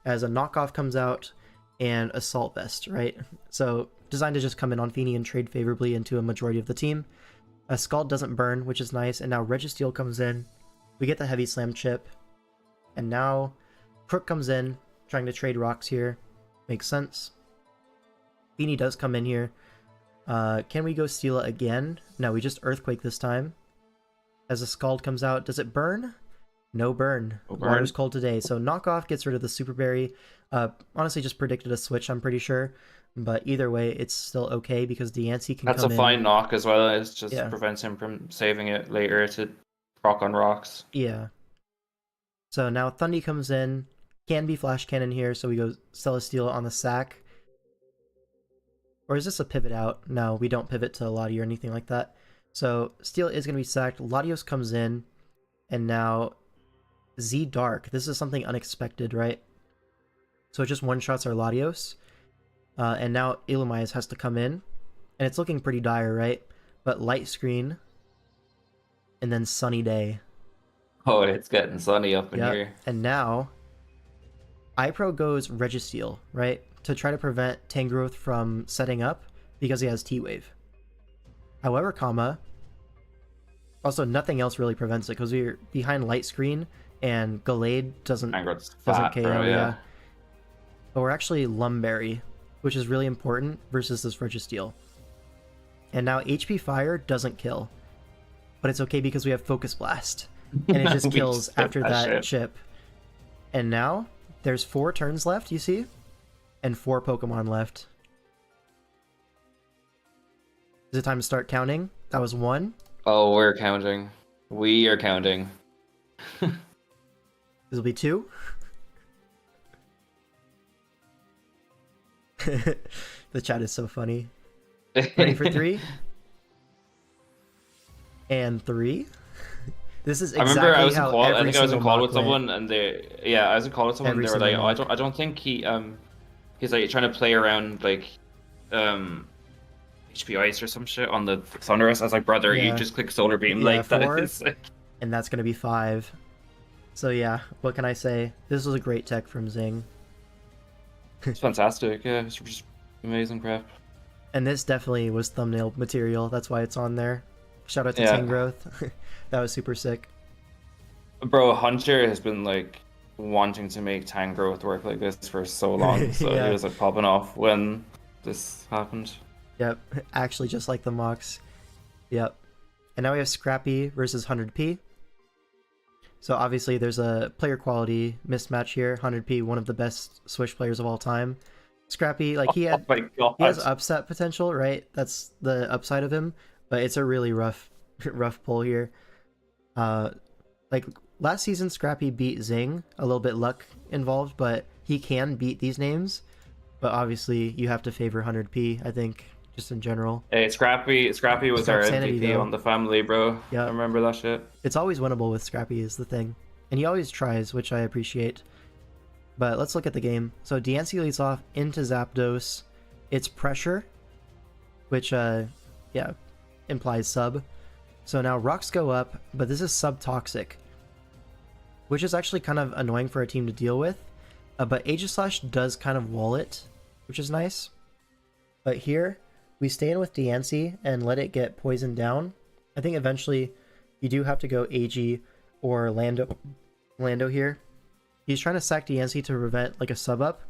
As a knockoff comes out, and Assault Vest, right? So designed to just come in on Fini and trade favorably into a majority of the team. Scald doesn't burn, which is nice, and now Registeel comes in. We get the Heavy Slam chip, and now Crook comes in, trying to trade rocks here. Makes sense. Fini does come in here. Can we go Steela again? No, we just Earthquake this time. As a Scald comes out, does it burn? No burn. Water's cold today. So knockoff gets rid of the Super Berry. Honestly, just predicted a switch, I'm pretty sure. But either way, it's still okay because Diancie can come in. That's a fine knock as well. It just prevents him from saving it later to proc on rocks. Yeah. So now Thundy comes in. Can be Flash Cannon here, so we go Celesteela on the sack. Or is this a pivot out? No, we don't pivot to Latios or anything like that. So Steel is going to be sacked. Latios comes in. And now Z Dark. This is something unexpected, right? So it just one-shots our Latios. And now Illumise has to come in. And it's looking pretty dire, right? But Light Screen. And then Sunny Day. Oh, it's getting sunny up in here. And now iPro goes Registeel, right? To try to prevent Tangrowth from setting up because he has T-Wave. However, Also, nothing else really prevents it because we're behind light screen and Gallade doesn't Tangrowth's doesn't fat, KO. bro, yeah. But we're actually Lumberry, which is really important versus this Registeel. And now HP Fire doesn't kill, but it's okay because we have Focus Blast, and it just We kills just hit after that that shit. chip. And now there's 4 turns left, you see, and 4 Pokemon left. Is it time to start counting? That was 1. Oh, we're counting. We are counting. This will be 2. The chat is so funny. Ready for 3? And 3. This is exactly I remember I was in how call. I every think I was in single call mock with went. someone, and I was in call with someone. Every And they were like, single "Oh, mock. I don't think he's like trying to play around like, HP Ice or some shit on the Thunderous." I was like, "Brother, Yeah. you just click Solar Beam." Yeah, Like that 4. is like... And that's going to be 5. So yeah, what can I say? This was a great tech from Zing. It's fantastic. Yeah, it's just amazing crap. And this definitely was thumbnail material. That's why it's on there. Shout out to Yeah. Tangrowth. That was super sick. Bro, Hunter has been like wanting to make Tangrowth work like this for so long. So Yeah. he was like popping off when this happened. Yep, actually just like the mocks. Yep. And now we have Scrappy versus 100p. So obviously there's a player quality mismatch here. 100p, one of the best Switch players of all time. Scrappy, like he Oh my god. has upset potential, right? That's the upside of him, but it's a really rough pull here. Like last season Scrappy beat Zing, a little bit luck involved, but he can beat these names. But obviously you have to favor 100p, I think, just in general. Hey, Scrappy was Scrap our Sanity, MVP though. on the family, bro. Yeah. I remember that shit. It's always winnable with Scrappy is the thing. And he always tries, which I appreciate. But let's look at the game. So Diancie leads off into Zapdos. It's pressure, which implies sub. So now rocks go up, but this is sub-toxic, which is actually kind of annoying for a team to deal with. But Aegislash does kind of wall it, which is nice. But here, we stay in with Diancie and let it get poisoned down. I think eventually you do have to go AG or Lando here. He's trying to sack Diancie to prevent like a sub up,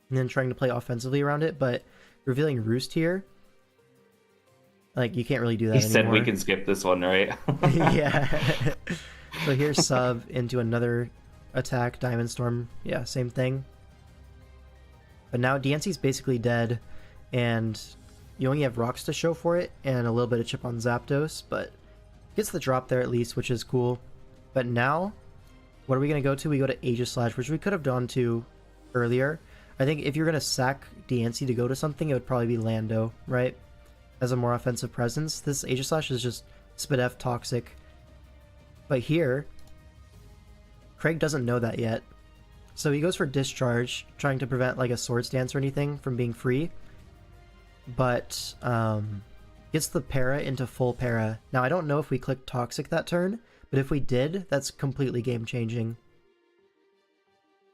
and then trying to play offensively around it, but revealing Roost here, like you can't really do that He anymore. said we can skip this one, right? Yeah. So here's sub into another attack, Diamond Storm. Yeah, same thing. But now Diancie's basically dead, and you only have rocks to show for it, and a little bit of chip on Zapdos, but gets the drop there at least, which is cool. But now, what are we going to go to? We go to Aegislash, which we could have gone to earlier. I think if you're going to sack Diancie to go to something, it would probably be Lando, right? As a more offensive presence. This Aegislash is just Spadef toxic. But here, Craig doesn't know that yet. So he goes for Discharge, trying to prevent like a Swords Dance or anything from being free. But gets the para into full para. Now I don't know if we clicked Toxic that turn, but if we did, that's completely game changing.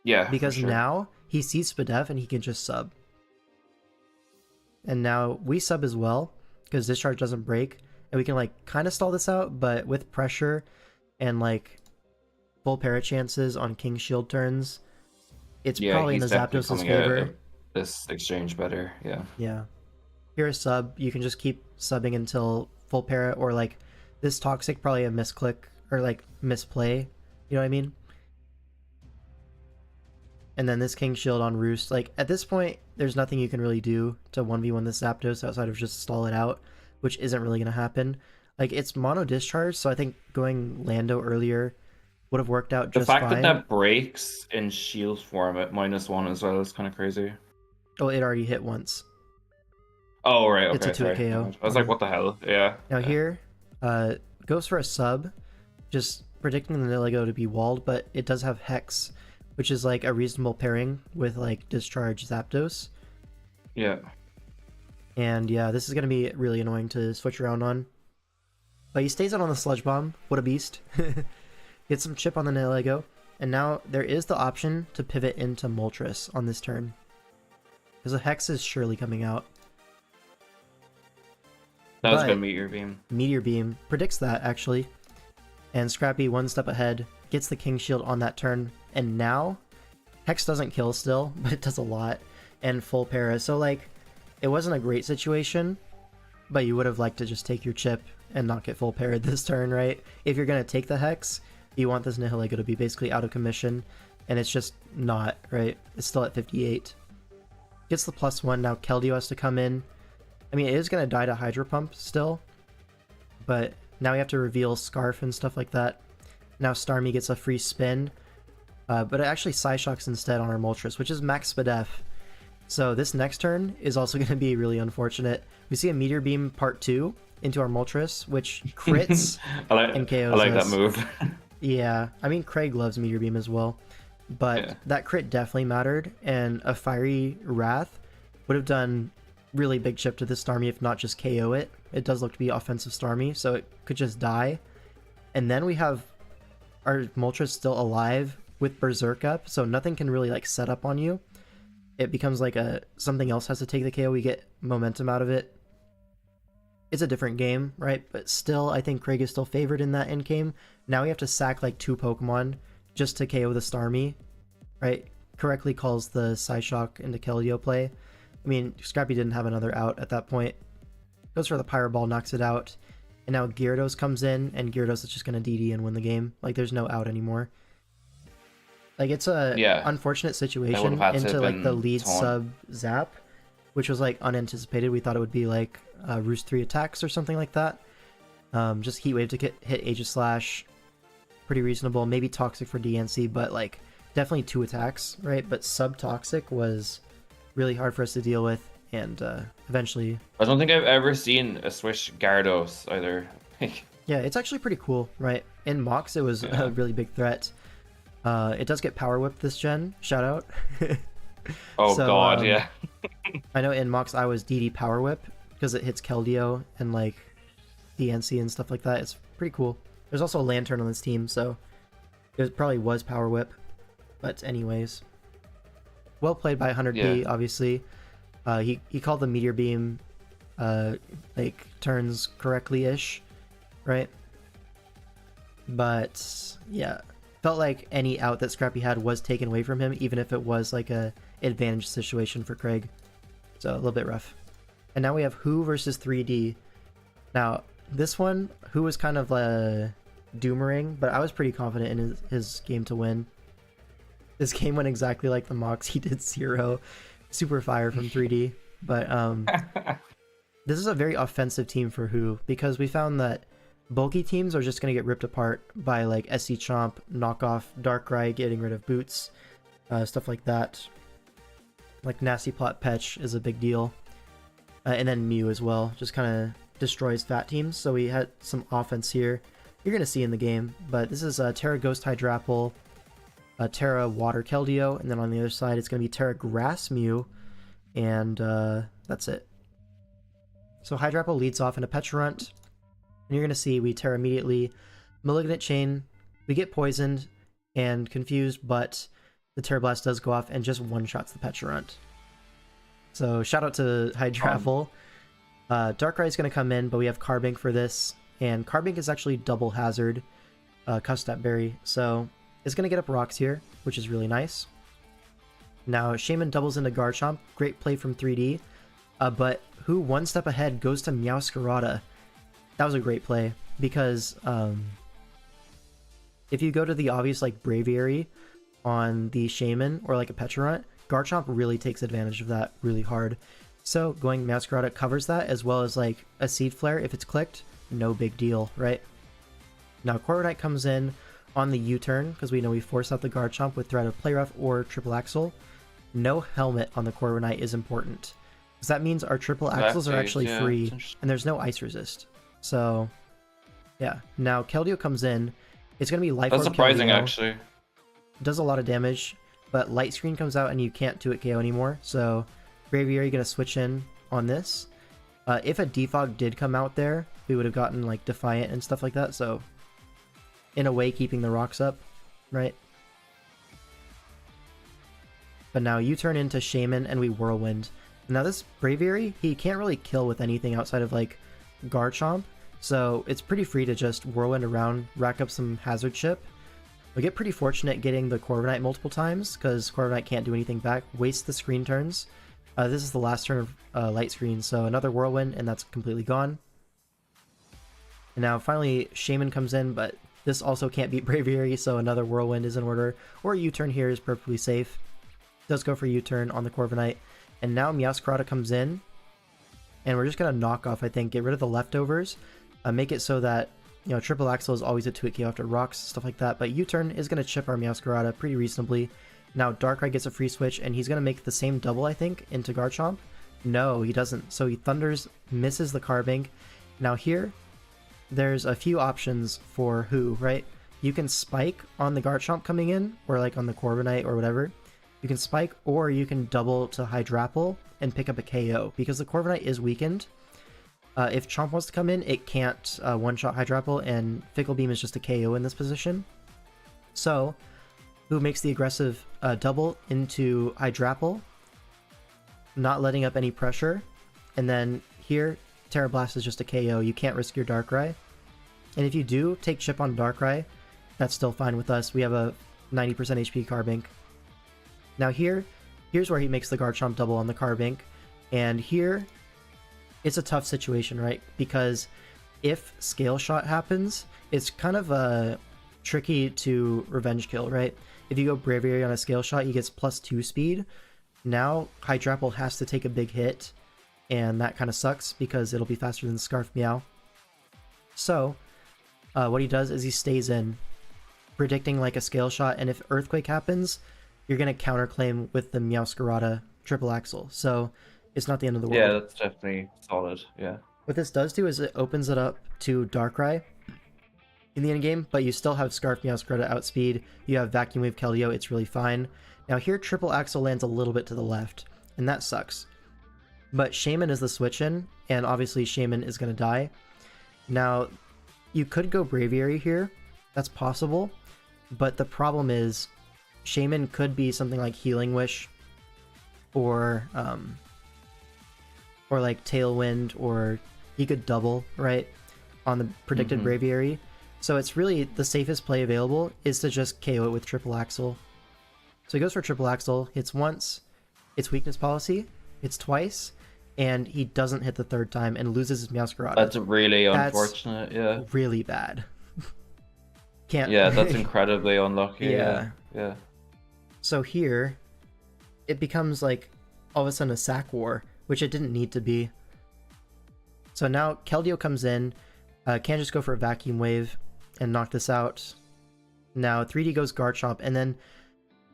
Yeah. Because for sure. now he sees Spadef and he can just sub. And now we sub as well, because Discharge doesn't break. And we can like kind of stall this out, but with pressure and like full para chances on King Shield turns, it's probably in the he's definitely Zapdos' coming out favor. of this exchange better, yeah. Yeah. Here a sub, you can just keep subbing until full para, or like this Toxic, probably a misclick or like misplay. You know what I mean? And then this King Shield on Roost. Like at this point, there's nothing you can really do to 1v1 this Zapdos outside of just stall it out, which isn't really going to happen. Like it's mono discharge, so I think going Lando earlier would have worked out just The fact fine. that breaks in shield form at -1 as well is kind of crazy. Oh, it already hit once. Oh, right, okay. It's a 2 sorry. KO. I was like, what the hell? Yeah. Now yeah. here, goes for a sub, just predicting the Nilligo to be walled, but it does have Hex, which is like a reasonable pairing with like Discharge Zapdos. Yeah. And yeah, this is going to be really annoying to switch around on. But he stays out on the Sludge Bomb. What a beast. Gets some chip on the Nilligo. And now there is the option to pivot into Moltres on this turn, because a Hex is surely coming out. That was a But good Meteor Beam. Meteor Beam predicts that, actually. And Scrappy, one step ahead, gets the King Shield on that turn. And now, Hex doesn't kill still, but it does a lot. And full para. So, like, it wasn't a great situation, but you would have liked to just take your chip and not get full parried this turn, right? If you're going to take the Hex, you want this Nihilego to be basically out of commission. And it's just not, right? It's still at 58. Gets the +1. Now Keldeo has to come in. I mean, it is going to die to Hydro Pump still. But now we have to reveal Scarf and stuff like that. Now Starmie gets a free spin. But it actually Psyshocks instead on our Moltres, which is max Spadef. So this next turn is also going to be really unfortunate. We see a Meteor Beam part 2 into our Moltres, which crits and KOs I like us. that move. Yeah, I mean, Craig loves Meteor Beam as well. But Yeah. that crit definitely mattered, and a Fiery Wrath would have done really big chip to this Starmie if not just KO it. It does look to be offensive Starmie, so it could just die. And then we have our Moltres still alive with Berserk up, so nothing can really like set up on you. It becomes like something else has to take the KO. We get momentum out of it. It's a different game, right? But still, I think Craig is still favored in that end game. Now we have to sack like 2 Pokemon just to KO the Starmie, right? Correctly calls the Psyshock into Keldeo play. I mean, Scrappy didn't have another out at that point. Goes for the Pyro Ball, knocks it out. And now Gyarados comes in, and Gyarados is just going to DD and win the game. Like, there's no out anymore. Like, it's a unfortunate situation into, like, the lead sub Zap, which was, like, unanticipated. We thought it would be, like, Roost 3 attacks or something like that. Just Heat Wave to hit Aegislash. Pretty reasonable. Maybe Toxic for DNC, but, like, definitely 2 attacks, right? But sub-Toxic was really hard for us to deal with, and eventually... I don't think I've ever seen a Swish Gyarados either. Yeah, it's actually pretty cool, right? In Mox, it was a really big threat. It does get Power Whipped this gen. Shout out. Oh, so, God, yeah. I know in Mox I was DD Power Whip because it hits Keldeo and like DNC and stuff like that. It's pretty cool. There's also a Lantern on this team, so it probably was Power Whip. But anyways, well played by 100p, obviously. He called the Meteor Beam like turns correctly-ish, right? But yeah, felt like any out that Scrappy had was taken away from him, even if it was like a advantage situation for Craig. So a little bit rough. And now we have Who versus 3D. Now this one, Who was kind of Doomerang, but I was pretty confident in his game to win. This game went exactly like the Mox. He did 0. Super fire from 3D. But this is a very offensive team for Who, because we found that bulky teams are just going to get ripped apart by like SC Chomp, knockoff, Darkrai, getting rid of boots, stuff like that. Like Nasty Plot Petch is a big deal. And then Mew as well, just kind of destroys fat teams. So we had some offense here. You're going to see in the game, but this is Terra Ghost Hydrapple, Terra Water Keldeo, and then on the other side it's going to be Terra Grass Mew, and that's it. So Hydrapple leads off in a Pecharunt, and you're going to see we Terra immediately, Malignant Chain, we get poisoned and confused, but the Terra Blast does go off and just one-shots the Pecharunt. So shout out to Hydrapple. Darkrai is going to come in, but we have Carbink for this, and Carbink is actually double hazard, Custap Berry, so it's going to get up rocks here, which is really nice. Now Shaman doubles into Garchomp, great play from 3D, but Who one step ahead goes to Meowscarada. That was a great play, because if you go to the obvious like Braviary on the Shaman or like a Pecharunt, Garchomp really takes advantage of that really hard. So going Meowscarada covers that, as well as like a Seed Flare if it's clicked, no big deal, right? Now Corviknight comes in on the U-turn, because we know we force out the Garchomp with threat of Play Rough or Triple Axle. No helmet on the Corviknight is important, because that means our Triple Axles are actually free, and there's no Ice Resist. So, yeah. Now Keldeo comes in. It's going to be Life Orb. That's surprising, Keldeo. actually. Does a lot of damage, but Light Screen comes out and you can't 2-hit KO anymore. So, Braviary going to switch in on this. If a Defog did come out there, we would have gotten like Defiant and stuff like that. So, in a way, keeping the rocks up, right? But now you turn into Shaman and we Whirlwind. Now this Braviary, he can't really kill with anything outside of like Garchomp, so it's pretty free to just whirlwind around, rack up some hazard chip. We get pretty fortunate getting the Corviknight multiple times, because Corviknight can't do anything back, waste the screen turns. This is the last turn of Light Screen, so another whirlwind, and that's completely gone. And now finally Shaman comes in, but this also can't beat Braviary, so another whirlwind is in order, or U-turn here is perfectly safe. Does go for U-turn on the Corviknight, and now Meowscarada comes in, and we're just going to knock off, I think, get rid of the leftovers, make it so that, you know, Triple Axle is always a 2-hit KO after rocks, stuff like that, but U-turn is going to chip our Meowscarada pretty reasonably. Now Darkrai gets a free switch, and he's going to make the same double, I think, into Garchomp. No, he doesn't, so he Thunders, misses the Carbink. Now here, there's a few options for who, right? You can Spike on the Garchomp coming in, or like on the Corviknight or whatever. You can Spike, or you can double to Hydrapple and pick up a KO, because the Corviknight is weakened. If Chomp wants to come in, it can't one-shot Hydrapple, and Fickle Beam is just a KO in this position. So, who makes the aggressive double into Hydrapple, not letting up any pressure, and then here, Terra Blast is just a KO. You can't risk your Darkrai. And if you do take chip on Darkrai, that's still fine with us. We have a 90% HP Carbink. Now here's where he makes the Garchomp double on the Carbink, and here it's a tough situation, right? Because if Scale Shot happens, it's kind of tricky to revenge kill, right? If you go Braviary on a Scale Shot, he gets +2 speed. Now Hydrapple has to take a big hit, and that kind of sucks because it'll be faster than Scarf Meow. So what he does is he stays in, predicting like a Scale Shot, and if Earthquake happens, you're going to counterclaim with the Meowscarada Triple Axle, so it's not the end of the world. Yeah, that's definitely solid, yeah. What this does do is it opens it up to Darkrai in the endgame, but you still have Scarf Meowscarada outspeed, you have Vacuum Wave Keldeo, it's really fine. Now here Triple Axle lands a little bit to the left, and that sucks. But Shaman is the switch-in, and obviously Shaman is going to die. Now, you could go Braviary here, that's possible, but the problem is Shaman could be something like Healing Wish, or like Tailwind, or he could double, right, on the predicted Braviary. So it's really the safest play available is to just KO it with Triple Axle. So he goes for Triple Axle, hits once, it's Weakness Policy, hits twice, and he doesn't hit the third time and loses his Meowscarada. That's really unfortunate, yeah. Really bad. Can't. Yeah, that's incredibly unlucky. Yeah. Yeah. So here, it becomes like all of a sudden a sack war, which it didn't need to be. So now Keldeo comes in, can just go for a Vacuum Wave and knock this out. Now 3D goes Garchomp, and then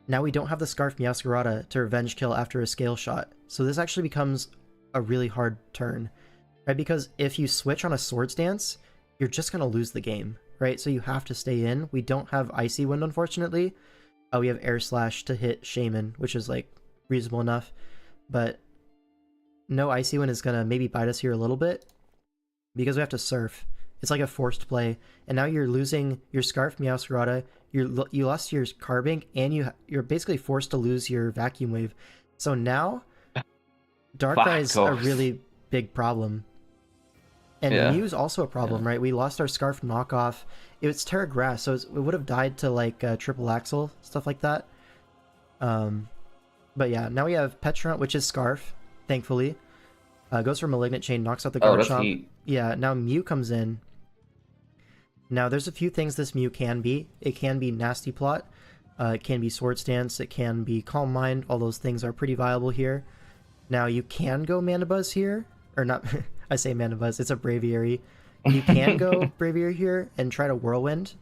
now we don't have the Scarf Meowscarada to revenge kill after a Scale Shot. So this actually becomes a really hard turn, right? Because if you switch on a Swords Dance, you're just going to lose the game, right? So you have to stay in. We don't have Icy Wind, unfortunately. We have Air Slash to hit Shaman, which is like reasonable enough, but no Icy Wind is gonna maybe bite us here a little bit because we have to Surf. It's like a forced play, and now you're losing your Scarf Meowscarada, you lost your Carbink, and you're basically forced to lose your Vacuum Wave. So now Darkrai is a really big problem. And yeah. Mew's also a problem, right? We lost our Scarf knockoff. It's Terra Grass, so it would have died to like Triple Axle, stuff like that. But yeah, now we have Petulant, which is Scarf, thankfully. Goes for Malignant Chain, knocks out the Garchomp. Yeah, now Mew comes in. Now there's a few things this Mew can be. It can be Nasty Plot, it can be Swords Dance, it can be Calm Mind. All those things are pretty viable here. Now you can go Mana Buzz here, or not. I say Mana Buzz, it's a Braviary. You can go Braviary here and try to Whirlwind,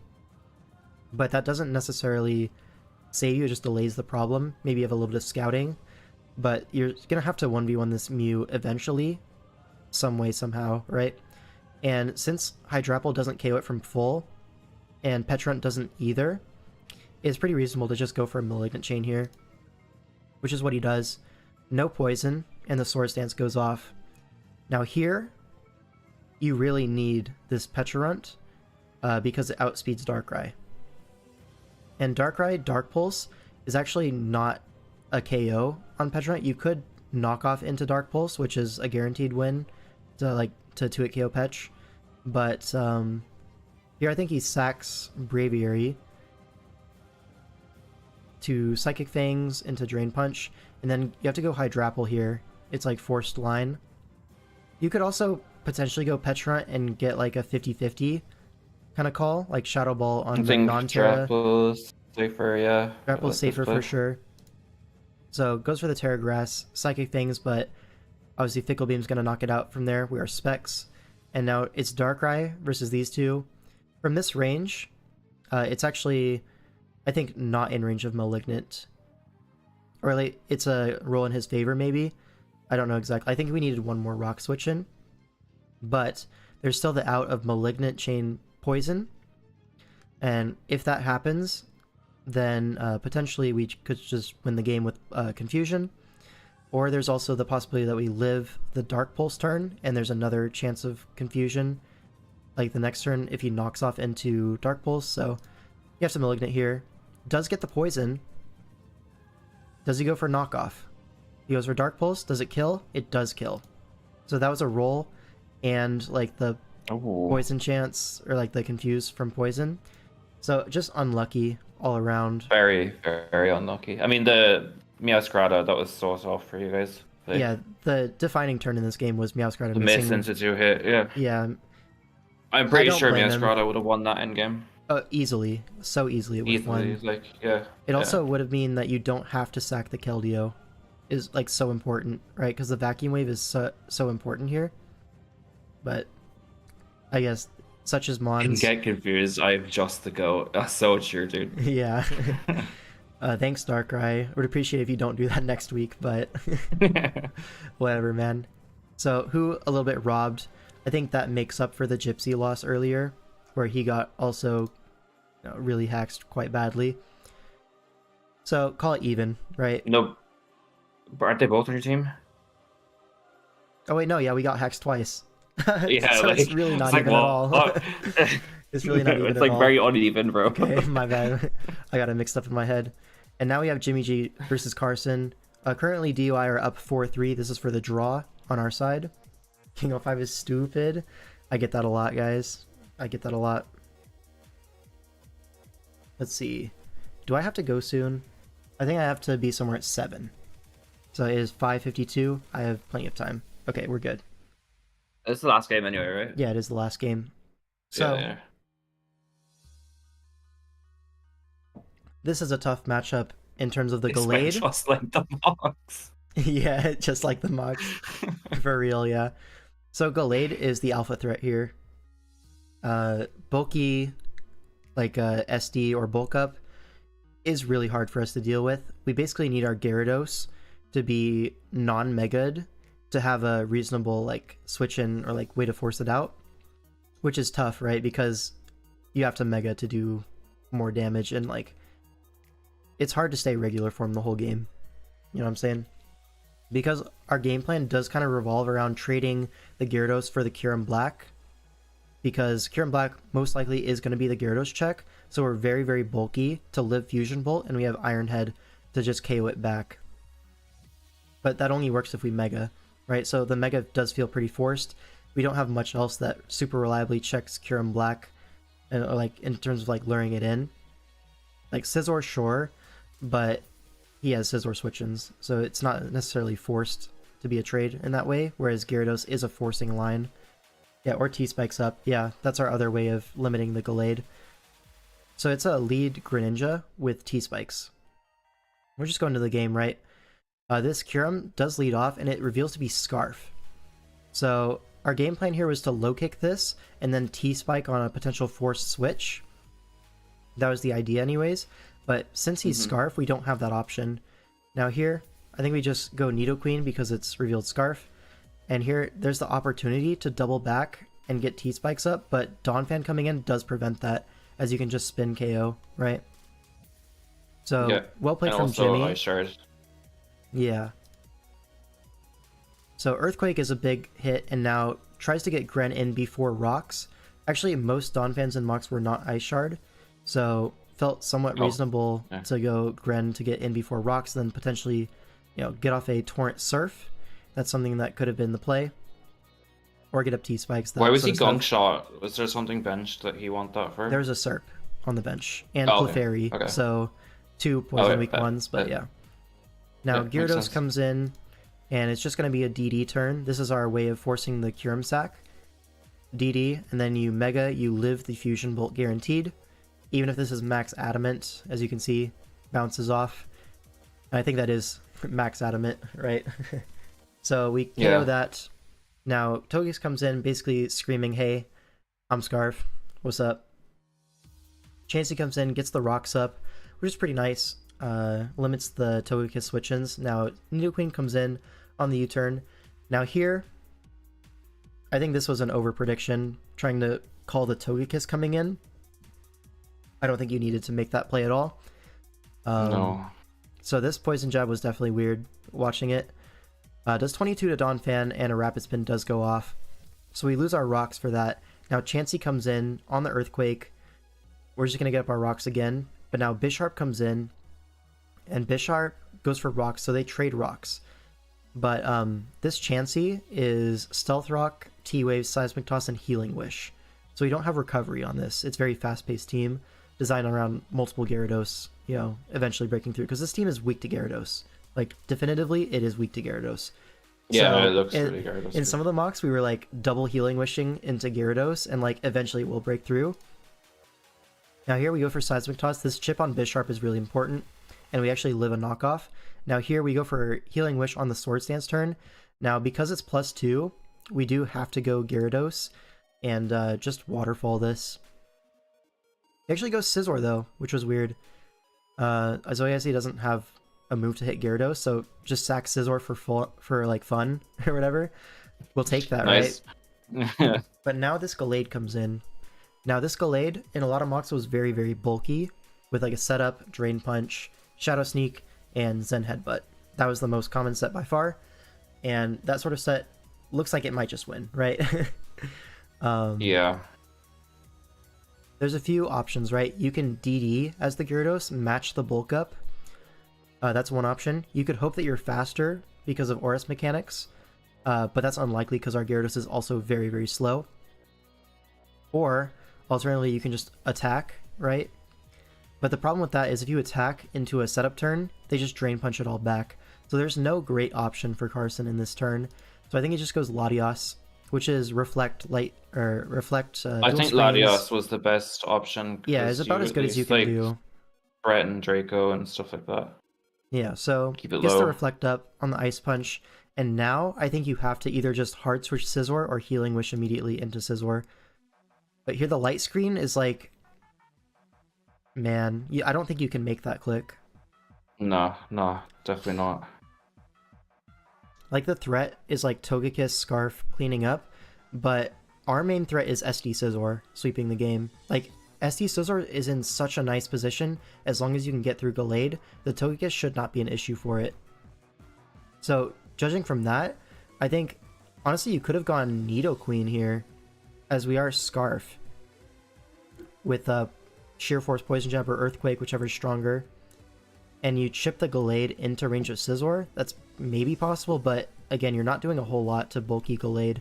but that doesn't necessarily save you, it just delays the problem. Maybe you have a little bit of scouting, but you're gonna have to 1v1 this Mew eventually, some way, somehow, right? And since Hydrapple doesn't KO it from full, and Petulant doesn't either, it's pretty reasonable to just go for a Malignant Chain here, which is what he does. No poison, and the Swords Dance goes off. Now here, you really need this Petulant, because it outspeeds Darkrai. And Darkrai Dark Pulse is actually not a KO on Petulant. You could knock off into Dark Pulse, which is a guaranteed win to to 2-hit KO Petch. But here I think he sacks Braviary to Psychic Fangs into Drain Punch, and then you have to go Hydrapple here. It's like forced line. You could also potentially go Petulant and get like a 50-50 kind of call, like Shadow Ball on the non-Terra. Drapple's safer, yeah. Drapple's safer for sure. So goes for the Terra Grass, Psychic Fangs, but obviously Fickle Beam's gonna knock it out from there. We are Specs. And now it's Darkrai versus these two. From this range, it's actually, I think, not in range of Malignant. Or like, it's a roll in his favor, maybe. I don't know exactly. I think we needed one more Rock Switch in. But there's still the out of Malignant Chain Poison. And if that happens, then potentially we could just win the game with Confusion. Or there's also the possibility that we live the Dark Pulse turn, and there's another chance of Confusion, like the next turn, if he knocks off into Dark Pulse. So you have some Malignant here. Does get the Poison. Does he go for knockoff? He goes for Dark Pulse. Does it kill? It does kill. So that was a roll, and like the Poison chance, or like the Confuse from Poison. So just unlucky all around. Very, very unlucky. I mean, the Meowscarada, that was so soft for you guys. Like, Yeah, the defining turn in this game was Meowscarada the miss missing. into 2-hit, yeah. Yeah, I'm pretty don't sure blame him. Meowscarada would have won that endgame. easily. So easily it would have Easily, won. like, yeah. It also would have mean that you don't have to sack the Keldeo. Is like so important, right? Because the Vacuum Wave is so important here. But I guess such as Can Mons. get confused. I'm just the goat. That's so true, dude. Yeah. Thanks, Darkrai. Would appreciate if you don't do that next week, but whatever, man. So who a little bit robbed. I think that makes up for the Gypsy loss earlier, where he got also really hacked quite badly. So call it even, right? No, aren't they both on your team? Oh wait, no, yeah, we got hacks twice. Yeah, so like, it's really not it's even like, at all. what? It's really not even It's at like all. very uneven, bro. Okay, my bad. I got it mixed up in my head. And now we have Jimmy G versus Carson. Currently DUI are up 4-3. This is for the draw on our side. King 05 is stupid. I get that a lot, guys. I get that a lot. Let's see. Do I have to go soon? I think I have to be somewhere at 7. So it is 5:52. I have plenty of time. Okay, we're good. It's the last game anyway, right? Yeah, it is the last game. So yeah. this is a tough matchup in terms of the It's Gallade. just like the box. Yeah, just like the Mox. For real, yeah. So Gallade is the alpha threat here. Bulky, like SD or bulk up, is really hard for us to deal with. We basically need our Gyarados to be non-mega'd to have a reasonable like switch in or like way to force it out, which is tough, right? Because you have to mega to do more damage, and like it's hard to stay regular form the whole game. You know what I'm saying? Because our game plan does kind of revolve around trading the Gyarados for the Kyurem Black, because Kyurem Black most likely is going to be the Gyarados check, so we're very, very bulky to live Fusion Bolt, and we have Iron Head to just KO it back. But that only works if we Mega, right? So the Mega does feel pretty forced. We don't have much else that super reliably checks Kyurem Black, and like in terms of like luring it in. Like Scizor, sure, but he has Scizor switch-ins, so it's not necessarily forced to be a trade in that way, whereas Gyarados is a forcing line. Yeah, or T-Spikes up. Yeah, that's our other way of limiting the Gallade. So it's a lead Greninja with T-Spikes. We're just going to the game, right? This Kyurem does lead off, and it reveals to be Scarf. So our game plan here was to low-kick this, and then T-Spike on a potential forced switch. That was the idea anyways. But since he's Scarf, we don't have that option. Now here, I think we just go Nidoqueen because it's revealed Scarf. And here, there's the opportunity to double back and get T-Spikes up, but Donphan coming in does prevent that, as you can just spin KO, right? So, Yeah. well played And from also, Jimmy. Ice Shard. Yeah. So Earthquake is a big hit, and now tries to get Gren in before Rocks. Actually, most Donphans and Mox were not Ice Shard, so felt somewhat reasonable to go Gren to get in before Rocks, then potentially, get off a Torrent Surf. That's something that could have been the play. or get up T-spikes. Why was he sort of gunk stuff. shot? Was there something benched that he want that for? There was a Serp on the bench and Oh, okay. Clefairy, Okay. so 2 poison yeah, weak ones, but yeah. Now yeah, makes Gyarados sense. comes in, and it's just going to be a DD turn. This is our way of forcing the Kyurem sack. DD, and then you Mega, you live the Fusion Bolt guaranteed. Even if this is max Adamant, as you can see, bounces off. I think that is max Adamant, right? So we KO that. Now Togekiss comes in, basically screaming, "Hey, I'm Scarf. What's up?" Chansey comes in, gets the rocks up, which is pretty nice. Limits the Togekiss switch-ins. Now Nidoqueen comes in on the U-turn. Now here, I think this was an over-prediction, trying to call the Togekiss coming in. I don't think you needed to make that play at all. No. So this Poison Jab was definitely weird watching it. Does 22 to Donphan, and a Rapid Spin does go off. So we lose our rocks for that. Now Chansey comes in on the Earthquake. We're just going to get up our rocks again. But now Bisharp comes in, and Bisharp goes for rocks, so they trade rocks. But this Chansey is Stealth Rock, T-Wave, Seismic Toss, and Healing Wish. So we don't have recovery on this. It's a very fast-paced team, designed around multiple Gyarados, eventually breaking through. Because this team is weak to Gyarados. Like, definitively, it is weak to Gyarados. Yeah, So, it looks really Gyarados. In some of the mocks, we were, like, double Healing Wishing into Gyarados, and, like, eventually it will break through. Now here we go for Seismic Toss. This chip on Bisharp is really important, and we actually live a knockoff. Now here we go for Healing Wish on the Swords Dance turn. Now because it's +2, we do have to go Gyarados and just Waterfall this. He actually goes Scizor though, which was weird. Azoyasi doesn't have a move to hit Gyarados, so just sack Scizor for like fun or whatever. We'll take that, nice. Right? But now this Gallade comes in. Now this Gallade in a lot of mocks was very, very bulky with like a setup, Drain Punch, Shadow Sneak, and Zen Headbutt. That was the most common set by far, and that sort of set looks like it might just win, right? Yeah. There's a few options, right? You can DD as the Gyarados, match the bulk up. That's one option. You could hope that you're faster because of Aurus mechanics, but that's unlikely because our Gyarados is also very, very slow. Or, alternatively, you can just attack, right? But the problem with that is if you attack into a setup turn, they just Drain Punch it all back. So there's no great option for Carson in this turn. So I think it just goes Latios, which is Reflect Light, or Reflect I think Latios was the best option. Yeah, it's about as good as you can do. Threaten Draco and stuff like that. Yeah, so Keep it gets low. the Reflect up on the Ice Punch, and now I think you have to either just hard switch Scizor or Healing Wish immediately into Scizor. But here the light screen is like, man, I don't think you can make that click. No, definitely not. Like the threat is like Togekiss, Scarf cleaning up, but our main threat is SD Scizor sweeping the game. Like SD Scizor is in such a nice position as long as you can get through Gallade. The Togekiss should not be an issue for it. So judging from that, I think honestly you could have gone Nidoqueen here, as we are Scarf with Sheer Force, Poison Jab, or Earthquake, whichever's stronger, and you chip the Gallade into range of Scizor. That's maybe possible, but again, you're not doing a whole lot to bulky Gallade.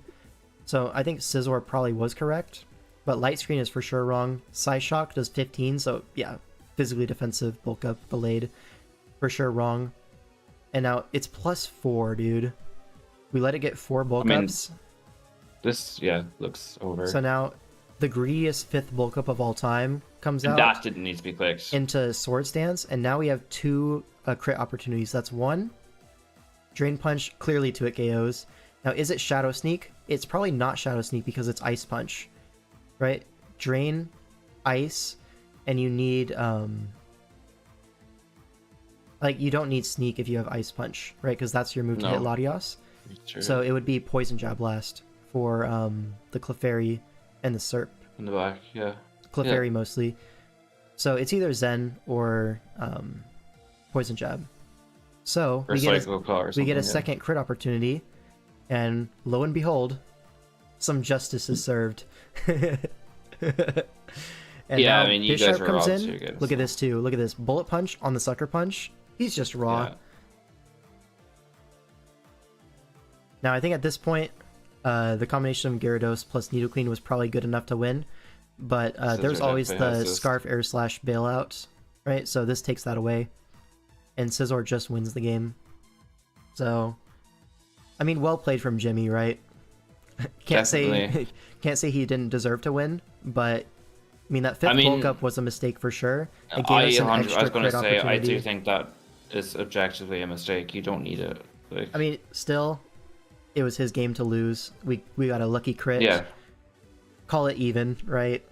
So I think Scizor probably was correct, but Light Screen is for sure wrong. Psyshock does 15, so yeah, physically defensive, bulk up Gallade, for sure wrong. And now it's +4, dude. We let it get 4 bulk ups. This, looks over. So now the greediest 5th bulk up of all time comes out. That didn't need to be clicked. Into Swords Dance, and now we have 2 crit opportunities. That's 1. Drain Punch, clearly 2 KOs. Now, is it Shadow Sneak? It's probably not Shadow Sneak because it's Ice Punch, right? Drain, Ice, and you need, like, you don't need Sneak if you have Ice Punch, right? Because that's your move to hit Latios. True. So it would be Poison Jab Blast for the Clefairy and the Serp. In the back, yeah. Clefairy mostly. So it's either Zen or Poison Jab. So Or we get a yeah. second crit opportunity, and lo and behold, some justice is served. And yeah, now I mean, you guys Bisharp were comes robbed in. too, guys. Look at this too. Look at this Bullet Punch on the Sucker Punch. He's just raw. Yeah. Now I think at this point, The combination of Gyarados plus Nidoqueen was probably good enough to win, but there's always the Scarf Air Slash bailout, right? So this takes that away, and Scizor just wins the game. So, I mean, well played from Jimmy, right? Can't say he didn't deserve to win, but I mean that fifth bulk up was a mistake for sure. It gave us an extra I was going to crit say, I opportunity. do think that is objectively a mistake. You don't need it. Like, I mean, still, it was his game to lose. We got a lucky crit. yeah, Call it even, right?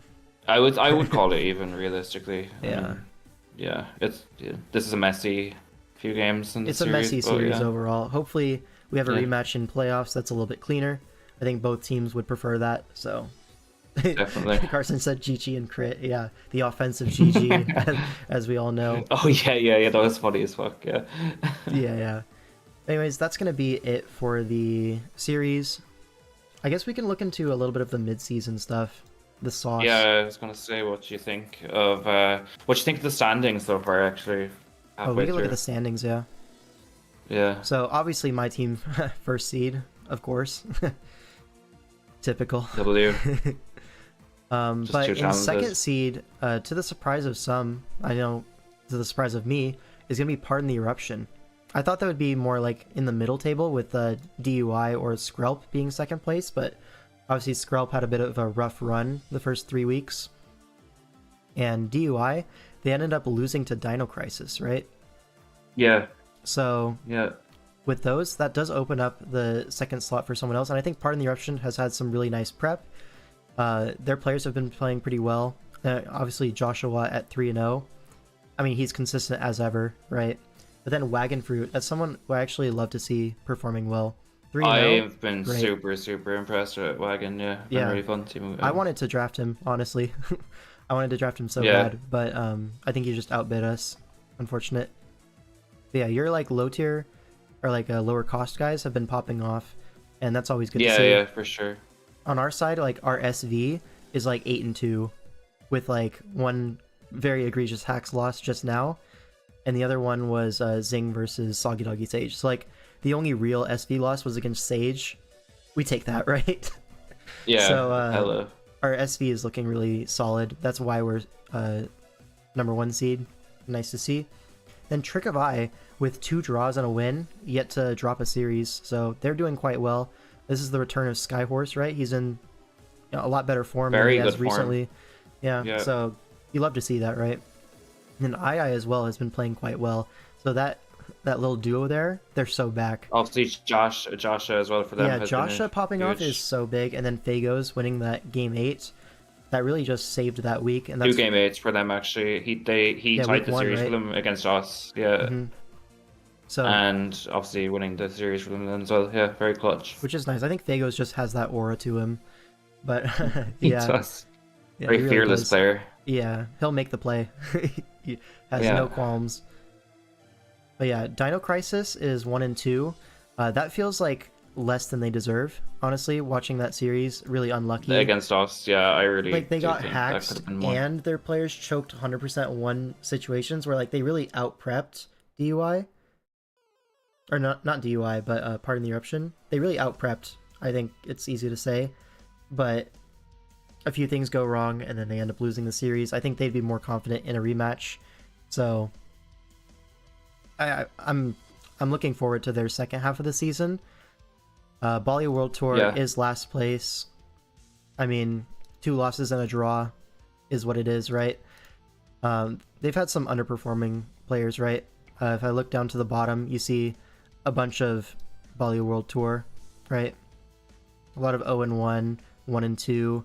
I would call it even realistically. Yeah. This is a messy few games in the It's series. a messy series yeah. overall. Hopefully, we have a rematch in playoffs that's a little bit cleaner. I think both teams would prefer that. So, Definitely. Carson said GG and crit. Yeah, the offensive GG, as we all know. Oh yeah. That was funny as fuck. Yeah. Yeah. Anyways, that's gonna be it for the series. I guess we can look into a little bit of the mid-season stuff, the sauce. Yeah, I was gonna say, what you think of the standings so far? Actually, Oh, we can look at the standings. Yeah. Yeah. So obviously, my team first seed, of course. Typical. W. But in second seed, to the surprise of some, I know, to the surprise of me, is gonna be Pardon the Eruption. I thought that would be more like in the middle table with DUI or Skrelp being second place, but obviously Skrelp had a bit of a rough run the first 3 weeks. And DUI, they ended up losing to Dino Crisis, right? Yeah. So Yeah. with those, that does open up the second slot for someone else, and I think Pardon the Eruption has had some really nice prep. Their players have been playing pretty well. Obviously, Joshua at 3-0. I mean, he's consistent as ever, right? But then Wagon Fruit, that's someone who I actually love to see performing well. 3-0. I've been super impressed with Wagon. Yeah. Been really fun team. I wanted to draft him, honestly. I wanted to draft him so bad, but I think he just outbid us. Unfortunate. But yeah, you're like low tier or like lower cost guys have been popping off, and that's always good to see. Yeah, for sure. On our side, like our SV is like 8-2, with like one very egregious hacks loss just now, and the other one was Zing versus Soggy Doggy Sage. So like the only real SV loss was against Sage. We take that, right? Yeah. So hello. our SV is looking really solid. That's why we're number 1 seed. Nice to see. Then Trick of Eye with 2 draws and a win, yet to drop a series. So they're doing quite well. This is the return of Skyhorse, right? He's in a lot better form than he has recently. Yeah, so you love to see that, right? And II as well has been playing quite well. So that little duo there, they're so back. Obviously, Joshua as well for them. Yeah, Joshua popping off is so big, and then Fagos winning that game 8. That really just saved that week. And that's 2 game 8s for them actually. He tied the series for them against us. Yeah. Mm-hmm. So and obviously winning the series for them as well. Yeah, very clutch. Which is nice. I think Fagos just has that aura to him. But He yeah, does. yeah, Very he really fearless does. player. Yeah, he'll make the play. He has no qualms. But yeah, Dino Crisis is 1-2. That feels like less than they deserve. Honestly, watching that series, really unlucky. Against us, yeah, I really like they got think hacked and their players choked 100% one situations where like they really out prepped DUI. Or not DUI, but Pardon the Eruption. They really out prepped. I think it's easy to say, but a few things go wrong and then they end up losing the series. I think they'd be more confident in a rematch. So I'm looking forward to their second half of the season. Bali World Tour is last place. I mean, 2 losses and a draw is what it is, right? They've had some underperforming players, right? If I look down to the bottom, you see a bunch of Bali World Tour, right? A lot of 0-1, 1-2.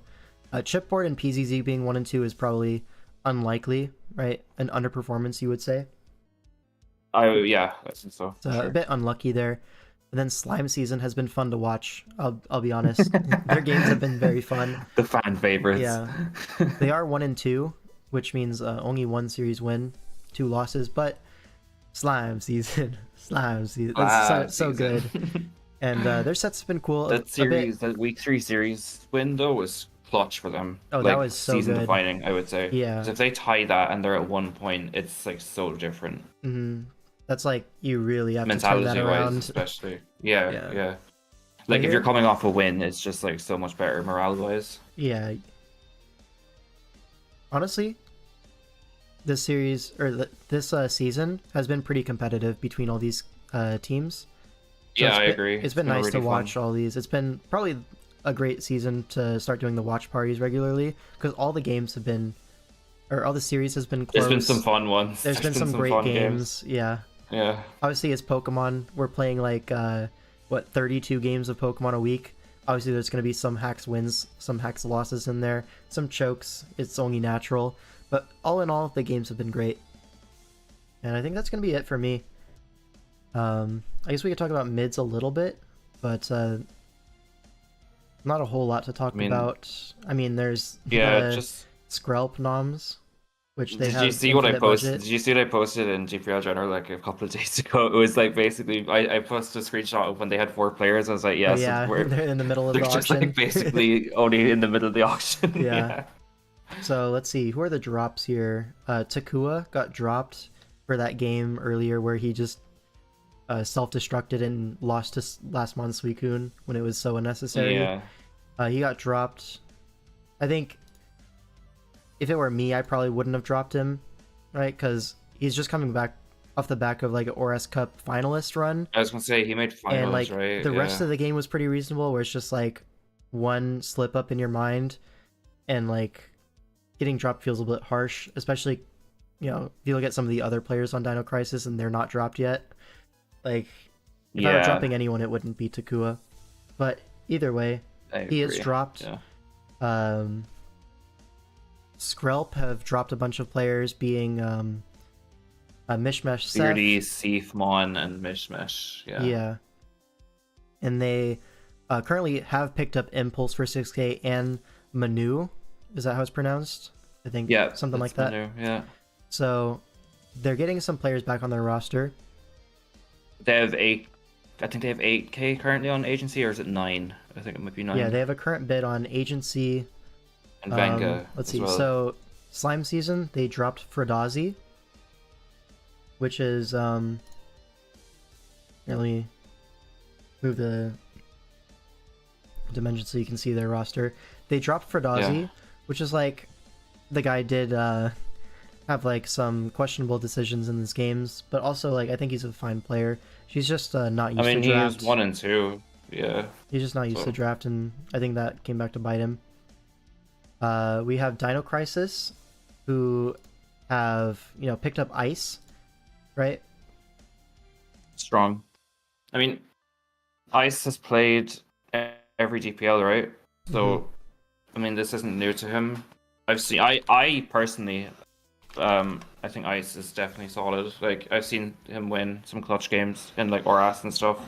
Chipboard and PZZ being 1-2 is probably unlikely, right? An underperformance, you would say. Yeah, I think so. So a bit unlucky there. And then Slime Season has been fun to watch. I'll be honest. Their games have been very fun. The fan favorites. Yeah, they are 1-2, which means only 1 series win, 2 losses. But Slime Season, that's so good. And their sets have been cool. That series, that week 3 series win though was clutch for them. Oh, that was so season good. defining, I would say. Yeah. 'Cause if they tie that and they're at 1 point, it's like so different. Mm-hmm. That's like you really have to turn that around. Especially. Yeah. Like if player. you're coming off a win, it's just like so much better morale wise. Yeah. Honestly, this series or this season has been pretty competitive between all these teams. So Yeah, I agree. It's been nice really to watch fun. all these. It's been probably a great season to start doing the watch parties regularly because all the games have been, or all the series has been close. There's been some fun ones. There's been some great fun games. Yeah. Yeah. Obviously, it's Pokemon. We're playing like 32 games of Pokemon a week. Obviously, there's going to be some hacks wins, some hacks losses in there, some chokes. It's only natural. But all in all, the games have been great. And I think that's going to be it for me. I guess we could talk about mids a little bit, but not a whole lot to talk about. I mean, there's just Skrelp noms, which they Did have you see what I infinite posted? budget. Did you see what I posted in GPL General like a couple of days ago? It was like basically I posted a screenshot of when they had 4 players. I was like, Oh, yes, yeah, we're they're in the middle of they're the just auction. like basically only in the middle of the auction. Yeah. So let's see, who are the drops here? Takua got dropped for that game earlier where he just self-destructed and lost to last month's Suicune when it was so unnecessary. Yeah. He got dropped. I think if it were me, I probably wouldn't have dropped him, right? Because he's just coming back off the back of like an ORS Cup finalist run. I was gonna say he made finals, And like right? the rest of the game was pretty reasonable, where it's just like one slip up in your mind, and like getting dropped feels a bit harsh, especially if you look at some of the other players on Dino Crisis and they're not dropped yet. Like if I were dropping anyone, it wouldn't be Takua. But either way, he is dropped. Yeah. Skrelp have dropped a bunch of players, being a Mishmash Seth. Beardy, Seathmon, and Mishmash. Yeah. Yeah. And they currently have picked up Impulse for 6K and Manu. Is that how it's pronounced? I think something like that. Manu, yeah. So they're getting some players back on their roster. They have 8. I think they have 8K currently on agency, or is it 9? I think it might be 9. Yeah, they have a current bid on agency. And Venga. Let's see. Well. So Slime Season, they dropped Fradazi, which is here, let me move the dimension so you can see their roster. They dropped Fradazi, which is like the guy did have like some questionable decisions in his games, but also like I think he's a fine player. She's just not used to draft. He's 1 and 2. Yeah. He's just not used to draft, and I think that came back to bite him. We have Dino Crisis, who have picked up Ice, right? Strong. I mean, Ice has played every GPL, right? So, I mean, this isn't new to him. I personally, I think Ice is definitely solid. Like, I've seen him win some clutch games in like ORAS and stuff.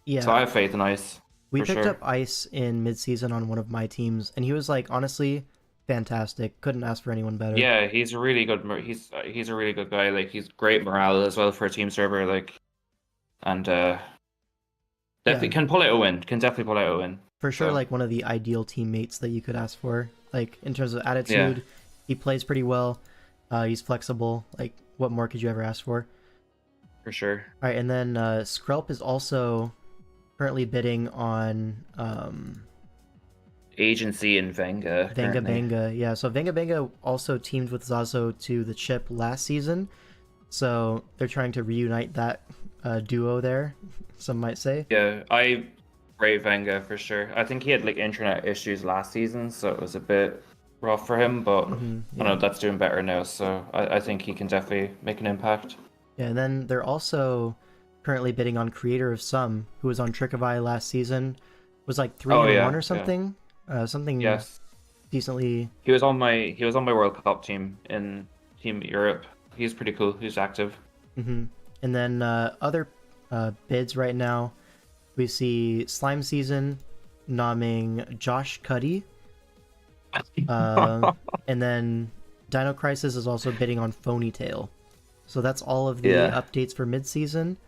Yeah. So I have faith in Ice. We picked up Ice in mid-season on one of my teams, and he was like honestly fantastic. Couldn't ask for anyone better. Yeah, he's a really good. He's a really good guy. Like, he's great morale as well for a team server. Like, and definitely can pull out a win. Can definitely pull out a win. For sure, like one of the ideal teammates that you could ask for. Like in terms of attitude, he plays pretty well. He's flexible. Like, what more could you ever ask for? For sure. All right, and then Skrelp is also currently bidding on agency and Venga. Venga. Yeah, so Venga also teamed with Zazo to the chip last season, so they're trying to reunite that duo there, some might say. Yeah, I rate Venga for sure. I think he had like internet issues last season, so it was a bit rough for him, but I know that's doing better now, so I think he can definitely make an impact. Yeah, and then they're also currently bidding on Creator of Some, who was on Trick of Eye last season. Was like 3-1 or something. Something decently. He was on my World Cup team in Team Europe. He's pretty cool. He's active. And then other bids right now, we see Slime Season nomming Josh Cuddy. And then Dino Crisis is also bidding on Phonytail. So that's all of the updates for mid-season.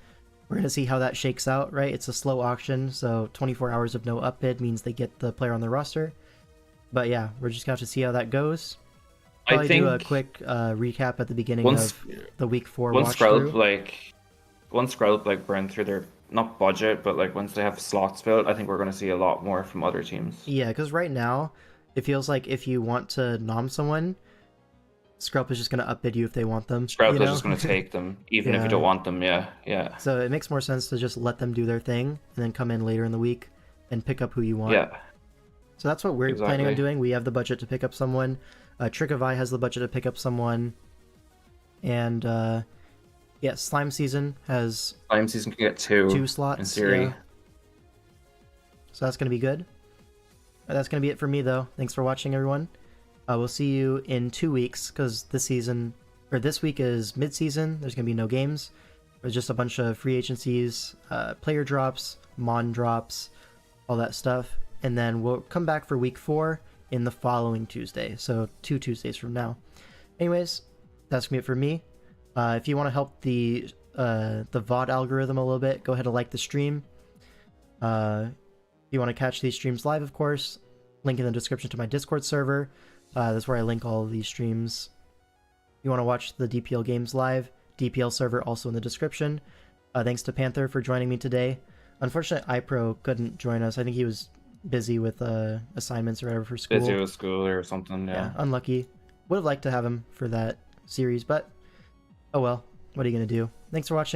We're going to see how that shakes out, right? It's a slow auction, so 24 hours of no upbid means they get the player on the roster. But yeah, we're just going to have to see how that goes. Probably do a quick recap at the beginning of the week 4 once Skrelp like burned through their not budget, but like once they have slots built, I think we're going to see a lot more from other teams. Yeah, because right now it feels like if you want to nom someone, Scrub is just going to upbid you if they want them. Sprout you is know? just going to take them, even if Yeah. you don't want them. Yeah, yeah, So it makes more sense to just let them do their thing and then come in later in the week and pick up who you want. yeah. So that's what we're planning on Exactly. doing. We have the budget to pick up someone. Trick of Eye has the budget to pick up someone. And yeah, Slime Season has Slime season can get two 2 slots. in theory. Yeah. So that's going to be good. That's going to be it for me, though. Thanks for watching, everyone. We'll see you in 2 weeks, because this week is mid-season. There's going to be no games. There's just a bunch of free agencies, player drops, mon drops, all that stuff. And then we'll come back for week 4 in the following Tuesday. So 2 Tuesdays from now. Anyways, that's going to be it for me. If you want to help the VOD algorithm a little bit, go ahead and like the stream. If you want to catch these streams live, of course, link in the description to my Discord server. That's where I link all of these streams. If you want to watch the DPL games live, DPL server also in the description. Thanks to Panther for joining me today. Unfortunately, iPro couldn't join us. I think he was busy with assignments or whatever for school. Busy with school or something. Yeah. Unlucky. Would have liked to have him for that series, but oh well. What are you going to do? Thanks for watching.